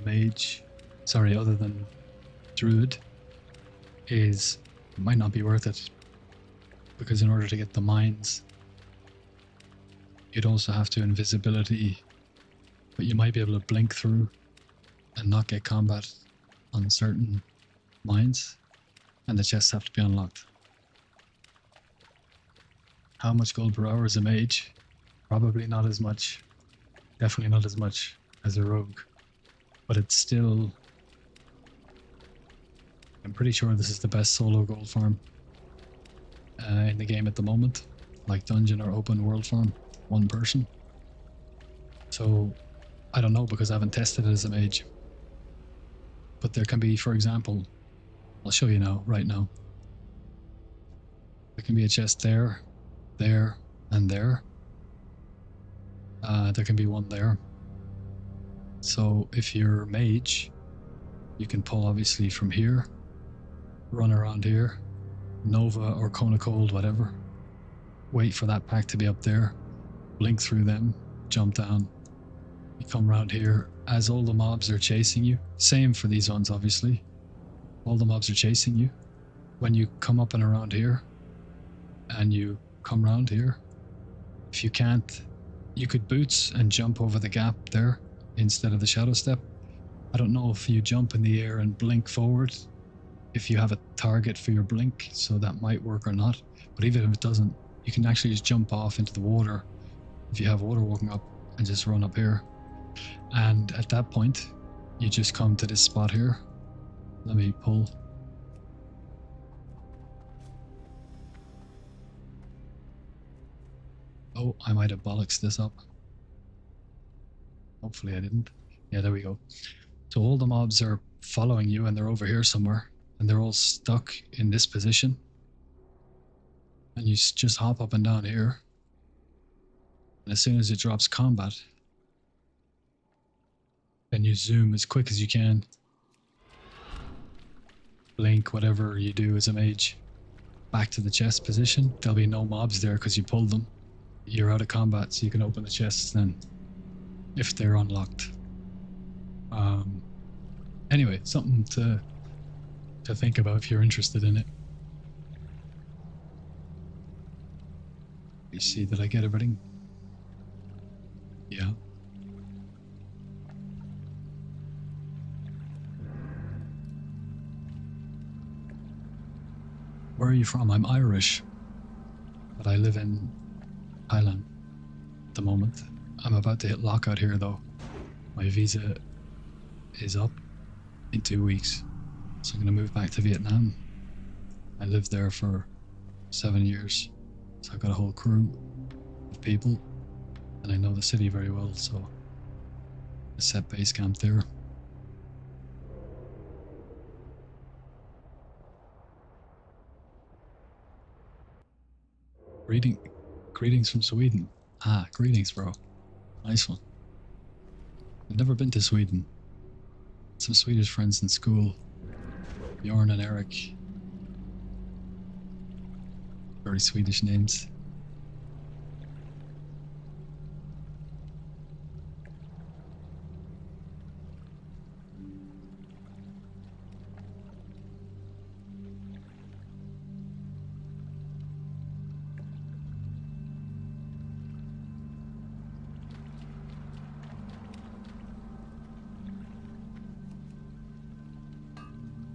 A: Druid, is it might not be worth it, because in order to get the mines, you'd also have to invisibility, but you might be able to blink through and not get combat on certain mines, and the chests have to be unlocked. How much gold per hour is a mage? Probably not as much. Definitely not as much as a rogue. But it's still... I'm pretty sure this is the best solo gold farm in the game at the moment. Like dungeon or open world farm. One person. So, I don't know because I haven't tested it as a mage. But there can be, for example... I'll show you now, right now. There can be a chest there, there, and there. There can be one there. So if you're mage, you can pull obviously from here, run around here, Nova or Kona Cold, whatever. Wait for that pack to be up there, blink through them, jump down. You come around here as all the mobs are chasing you. Same for these ones, obviously. All the mobs are chasing you. When you come up and around here, and you come around here, if you can't, you could boots and jump over the gap there instead of the shadow step. I don't know if you jump in the air and blink forward, if you have a target for your blink, so that might work or not. But even if it doesn't, you can actually just jump off into the water if you have water walking up and just run up here. And at that point, you just come to this spot here. Let me pull. Oh, I might have bollocks this up. Hopefully I didn't. Yeah, there we go. So all the mobs are following you and they're over here somewhere. And they're all stuck in this position. And you just hop up and down here. And as soon as it drops combat, then you zoom as quick as you can. Blink, whatever you do as a mage, back to the chest position. There'll be no mobs there because you pulled them. You're out of combat, so you can open the chests then, if they're unlocked. Anyway, something to think about if you're interested in it. You see, did I get everything? Yeah. Where are you from? I'm Irish, but I live in Thailand at the moment. I'm about to hit lockout here though. My visa is up in 2 weeks, so I'm going to move back to Vietnam. I lived there for 7 years, so I've got a whole crew of people, and I know the city very well, so I set base camp there. Greetings from Sweden. Ah, greetings, bro. Nice one. I've never been to Sweden. Some Swedish friends in school. Bjorn and Eric. Very Swedish names.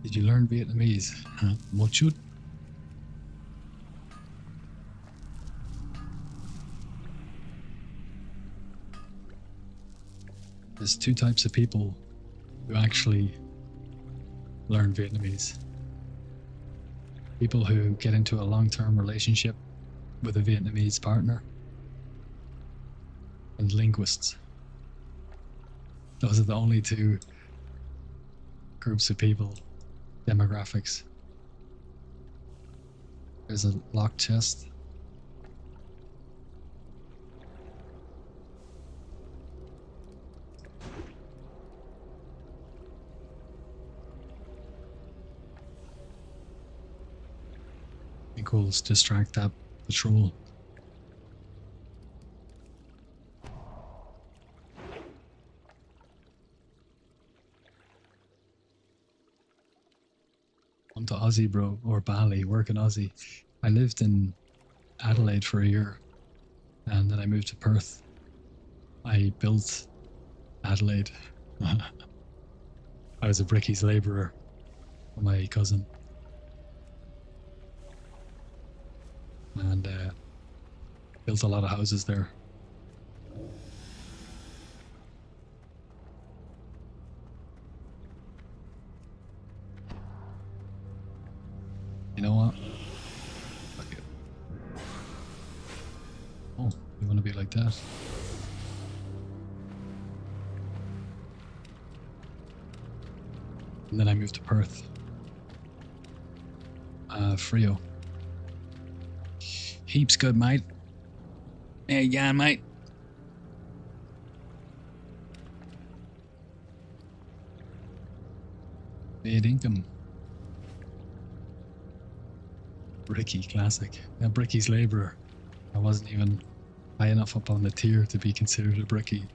A: Did you learn Vietnamese? Một chút. There's two types of people who actually learn Vietnamese. people who get into a long-term relationship with a Vietnamese partner, and linguists. Those are the only two groups of people, demographics. There's a locked chest. I think we'll distract that patrol. I'm to Aussie, bro, or Bali, work in Aussie. I lived in Adelaide for a year, and then I moved to Perth. I built Adelaide. I was a brickies labourer for my cousin. And built a lot of houses there. You know what? Fuck it. Oh, you want to be like that? And then I moved to Perth. Frio. Heaps good, mate. There you go, mate. Bad income. Bricky, classic. Now, Bricky's labourer. I wasn't even high enough up on the tier to be considered a Bricky.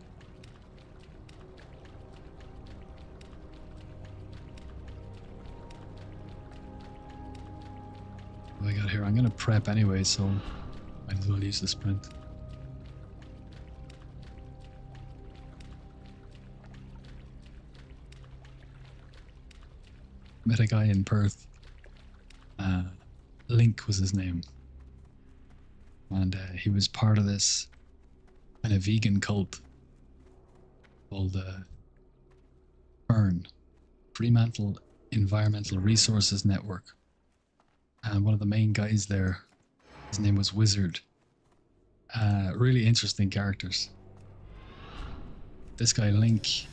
A: What do I got here? I'm going to prep anyway, so might as well use the sprint. Met a guy in Perth. Link was his name. And he was part of this kind of vegan cult called FERN, Fremantle Environmental Resources Network. And one of the main guys there, his name was Wizard. Really interesting characters. This guy, Link,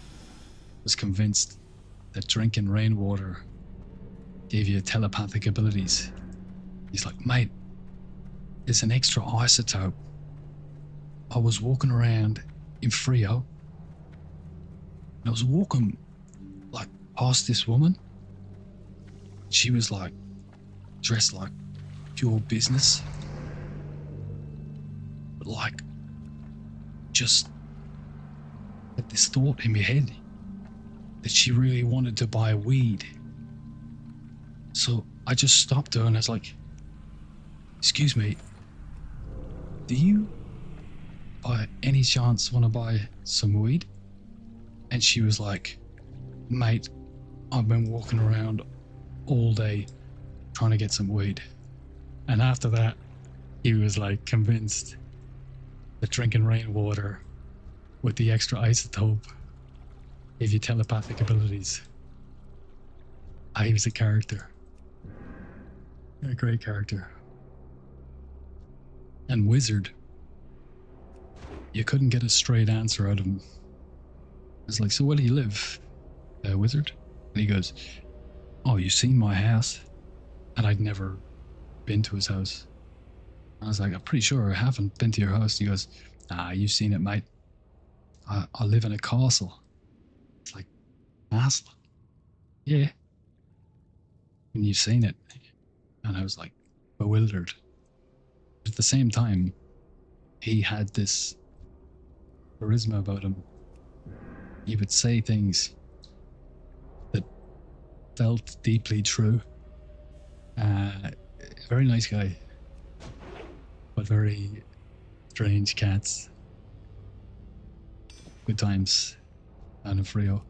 A: was convinced that drinking rainwater gave you telepathic abilities. He's like, mate, it's an extra isotope. I was walking around in Frio, and I was walking like past this woman. She was like dressed like pure business, but like just had this thought in my head that she really wanted to buy weed. So I just stopped her and I was like, excuse me, do you by any chance want to buy some weed? And she was like, mate, I've been walking around all day trying to get some weed. And after that, he was like convinced that drinking rainwater with the extra isotope gave you telepathic abilities. He was a character. A great character. And Wizard, you couldn't get a straight answer out of him. I was like, so where do you live, Wizard? And he goes, oh, you seen my house? And I'd never been to his house. I was like, I'm pretty sure I haven't been to your house. He goes, you've seen it, mate. I live in a castle. It's like, castle? Yeah. And you've seen it. And I was like, bewildered. But at the same time, he had this charisma about him. He would say things that felt deeply true. Very nice guy, but very strange cats. Good times down in Frio.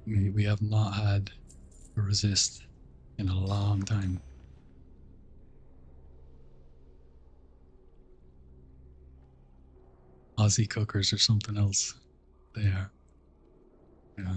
A: We have not had a resist in a long time. Aussie cookers or something else. They are. Yeah.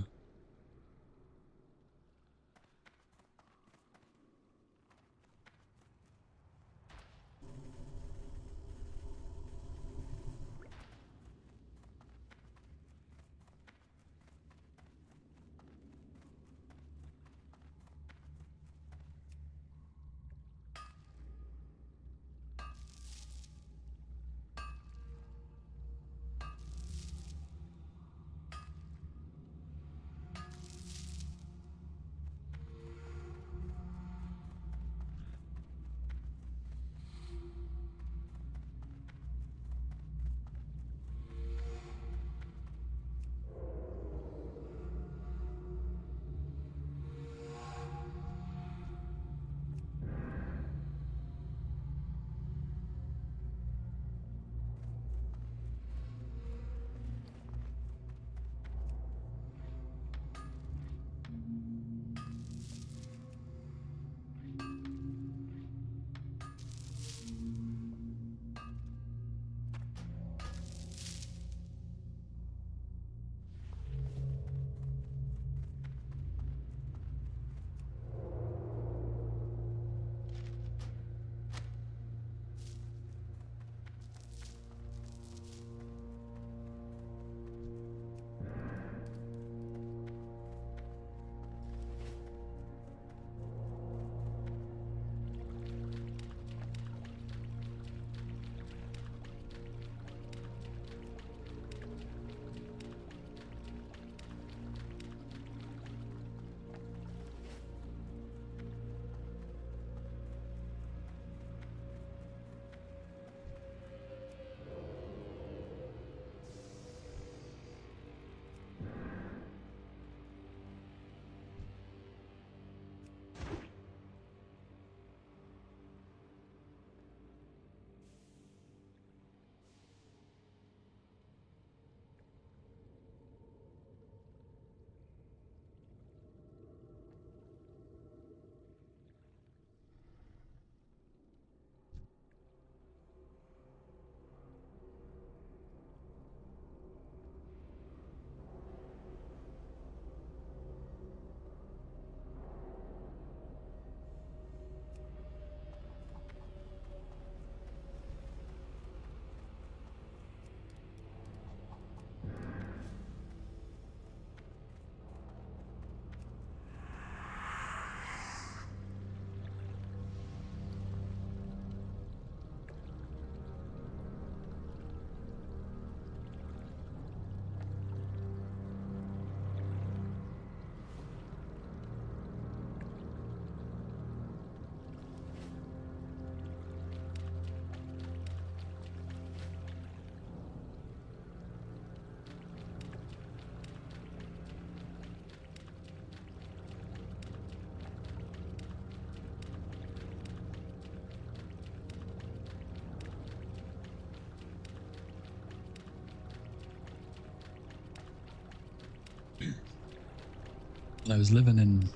A: When I was living in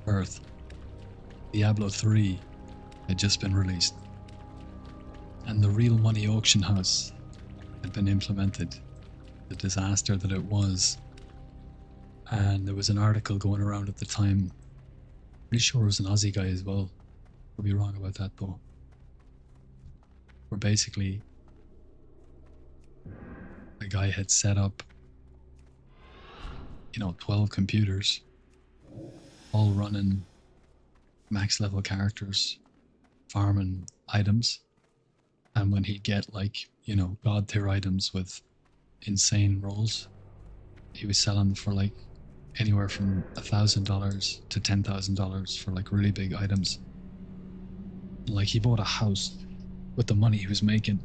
A: Perth, Diablo 3 had just been released, and the real money auction house had been implemented. The disaster that it was. And there was an article going around at the time. Pretty sure it was an Aussie guy as well. Could be wrong about that though. Where basically the guy had set up, 12 computers, all running max level characters, farming items. And when he'd get god tier items with insane rolls, he was selling for anywhere from $1,000 to $10,000 for really big items. He bought a house with the money he was making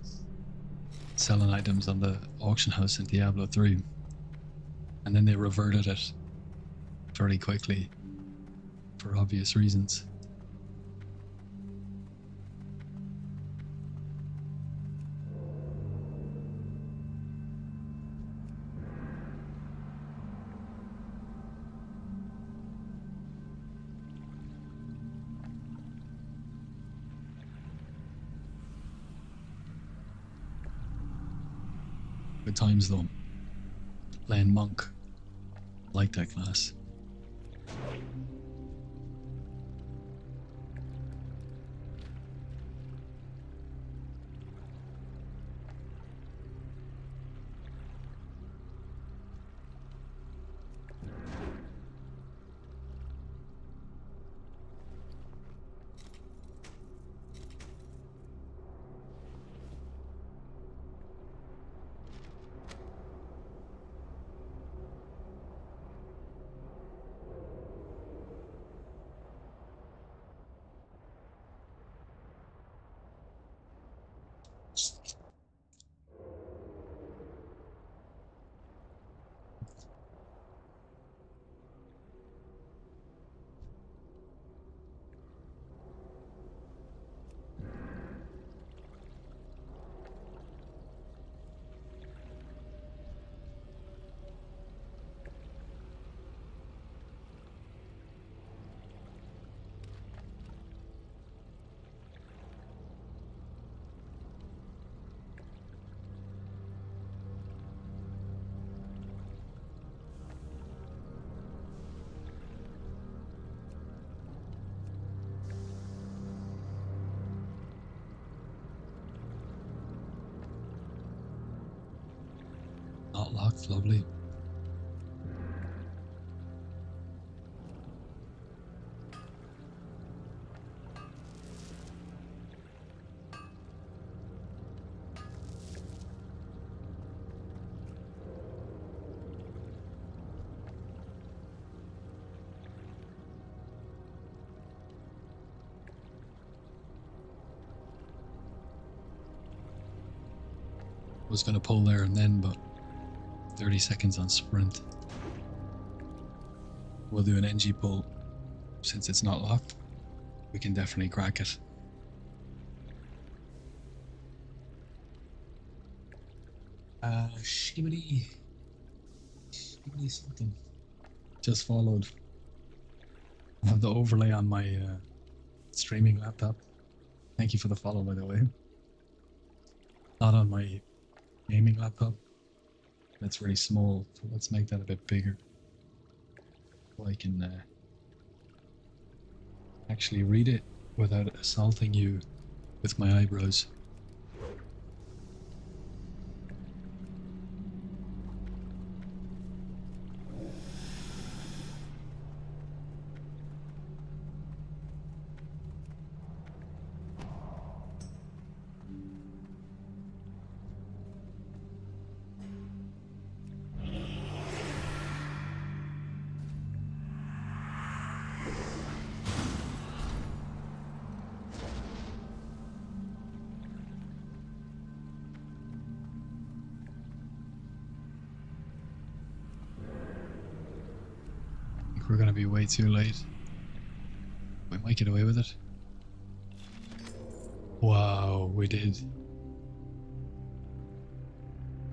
A: selling items on the auction house in Diablo 3. And then they reverted it very quickly for obvious reasons. Good times though. Playing monk. Like that class. Not locked, lovely. Was going to pull there and then, but 30 seconds on sprint. We'll do an NG pull. Since it's not locked, we can definitely crack it. Shibbity something. Just followed. I have the overlay on my streaming laptop. Thank you for the follow, by the way. Not on my gaming laptop. That's very small, so let's make that a bit bigger. So I can actually read it without assaulting you with my eyebrows. We're gonna be way too late. We might get away with it. Wow, we did.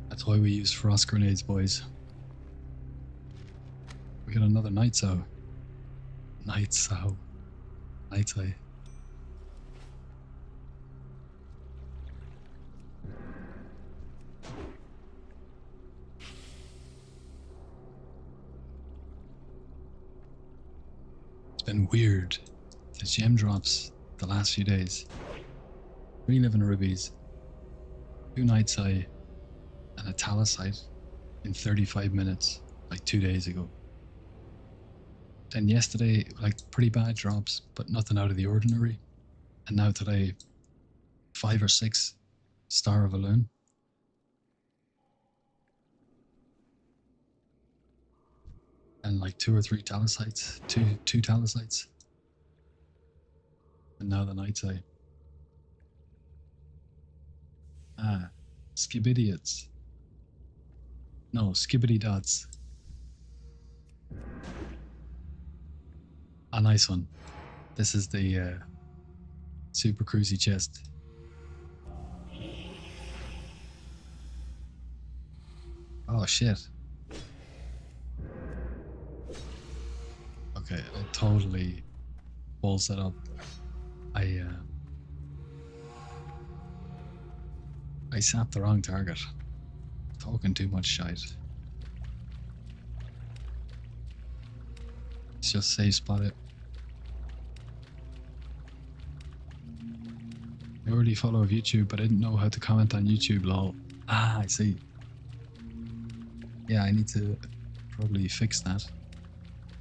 A: That's why we use frost grenades, boys. We got another night sow. Night sow. Night eye. Been weird. The gem drops the last few days. 3 living rubies, 2 night's eye, and a talosite in 35 minutes, like 2 days ago. Then yesterday, like pretty bad drops, but nothing out of the ordinary. And now today, 5 or 6 Star of a Loon. And like 2 or 3 talosites, two talosites. And now the night's eye. Ah, skibidiots. No, skibbity dots. A nice one. This is the super cruisy chest. Oh shit. Okay, I totally balls that up. I sapped the wrong target. talking too much shite. It's just safe spot it. I already follow YouTube, but I didn't know how to comment on YouTube, lol. Ah, I see. Yeah, I need to probably fix that,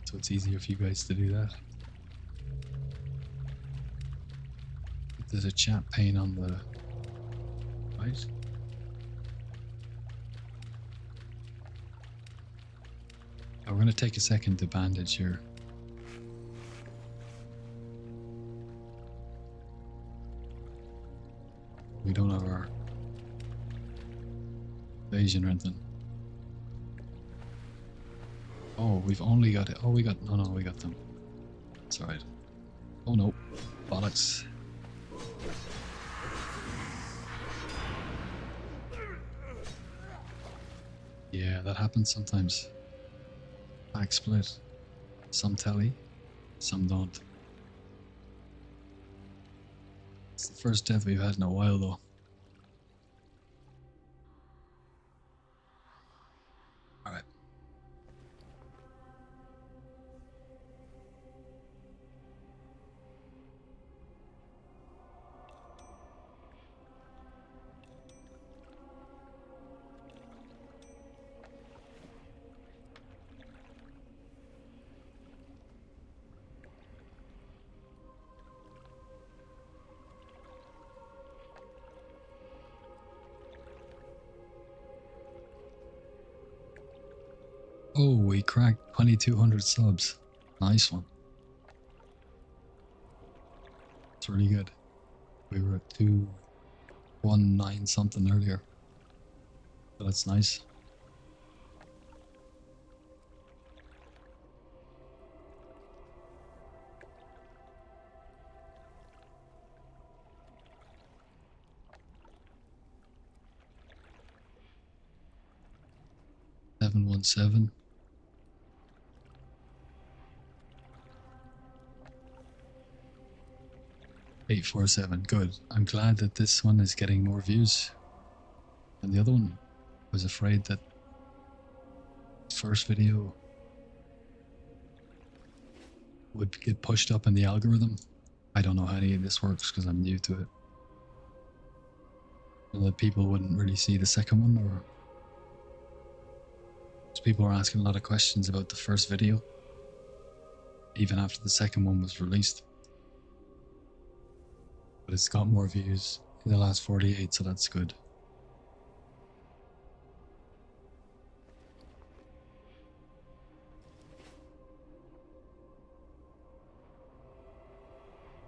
A: so it's easier for you guys to do that. There's a chat pane on the right. Oh, we're gonna take a second to bandage here. We don't have our evasion or anything. Oh, we've only got it. Oh, we got we got them. It's alright. Oh no, bollocks. Yeah, that happens sometimes. Back split. Some telly, some don't. It's the first death we've had in a while though. Alright. Oh, we cracked 2200 subs. Nice one. It's really good. We were at 219 something earlier. So that's nice. $717. 847. Good. I'm glad that this one is getting more views than the other one. I was afraid that first video would get pushed up in the algorithm. I don't know how any of this works because I'm new to it. And that people wouldn't really see the second one, or people are asking a lot of questions about the first video even after the second one was released. But it's got more views in the last 48, so that's good.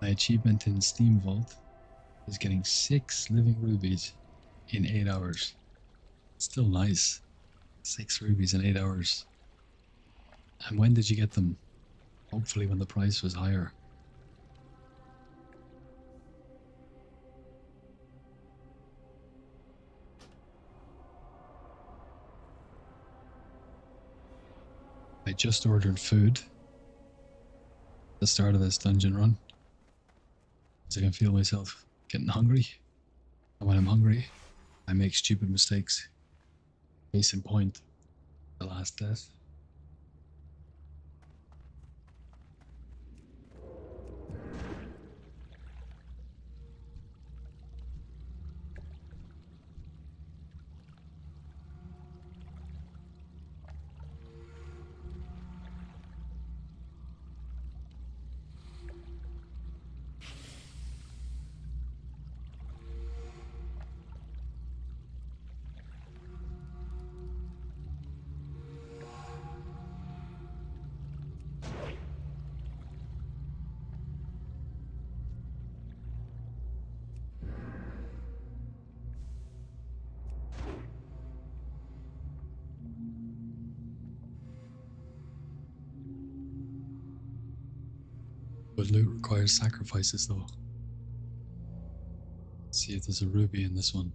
A: My achievement in Steam Vault is getting 6 living rubies in 8 hours. Still nice. 6 rubies in 8 hours. And when did you get them? Hopefully when the price was higher. I just ordered food at the start of this dungeon run, because I can feel myself getting hungry. And when I'm hungry, I make stupid mistakes. Case in point, the last death. But loot requires sacrifices though. Let's see if there's a ruby in this one.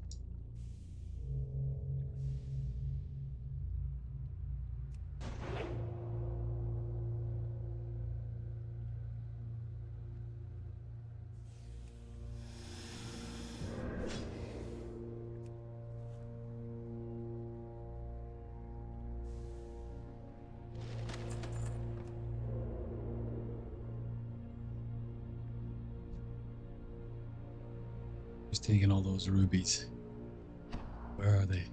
A: taking all those rubies. Where are they?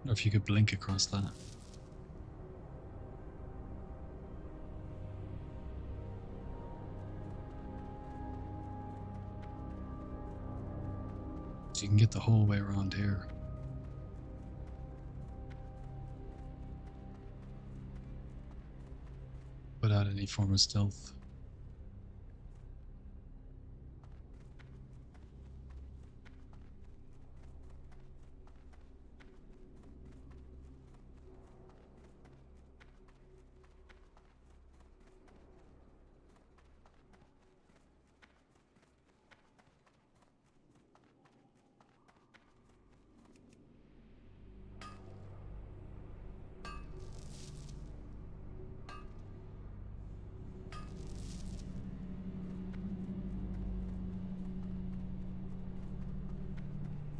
A: Or if you could blink across that. So you can get the whole way around here. Without any form of stealth.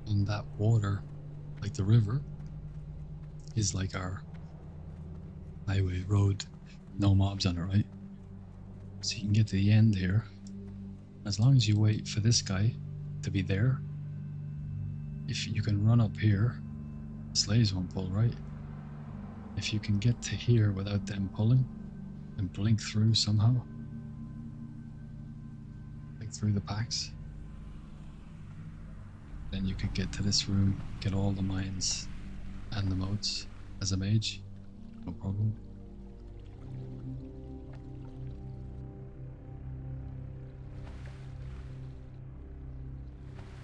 A: And that water, like the river, is like our highway road, no mobs on it, right? So you can get to the end here. As long as you wait for this guy to be there, if you can run up here, slaves won't pull, right? If you can get to here without them pulling and blink through somehow, blink through the packs, then you could get to this room, get all the mines and the moats as a mage, no problem.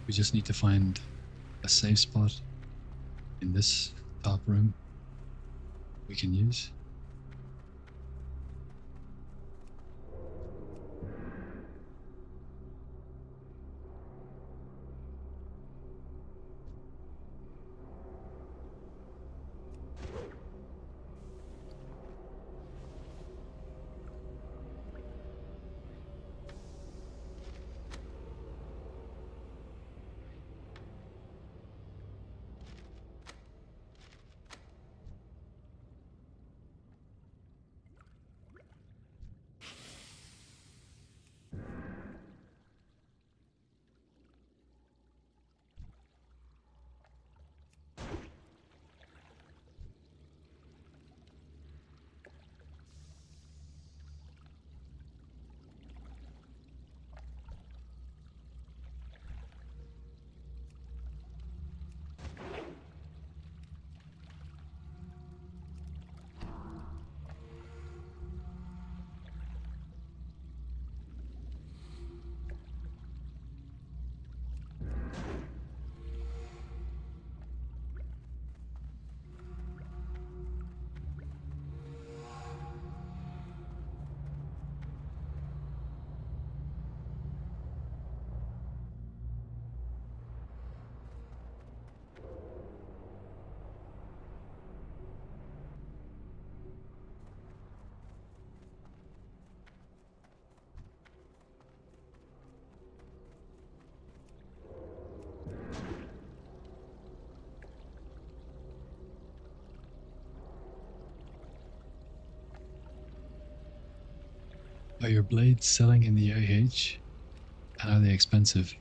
A: We just need to find a safe spot in this top room we can use. Are your blades selling in the AH? And are they expensive?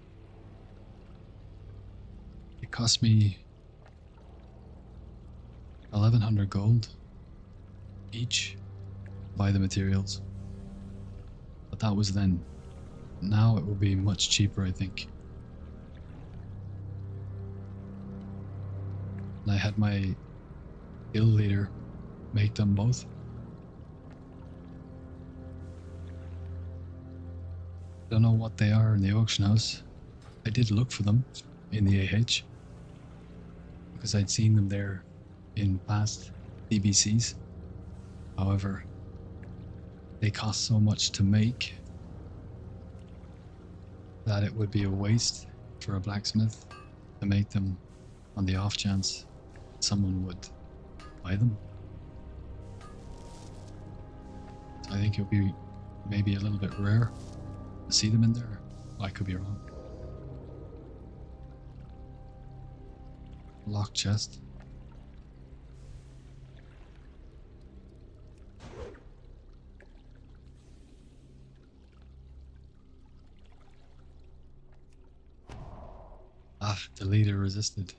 A: It cost me 1100 gold each to buy the materials. But that was then. Now it will be much cheaper, I think. And I had my guild leader make them both. Don't know what they are in the auction house. I did look for them in the AH because I'd seen them there in past TBCs. However, they cost so much to make that it would be a waste for a blacksmith to make them on the off chance someone would buy them. So I think it'll be maybe a little bit rare to see them in there. I could be wrong. Locked chest. Ah, the leader resisted.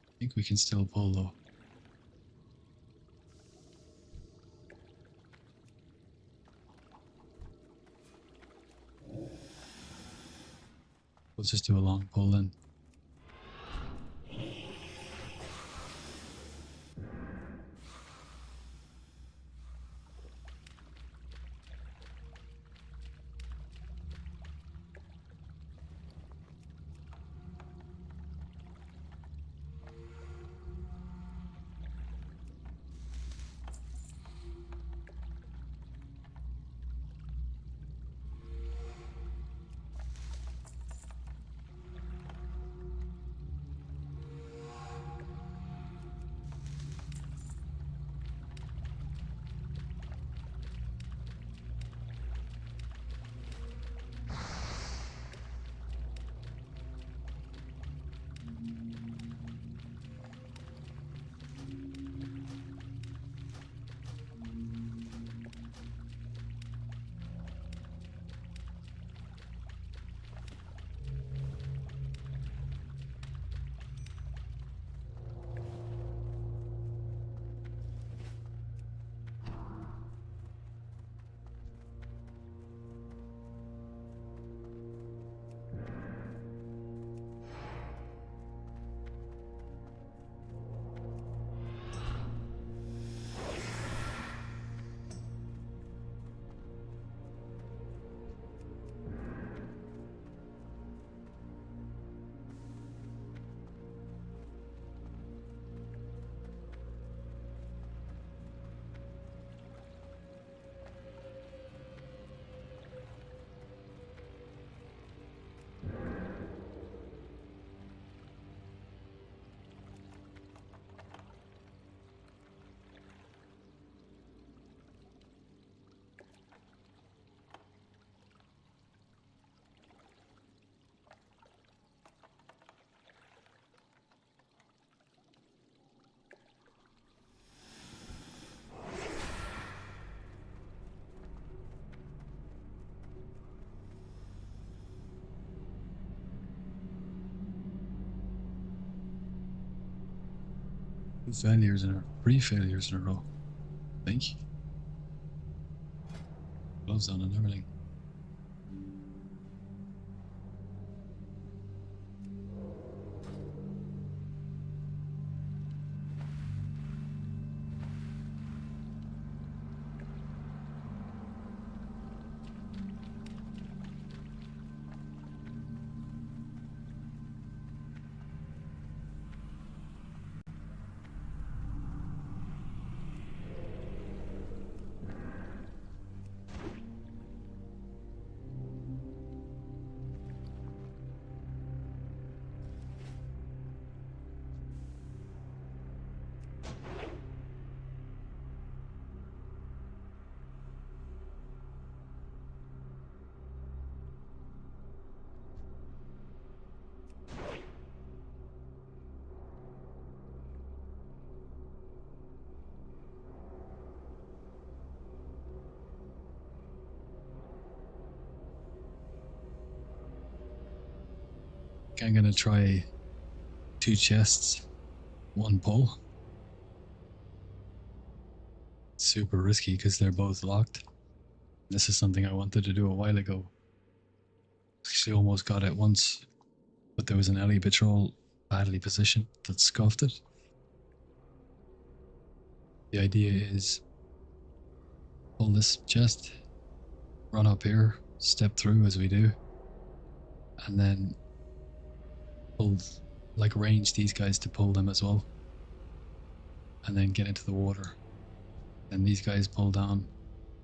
A: I think we can still pull though. We'll just do a long pull then. Three failures in a row. I think. Gloves on and everything. I'm gonna try 2 chests, 1 pull. Super risky because they're both locked. This is something I wanted to do a while ago. Actually almost got it once, but there was an alley patrol badly positioned that scuffed it. The idea is pull this chest, run up here, step through as we do, and then pull, like range these guys to pull them as well, and then get into the water. Then these guys pull down,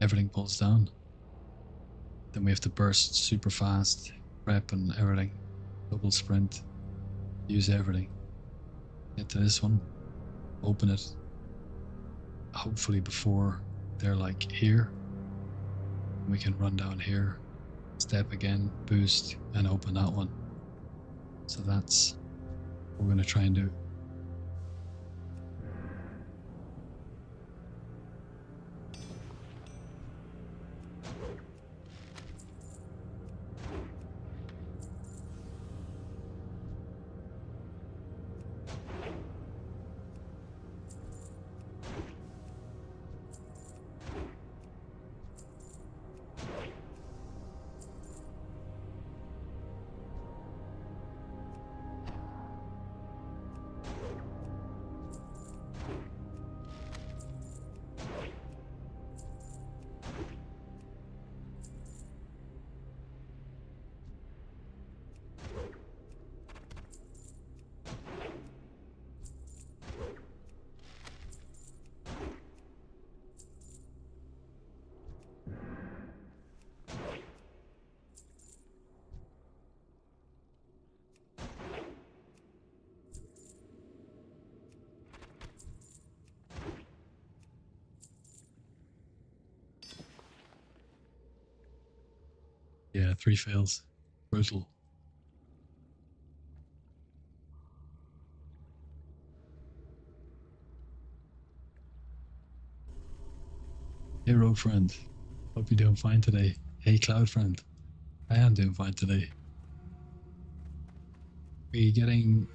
A: everything pulls down. Then we have to burst super fast, prep and everything, double sprint, use everything. Get to this one, open it, hopefully before they're like here. We can run down here, step again, boost, and open that one. So that's what we're going to try and do. Yeah, 3 fails. Brutal. Hey, rogue friend. Hope you're doing fine today. Hey, cloud friend. I am doing fine today. We're getting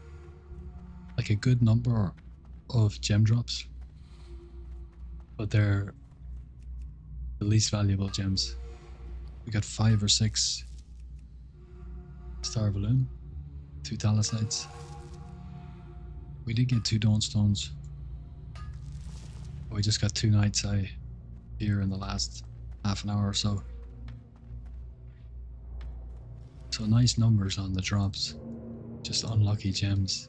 A: like a good number of gem drops, but they're the least valuable gems. We got 5 or 6 star balloon, 2 talisites. We did get 2 dawn stones. We just got 2 night's eye here in the last half an hour or so. So nice numbers on the drops, just unlucky gems.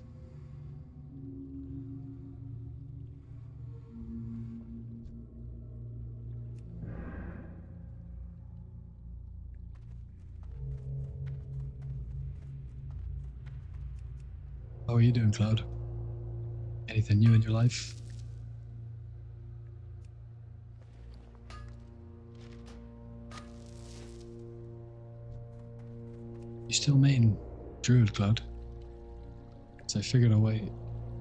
A: How are you doing, Cloud? Anything new in your life? You still main Druid, Cloud? So I figured a way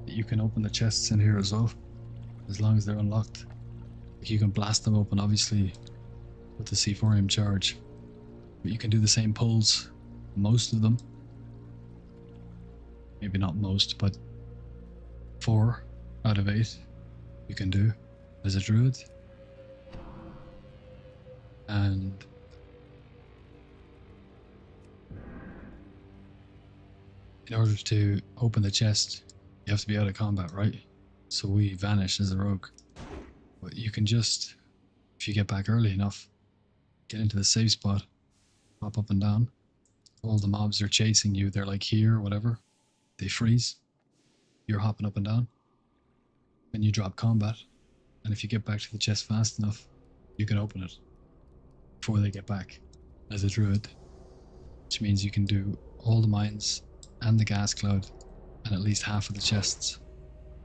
A: that you can open the chests in here as well, as long as they're unlocked. Like you can blast them open, obviously, with the C4M charge, but you can do the same pulls, most of them. Maybe not most, but 4 out of 8 you can do as a druid. And in order to open the chest, you have to be out of combat, right? So we vanish as a rogue. But you can just, if you get back early enough, get into the safe spot, hop up and down. All the mobs are chasing you, they're like here, whatever. They freeze. You're hopping up and down. Then you drop combat. And if you get back to the chest fast enough, you can open it before they get back as a druid. Which means you can do all the mines and the gas cloud and at least half of the chests.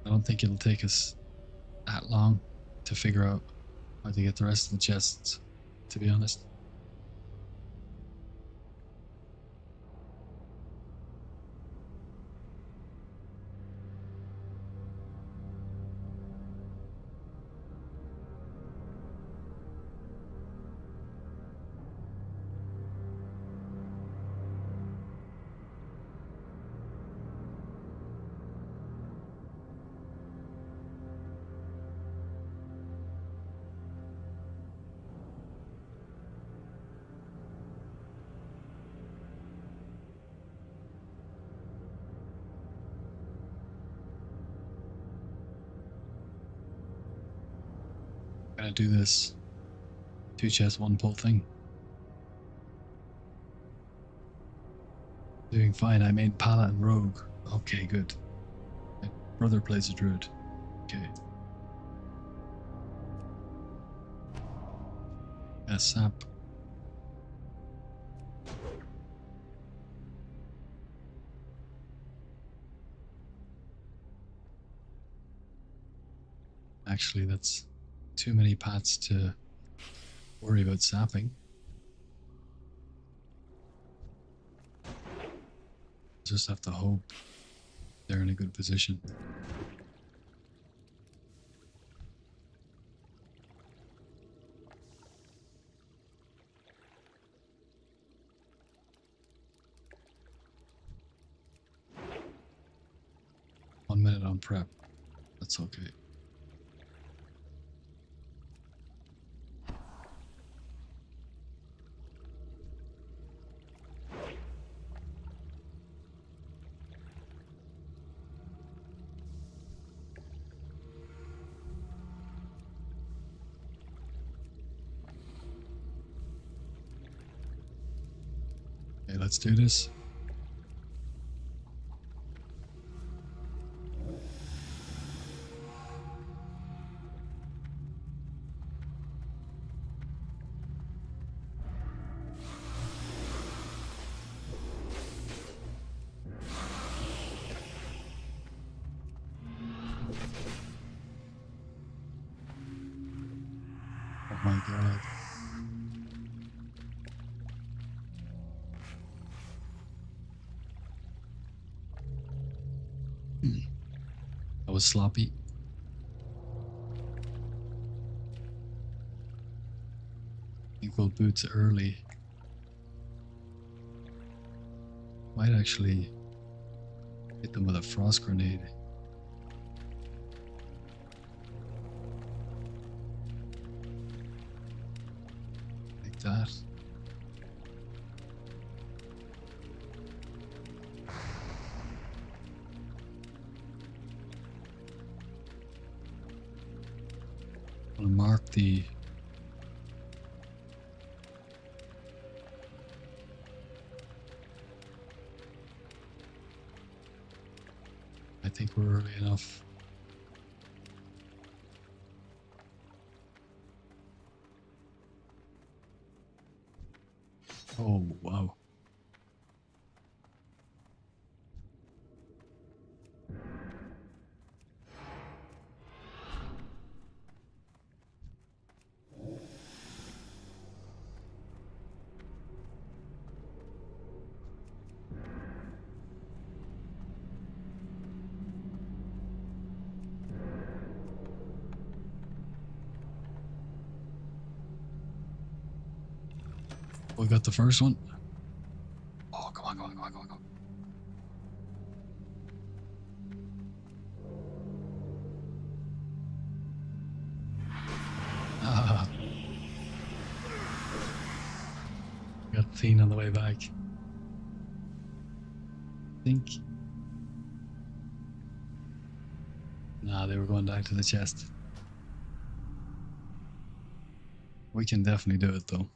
A: I don't think it'll take us that long to figure out how to get the rest of the chests, to be honest. gonna do this 2 chest 1 pull thing. Doing fine. I made Paladin Rogue. Okay, good. My brother plays a druid. Okay. Yeah, sap. Actually, that's too many pats to worry about sapping. Just have to hope they're in a good position. One minute on prep. That's okay. Okay, let's do this. Oh my god. That was sloppy. I think we'll boot early. Might actually hit them with a frost grenade. Like that. I'll mark the I think we're early enough. Oh, wow. We got the first one. Oh, come on, come on, come on, come on, come on. Ah, got seen on the way back. I think. Nah, they were going back to the chest. We can definitely do it though.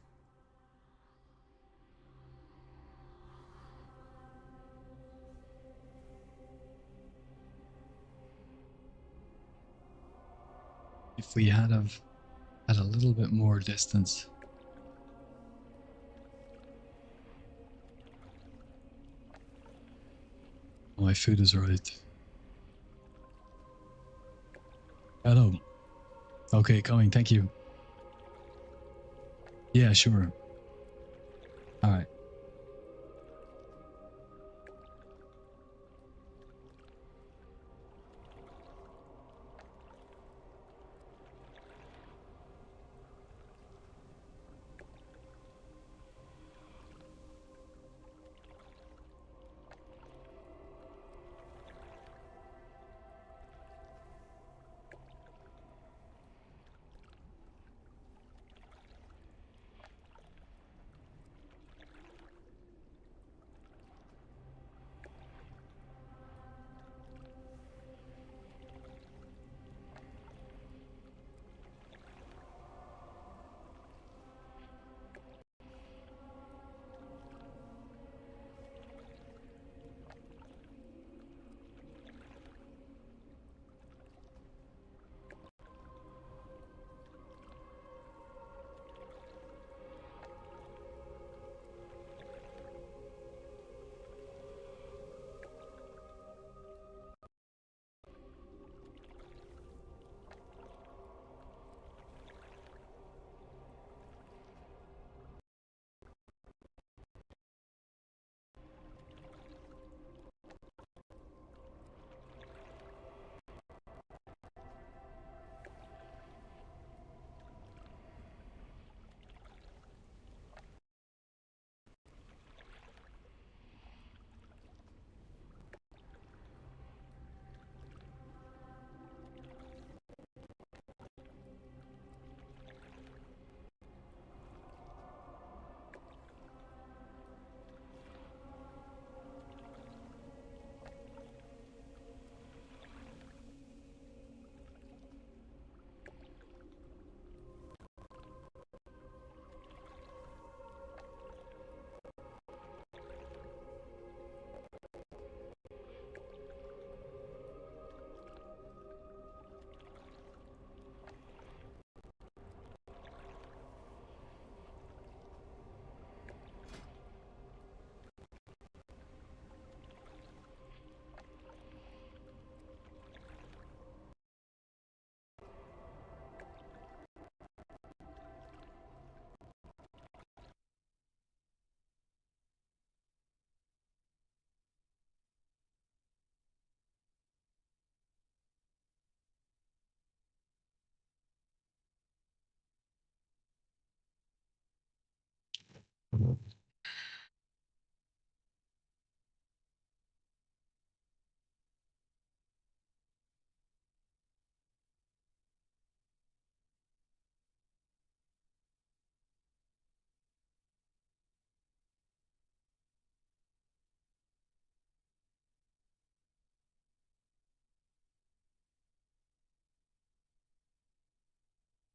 A: If we had had a little bit more distance. Oh, my food is right. Hello. Okay, coming. Thank you. Yeah, sure. All right.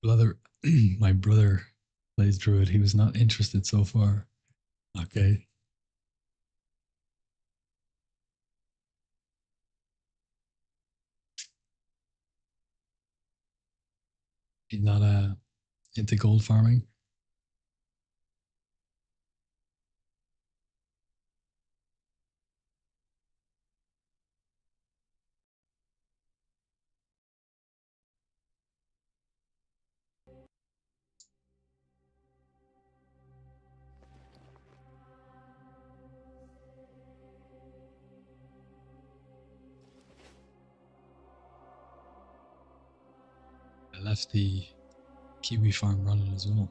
A: Brother, my brother plays Druid. He was not interested so far. Okay. He's not into gold farming. I left the Kiwi farm running as well.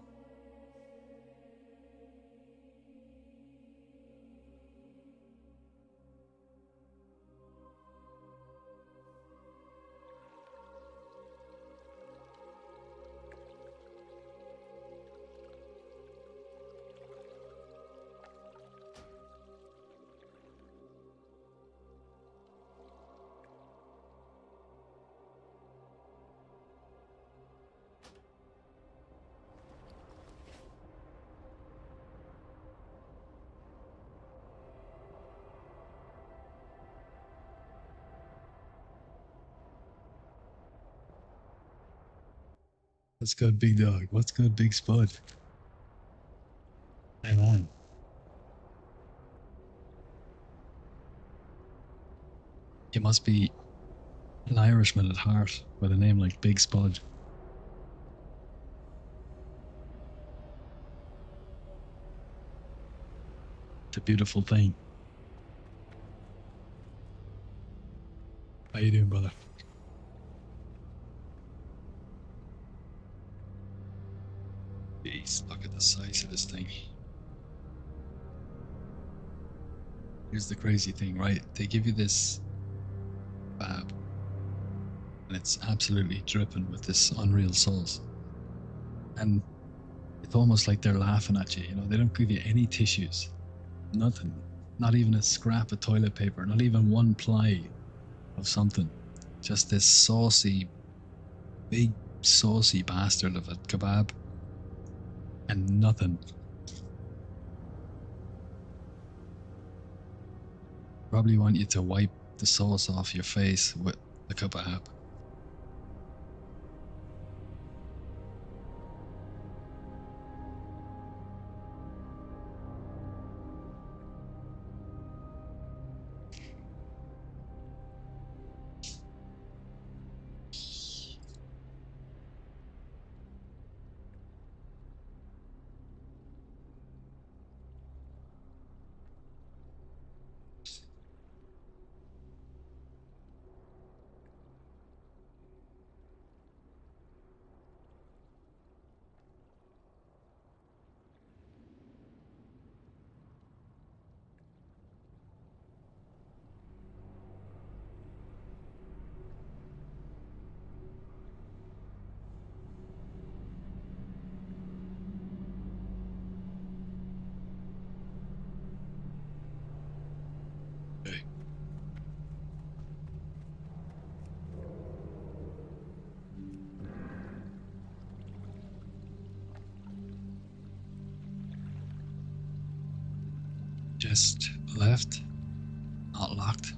A: What's good, big dog? What's good, big spud? Hey, man. You must be an Irishman at heart with a name like Big Spud. It's a beautiful thing. How you doing, brother? Jeez, look at the size of this thing. Here's the crazy thing, right? They give you this fab, and it's absolutely dripping with this unreal sauce. And it's almost like they're laughing at you, you know? They don't give you any tissues, nothing. Not even a scrap of toilet paper, not even one ply of something. Just this saucy, big saucy bastard of a kebab. And nothing. Probably want you to wipe the sauce off your face with the kebab. Okay. Just left, not locked.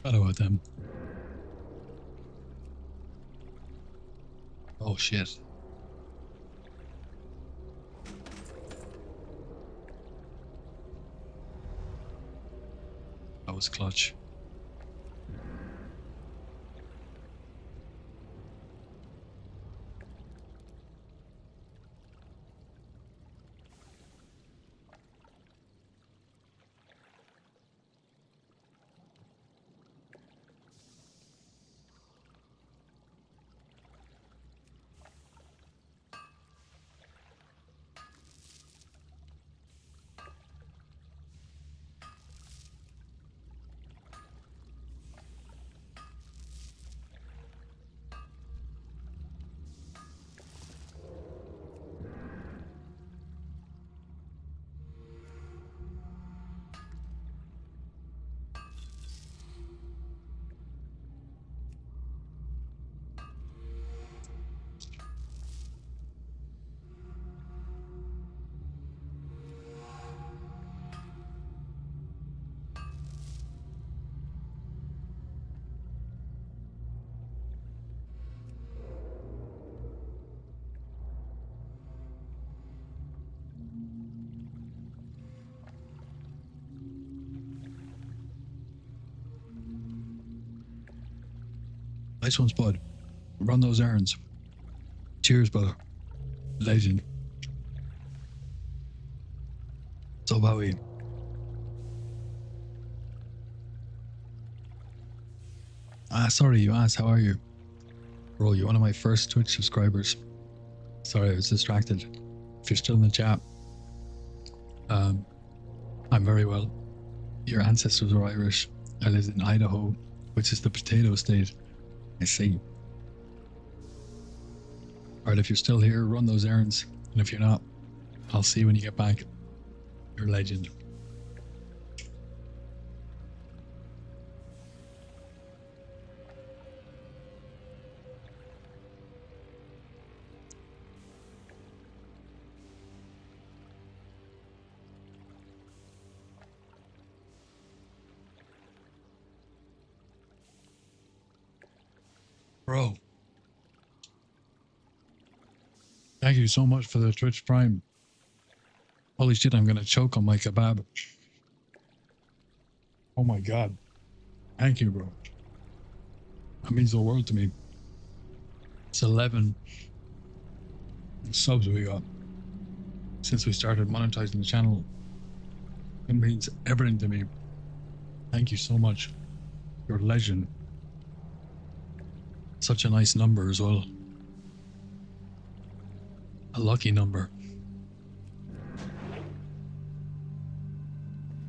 A: What about them? Oh shit. That was clutch. Nice ones, bud. Run those errands. Cheers, brother. Legend. So Bowie. Sorry, you asked, how are you? Bro, you're one of my first Twitch subscribers. Sorry, I was distracted. If you're still in the chat, I'm very well. Your ancestors were Irish. I lived in Idaho, which is the potato state. I see. Alright, if you're still here, run those errands. And if you're not, I'll see you when you get back. You're a legend. Bro. Thank you so much for the Twitch Prime. Holy shit, I'm gonna choke on my kebab. Oh my god. Thank you, bro. That means the world to me. It's 11 subs we got since we started monetizing the channel. It means everything to me. Thank you so much. You're a legend. Such a nice number as well. A lucky number.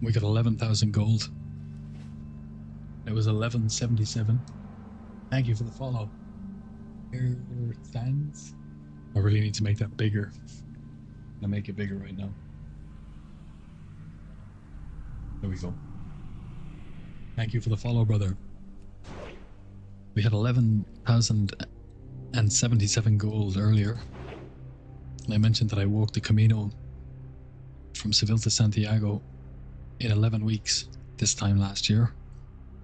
A: We got 11,000 gold. It was 1177. Thank you for the follow. Here stands. I really need to make that bigger. I'm gonna make it bigger right now. There we go. Thank you for the follow, brother. We had 11,077 gold earlier. And I mentioned that I walked the Camino from Seville to Santiago in 11 weeks this time last year,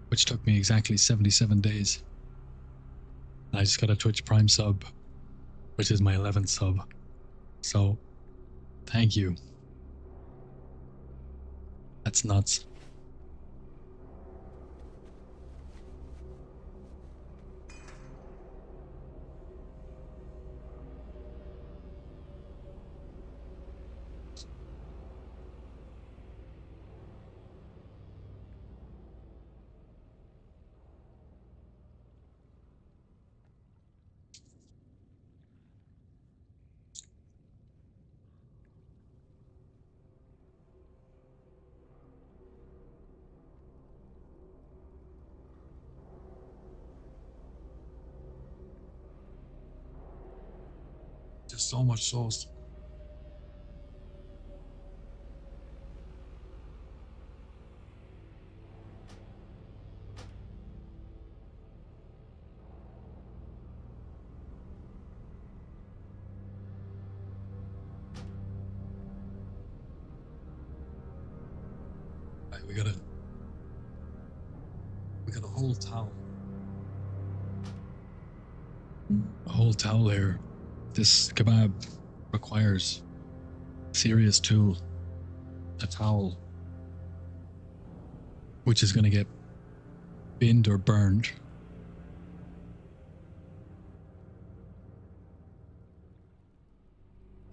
A: which took me exactly 77 days. And I just got a Twitch Prime sub, which is my 11th sub. So, thank you. That's nuts. Just so much sauce. Right, we got a whole towel. A whole towel here this kebab requires a serious tool, a towel, which is going to get binned or burned.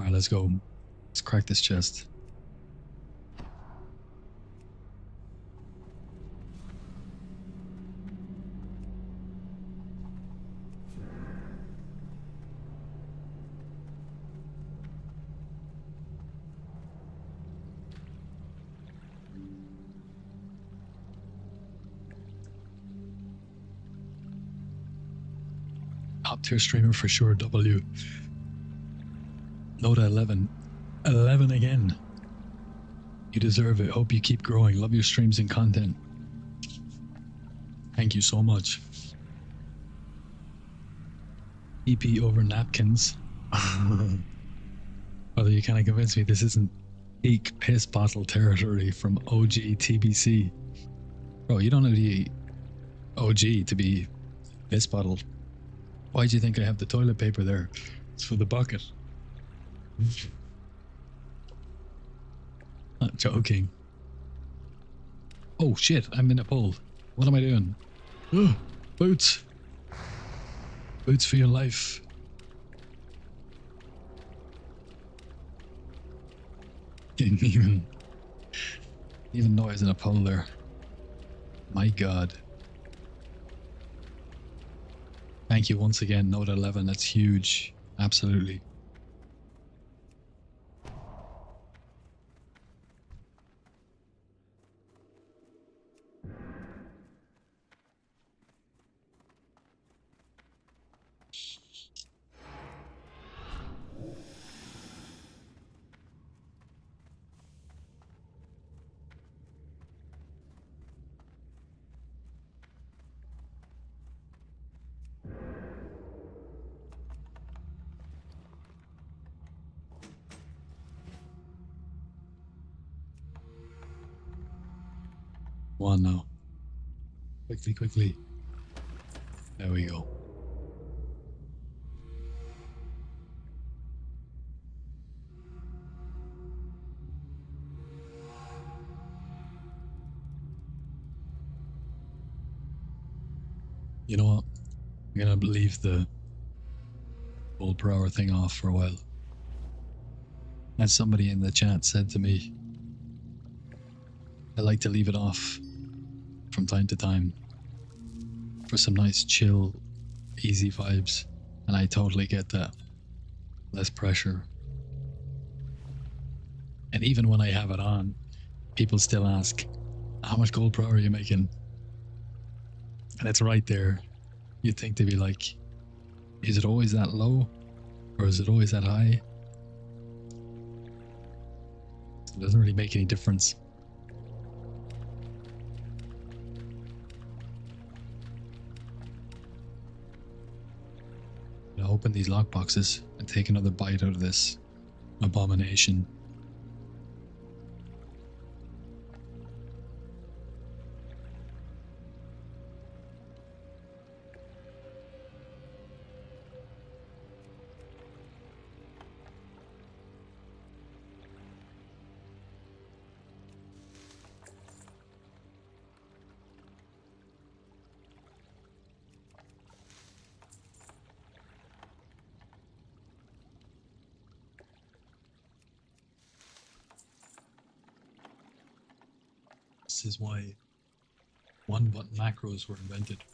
A: Alright, let's go. Let's crack this chest. Top tier streamer for sure, W. Noda 11. 11 again. You deserve it. Hope you keep growing. Love your streams and content. Thank you so much. EP over napkins. Although you kind of convinced me this isn't peak piss bottle territory from OG TBC. Bro, you don't have to be OG to be piss bottle. Why do you think I have the toilet paper there? It's for the bucket. Not joking. Oh shit, I'm in a pool. What am I doing? Ugh, boots. Boots for your life. Didn't even know I was in a pool there. My god. Thank you once again, Note 11. That's huge. Absolutely. One now. Quickly, quickly. There we go. You know what? I'm gonna leave the gold per hour thing off for a while. As somebody in the chat said to me, I like to leave it off from time to time for some nice chill, easy vibes. And I totally get that. Less pressure. And even when I have it on, people still ask, how much gold per hour are you making? And it's right there. You'd think they'd be like, is it always that low? Or is it always that high? It doesn't really make any difference. I'll open these lockboxes and take another bite out of this abomination. This is why one-button macros were invented.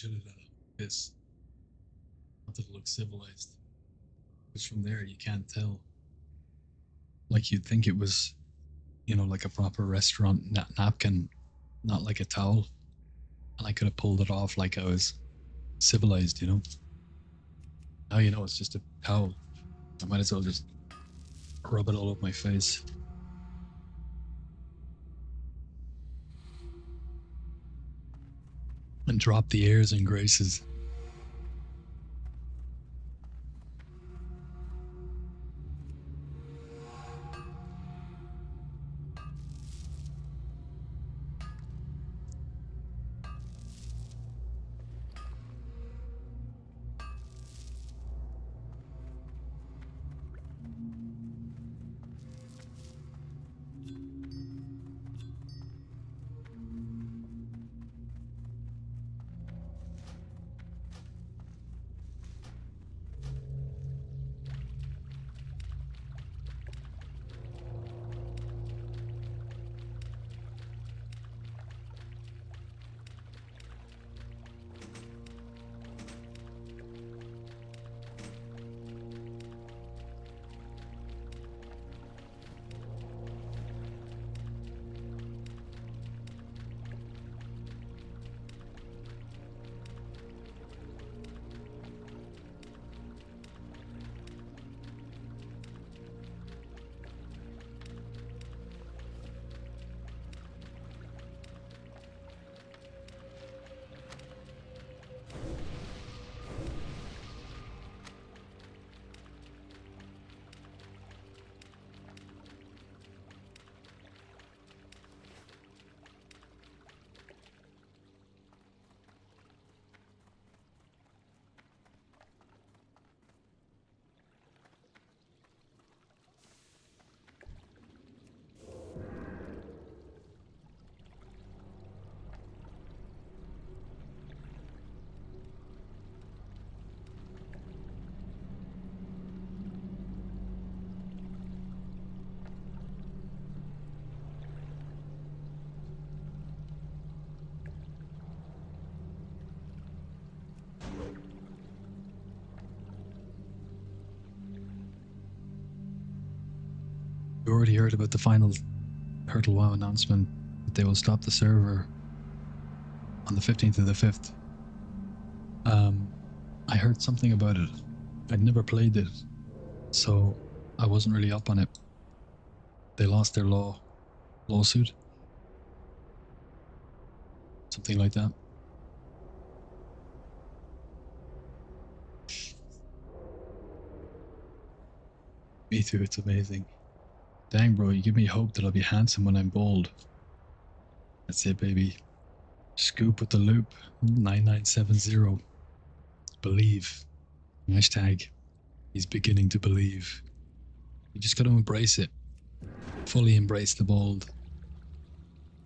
A: budgeted this. Wanted to look civilized. Because from there you can't tell. Like you'd think it was, like a proper restaurant napkin, not like a towel. And I could have pulled it off like I was civilized. Now it's just a towel. I might as well just rub it all over my face. And drop the airs and graces. You already heard about the final Turtle WoW announcement that they will stop the server on the 15th of the 5th. I heard something about it. I'd never played it, so I wasn't really up on it. They lost their lawsuit. Something like that. Me too, it's amazing. Dang, bro, you give me hope that I'll be handsome when I'm bald. That's it, baby. Scoop with the loop. 9970. Believe. Hashtag. He's beginning to believe. You just got to embrace it. Fully embrace the bald.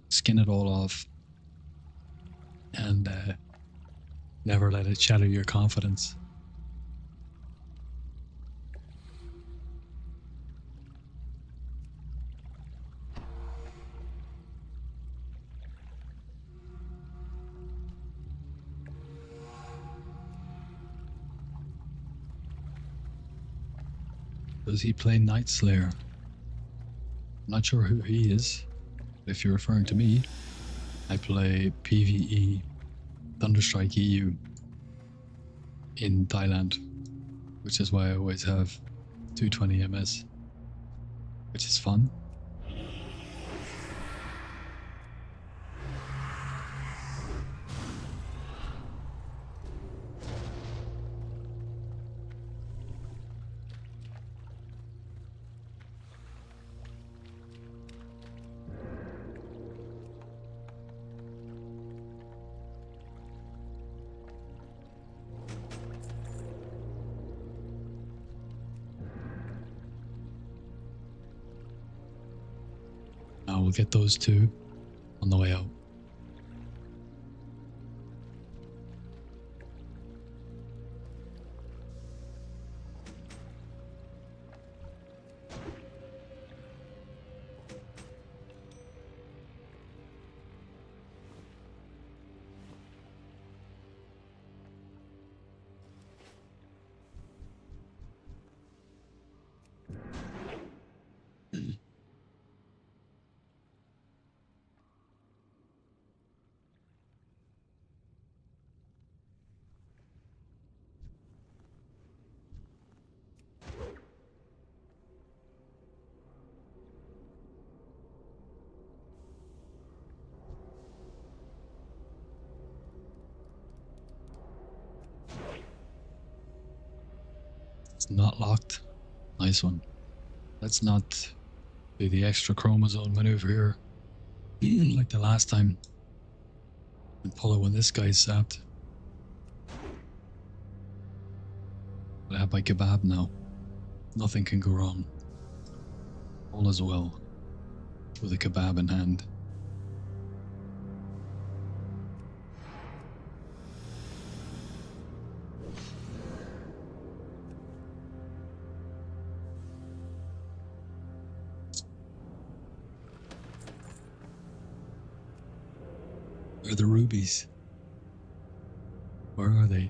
A: Skin it all off. And never let it shatter your confidence. Does he play Night Slayer? I'm not sure who he is. If you're referring to me, I play PvE Thunderstrike EU in Thailand, which is why I always have 220 MS, which is fun. Now we'll get those two on the way out. It's not locked. Nice one. Let's not do the extra chromosome maneuver here like the last time and pull it when this guy's zapped. I have my kebab now. Nothing can go wrong. All is well with a kebab in hand. Where are the rubies? Where are they?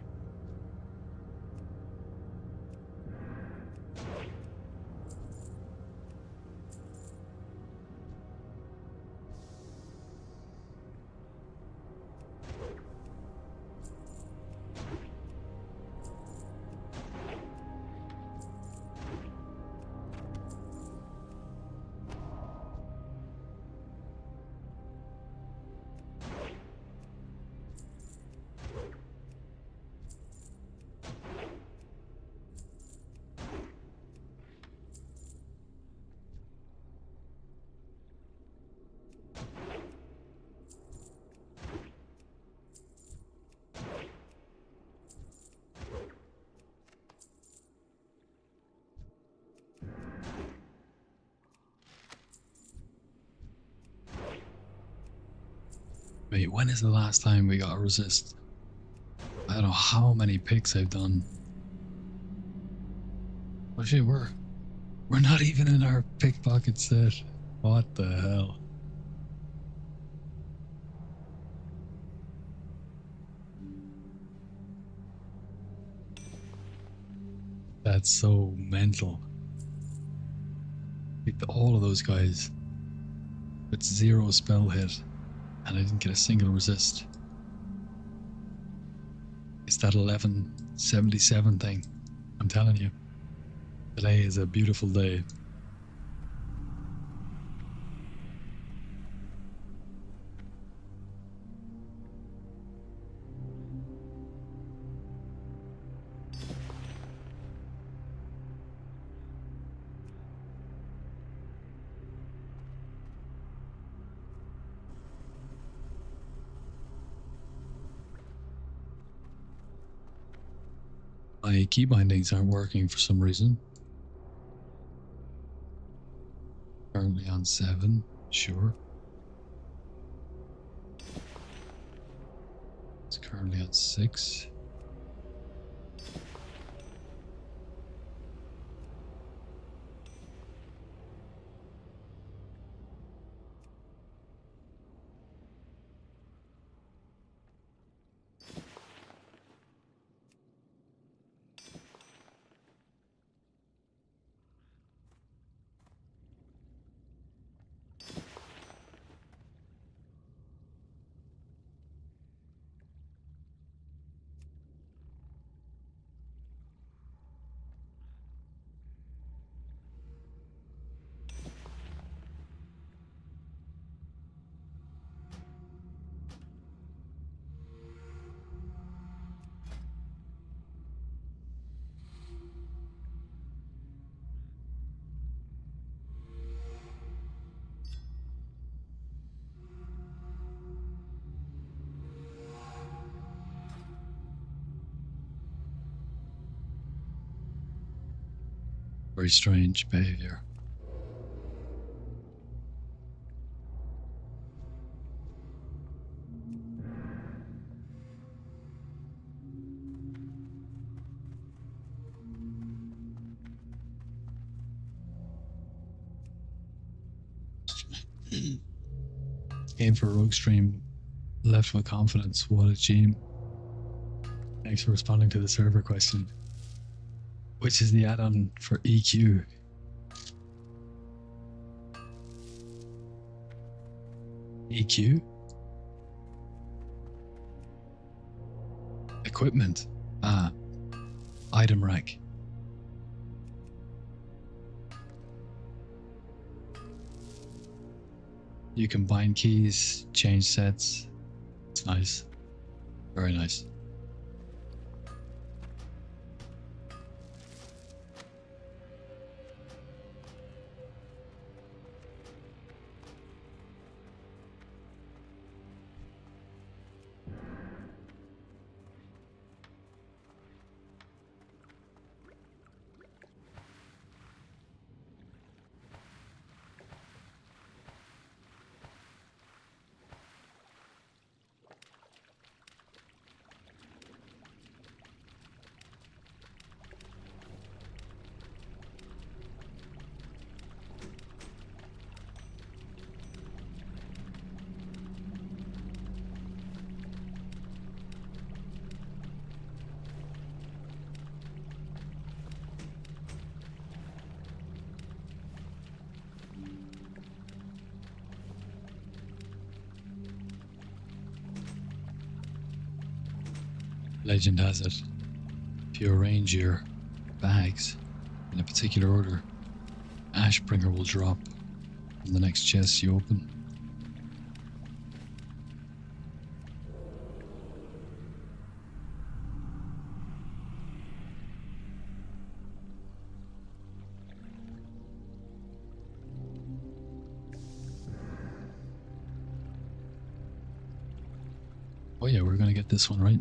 A: Wait, when is the last time we got a resist? I don't know how many picks I've done. Oh shit, we're not even in our pickpocket set. What the hell? That's so mental. Picked all of those guys with 0 spell hit, and I didn't get a single resist. It's that 1177 thing. I'm telling you. Today is a beautiful day. My key bindings aren't working for some reason. Currently on 7, sure. It's currently on 6. Very strange behavior. Game for Rogue Stream, left with confidence. What a team. Thanks for responding to the server question. Which is the add-on for EQ? EQ? Equipment. Ah. Item rack. You can bind keys, change sets. It's nice. Very nice. Legend has it, if you arrange your bags in a particular order, Ashbringer will drop in the next chest you open. Oh yeah, we're gonna get this one right.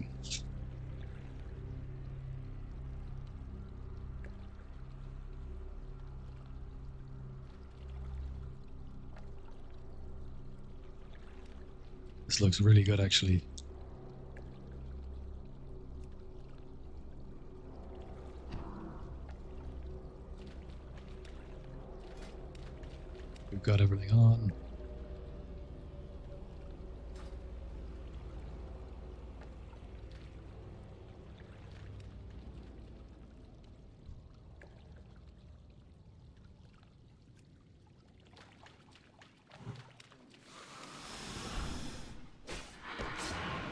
A: This looks really good, actually. We've got everything on.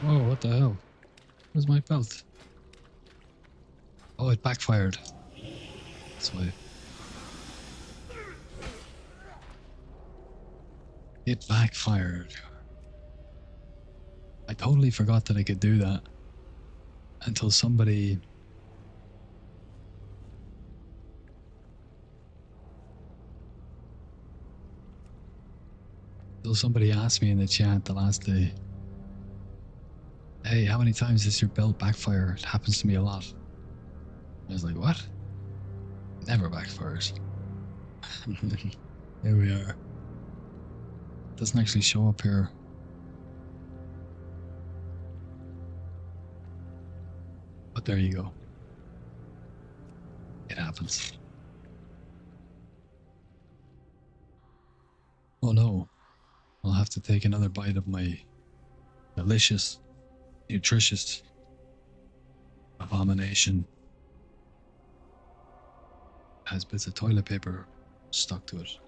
A: Whoa, what the hell? Where's my belt? Oh, it backfired. That's why. It backfired. I totally forgot that I could do that until somebody asked me in the chat the last day, hey, how many times does your belt backfire? It happens to me a lot. I was like, what? Never backfires. Here we are. Doesn't actually show up here. But there you go. It happens. Oh no. I'll have to take another bite of my delicious, nutritious abomination. Has bits of toilet paper stuck to it.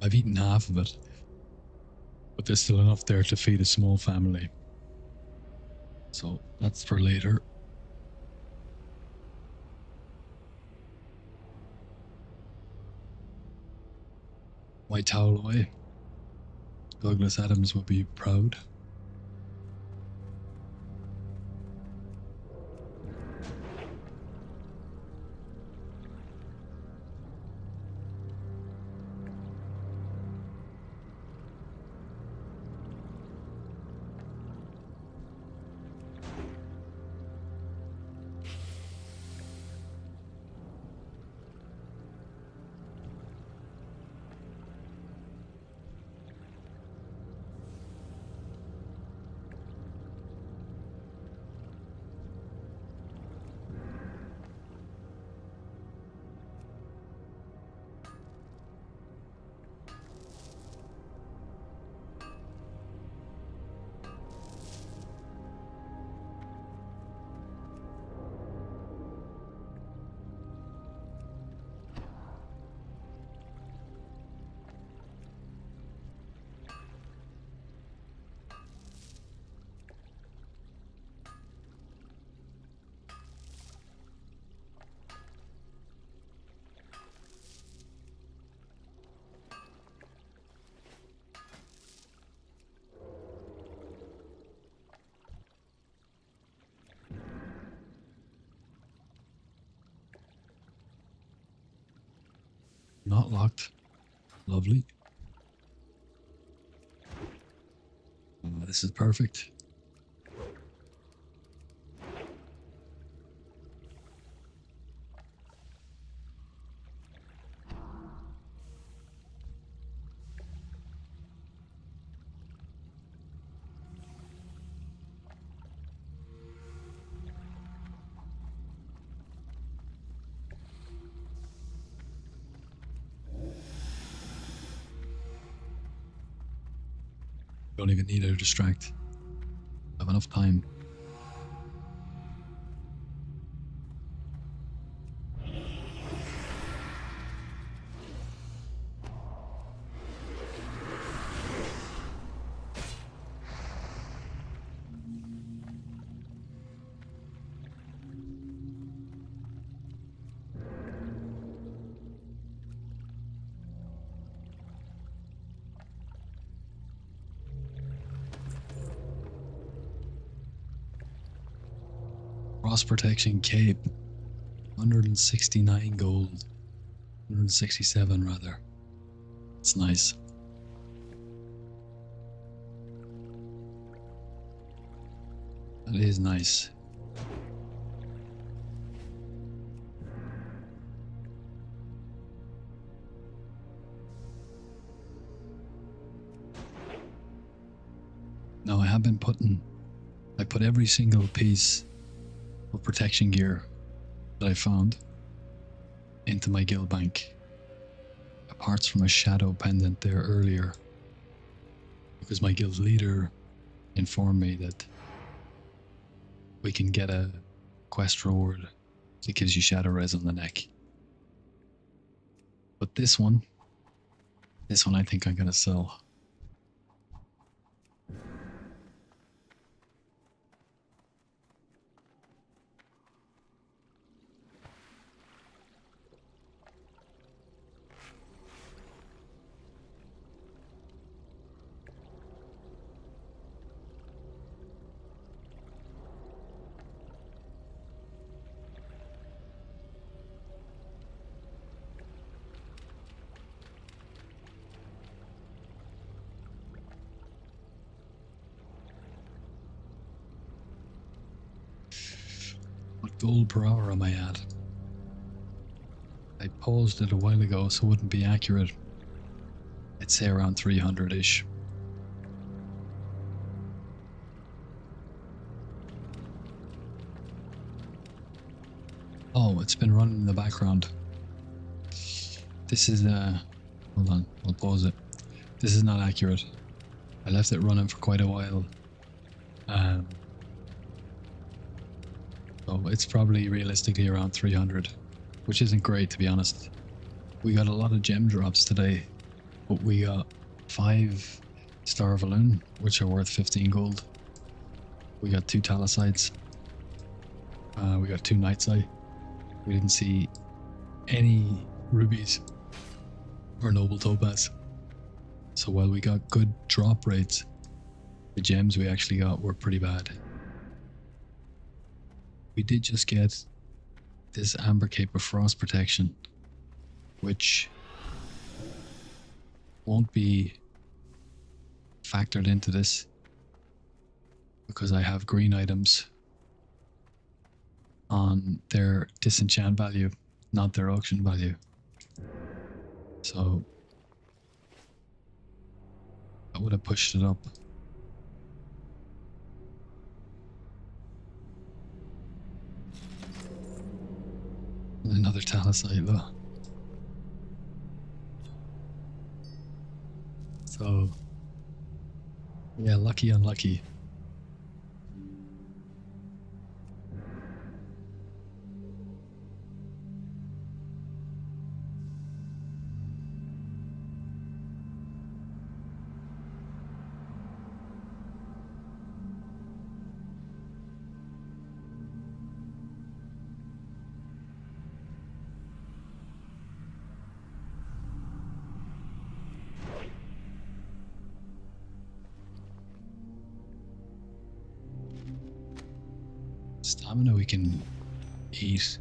A: I've eaten half of it, but there's still enough there to feed a small family. So that's for later. White towel away. Douglas Adams will be proud. not locked. Lovely. Oh, this is perfect. Don't even need to distract. I have enough time. Cross protection cape. 169 gold. 167 rather. It's nice. That is nice. No, I have been I put every single piece of protection gear that I found into my guild bank. Apart from a shadow pendant there earlier. Because my guild leader informed me that we can get a quest reward that gives you shadow res on the neck. But this one I think I'm gonna sell. What gold per hour am I at? I paused it a while ago so it wouldn't be accurate. I'd say around 300-ish. Oh, it's been running in the background. This is hold on, I'll pause it. This is not accurate. I left it running for quite a while. So it's probably realistically around 300, which isn't great to be honest. We got a lot of gem drops today, but we got 5 Star Valoon, which are worth 15 gold. We got 2 Talisites. We got 2 Night's Eye. We didn't see any rubies or noble topaz. So while we got good drop rates, the gems we actually got were pretty bad. We did just get this amber cape of frost protection, which won't be factored into this because I have green items on their disenchant value, not their auction value. So I would have pushed it up. Another Talisite though. So yeah, lucky unlucky. Stamina we can eat.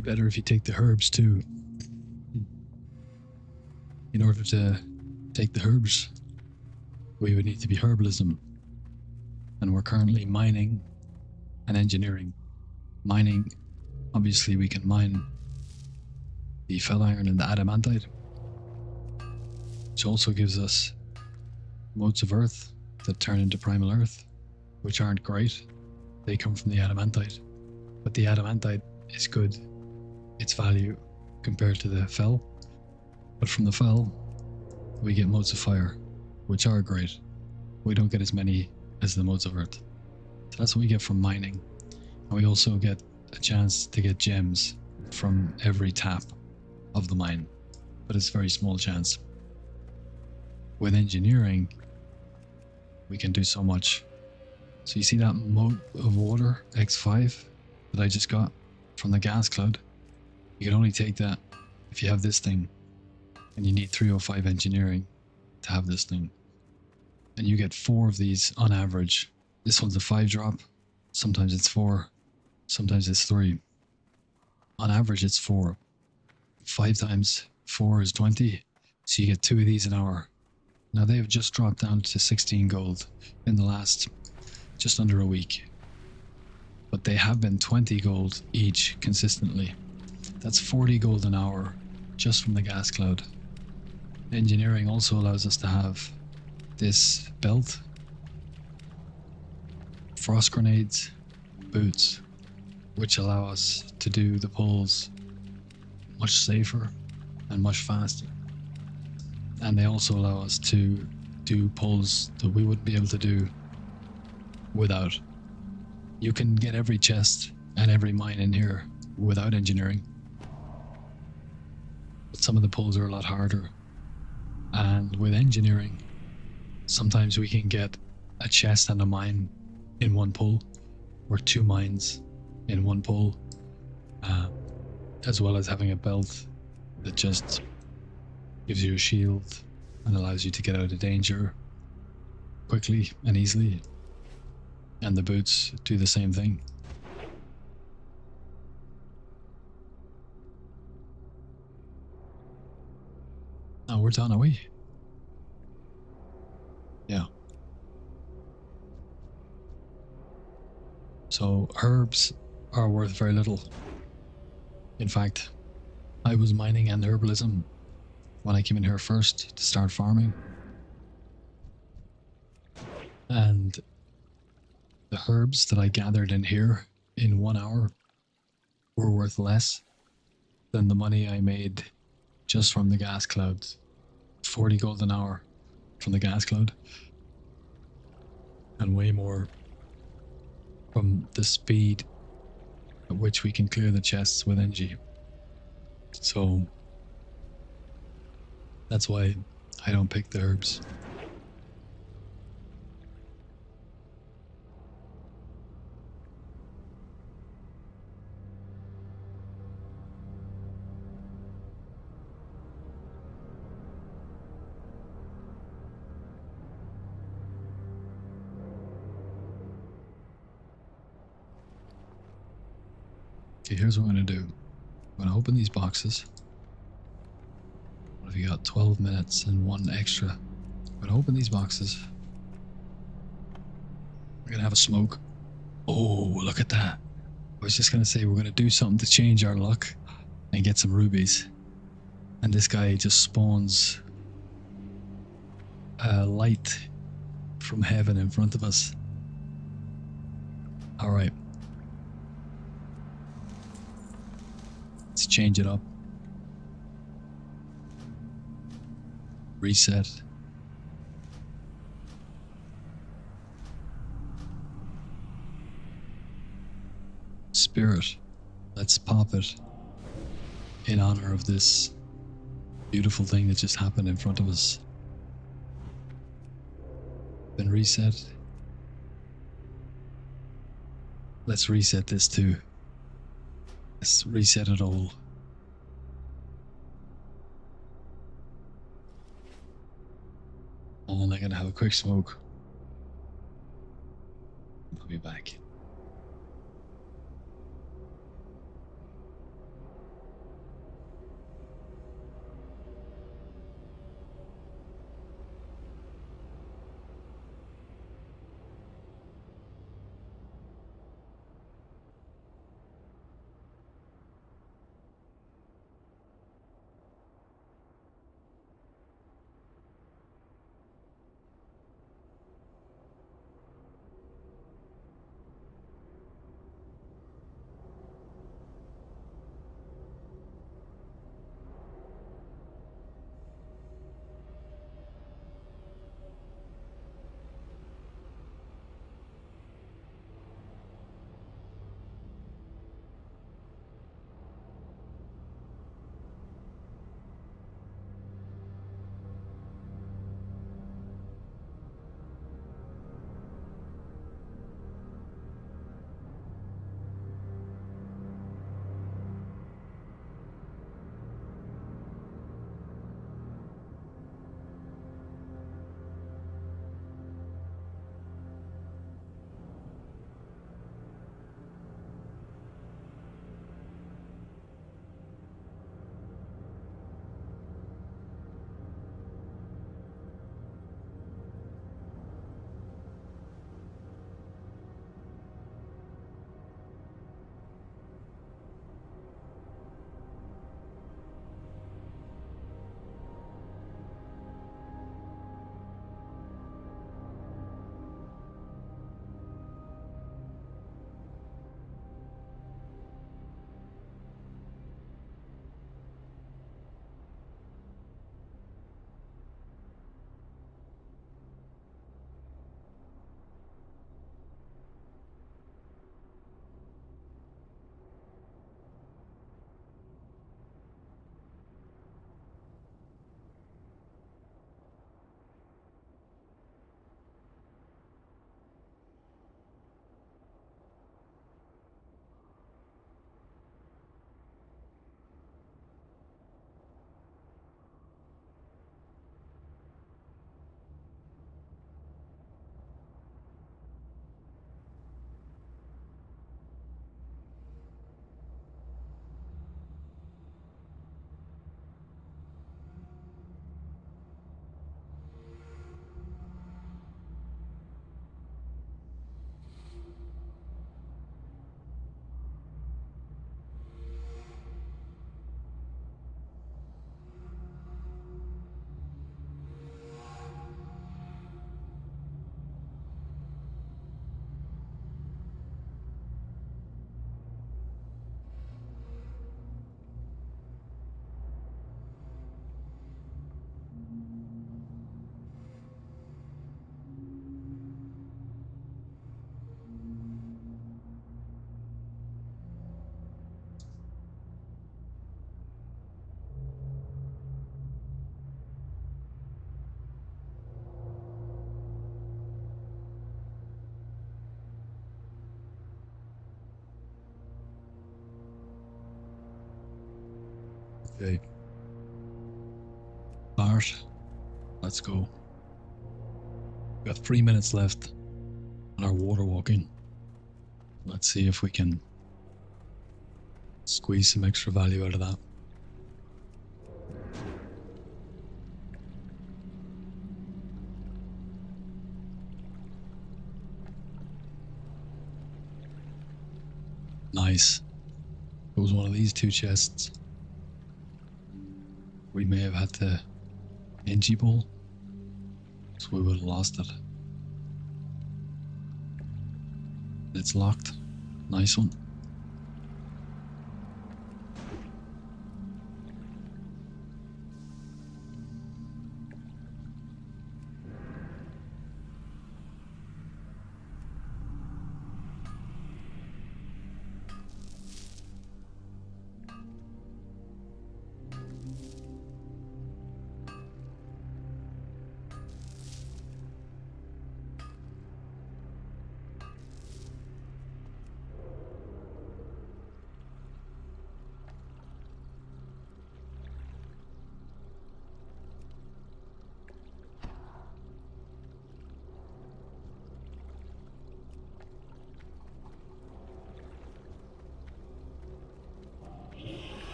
A: be better if you take the herbs too. In order to take the herbs, we would need to be herbalism. And we're currently mining and engineering. Mining, obviously we can mine the fel iron and the adamantite, which also gives us motes of earth that turn into primal earth, which aren't great. They come from the adamantite, but the adamantite is good. Its value compared to the fel. But from the fel, we get motes of fire, which are great. We don't get as many as the motes of earth. So that's what we get from mining. And we also get a chance to get gems from every tap of the mine, but it's a very small chance. With engineering, we can do so much. So you see that mote of water, X5, that I just got from the gas cloud? You can only take that if you have this thing, and you need 305 engineering to have this thing. And you get 4 of these on average. This one's a 5 drop, sometimes it's 4, sometimes it's 3. On average it's 4. 5 times 4 is 20, so you get 2 of these an hour. Now they have just dropped down to 16 gold in the last just under a week, but they have been 20 gold each consistently. That's 40 gold an hour just from the gas cloud. Engineering also allows us to have this belt, frost grenades, boots, which allow us to do the pulls much safer and much faster. And they also allow us to do pulls that we wouldn't be able to do without. You can get every chest and every mine in here without engineering, but some of the pulls are a lot harder. And with engineering, sometimes we can get a chest and a mine in one pull, or 2 mines in one pull, as well as having a belt that just gives you a shield and allows you to get out of danger quickly and easily. And the boots do the same thing. Oh, we're done, are we? Yeah. So herbs are worth very little. In fact, I was mining and herbalism when I came in here first to start farming. And the herbs that I gathered in here in 1 hour were worth less than the money I made just from the gas clouds. 40 gold an hour from the gas cloud, and way more from the speed at which we can clear the chests with NG. So that's why I don't pick the herbs. Okay, here's what I'm going to do. I'm going to open these boxes. What have you got? 12 minutes and 1 extra. I'm going to open these boxes. We're going to have a smoke. Oh, look at that. I was just going to say we're going to do something to change our luck and get some rubies. And this guy just spawns a light from heaven in front of us. Alright. Let's change it up. Reset. Spirit. Let's pop it in honor of this beautiful thing that just happened in front of us. Then reset. Let's reset this too. Let's reset it all. And I'm gonna have a quick smoke. I'll be back. Okay. Bart, let's go. We've got 3 minutes left on our water walking. Let's see if we can squeeze some extra value out of that. Nice. It was one of these two chests. We may have had to NG ball, so we would have lost it. It's locked. Nice one.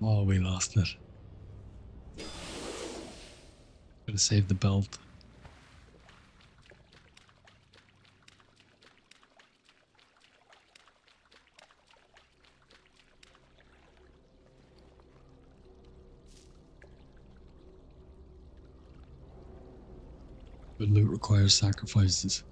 A: Oh, we lost it. Gotta save the belt. But loot requires sacrifices.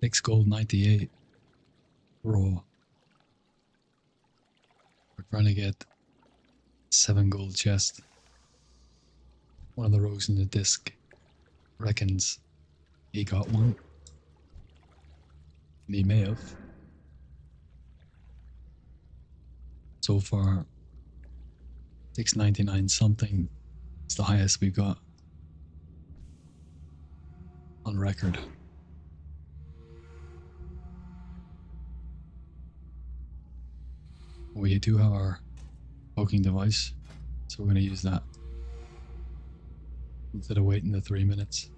A: Six gold 98 raw. We're trying to get 7 gold chest. One of the rogues in the disc reckons he got one. And he may have. So far, 699 something is the highest we've got on record. We do have our poking device, so we're going to use that instead of waiting the 3 minutes.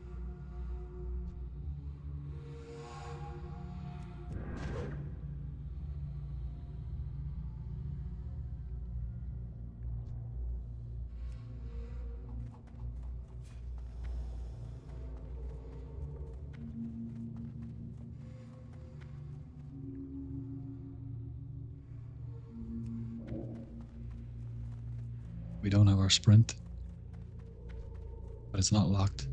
A: We don't have our sprint, but it's not locked.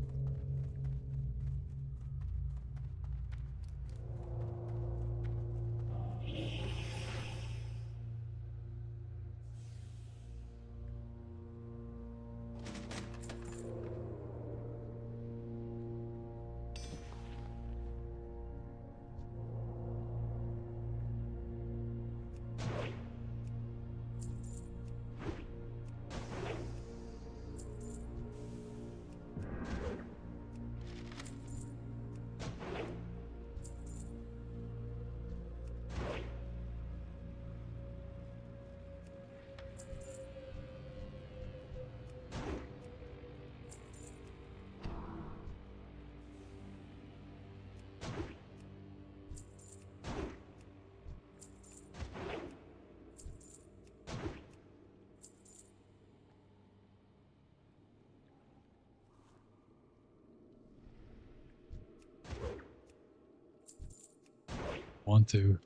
A: want to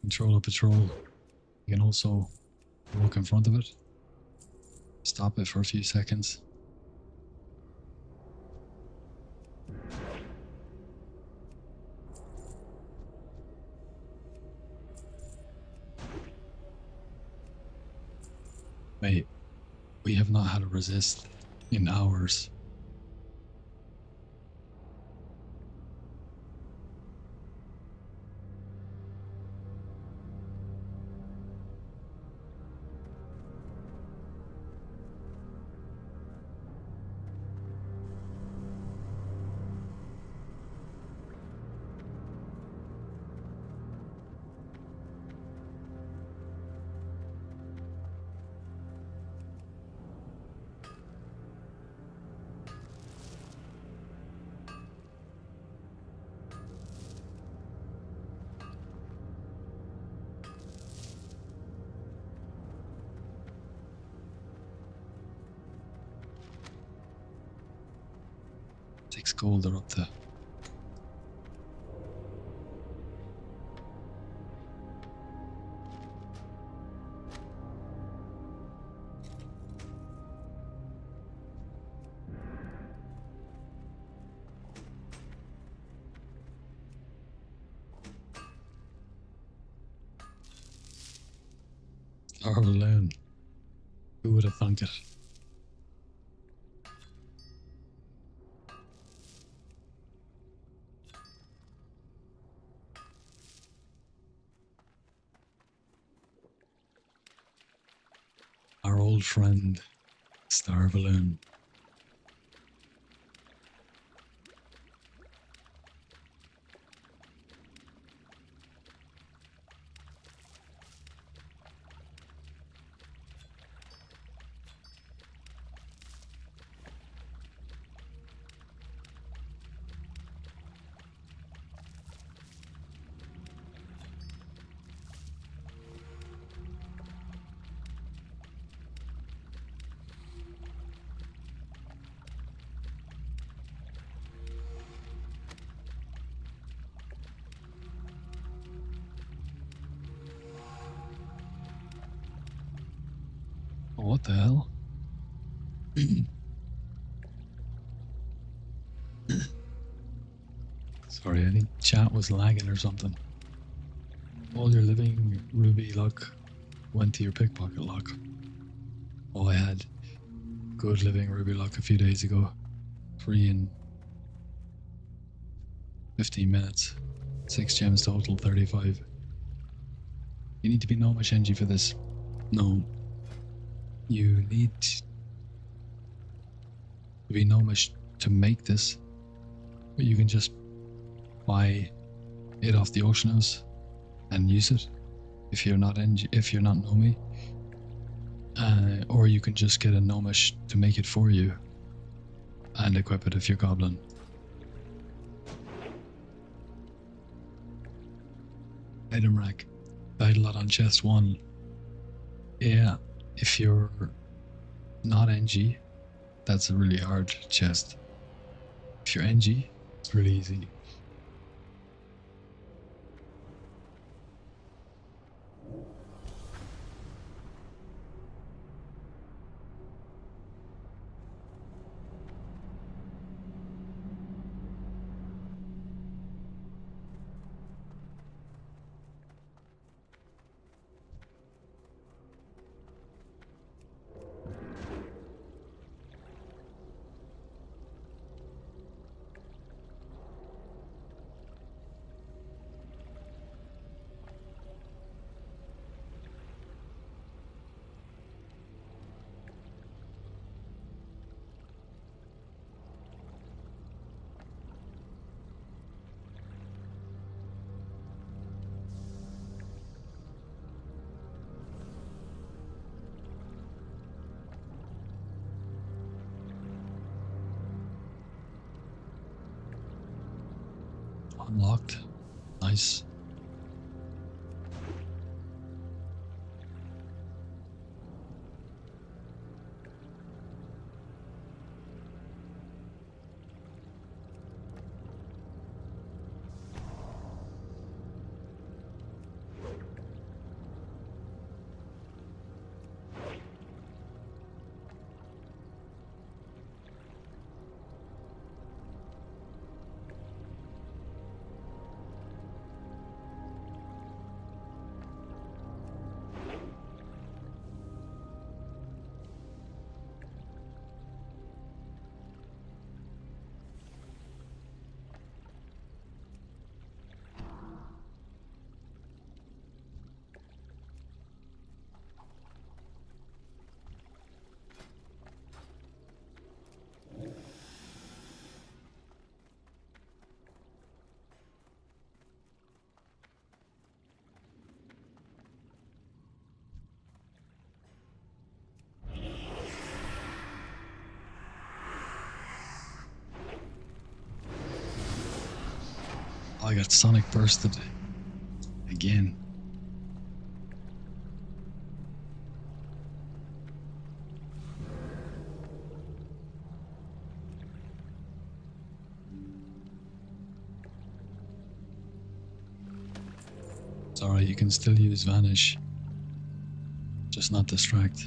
A: control a patrol, you can also walk in front of it, stop it for a few seconds. Mate, we have not had a resist in hours. Six gold are up to. Our alone. Who would have thunk it? Our old friend, Star Balloon. Oh, what the hell? Sorry, I think chat was lagging or something. All your living ruby luck went to your pickpocket luck. Oh, I had good living ruby luck a few days ago. 3 in 15 minutes. 6 gems total, 35. You need to be gnomish NG for this. No. You need to be gnomish to make this. But you can just buy it off the auction house and use it if you're not Nomi. Or you can just get a gnomish to make it for you and equip it if you're goblin. Item rack. Died a lot on chest 1. Yeah, if you're not NG, that's a really hard chest. If you're NG, it's really easy. Unlocked. Nice. I got Sonic bursted again. It's alright, you can still use Vanish. Just not Distract.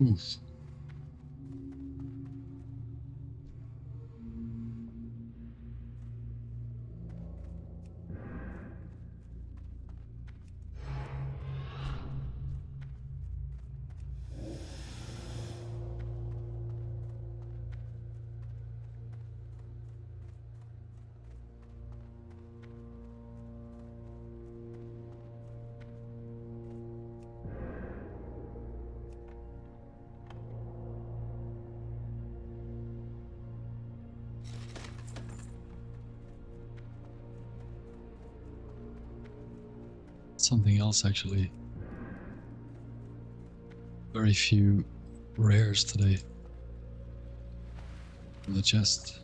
A: Oof. Something else actually. Very few rares today in the chest.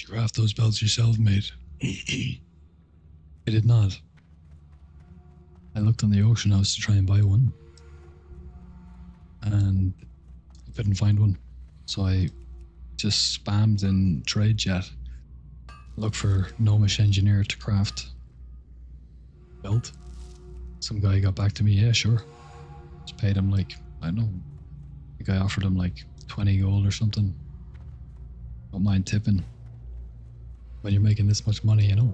A: you craft those belts yourself, mate? I did not. I looked on the auction house to try and buy one, and I couldn't find one. So I just spammed in trade chat, look for gnomish engineer to craft belt. Some guy got back to me, yeah, sure. Just paid him like, I don't know, the guy offered him like 20 gold or something. Don't mind tipping when you're making this much money, you know.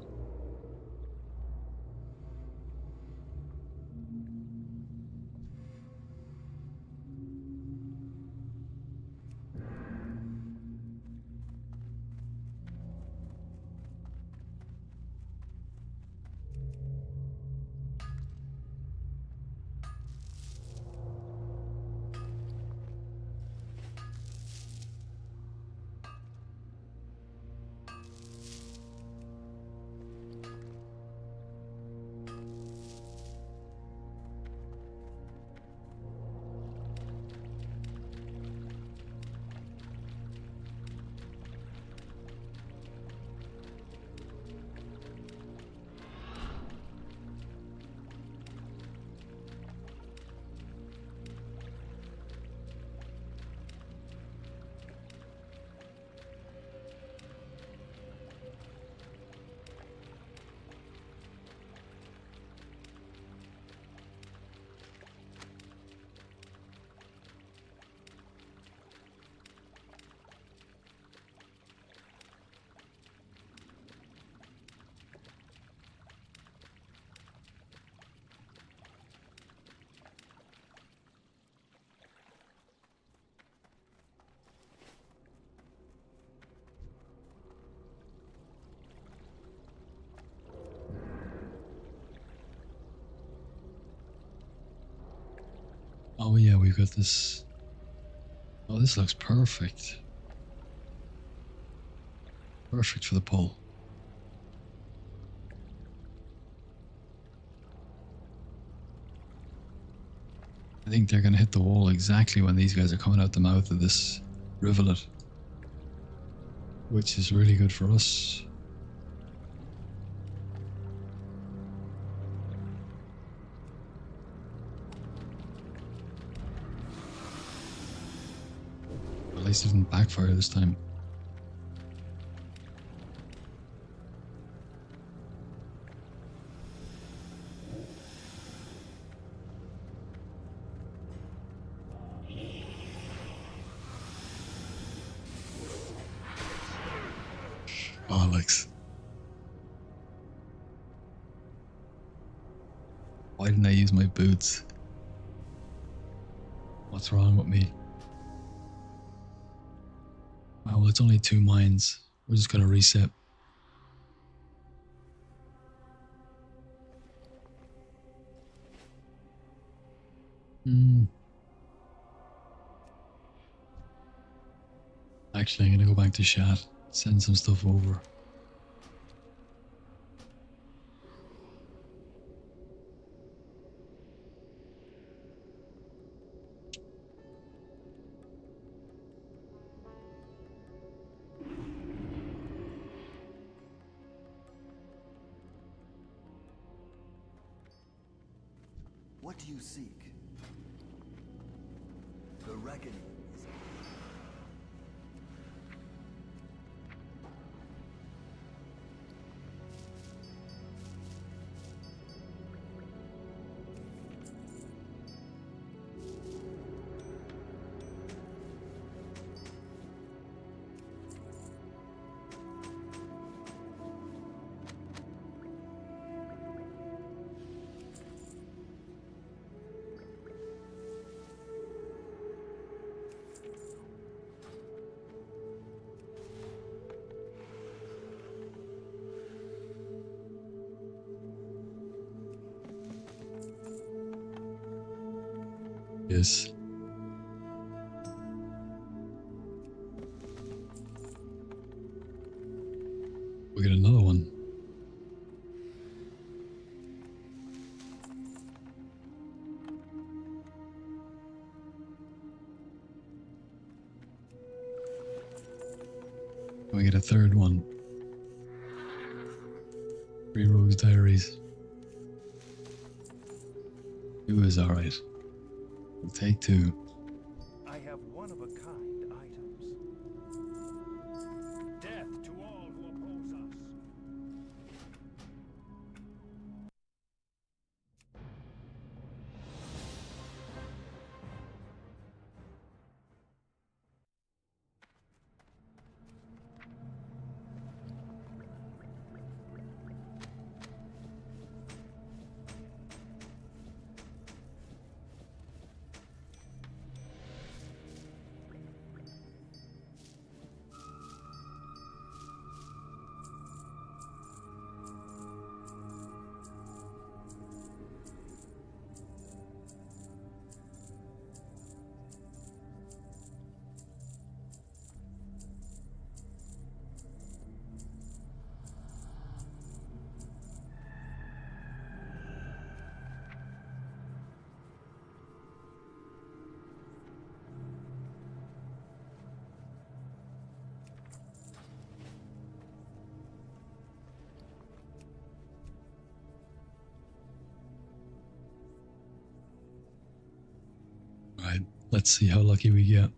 A: Oh yeah, we've got this. Oh, this looks perfect. Perfect for the pull. I think they're going to hit the wall exactly when these guys are coming out the mouth of this rivulet, which is really good for us. At least it didn't backfire this time. Alex. Why didn't I use my boots? What's wrong with me? Oh, well, it's only 2 mines. We're just gonna reset. Actually, I'm gonna go back to chat, send some stuff over.
B: What do you seek? The reckoning is...
A: Yes. We get another one. We get a third one. Three Rogues Diaries. 2 is alright. We'll take 2.
C: I have one-of-a-kind items. Death to all who oppose us.
A: Alright, let's see how lucky we get.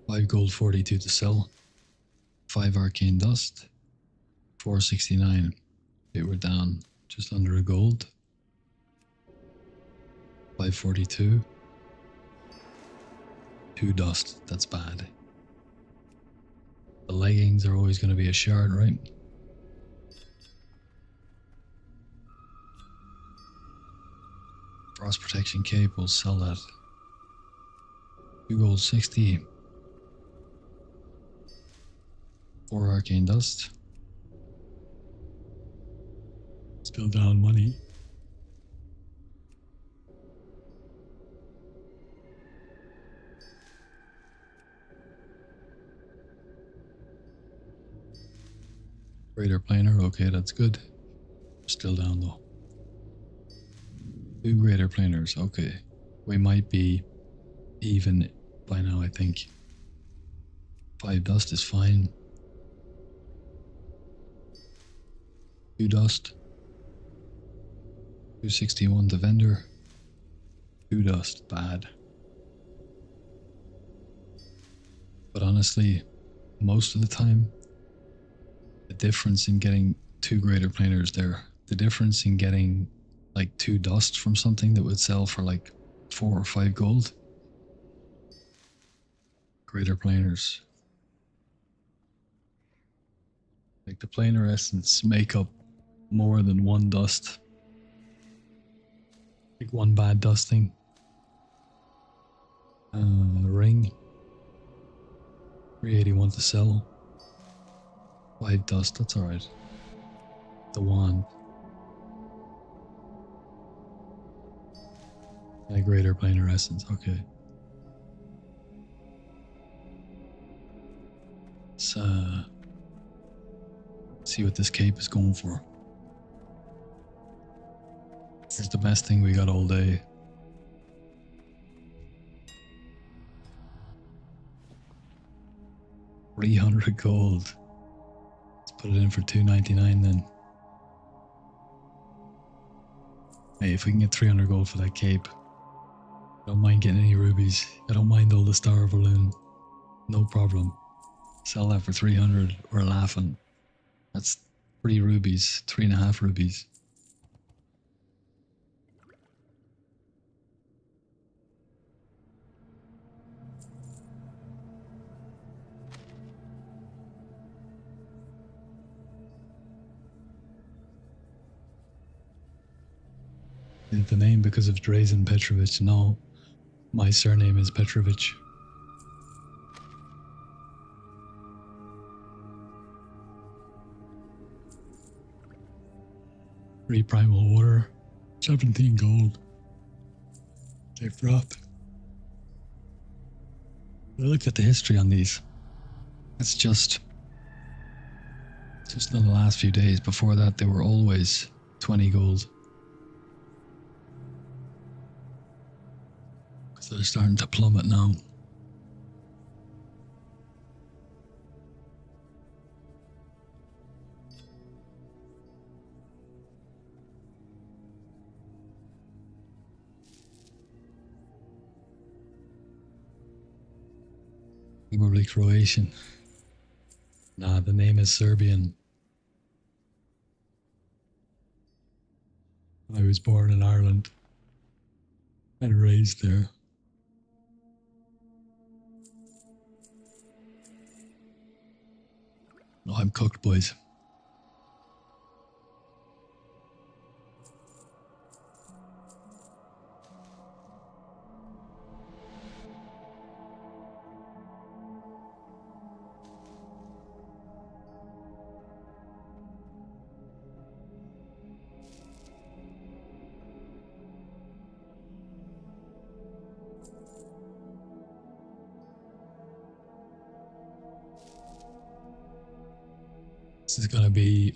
A: Five gold, 42 to sell. 5 arcane dust. 469. Okay, we're down just under a gold. 542. 2 dust, that's bad. The leggings are always going to be a shard, right? Frost protection cape, we'll sell that. 2 gold, 60. 4 arcane dust. Still down money. Greater planar, okay, that's good. Still down though. 2 greater planars, okay. We might be even by now, I think. 5 dust is fine. 2 dust. 261 to vendor. 2 dust, bad. But honestly, most of the time, the difference in getting 2 greater planars there, the difference in getting like 2 dust from something that would sell for like 4 or 5 gold. Greater planars. Like the planar essence make up more than 1 dust. Like 1 bad dusting. Ring. 381 to sell. 5 dust, that's alright. The wand. A greater planar essence, okay. Let's see what this cape is going for. It's the best thing we got all day. $300 gold. Let's put it in for $299 then. Hey, if we can get 300 gold for that cape, I don't mind getting any rubies. I don't mind all the star balloon. No problem. Sell that for 300. We're laughing. That's 3 rubies, 3.5 rubies. Is the name because of Drazen Petrovich? No, my surname is Petrovich. Free primal water, 17 gold. They froth. I looked at the history on these. It's just in the last few days. Before that, they were always 20 gold. Because they're starting to plummet now. Probably Croatian. Nah, the name is Serbian. I was born in Ireland and raised there. Oh, I'm cooked, boys. This is gonna be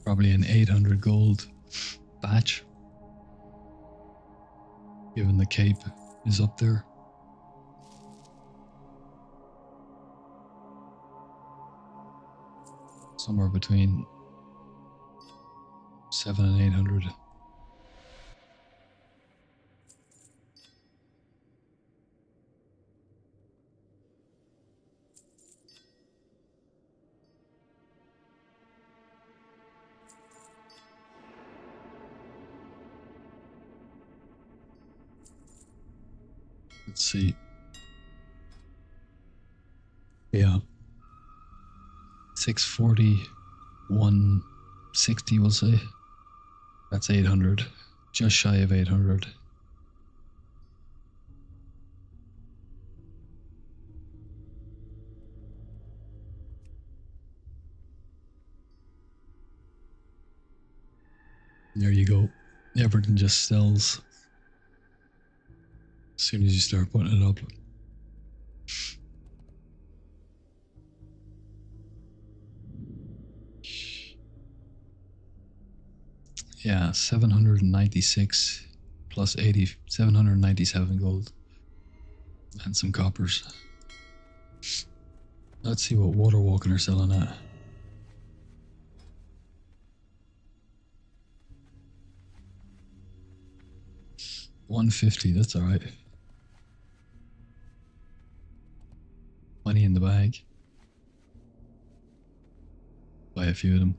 A: probably an 800 gold batch, given the cape is up there. Somewhere between 7 and 800. Let's see. Yeah. 640, 160, we'll say. That's 800. Just shy of 800. There you go. Everything just sells as soon as you start putting it up. Yeah, 796 plus 80, 797 gold. And some coppers. Let's see what water walking are selling at. $150, that's alright. 20 in the bag. Buy a few of them.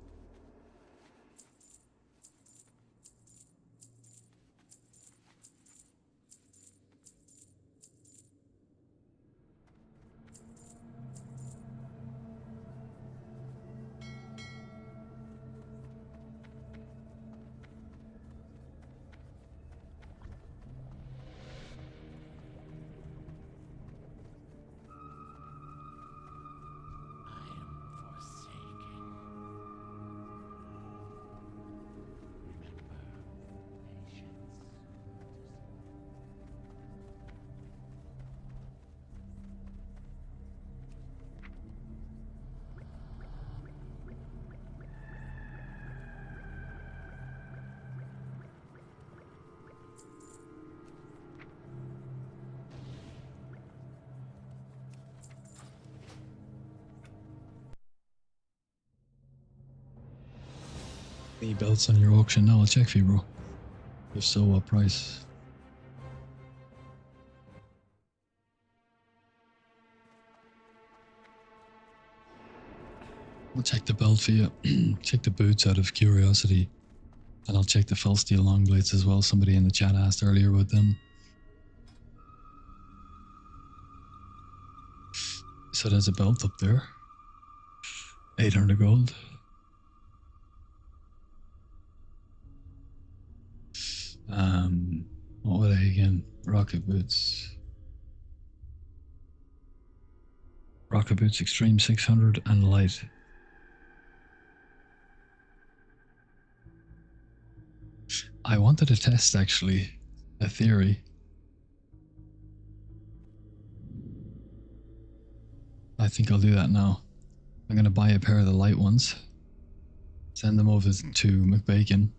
A: Any belts on your auction? No, I'll check for you, bro. If so, what price? I'll check the belt for you. Check the boots out of curiosity. And I'll check the false steel long blades as well. Somebody in the chat asked earlier about them. So there's a belt up there. 800 gold. What were they again? Rocket boots. Rocket boots extreme 600 and light. I wanted to test actually a theory. I think I'll do that now. I'm gonna buy a pair of the light ones, send them over to McBacon,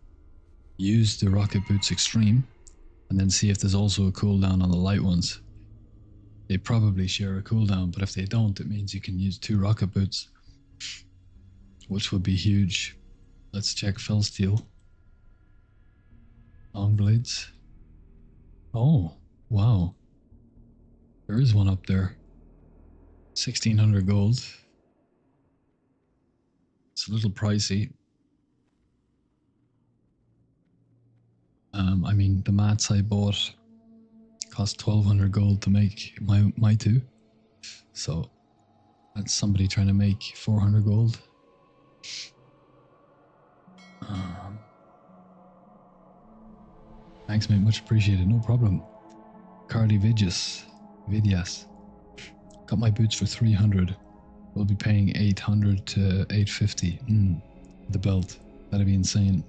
A: use the rocket boots extreme, and then see if there's also a cooldown on the light ones. They probably share a cooldown, but if they don't, it means you can use 2 rocket boots, which would be huge. Let's check fell steel. Long blades. Oh, wow. There there is one up there. 1600 gold. It's a little pricey. I mean, the mats I bought cost 1200 gold to make my two. So that's somebody trying to make 400 gold. Thanks, mate. Much appreciated. No problem. Carly Vidyas. Got my boots for 300. We'll be paying 800 to 850. The belt. That'd be insane.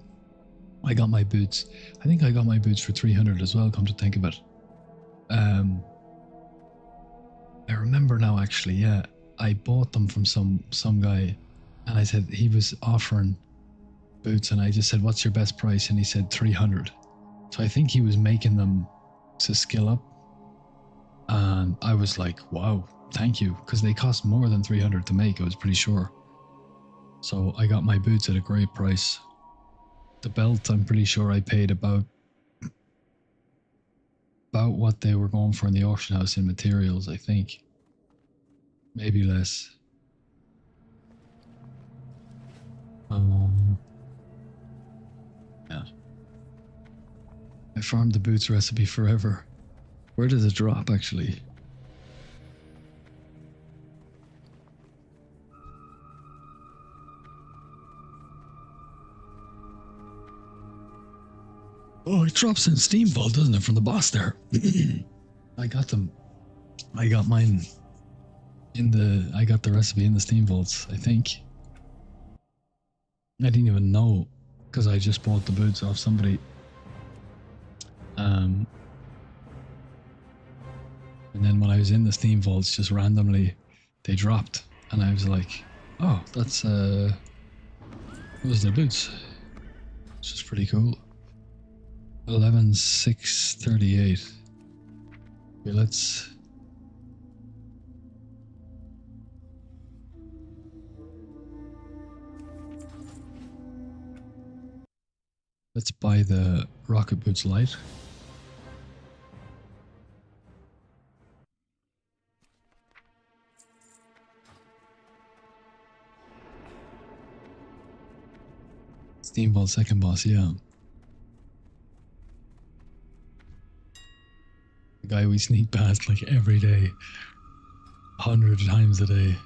A: I got my boots. I think I got my boots for 300 as well, come to think of it. I remember now actually, yeah. I bought them from some guy and I said he was offering boots and I just said, what's your best price? And he said 300. So I think he was making them to skill up. And I was like, wow, thank you. Because they cost more than 300 to make, I was pretty sure. So I got my boots at a great price. The belt, I'm pretty sure I paid about what they were going for in the auction house in materials, I think. Maybe less. Yeah. I farmed the boots recipe forever. Where does it drop, actually? Oh, it drops in Steam Vault, doesn't it, from the boss there? I got them. I got mine I got the recipe in the Steam Vaults, I think. I didn't even know, because I just bought the boots off somebody. And then when I was in the Steam Vaults, just randomly, they dropped. And I was like, oh, that's, those are their boots. Which is pretty cool. 11,638. Okay, let's buy the Rocket Boots Light. Steam Vault second boss, yeah. The guy we sneak past like every day. 100 times a day.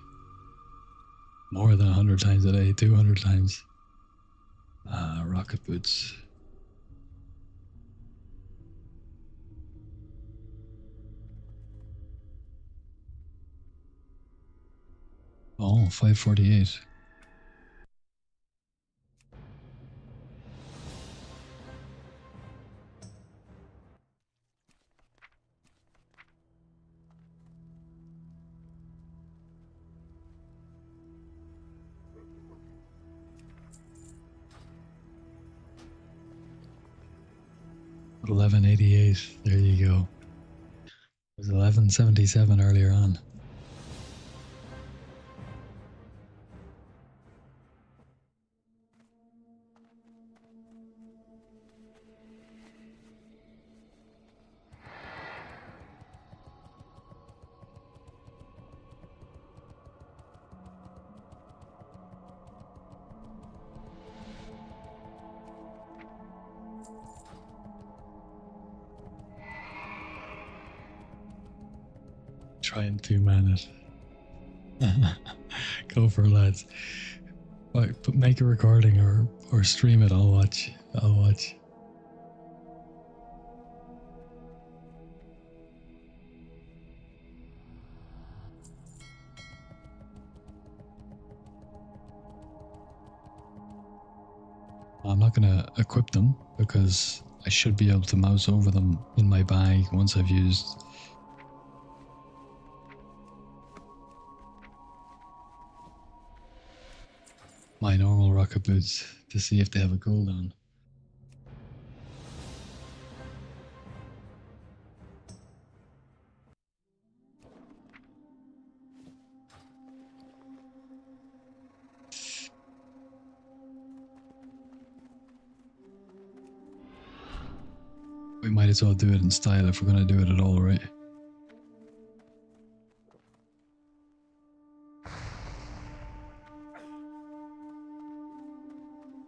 A: More than 100 times a day, 200 times. Rocket Boots. Oh, 548. $11.88. There you go. It was $11.77 earlier on. Try and two-man it. Go for it, lads. But make a recording or stream it. I'll watch. I'm not gonna equip them because I should be able to mouse over them in my bag once I've used my normal rocket boots to see if they have a cooldown. We might as well do it in style if we're going to do it at all, right?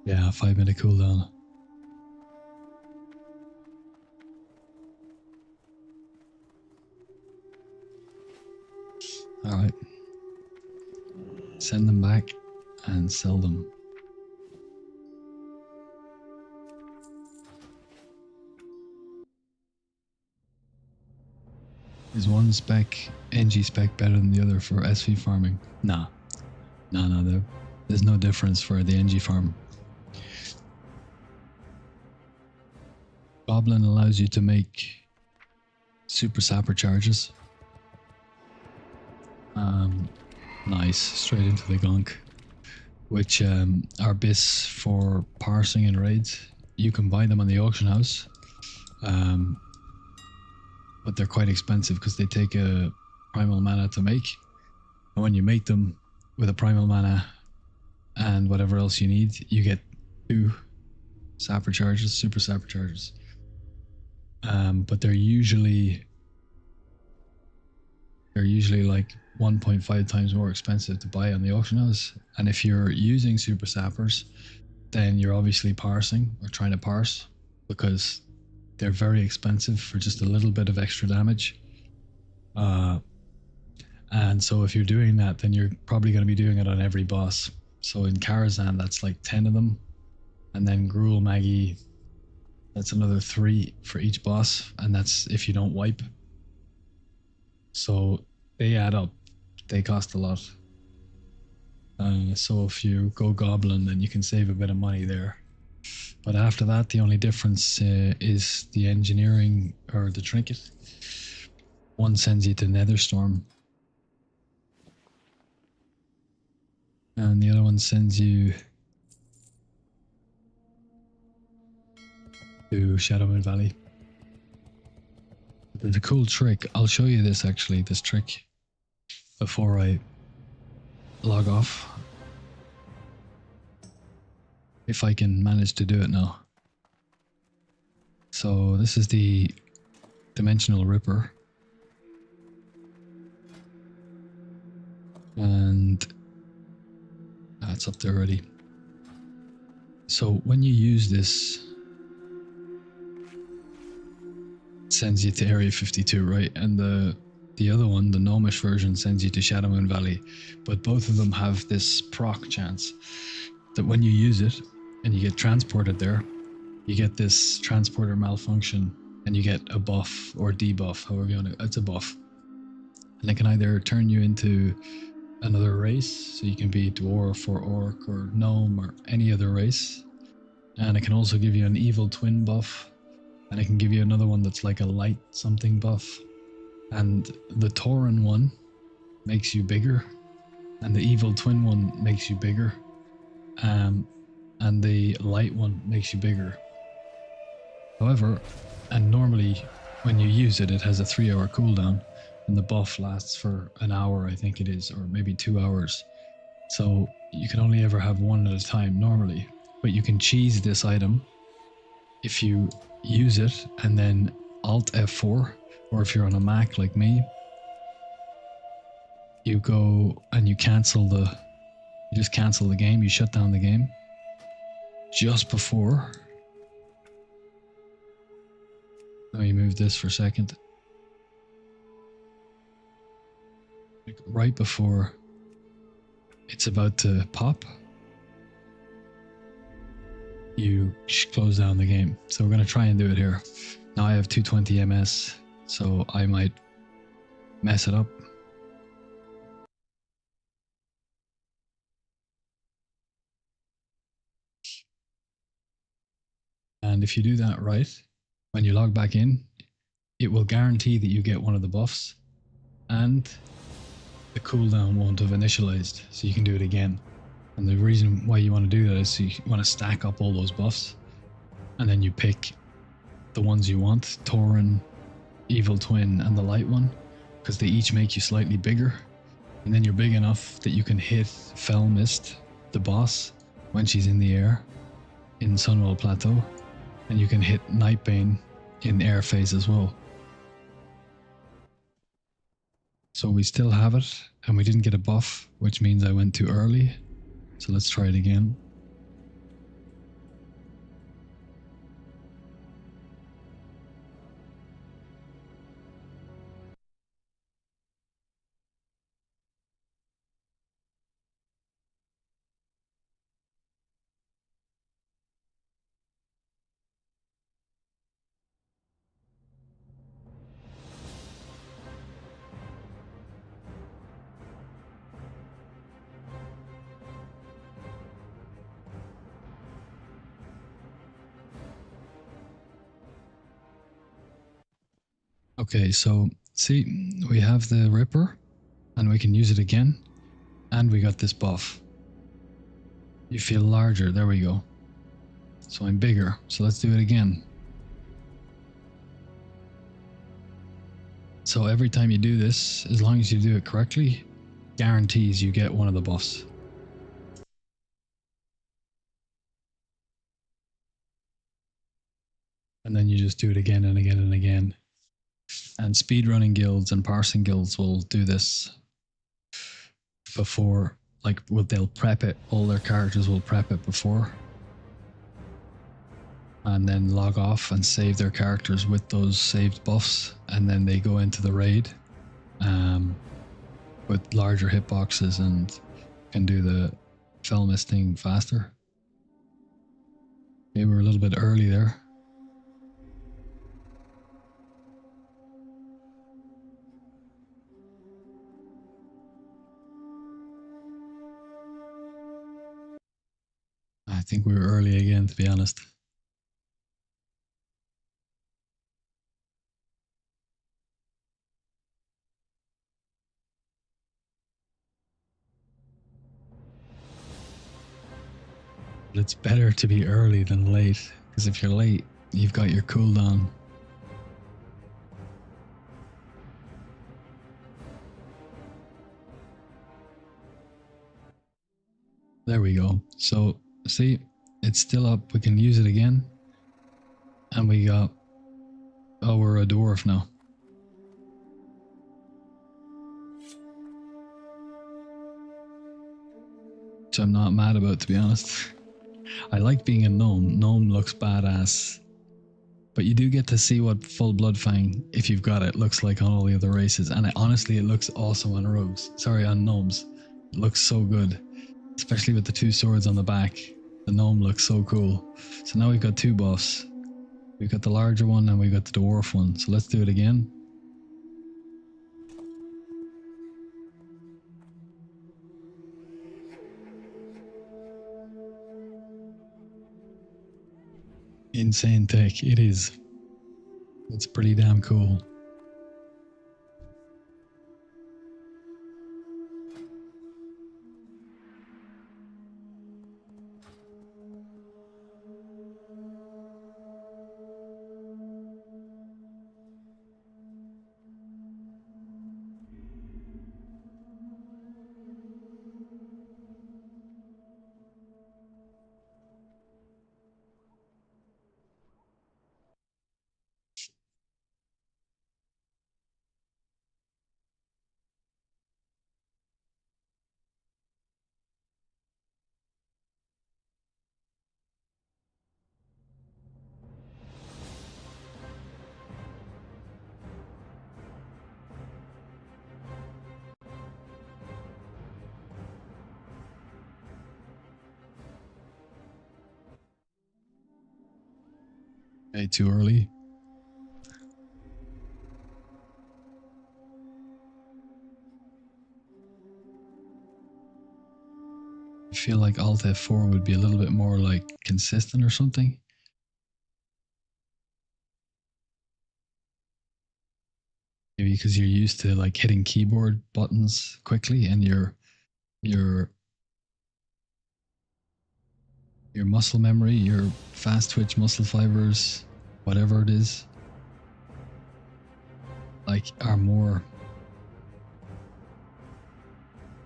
A: Yeah, 5-minute cooldown. Alright. Send them back and sell them. Is one spec, NG spec, better than the other for SV farming? Nah. No. There's no difference for the NG farm. Goblin allows you to make super sapper charges. Nice, straight into the gunk. Which are bis for parsing and raids. You can buy them on the auction house. But they're quite expensive because they take a primal mana to make. And when you make them with a primal mana and whatever else you need, you get 2 sapper charges, super sapper charges. But they're usually like 1.5 times more expensive to buy on the auction house. And if you're using super sappers, then you're obviously parsing or trying to parse, because they're very expensive for just a little bit of extra damage. And so if you're doing that, then you're probably going to be doing it on every boss. So in Karazhan, that's like 10 of them. And then Gruul Maggie, that's another 3 for each boss. And that's if you don't wipe. So they add up. They cost a lot. So if you go Goblin, then you can save a bit of money there. But after that, the only difference is the engineering or the trinket. One sends you to Netherstorm, and the other one sends you to Shadowmoon Valley. There's a cool trick. I'll show you this actually, this trick, before I log off. If I can manage to do it now. So this is the Dimensional Ripper. And it's up there already. So when you use this, it sends you to Area 52, right? And the other one, the Gnomish version, sends you to Shadowmoon Valley. But both of them have this proc chance that when you use it and you get transported there, you get this transporter malfunction and you get a buff or debuff, however you want to, it's a buff. And it can either turn you into another race, so you can be dwarf or orc or gnome or any other race. And it can also give you an evil twin buff, and it can give you another one that's like a light something buff. And the Tauren one makes you bigger, and the evil twin one makes you bigger, and the light one makes you bigger. However, and normally when you use it, it has a 3-hour cooldown, and the buff lasts for an hour, I think it is, or maybe 2 hours. So you can only ever have one at a time normally, but you can cheese this item if you use it and then Alt F4, or if you're on a Mac like me, you go and you just cancel the game, you shut down the game just before. Let me move this for a second. Right before it's about to pop, you close down the game. So we're going to try and do it here. Now I have 220 MS, so I might mess it up. And if you do that right, when you log back in, it will guarantee that you get one of the buffs, and the cooldown won't have initialized, so you can do it again. And the reason why you want to do that is so you want to stack up all those buffs, and then you pick the ones you want, Tauren, Evil Twin, and the light one, because they each make you slightly bigger, and then you're big enough that you can hit Fell Mist, the boss, when she's in the air in Sunwell Plateau, and you can hit Nightbane in air phase as well. So we still have it, and we didn't get a buff, which means I went too early. So let's try it again. Okay, so see, we have the Ripper and we can use it again. And we got this buff. You feel larger. There we go. So I'm bigger. So let's do it again. So every time you do this, as long as you do it correctly, guarantees you get one of the buffs. And then you just do it again and again and again. And speedrunning guilds and parsing guilds will do this before, like, they'll prep it. All their characters will prep it before. And then log off and save their characters with those saved buffs. And then they go into the raid with larger hitboxes and can do the fell misting faster. Maybe we're a little bit early there. I think we were early again, to be honest. But it's better to be early than late, because if you're late, you've got your cooldown. There we go. So, see, it's still up. We can use it again. And we got... Oh, we're a dwarf now. Which I'm not mad about, to be honest. I like being a gnome. Gnome looks badass. But you do get to see what full Bloodfang, if you've got it, looks like on all the other races. And honestly, it looks awesome on rogues. Sorry, on gnomes. It looks so good. Especially with the two swords on the back. The gnome looks so cool. So now we've got two buffs. We've got the larger one and we've got the dwarf one. So let's do it again. Insane tech. It is. It's pretty damn cool. Okay, too early. I feel like Alt F4 would be a little bit more like consistent or something. Maybe because you're used to like hitting keyboard buttons quickly and your muscle memory, your fast twitch muscle fibers, whatever it is, like are more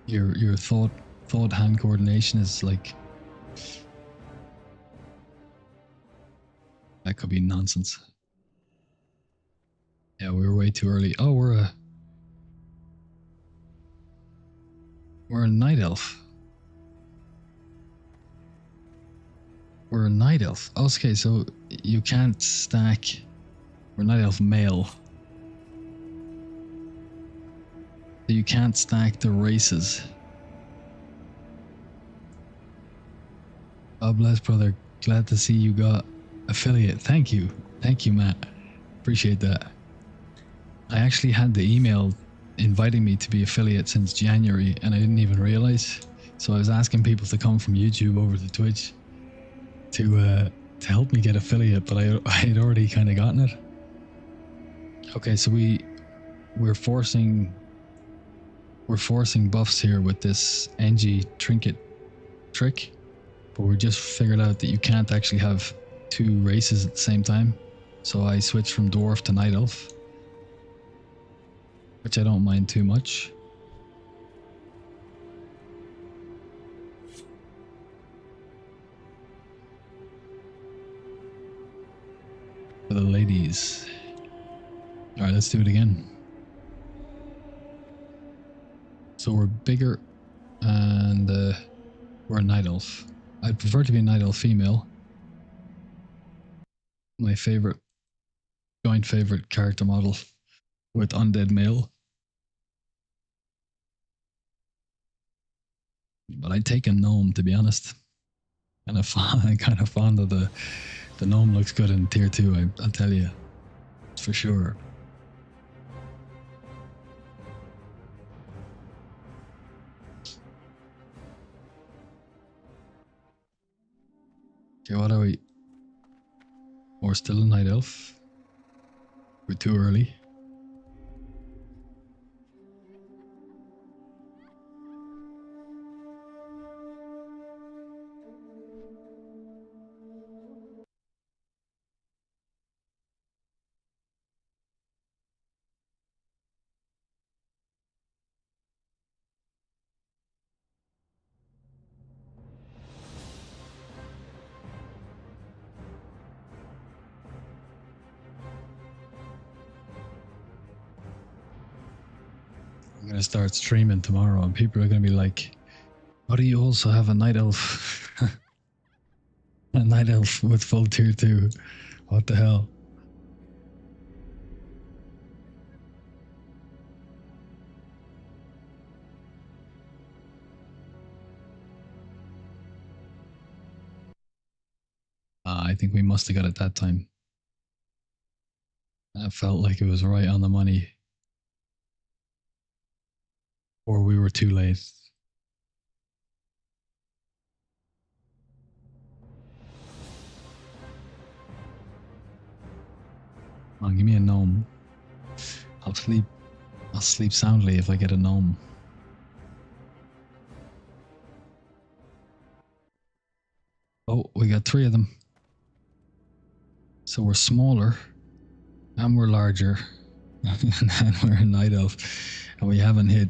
A: your thought hand coordination is like, that could be nonsense. Yeah, we were way too early. Oh, we're a night elf. We're a night elf. Okay, so you can't stack. We're night elf male. So you can't stack the races. God bless, brother. Glad to see you got affiliate. Thank you. Thank you, Matt. Appreciate that. I actually had the email inviting me to be affiliate since January and I didn't even realize. So I was asking people to come from YouTube over to Twitch to help me get affiliate, but I had already kind of gotten it. Okay, so we're forcing buffs here with this NG trinket trick, but we just figured out that you can't actually have two races at the same time. So I switched from dwarf to night elf, which I don't mind too much. For the ladies. All right, let's do it again. So we're bigger and we're a night elf. I'd prefer to be a night elf female. My favorite, joint favorite character model with undead male. But I'd take a gnome, to be honest. I'm kind of fond of the gnome. Looks good in tier 2, I'll tell you. For sure. Okay, what are we? We're still a night elf. We're too early. I'm gonna start streaming tomorrow, and people are gonna be like, "How do you also have a night elf? A night elf with full tier 2? What the hell?" I think we must have got it that time. That felt like it was right on the money. Or we were too late. Come on, give me a gnome. I'll sleep soundly if I get a gnome. Oh, we got 3 of them. So we're smaller and we're larger and we're a night elf, and we haven't hit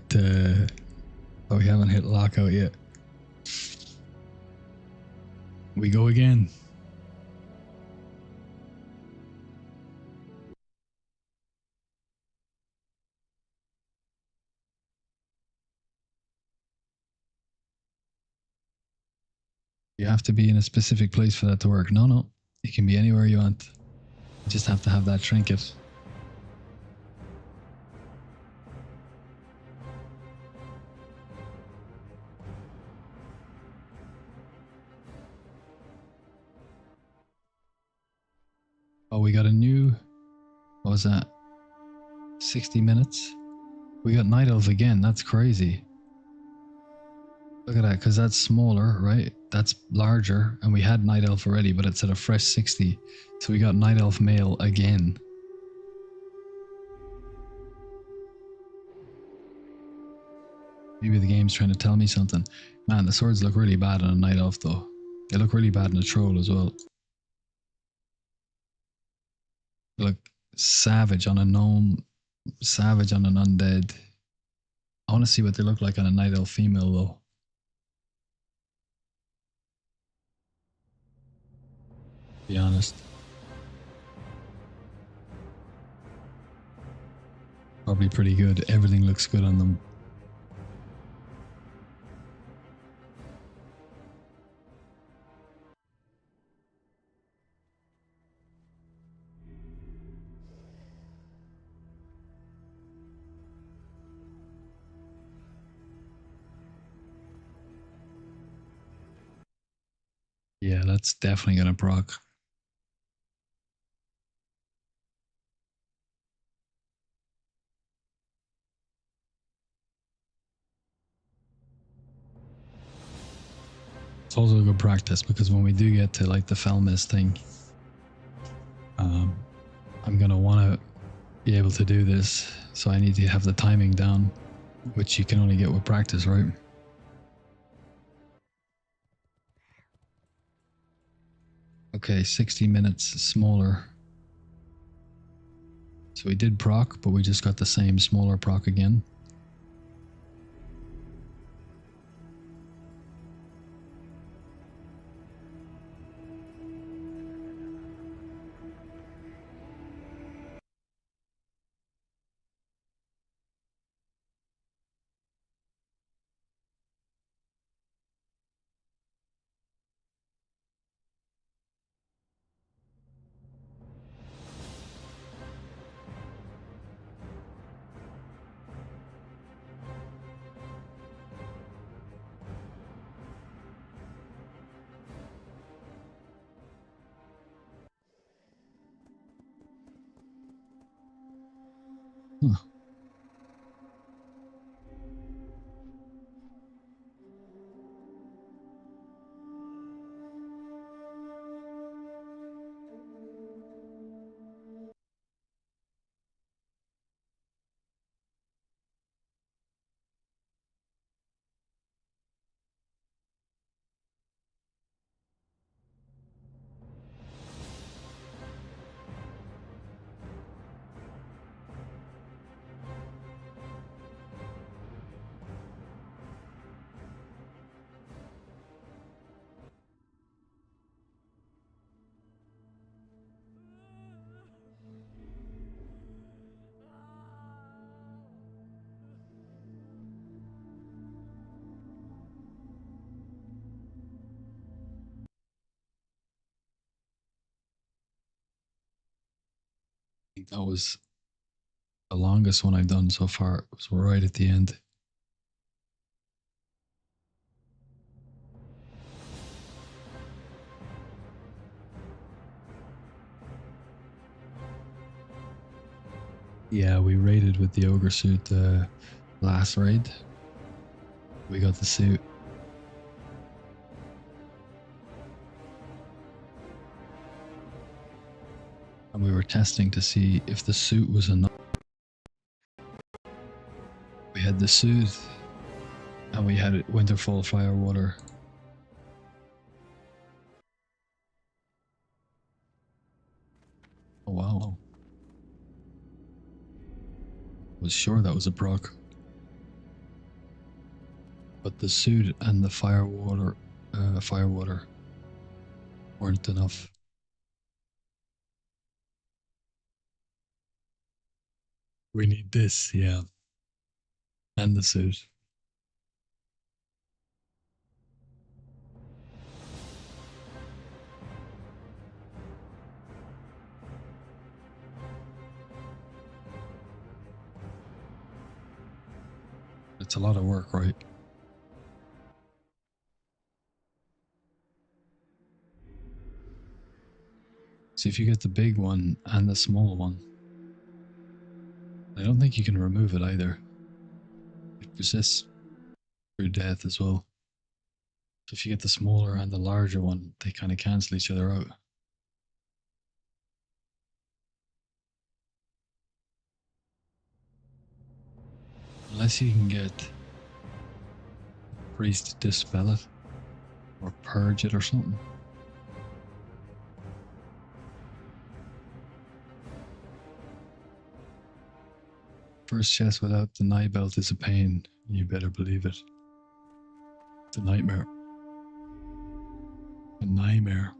A: lockout yet. We go again. You have to be in a specific place for that to work. No, it can be anywhere you want. You just have to have that trinket. Oh, we got a new, what was that? 60 minutes? We got Night Elf again. That's crazy. Look at that, because that's smaller, right? That's larger, and we had Night Elf already, but it's at a fresh 60. So we got Night Elf male again. Maybe the game's trying to tell me something. Man, the swords look really bad on a Night Elf, though. They look really bad in a troll as well. They look savage on a gnome, savage on an undead. I want to see what they look like on a Night Elf female, though. Be honest. Probably pretty good. Everything looks good on them. Yeah, that's definitely gonna proc. It's also a good practice, because when we do get to like the Felmis thing, I'm gonna wanna be able to do this. So I need to have the timing down, which you can only get with practice, right? Okay, 60 minutes smaller. So we did proc, but we just got the same smaller proc again. Huh. I think that was the longest one I've done so far. It was right at the end. Yeah, we raided with the ogre suit last raid. We got the suit. And we were testing to see if the suit was enough. We had the suit and we had Winterfall Firewater. Oh wow. Was sure that was a proc. But the suit and the firewater weren't enough. We need this, yeah. And the suit. It's a lot of work, right? So if you get the big one and the small one, I don't think you can remove it either. It persists through death as well. So if you get the smaller and the larger one, they kind of cancel each other out. Unless you can get priest to dispel it or purge it or something. First chest without the night belt is a pain. You better believe it. It's a nightmare. A nightmare.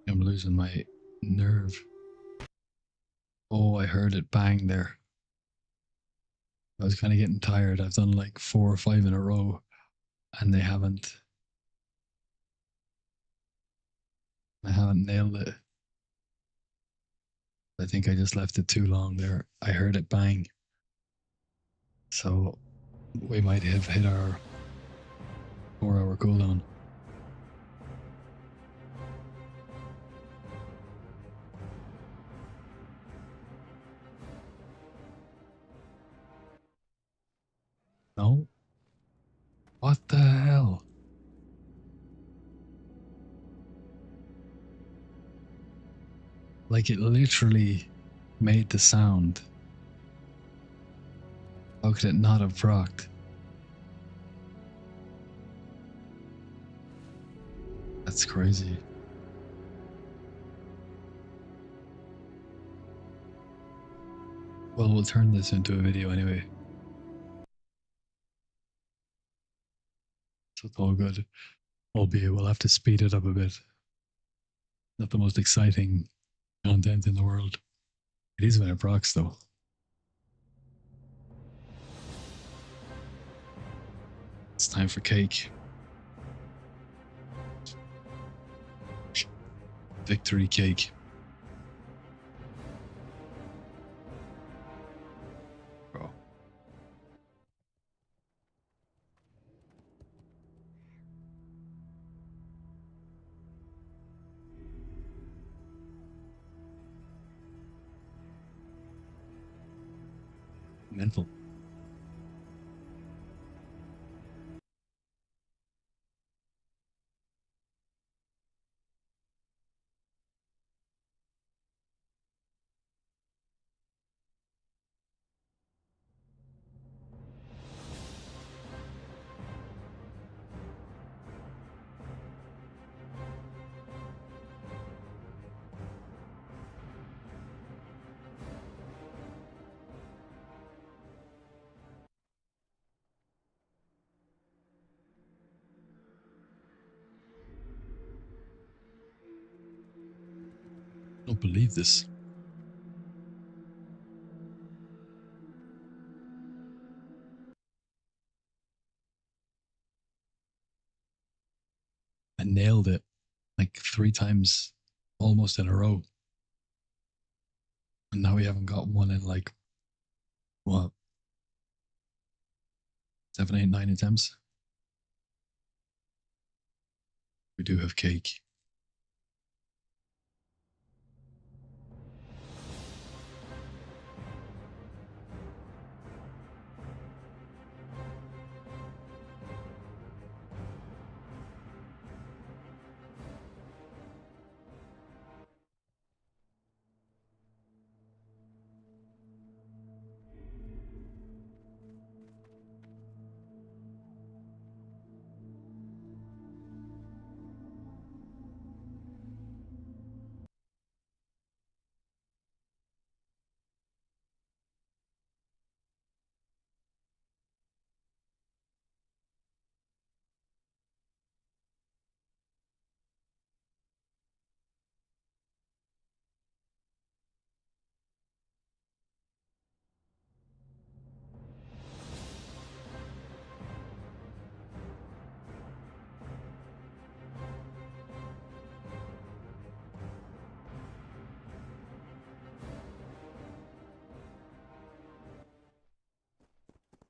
A: I'm losing my nerve. Oh, I heard it bang there. I was kind of getting tired. I've done like 4 or 5 in a row and I haven't nailed it. I think I just left it too long there. I heard it bang. So we might have hit our 4-hour cooldown. No? What the hell? Like it literally made the sound. How could it not have procced? That's crazy. Well, we'll turn this into a video anyway. So it's all good. Albeit we'll have to speed it up a bit. Not the most exciting content in the world. It is when it procs though. It's time for cake. Victory cake. Bro. Mental. I don't believe this. I nailed it like 3 times almost in a row. And now we haven't got one in like, what, 7, 8, 9 attempts? We do have cake.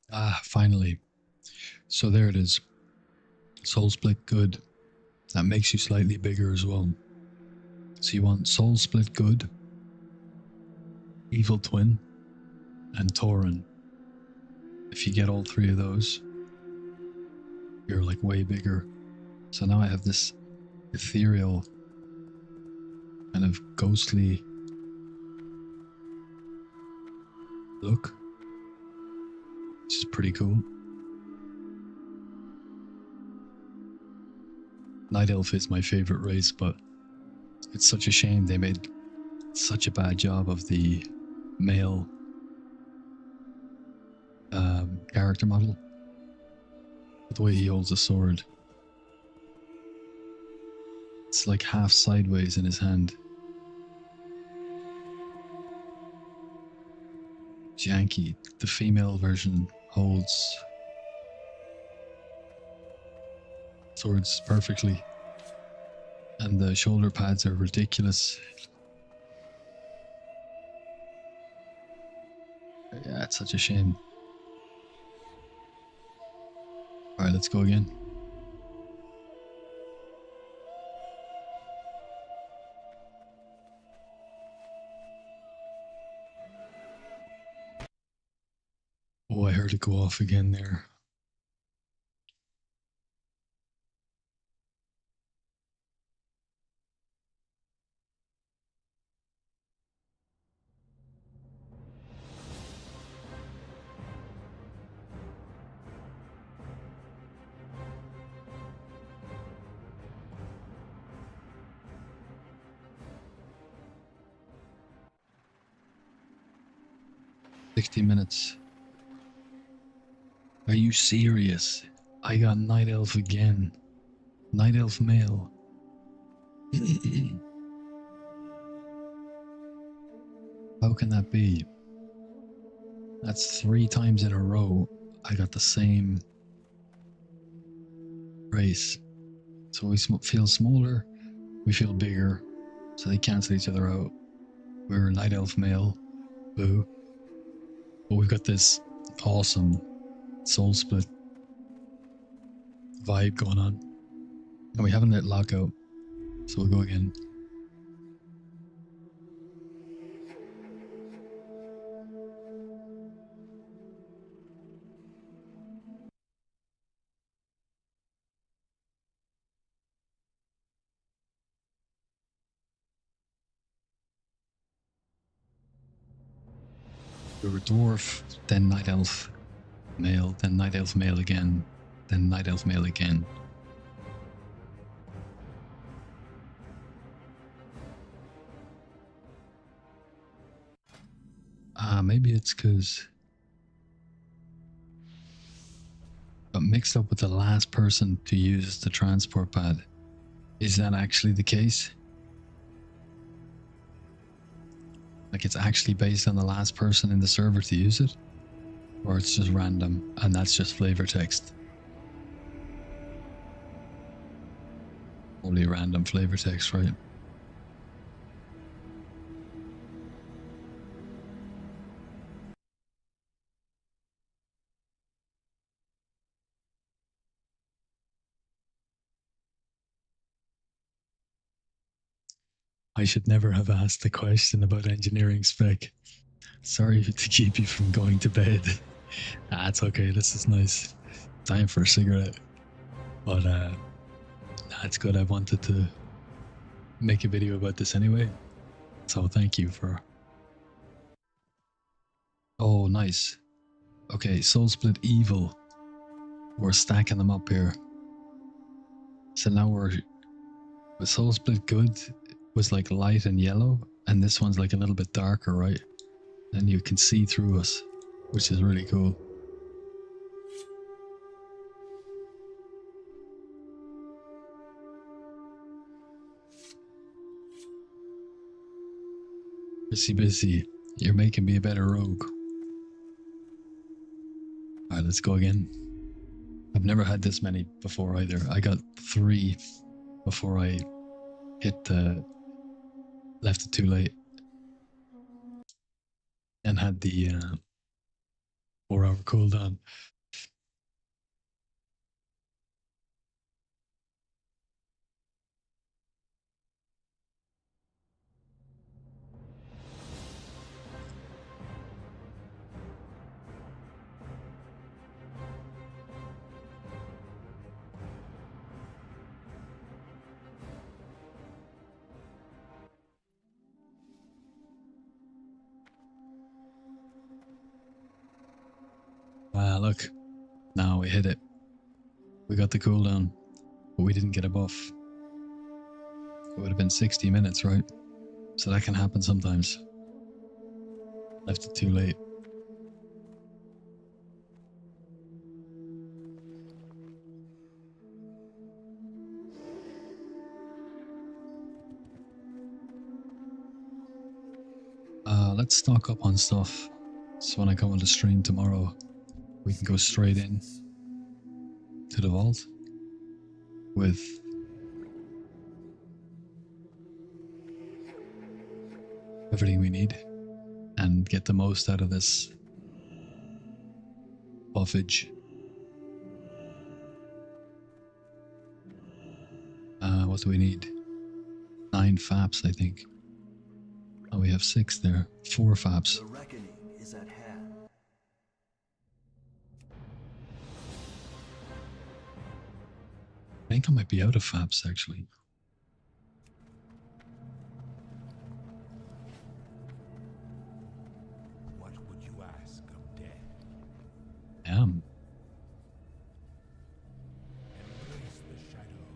A: Ah, finally. So there it is. Soul Split Good. That makes you slightly bigger as well. So you want Soul Split Good, Evil Twin, and Tauren. If you get all 3 of those, you're like way bigger. So now I have this ethereal, kind of ghostly look, which is pretty cool. Night Elf is my favorite race, but it's such a shame they made such a bad job of the male character model. The way he holds a sword. It's like half sideways in his hand. Janky. The female version holds swords perfectly. And the shoulder pads are ridiculous. Yeah, it's such a shame. Alright, let's go again. Oh, I heard it go off again there. 60 minutes. Are you serious? I got Night Elf again. Night Elf male. How can that be? That's 3 times in a row I got the same race. So we feel smaller, we feel bigger, so they cancel each other out. We're Night Elf male. Boo. But we've got this awesome soul split vibe going on. And we haven't let lockout. So we'll go again. We were dwarf, then Night Elf male, then Night Elf male again, then Night Elf male again. Maybe it's because got mixed up with the last person to use the transport pad. Is that actually the case? Like it's actually based on the last person in the server to use it? Or it's just random and that's just flavor text? Only random flavor text, right? I should never have asked the question about engineering spec. Sorry to keep you from going to bed. It's okay, this is nice. Time for a cigarette. But it's good. I wanted to make a video about this anyway. So thank you for... Oh, nice. Okay, Soul Split Evil. We're stacking them up here. So now we're... With Soul Split Good was like light and yellow, and this one's like a little bit darker, right? And you can see through us, which is really cool. Busy. You're making me a better rogue. Alright, let's go again. I've never had this many before either. I got 3 before I left it too late. And had the 4-hour cooldown. Look. Now we hit it. We got the cooldown, but we didn't get a buff. It would have been 60 minutes, right? So that can happen sometimes. Left it too late. Let's stock up on stuff. So when I come on the stream tomorrow, we can go straight in to the vault with everything we need and get the most out of this buffage. What do we need? 9 faps, I think. Oh, we have 6 there. 4 faps.
B: The reckoning is at hand.
A: I think I might be out of faps, actually.
C: What would you ask of death?
A: I am.
C: Embrace the shadow.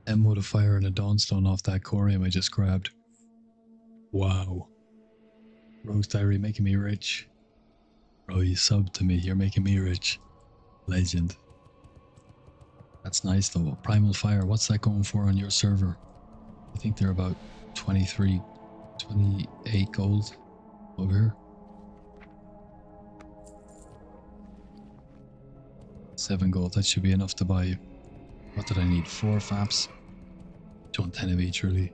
A: M modifier and a Dawnstone off that corium I just grabbed. Wow. Rose Diary making me rich. Bro, you subbed to me. You're making me rich. Legend. That's nice though. Primal Fire, what's that going for on your server? I think they're about 23, 28 gold over here. 7 gold, that should be enough to buy. What did I need? 4 faps? Do you want 10 of each really?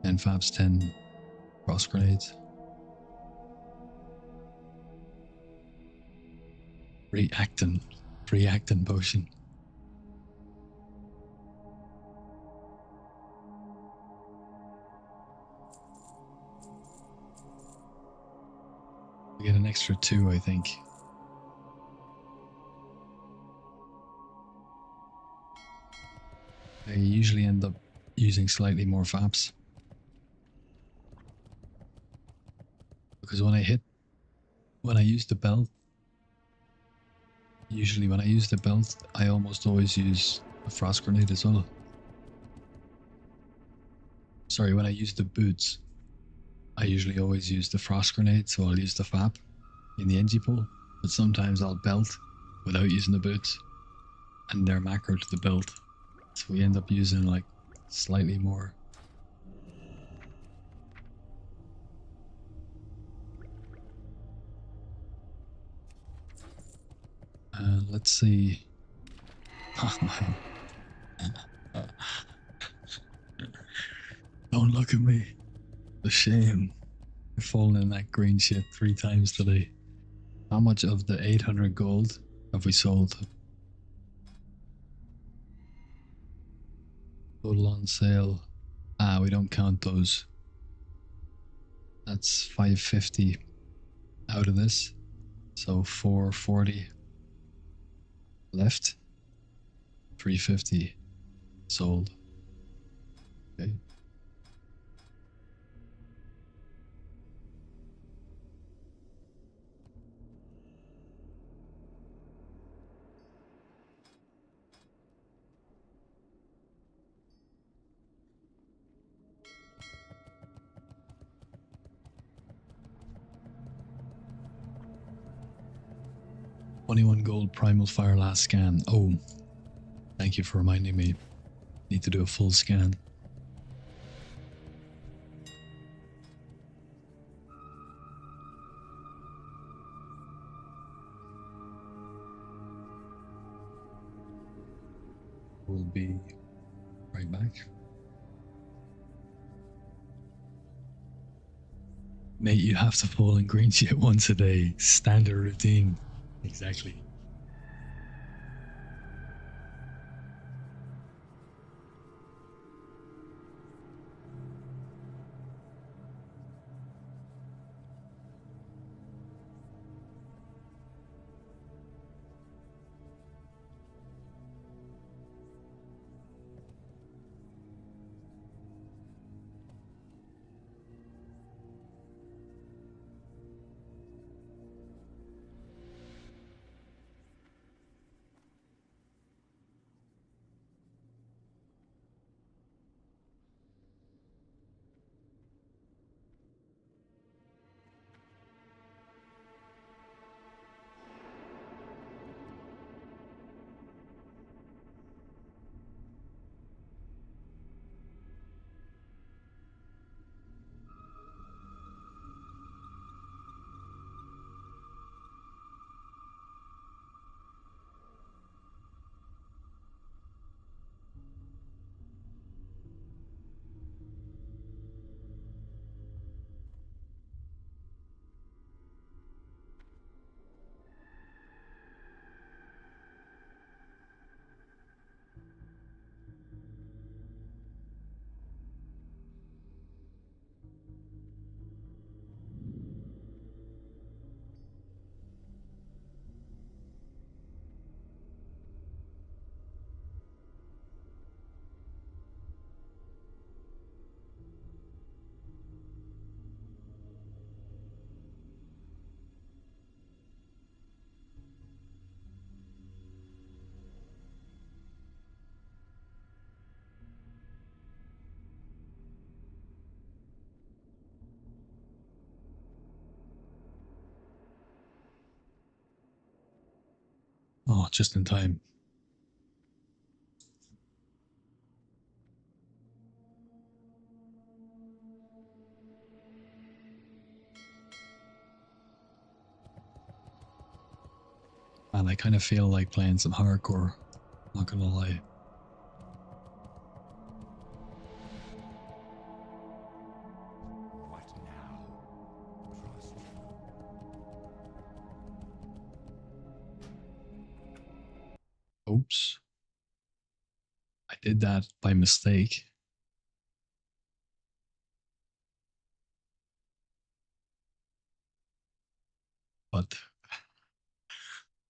A: 10 faps, 10 cross grenades. Free actin potion. We get an extra 2, I think. I usually end up using slightly more faps. Because when I use the belt, usually when I use the belt, I almost always use a frost grenade as well. Sorry, when I use the boots, I usually always use the frost grenade, so I'll use the fap in the NG pool, but sometimes I'll belt without using the boots, and they're macro to the belt, so we end up using like slightly more. Let's see. Oh man. Don't look at me. The shame. I've fallen in that green shit 3 times today. How much of the 800 gold have we sold? Total on sale. Ah, we don't count those. That's 550 out of this. So 440 left. 350 sold. Okay. $21 gold primal fire last scan. Oh, thank you for reminding me. Need to do a full scan. We'll be right back. Mate, you have to fall in green shit once a day. Standard routine. Exactly. Oh, just in time. And I kind of feel like playing some hardcore. Not gonna lie.
C: What now? Trust you.
A: Oops. I did that by mistake. But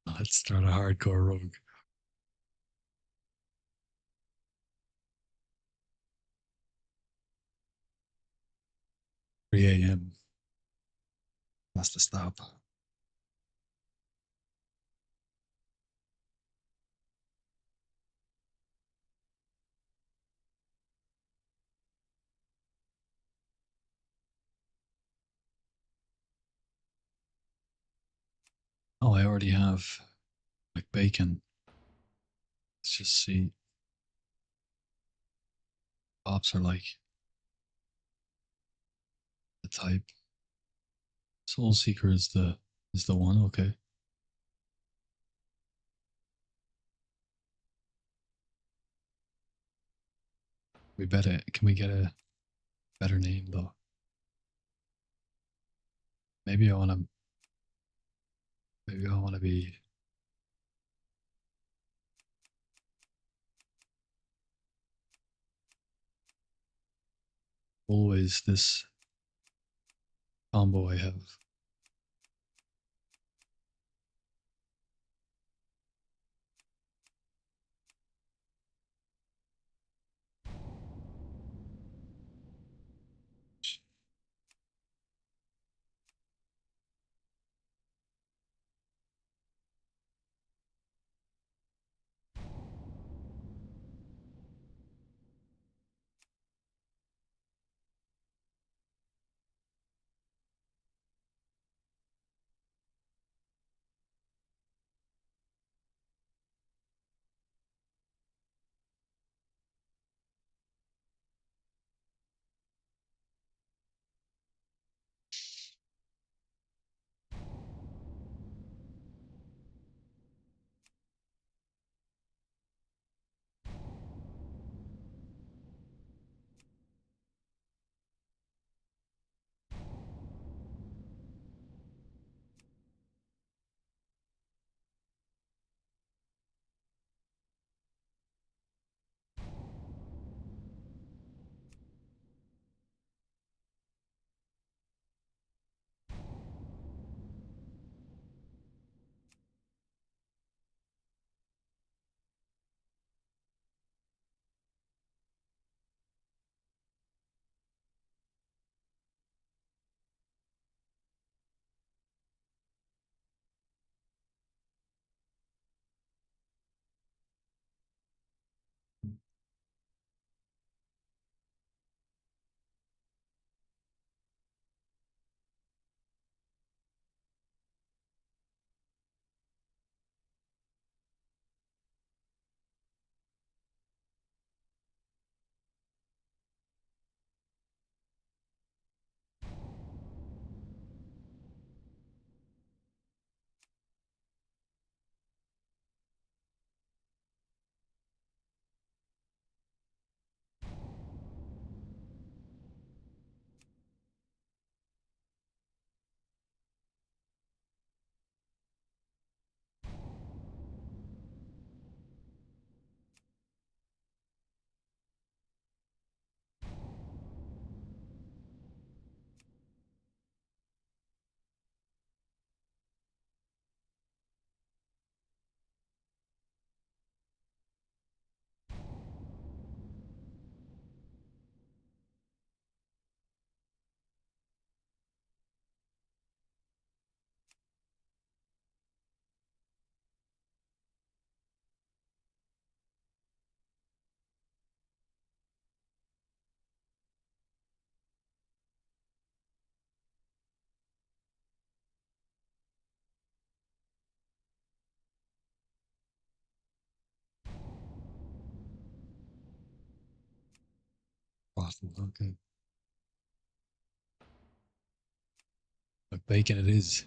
A: let's start a hardcore rogue. 3 a.m. Has to stop. Oh, I already have like bacon. Let's just see. Pops are like the type. Soul Seeker is the one. Okay. We better. Can we get a better name though? Maybe I want to. Maybe I want to be. Always this combo I have. Okay. But bacon it is.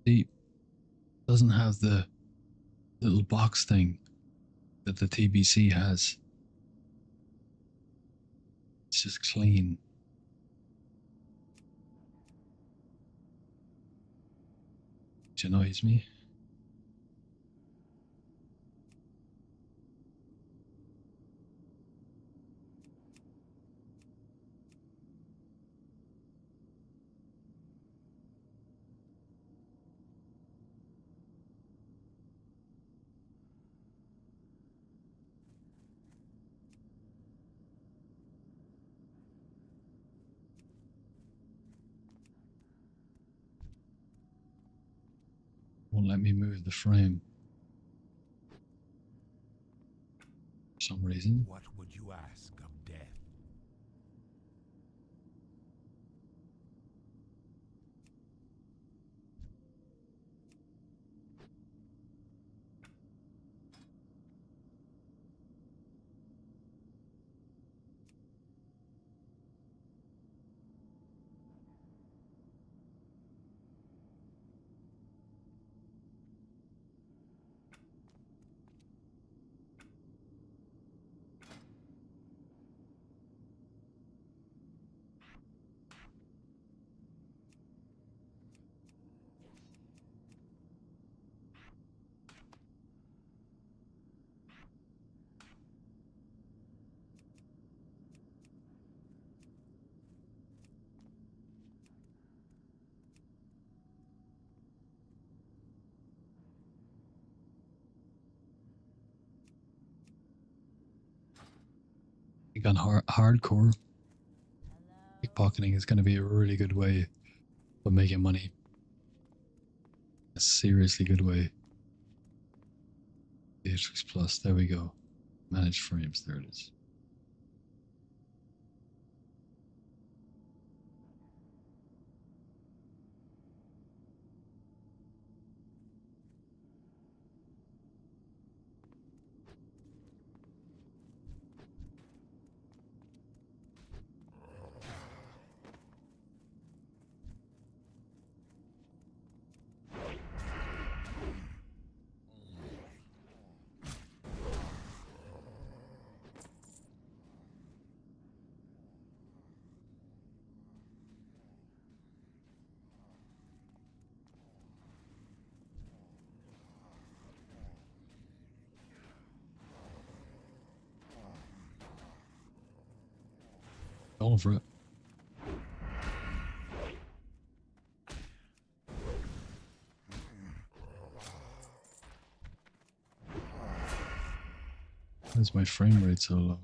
A: See, doesn't have the little box thing that the TBC has. It's just clean. Which annoys me. Won't let me move the frame for some reason.
C: What would you ask of death?
A: I think on hardcore, pickpocketing is going to be a really good way of making money. A seriously good way. Beatrix Plus, there we go. Manage frames, there it is. Going for it. Why is my frame rate so low?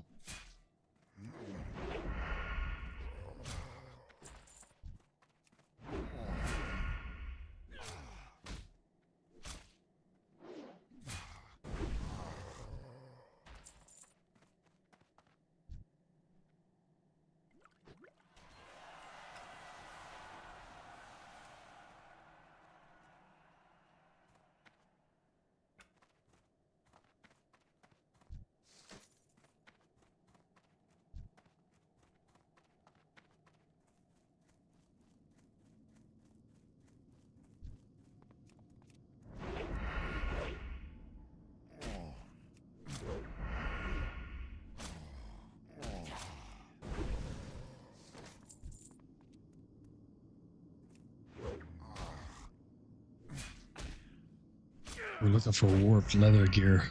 A: We're looking for warped leather gear,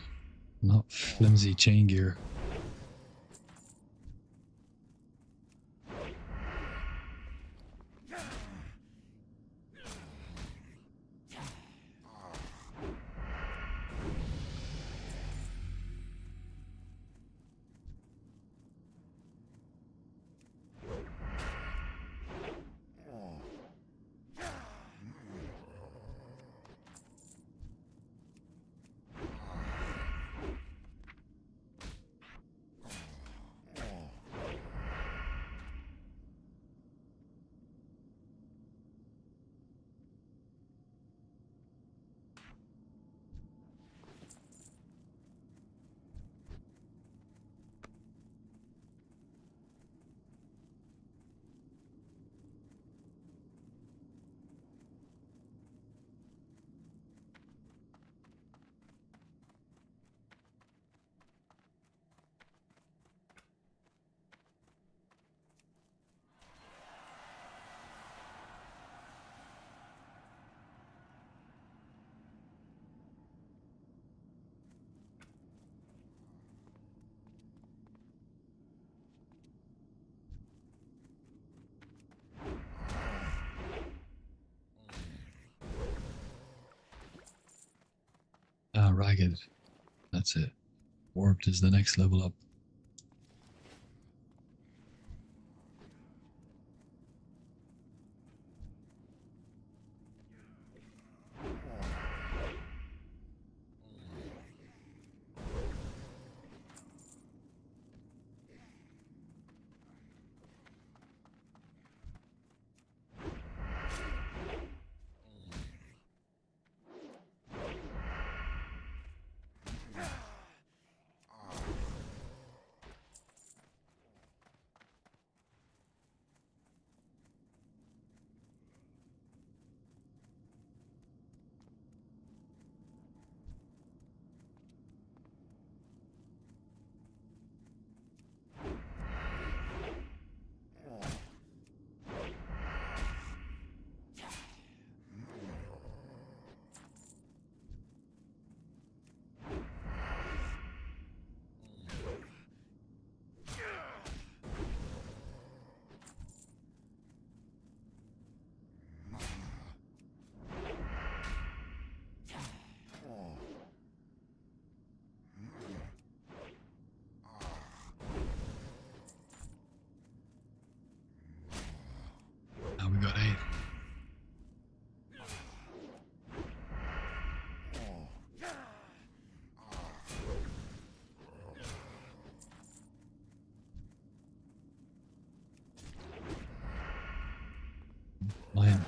A: not flimsy chain gear. Ah, ragged. That's it. Warped is the next level up. Now we got 8. Mine.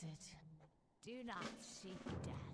D: is it? Do not seek death.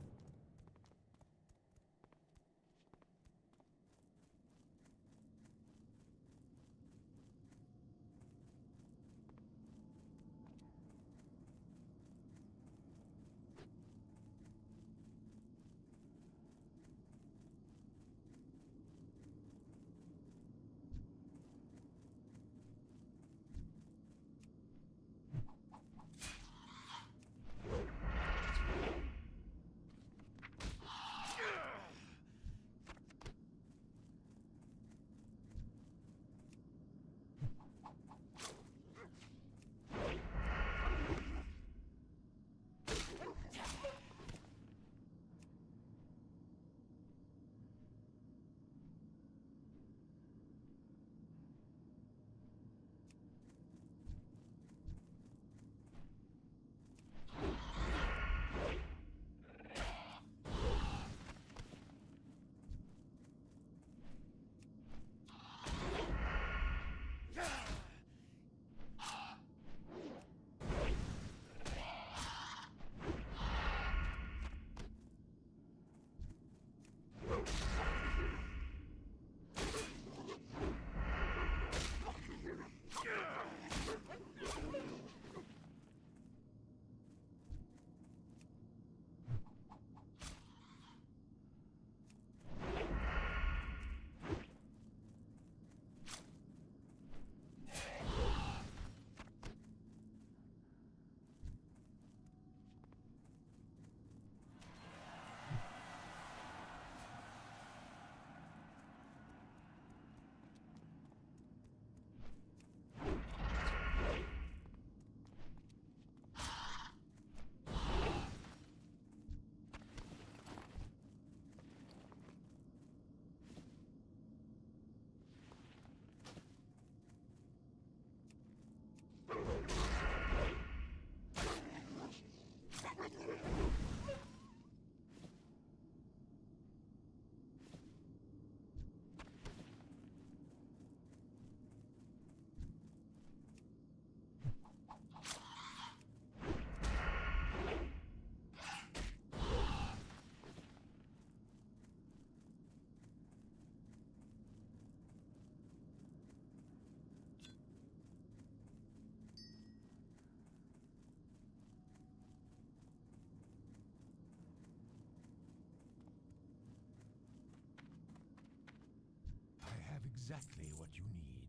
C: I have exactly what you need.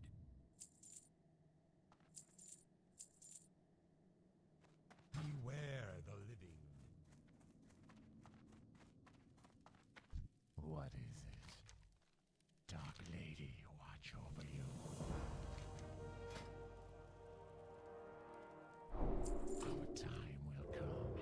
C: Beware the living.
E: What is it? Dark Lady, watch over you. Our time will come.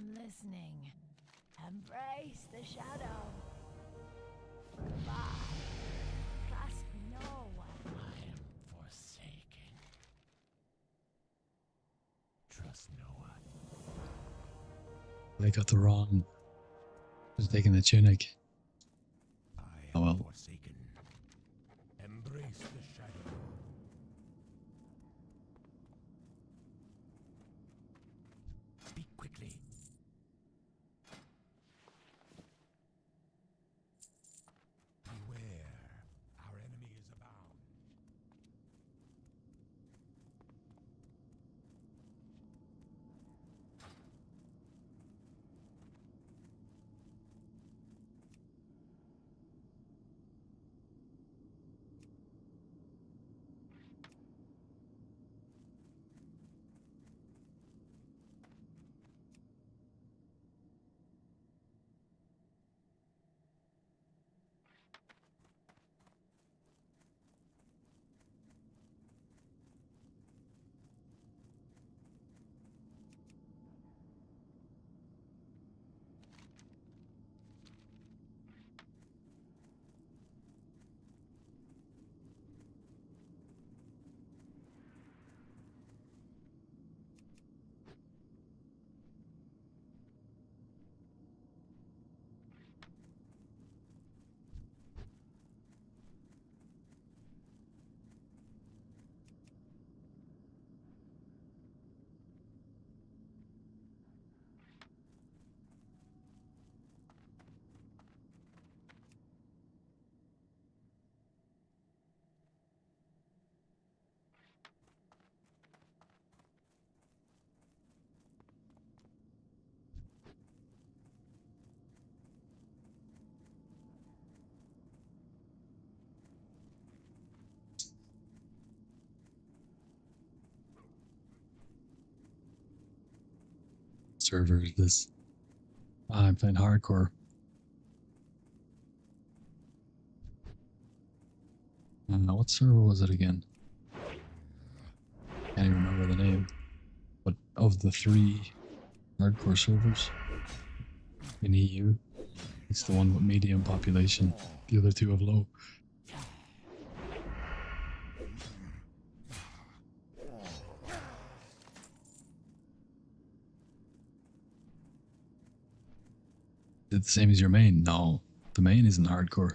D: I'm listening. Embrace the shadow. Goodbye. Trust no one.
E: I am forsaken. Trust no one.
A: They got the wrong. Was taking the tunic.
C: I
A: Oh
C: am
A: well.
C: forsaken. Embrace the shadow. Speak quickly. Beware. Our enemy is abound.
A: Server is this? Ah, I'm playing hardcore. What server was it again? Can't even remember the name. But of the 3 hardcore servers in EU, it's the one with medium population. The other 2 have low. Is it the same as your main? No, the main isn't hardcore.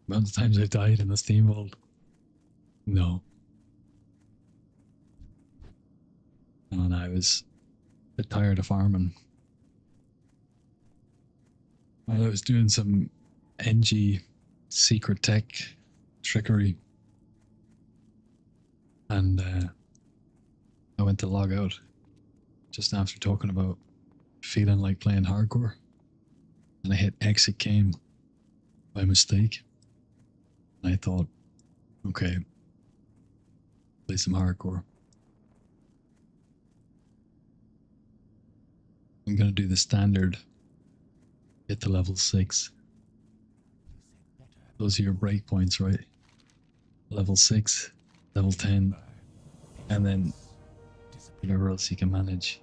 A: The amount of times I died in the Steam vault. No. And I was a bit tired of farming. While I was doing some NG secret tech trickery. And I went to log out just after talking about feeling like playing hardcore. And I hit exit game by mistake. And I thought, okay, play some hardcore. I'm gonna do the standard, hit the level 6. Those are your breakpoints, right? Level 6, level 10, and then whatever else you can manage.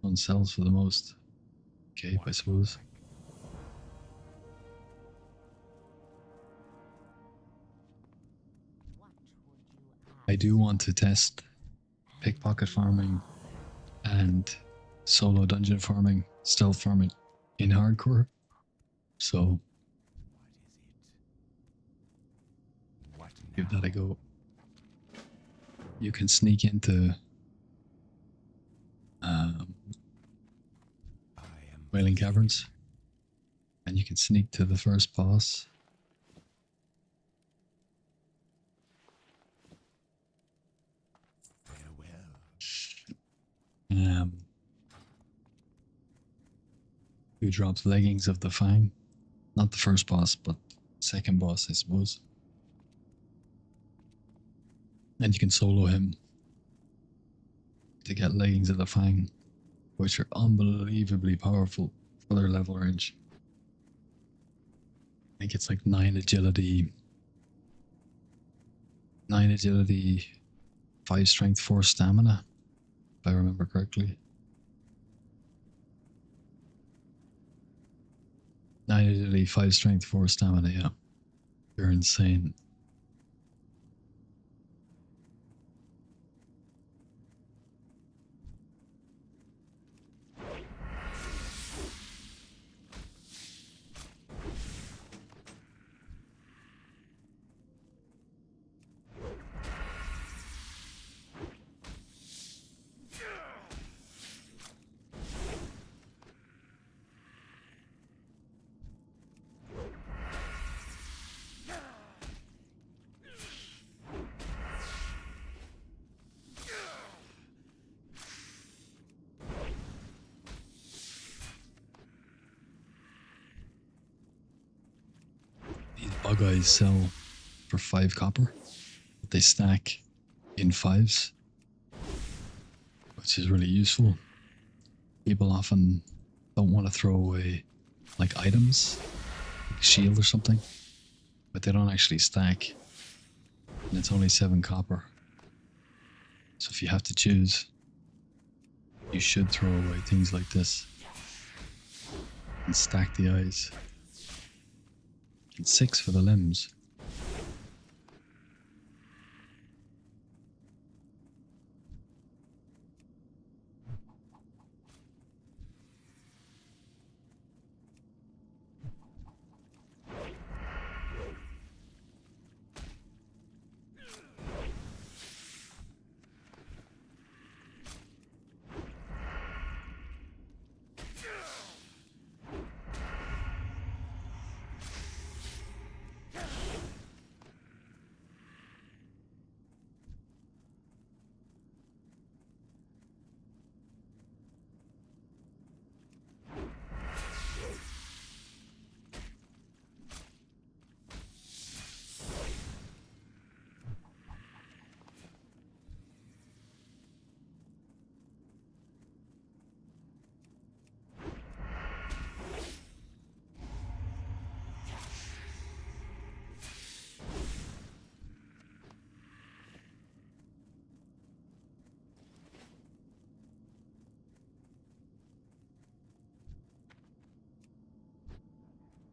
A: On cells for the most. Okay, I suppose.
D: What would you
A: I
D: ask?
A: do want to test pickpocket farming and solo dungeon farming, stealth farming in hardcore. So
E: What is it? What
A: give
E: now?
A: that a go. You can sneak into
C: I am
A: Wailing Caverns, and you can sneak to the first boss.
C: farewell.
A: Who drops leggings of the Fang? Not the first boss, but second boss, I suppose. And you can solo him to get leggings of the Fang, which are unbelievably powerful for their level range. I think it's like 9 agility, 5 strength, 4 stamina, I remember correctly. 9 agility, 5 strength, 4 stamina, yeah. You're insane. These bug eyes sell for 5 copper. But they stack in 5s, which is really useful. People often don't want to throw away like items, like a shield or something, but they don't actually stack. And it's only 7 copper. So if you have to choose, you should throw away things like this and stack the eyes. And 6 for the limbs.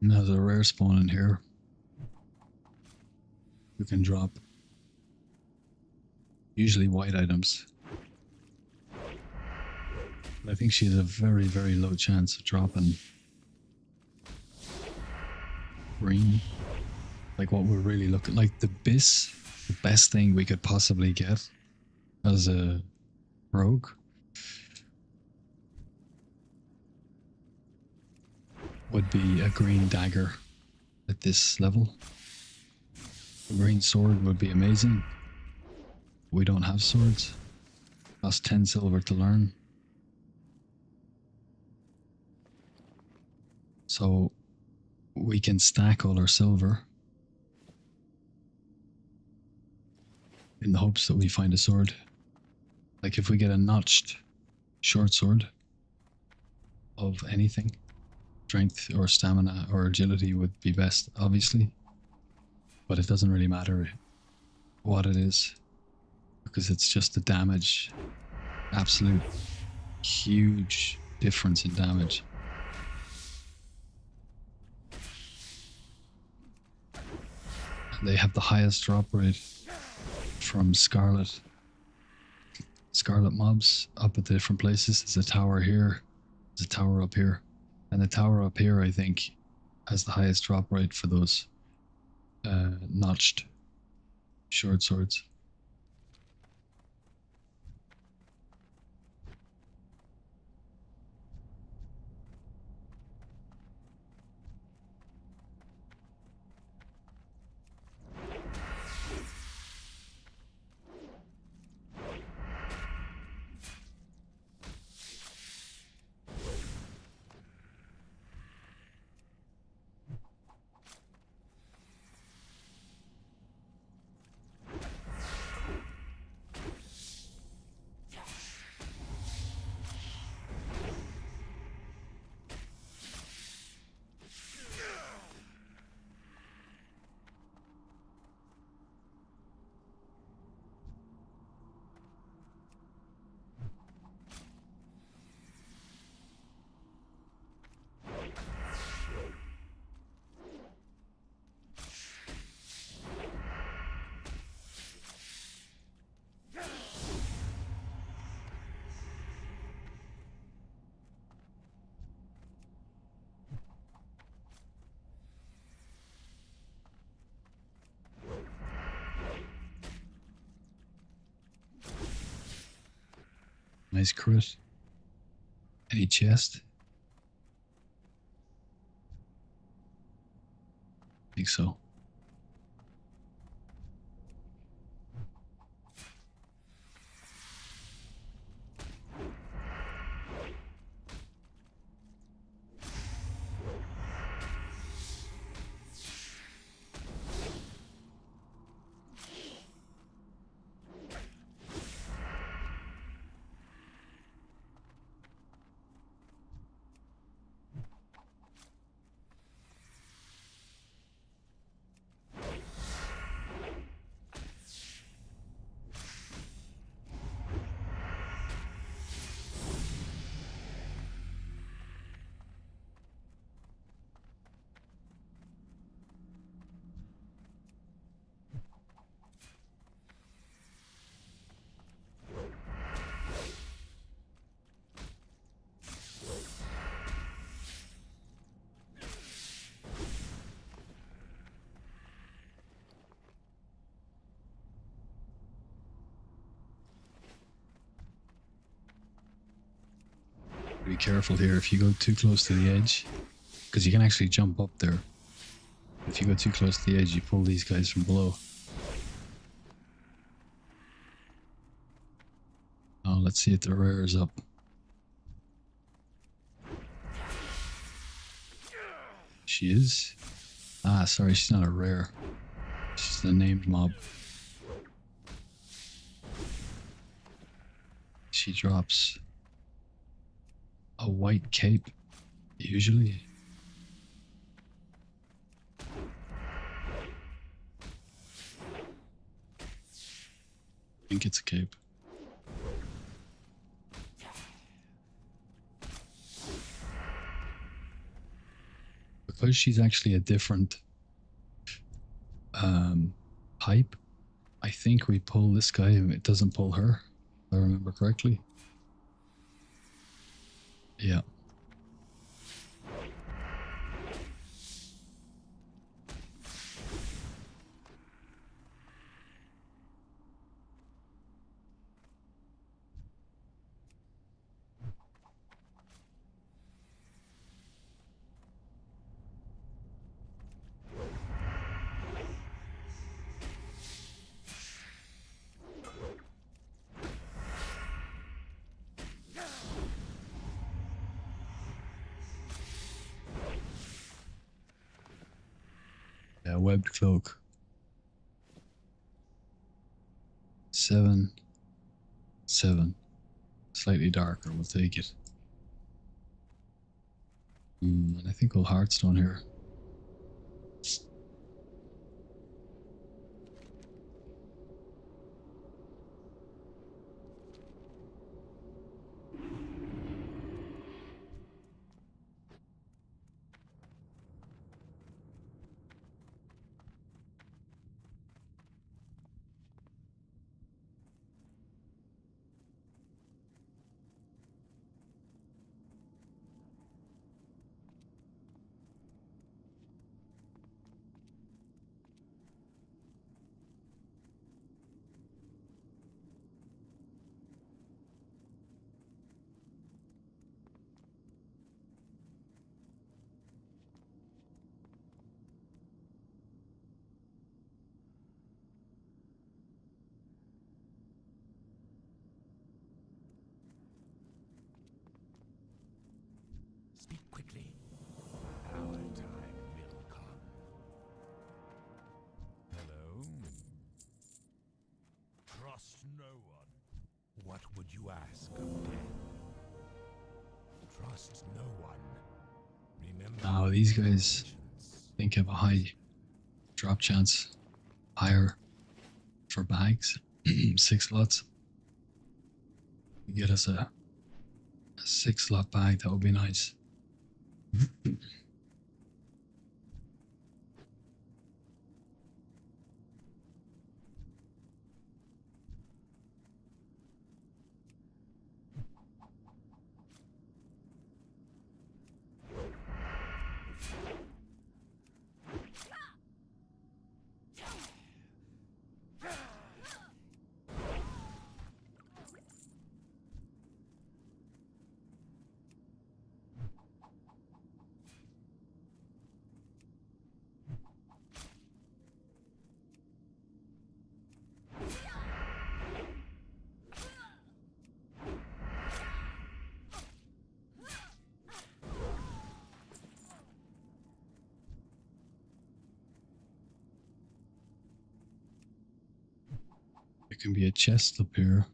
A: And there's a rare spawn in here. You can drop usually white items. But I think she has a very, very low chance of dropping green. Like what we're really looking like the best thing we could possibly get as a rogue would be a green dagger at this level. A green sword would be amazing. We don't have swords. Cost 10 silver to learn. So we can stack all our silver in the hopes that we find a sword. Like if we get a notched short sword of anything, strength or stamina or agility would be best, obviously. But it doesn't really matter what it is, because it's just the damage. Absolute huge difference in damage. They have the highest drop rate from Scarlet mobs up at the different places. There's a tower here, there's a tower up here, and the tower up here I think has the highest drop rate for those notched short swords. Nice crit. Any chest? I think so. Be careful here if you go too close to the edge, because you can actually jump up there. If you go too close to the edge, you pull these guys from below. Oh, let's see if the rare is up. She is? Ah, sorry, she's not a rare. She's a named mob. She drops a white cape, usually. I think it's a cape. Because she's actually a different pipe, I think we pull this guy and it doesn't pull her, if I remember correctly. Yeah. Yeah, webbed cloak. 7, 7. Slightly darker, we'll take it. And I think we'll Heartstone here.
C: Speak quickly. Our time will come. Hello? Trust no one. What would you ask of death? Trust no one. Remember.
A: Now these guys, I think, have a high drop chance. Higher for bags. 6 slots. Get us a 6 slot bag, that would be nice. Can be a chest up here.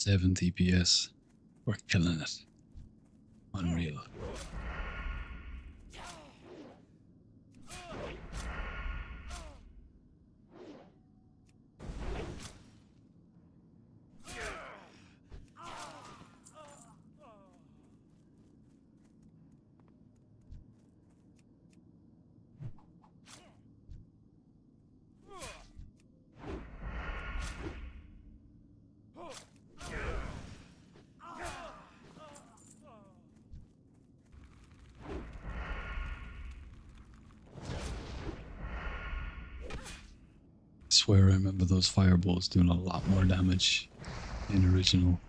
A: Seven TPS. We're killing it. Unreal. I swear I remember those fireballs doing a lot more damage in original.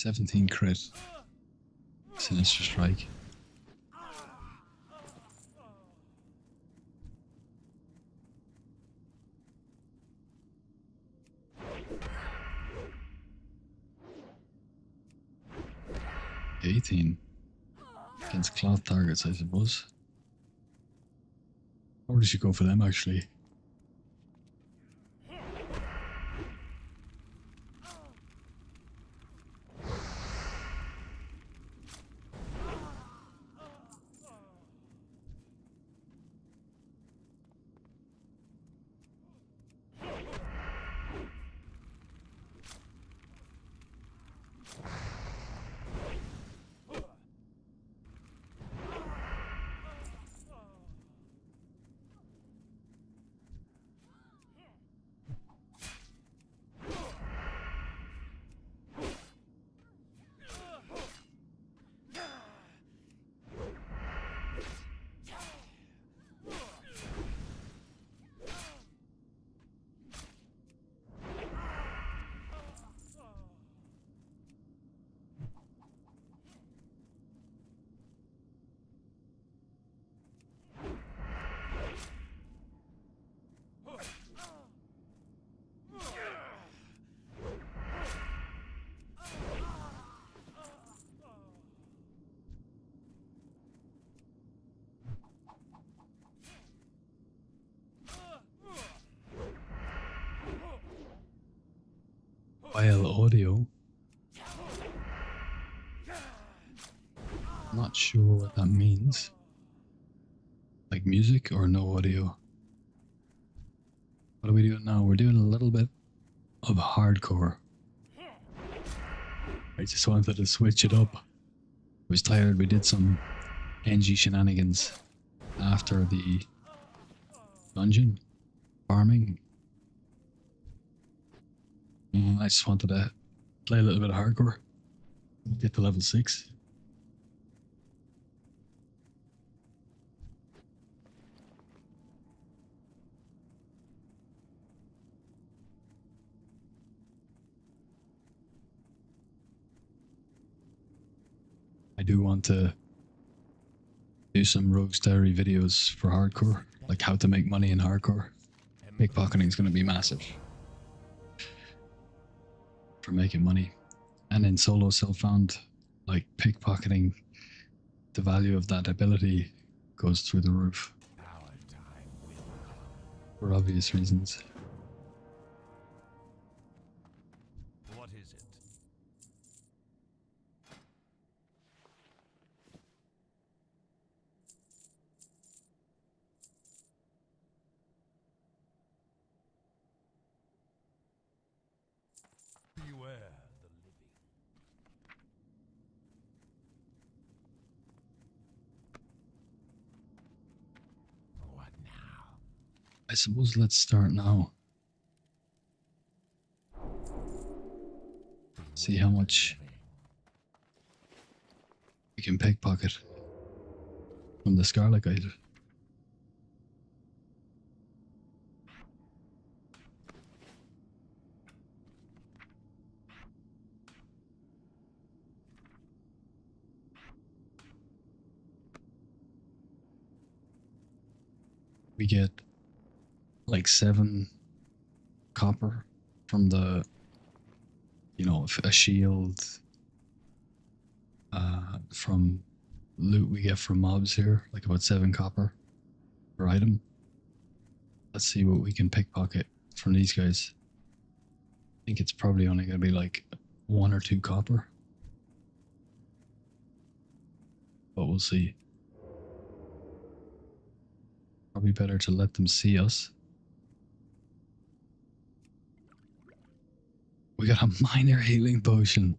A: $17 crit. Sinister Strike. $18 against cloth targets, I suppose. Or did you go for them actually? While audio. Not sure what that means. Like music or no audio? What are we doing now? We're doing a little bit of hardcore. I just wanted to switch it up. I was tired. We did some NG shenanigans after the dungeon farming. I just wanted to play a little bit of hardcore. Get to level 6. I do want to do some Rogues Diary videos for hardcore, like how to make money in hardcore. Pickpocketing is going to be massive for making money. And in solo self-found, like pickpocketing, the value of that ability goes through the roof for obvious reasons.
C: What is it? Beware the living.
E: What now?
A: I suppose let's start now. See how much we can pickpocket from the Scarlet Guide. We get like 7 copper from the, you know, a shield, from loot we get from mobs here, like about 7 copper per item. Let's see what we can pickpocket from these guys. I think it's probably only going to be like 1 or 2 copper, but we'll see. Probably better to let them see us. We got a minor healing potion.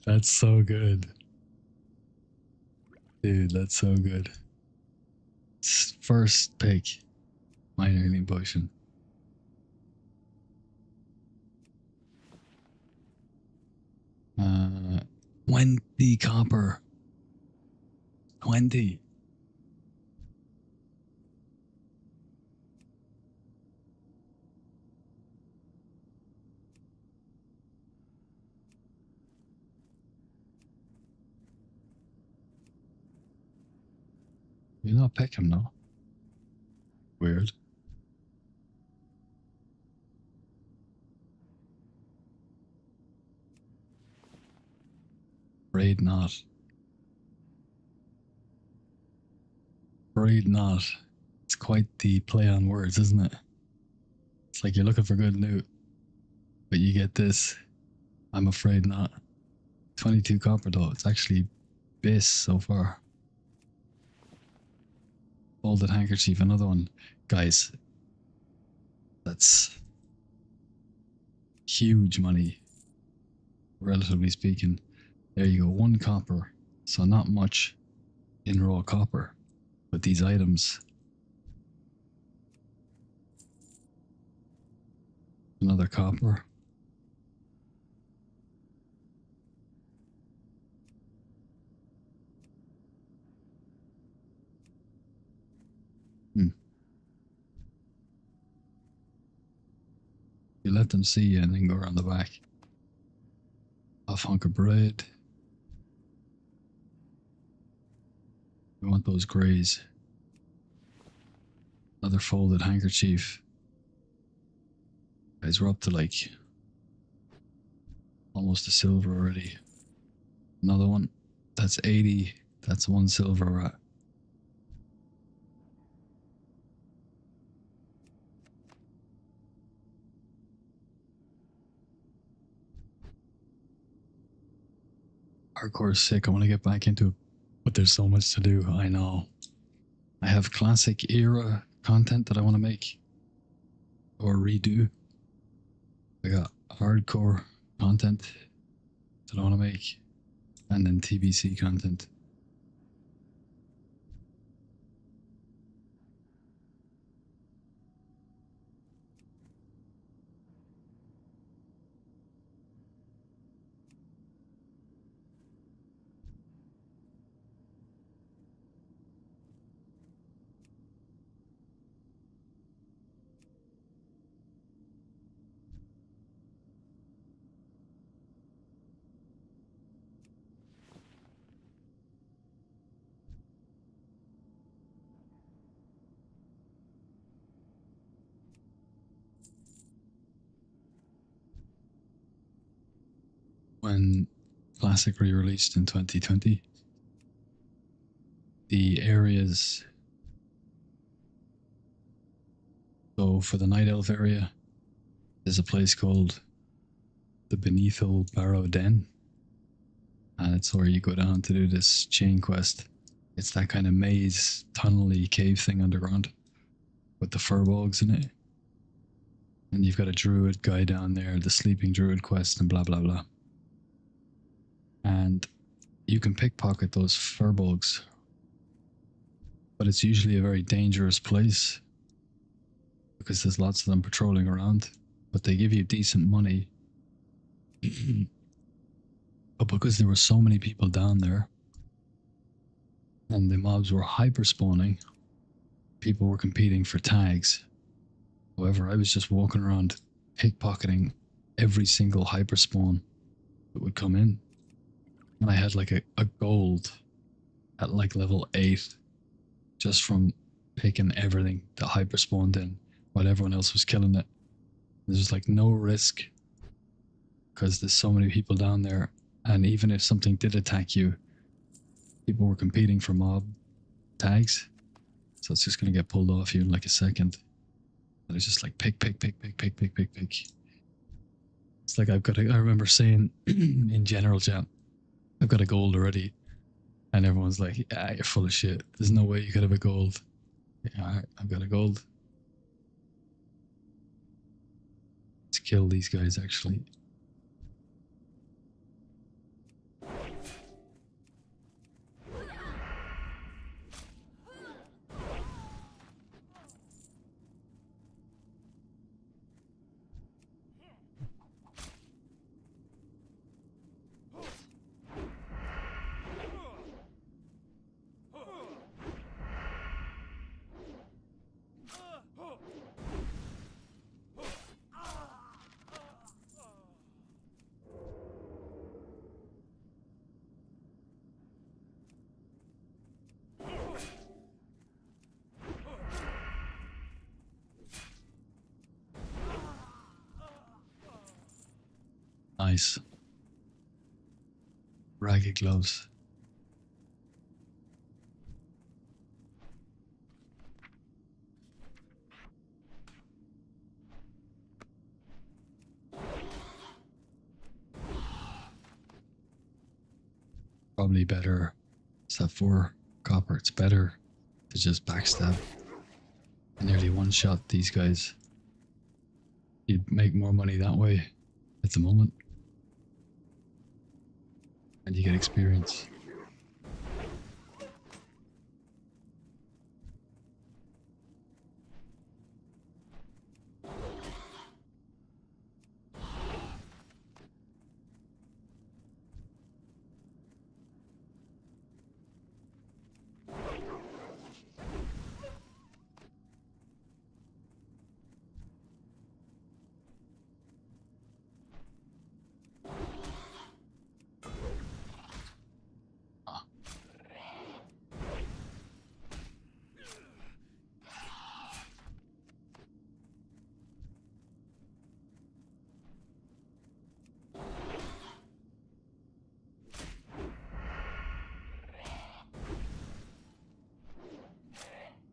A: That's so good. Dude, that's so good. First pick, minor healing potion. Uh, 20 copper. 20. You're not pick him, no? Weird. Afraid not. Afraid not. It's quite the play on words, isn't it? It's like you're looking for good loot, but you get this. I'm afraid not. 22 copper though. It's actually base so far. Folded handkerchief, another one. Guys, that's huge money, relatively speaking. There you go, 1 copper. So not much in raw copper, but these items. Another copper. You let them see you and then go around the back. Half hunk of bread. We want those greys. Another folded handkerchief. Guys, we're up to like almost a silver already. Another one. That's 80. That's 1 silver we're at. Hardcore is sick. I want to get back into it, but there's so much to do. I know. I have classic era content that I want to make or redo. I got hardcore content that I want to make, and then TBC content. When Classic re-released in 2020, the areas, so for the Night Elf area, there's a place called the Beneatho Barrow Den, and it's where you go down to do this chain quest. It's that kind of maze, tunnely cave thing underground with the furbolgs in it. And you've got a druid guy down there, the sleeping druid quest, and blah blah blah. And you can pickpocket those furbolgs, but it's usually a very dangerous place because there's lots of them patrolling around, but they give you decent money. But because there were so many people down there and the mobs were hyper spawning, people were competing for tags. However, I was just walking around pickpocketing every single hyper spawn that would come in. And I had like a gold at like level 8 just from picking everything that hyper spawned in while everyone else was killing it. There's just like no risk because there's so many people down there, and even if something did attack you, people were competing for mob tags, so it's just going to get pulled off you in like a second. And it's just like pick. It's like I remember saying in general chat, I've got a gold already, and everyone's like, yeah, you're full of shit, there's no way you could have a gold. Yeah, alright, I've got a gold. Let's kill these guys actually. Nice. Ragged gloves. Probably better, except for copper, it's better to just backstab and nearly one-shot these guys. You'd make more money that way at the moment. And you get experience.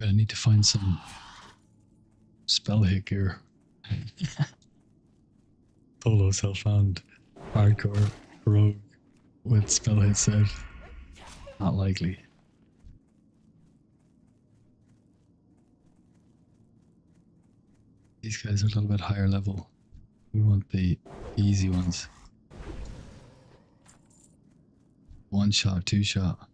A: I need to find some spell hit gear. Polo self-found, hardcore, rogue. with spell hits out. Not likely. These guys are a little bit higher level. We want the easy ones. One shot, two shot.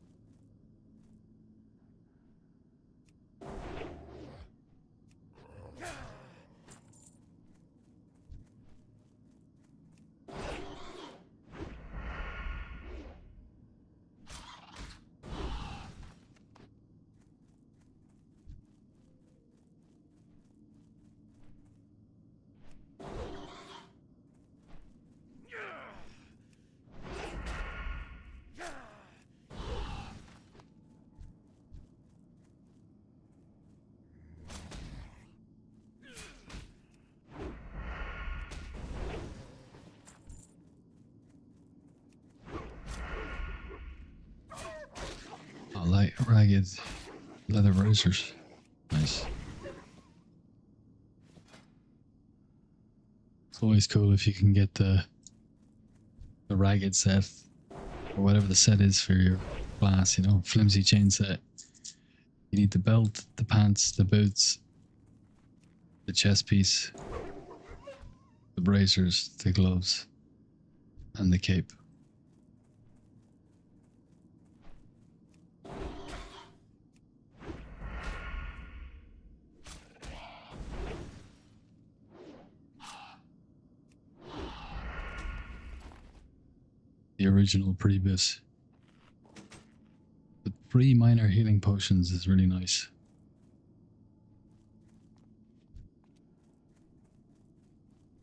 A: Oh, light, ragged leather razors. Nice. It's always cool if you can get the ragged set or whatever the set is for your class, you know, flimsy chain set. You need the belt, the pants, the boots, the chest piece, the bracers, the gloves, and the cape. The original Priebus. The 3 minor healing potions is really nice.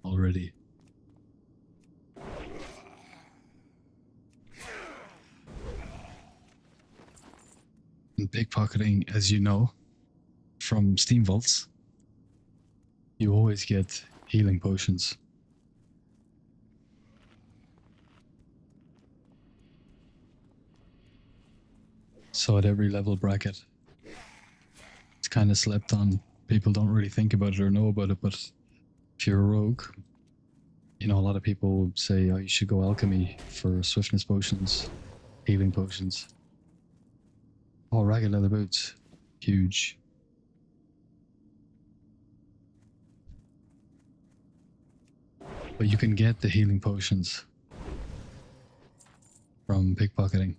A: Already. In pickpocketing, as you know, from Steam Vaults, you always get healing potions. So at every level bracket, it's kind of slept on. People don't really think about it or know about it, but if you're a rogue, you know, a lot of people say, oh, you should go alchemy for swiftness potions, healing potions. Oh, ragged leather boots. Huge. But you can get the healing potions from pickpocketing.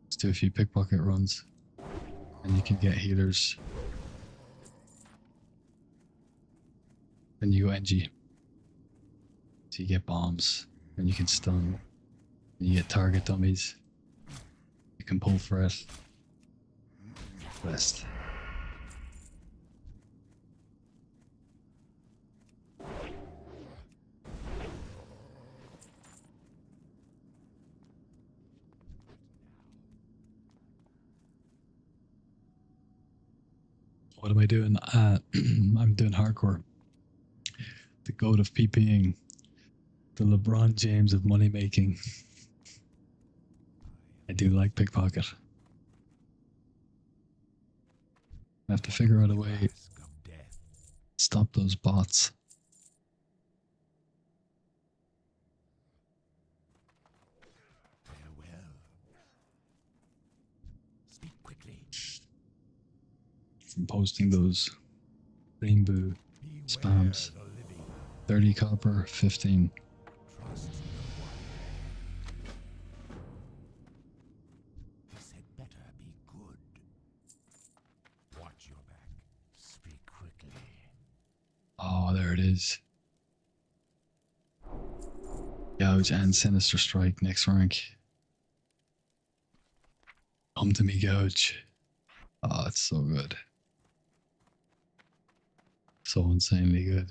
A: Let's do a few pickpocket runs and you can get healers. Then you go NG. So you get bombs and you can stun. And you get target dummies. You can pull for it. Rest. What am I doing? I'm doing hardcore. The goat of PPing. The LeBron James of money making. I do like pickpocket. I have to figure out a way to
C: Mask of death.
A: stop those bots.
C: Farewell. Speak quickly.
A: From posting those rainbow
C: Beware
A: spams.
C: the living.
A: 30 copper, 15.
C: Trust no one. This had better be good. Watch your back. Speak quickly.
A: Oh, there it is. Gouge and Sinister Strike next rank. Come to me, Gouge. Oh, it's so good. So insanely good.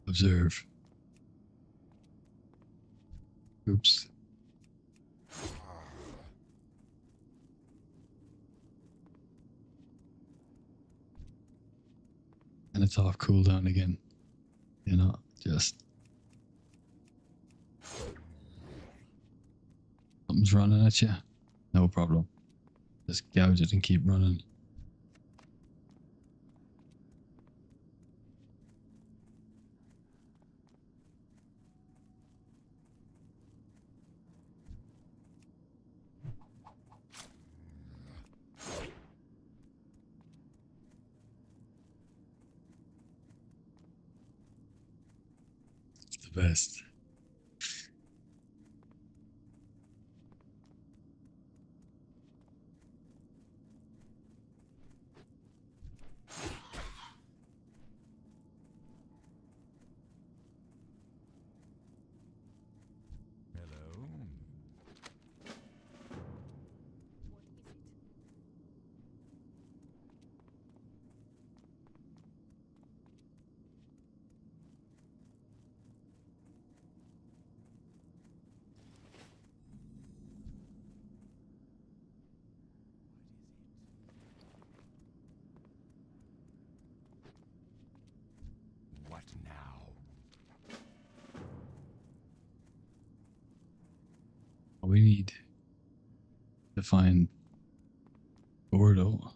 A: Observe. Oops. And it's off cooldown again. You know, just... Something's running at you. No problem. Just gouge it and keep running. the best.
C: Hello. What now?
A: We need to find Gordo.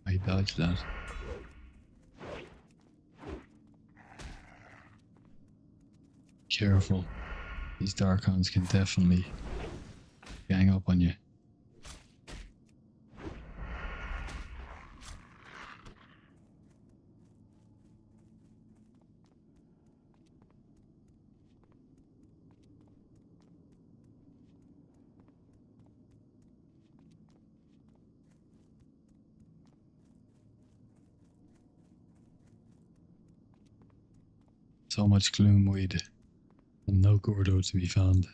A: I dodged that. Careful. These Darkons can definitely gang up on you. So much gloomweed and no Gordo to be found.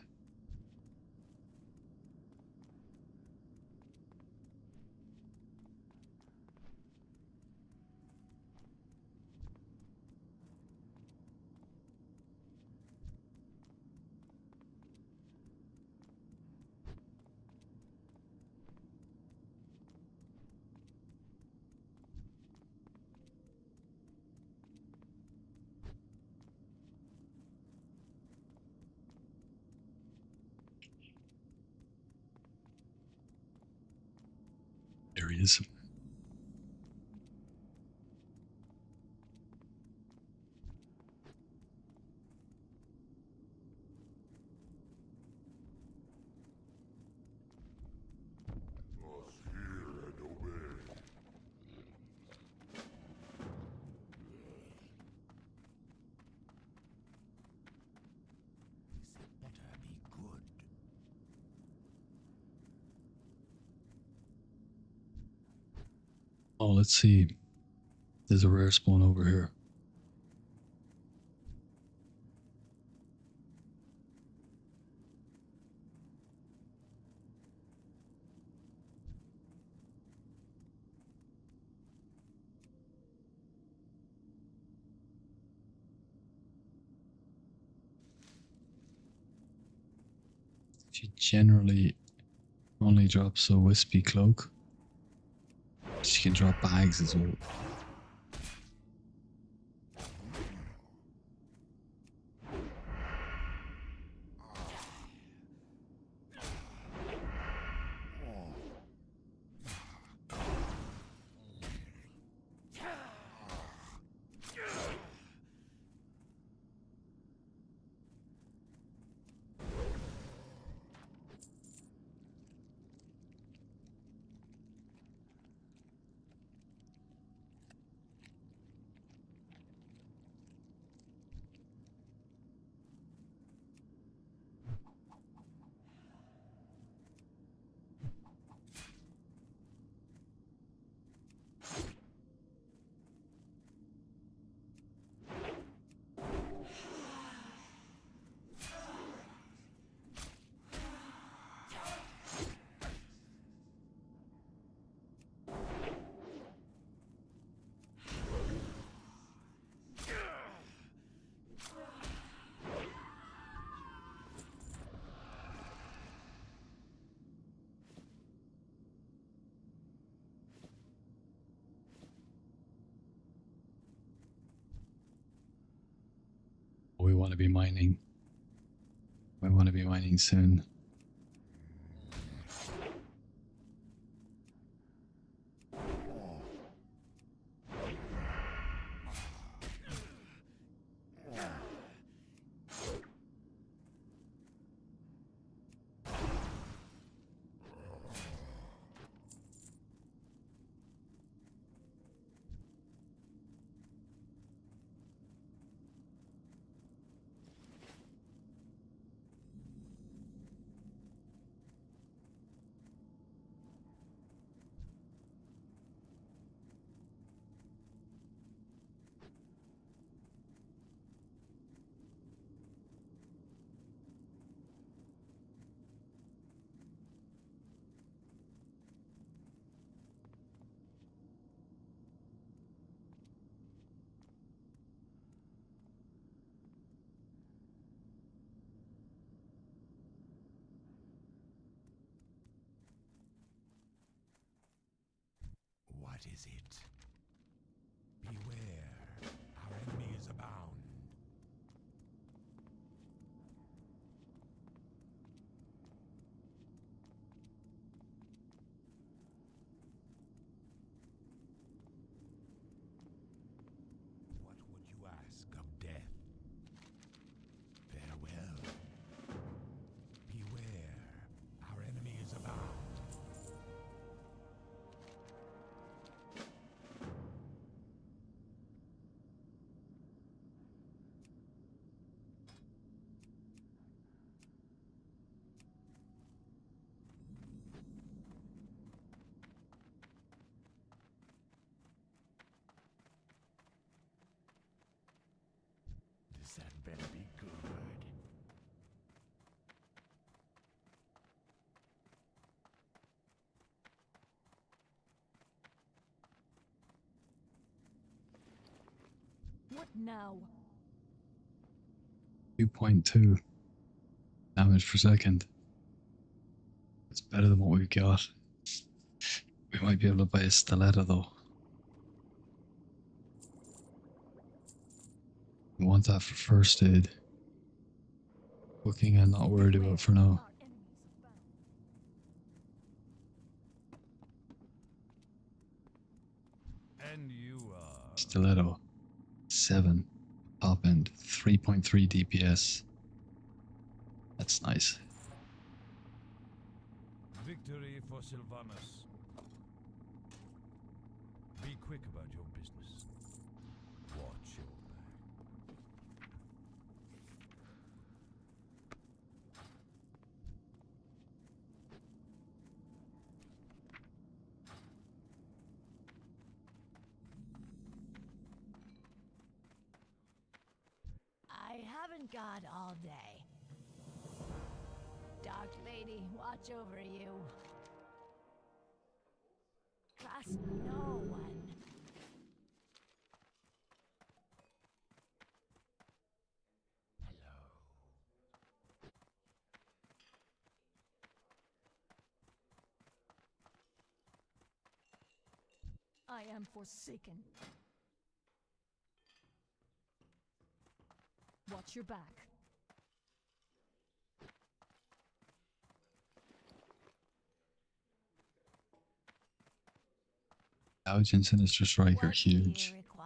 A: There he is.
C: Us hear and obey. This had better be good.
A: Oh, let's see. There's a rare spawn over here. She generally only drops a wispy cloak. She can drop bags as well. We want to be mining. We want to be mining soon.
C: What is it? Beware, our enemies abound. What would you ask of death? Farewell. Beware, our enemies abound. That better be good.
D: What now?
A: 2.2 damage per second. It's better than what we've got. We might be able to buy a stiletto though. We want that for first aid. Cooking I'm not worried about for now.
D: Our enemies abound.
C: And you are...
A: Stiletto. 7. Top end. 3.3 DPS. That's nice.
C: Victory for Sylvanus. Be quick about your business. Watch your back.
D: I haven't got all day. Dark Lady, watch over you. Trust no one.
C: Hello.
D: I am forsaken. Watch your back.
A: Gouge and Sinister Strike are
D: What do you
A: huge.
D: require?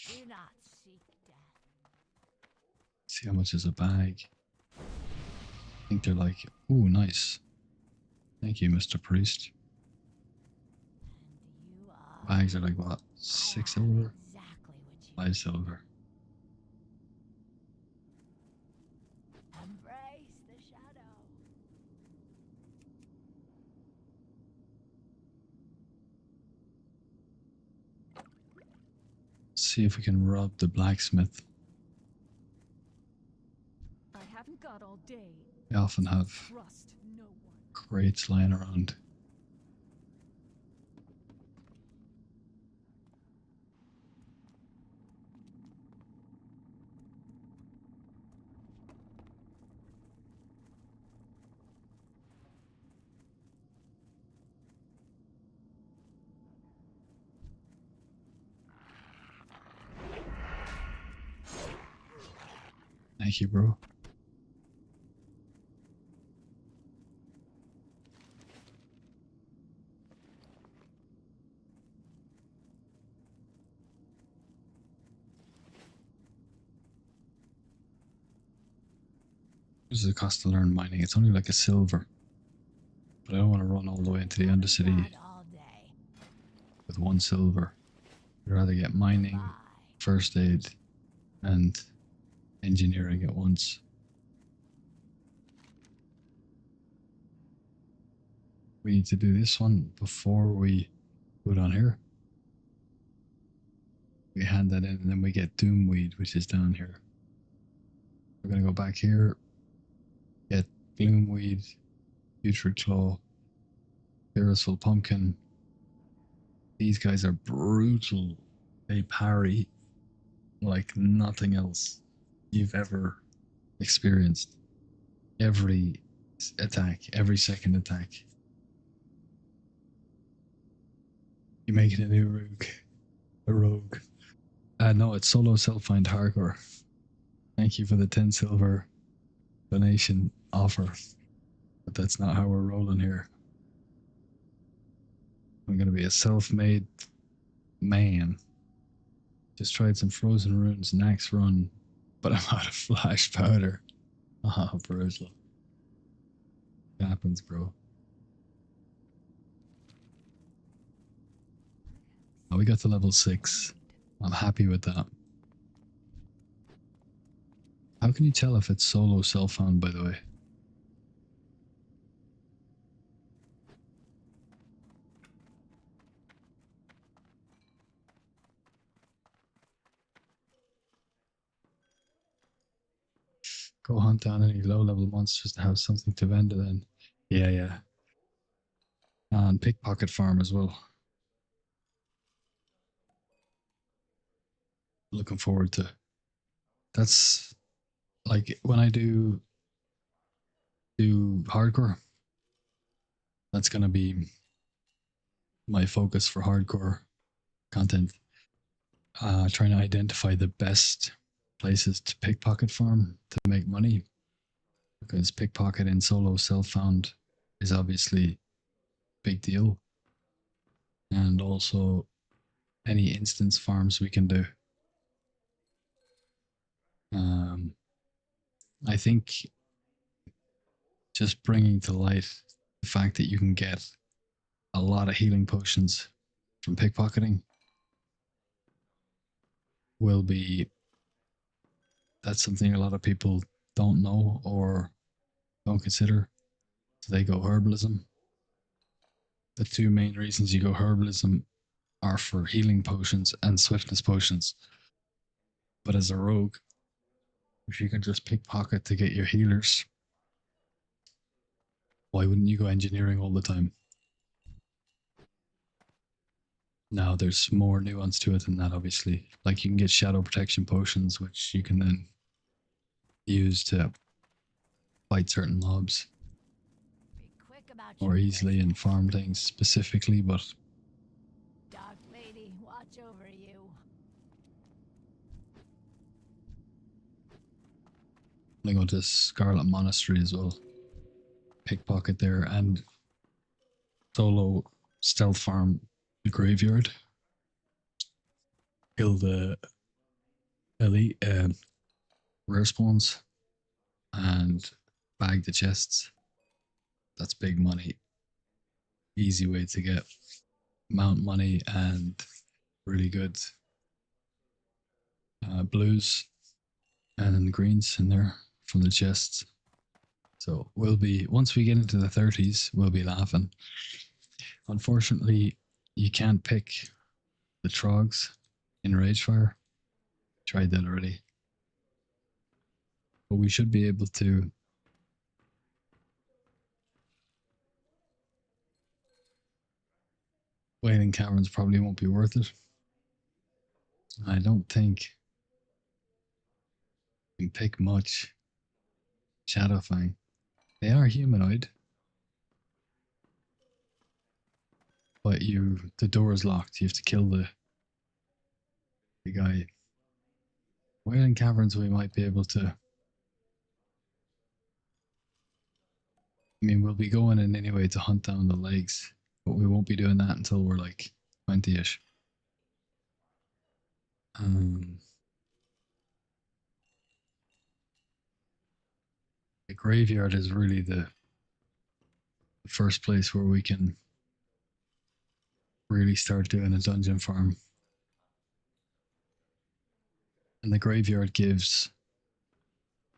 D: Do not seek death.
A: See how much is a bag. I think they're like, ooh, nice. Thank you, Mr. Priest.
D: And you are.
A: Bags are like what?
D: I
A: 6
D: have
A: silver?
D: exactly what you
A: 5 silver.
D: embrace the shadow.
A: See if we can rob the blacksmith.
D: I haven't got all day.
A: We often have
D: Trust no one.
A: crates lying around. Thank you, bro. This is the cost to learn mining. It's only like a silver. But I don't want to run all the way into the
D: Haven't
A: Undercity
D: got all day.
A: with 1 silver. I'd rather get mining,
D: Bye.
A: first aid, and engineering at once. We need to do this one before we put on here. We hand that in and then we get Doomweed, which is down here. We're going to go back here, get Gloomweed, Putrid Claw, Irritable Pumpkin. These guys are brutal. They parry like nothing else you've ever experienced. Every Attack. Every second attack. You're making a new rogue. A rogue. No, it's solo self-find hardcore. Thank you for the 10 silver donation offer. But that's not how we're rolling here. I'm going to be a self-made man. Just tried some frozen runes next run, but I'm out of flash powder. Oh, brutal. It happens, bro. Oh, we got to level 6. I'm happy with that. How can you tell if it's solo self-found, by the way? Go hunt down any low-level monsters to have something to vendor then. Yeah, yeah. And pickpocket farm as well. Looking forward to. That's like when I do hardcore. That's gonna be my focus for hardcore content. Trying to identify the best places to pickpocket farm to make money, because pickpocket in solo self-found is obviously a big deal, and also any instance farms we can do. I think just bringing to light the fact that you can get a lot of healing potions from pickpocketing will be, that's something a lot of people don't know or don't consider. So they go herbalism. The two main reasons you go herbalism are for healing potions and swiftness potions. But as a rogue, if you can just pickpocket to get your healers, why wouldn't you go engineering all the time? Now, there's more nuance to it than that, obviously. Like, you can get shadow protection potions, which you can then use to fight certain mobs
D: Be quick about your
A: more easily and
D: business.
A: farm things specifically, but
D: Dark Lady, watch over you.
A: I'm going to go to Scarlet Monastery as well. Pickpocket there and solo stealth farm the graveyard. Kill the elite rare spawns and bag the chests. That's big money. Easy way to get mount money and really good blues and greens in there from the chests. So we'll be, once we get into the 30s, we'll be laughing. Unfortunately, you can't pick the trogs in Ragefire. Tried that already. But we should be able to. Wailing Caverns probably won't be worth it. I don't think you can pick much. Shadowfang. They are humanoid. But the door is locked. You have to kill the guy. Wailing Caverns we might be able to. I mean, we'll be going in anyway to hunt down the legs, but we won't be doing that until we're like 20-ish. The graveyard is really the first place where we can really start doing a dungeon farm. And the graveyard gives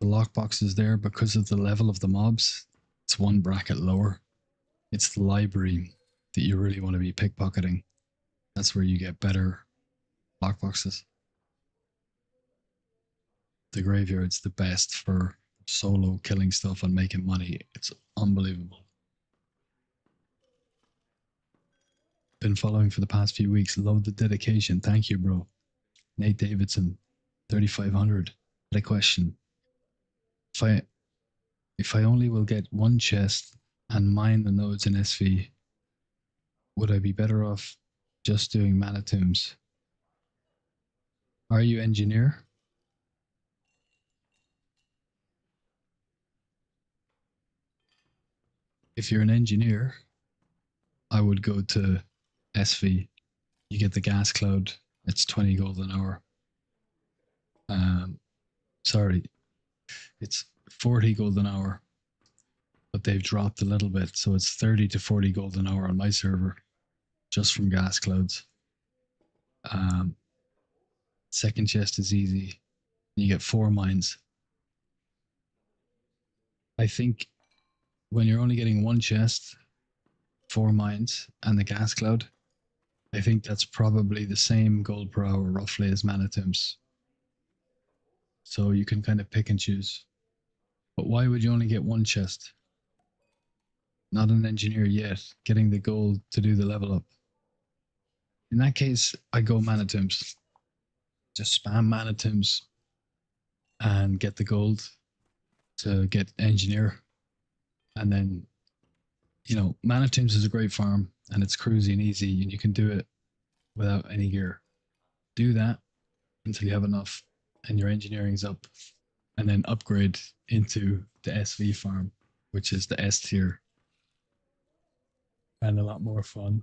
A: the lockboxes there because of the level of the mobs. It's one bracket lower. It's the library that you really want to be pickpocketing. That's where you get better lockboxes. The graveyard's the best for solo killing stuff and making money. It's unbelievable. Been following for the past few weeks. Love the dedication. Thank you, bro. Nate Davidson, 3,500. Had a question. if I only will get one chest and mine the nodes in SV, would I be better off just doing mana tombs? Are you engineer? If you're an engineer, I would go to SV. You get the gas cloud. It's 20 gold an hour. Sorry, it's 40 gold an hour, but they've dropped a little bit, so it's 30 to 40 gold an hour on my server, just from gas clouds. Second chest is easy. You get 4 mines. I think when you're only getting one chest, 4 mines, and the gas cloud, I think that's probably the same gold per hour roughly as mana tombs. So you can kind of pick and choose. But why would you only get one chest? Not an engineer yet, getting the gold to do the level up. In that case, I go mana tombs. Just spam mana tombs and get the gold to get engineer. And then, you know, mana tombs is a great farm and it's cruisy and easy and you can do it without any gear. Do that until you have enough and your engineering's up, and then upgrade into the SV farm, which is the S tier and a lot more fun.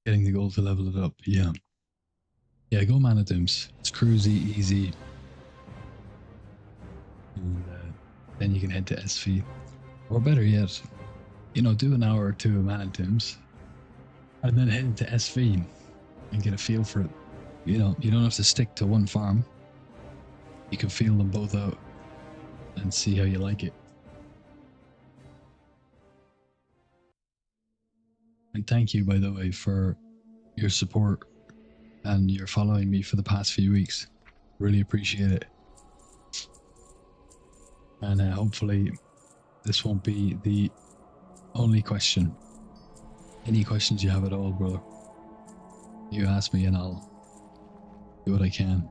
A: Getting the gold to level it up, yeah. Yeah, go mana tombs. It's cruisy, easy. And then you can head to SV. Or better yet, you know, do an hour or two of mana tombs and then head into SV and get a feel for it. You know, you don't have to stick to one farm. You can feel them both out and see how you like it. And thank you, by the way, for your support and your following me for the past few weeks. Really appreciate it. And hopefully this won't be the only question. Any questions you have at all, brother, you ask me and I'll do what I can.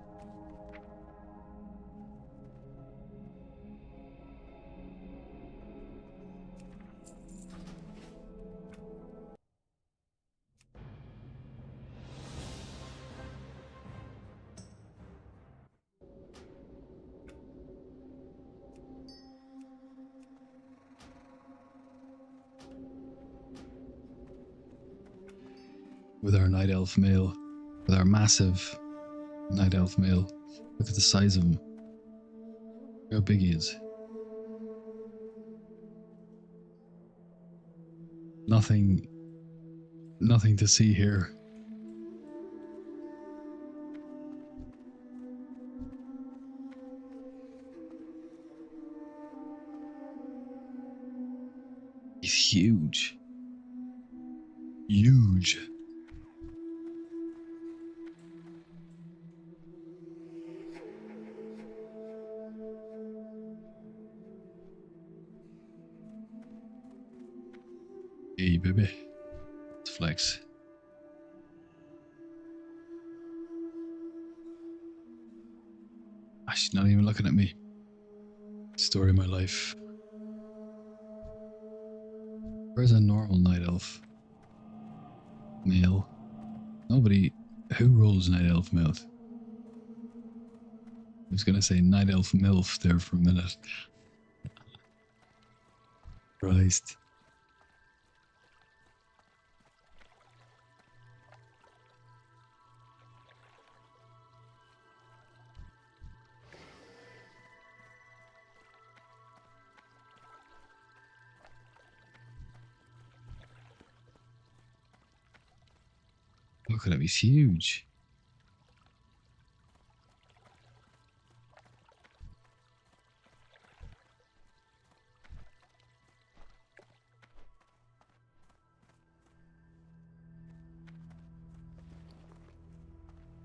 A: With our night elf male, with our massive night elf male. Look at the size of him. Look how big he is. Nothing to see here. He's huge. Huge. Hey, baby. Let's flex. Ah, she's not even looking at me. Story of my life. Where's a normal night elf? Male. Nobody. Who rolls night elf male? I was gonna say night elf MILF there for a minute. Christ. Look at him, he's huge.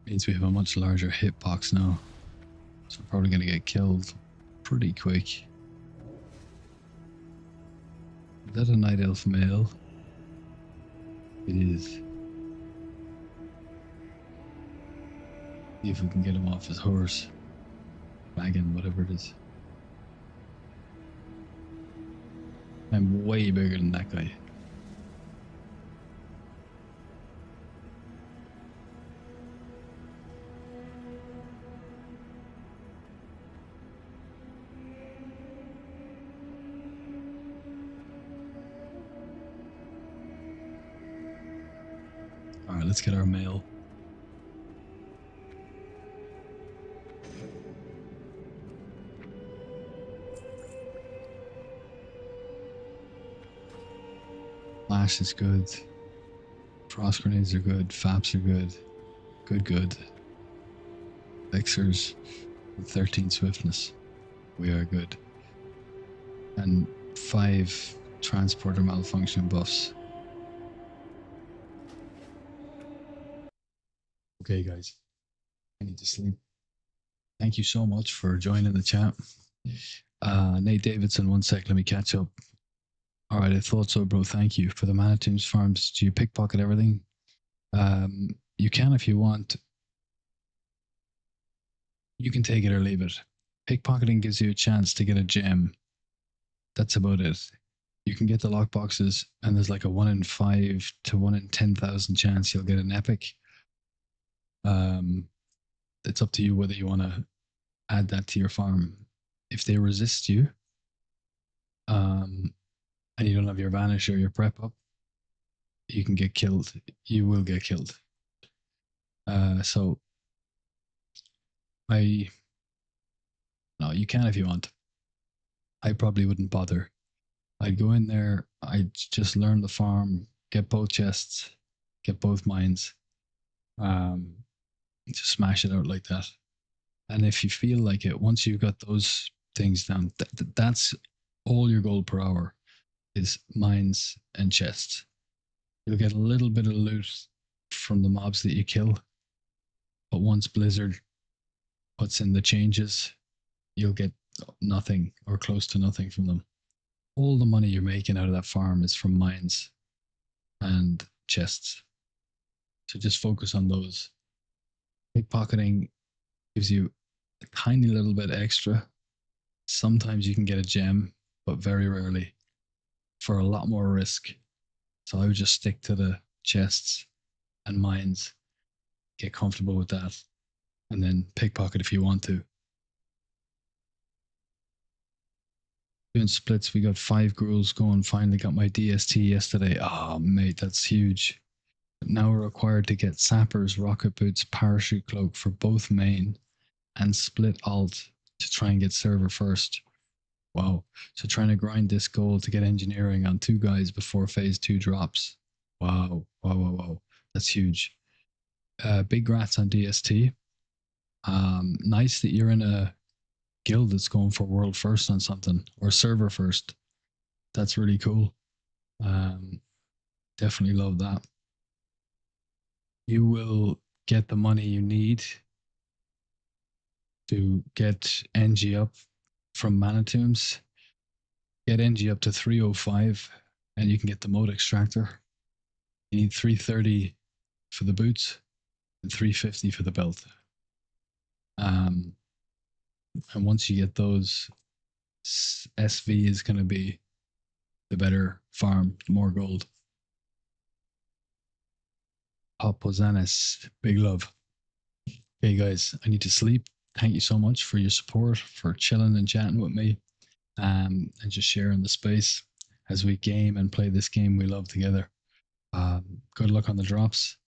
A: Means we have a much larger hitbox now. So we're probably going to get killed pretty quick. Is that a night elf male? It is. See if we can get him off his horse. Wagon, whatever it is. I'm way bigger than that guy. Alright, let's get our mail. Flash is good. Frost grenades are good. Faps are good. Good. Elixirs with 13 swiftness. We are good. And 5 transporter malfunction buffs. Okay, guys. I need to sleep. Thank you so much for joining the chat. Nate Davidson, one sec. Let me catch up. All right, I thought so, bro. Thank you. For the Manitoons farms, do you pickpocket everything? You can if you want. You can take it or leave it. Pickpocketing gives you a chance to get a gem. That's about it. You can get the lockboxes, and there's like a 1 in 5 to 1 in 10,000 chance you'll get an epic. It's up to you whether you want to add that to your farm. If they resist you, and you don't have your vanish or your prep up, you can get killed. You will get killed. So no, you can if you want. I probably wouldn't bother. I'd go in there, I'd just learn the farm, get both chests, get both mines, just smash it out like that. And if you feel like it, once you've got those things down, that's all your gold per hour is mines and chests. You'll get a little bit of loot from the mobs that you kill, but once Blizzard puts in the changes, you'll get nothing or close to nothing from them. All the money you're making out of that farm is from mines and chests. So just focus on those. Pickpocketing gives you a tiny little bit extra. Sometimes you can get a gem, but very rarely for a lot more risk. So I would just stick to the chests and mines, get comfortable with that, and then pickpocket if you want to. Doing splits, we got 5 ghouls going. Finally got my DST yesterday. Oh, mate, that's huge. Now we're required to get sappers, rocket boots, parachute cloak for both main and split alt to try and get server first. Wow. So trying to grind this goal to get engineering on 2 guys before phase 2 drops. Wow. That's huge. Big grats on DST. Nice that you're in a guild that's going for world first on something or server first. That's really cool. Definitely love that. You will get the money you need to get NG up from Manitoons. Get NG up to 305 and you can get the mode extractor. You need 330 for the boots and 350 for the belt. And once you get those, SV is going to be the better farm, the more gold. Pozanis, big love. Okay, guys, I need to sleep. Thank you so much for your support, for chilling and chatting with me, and just sharing the space as we game and play this game we love together. Good luck on the drops.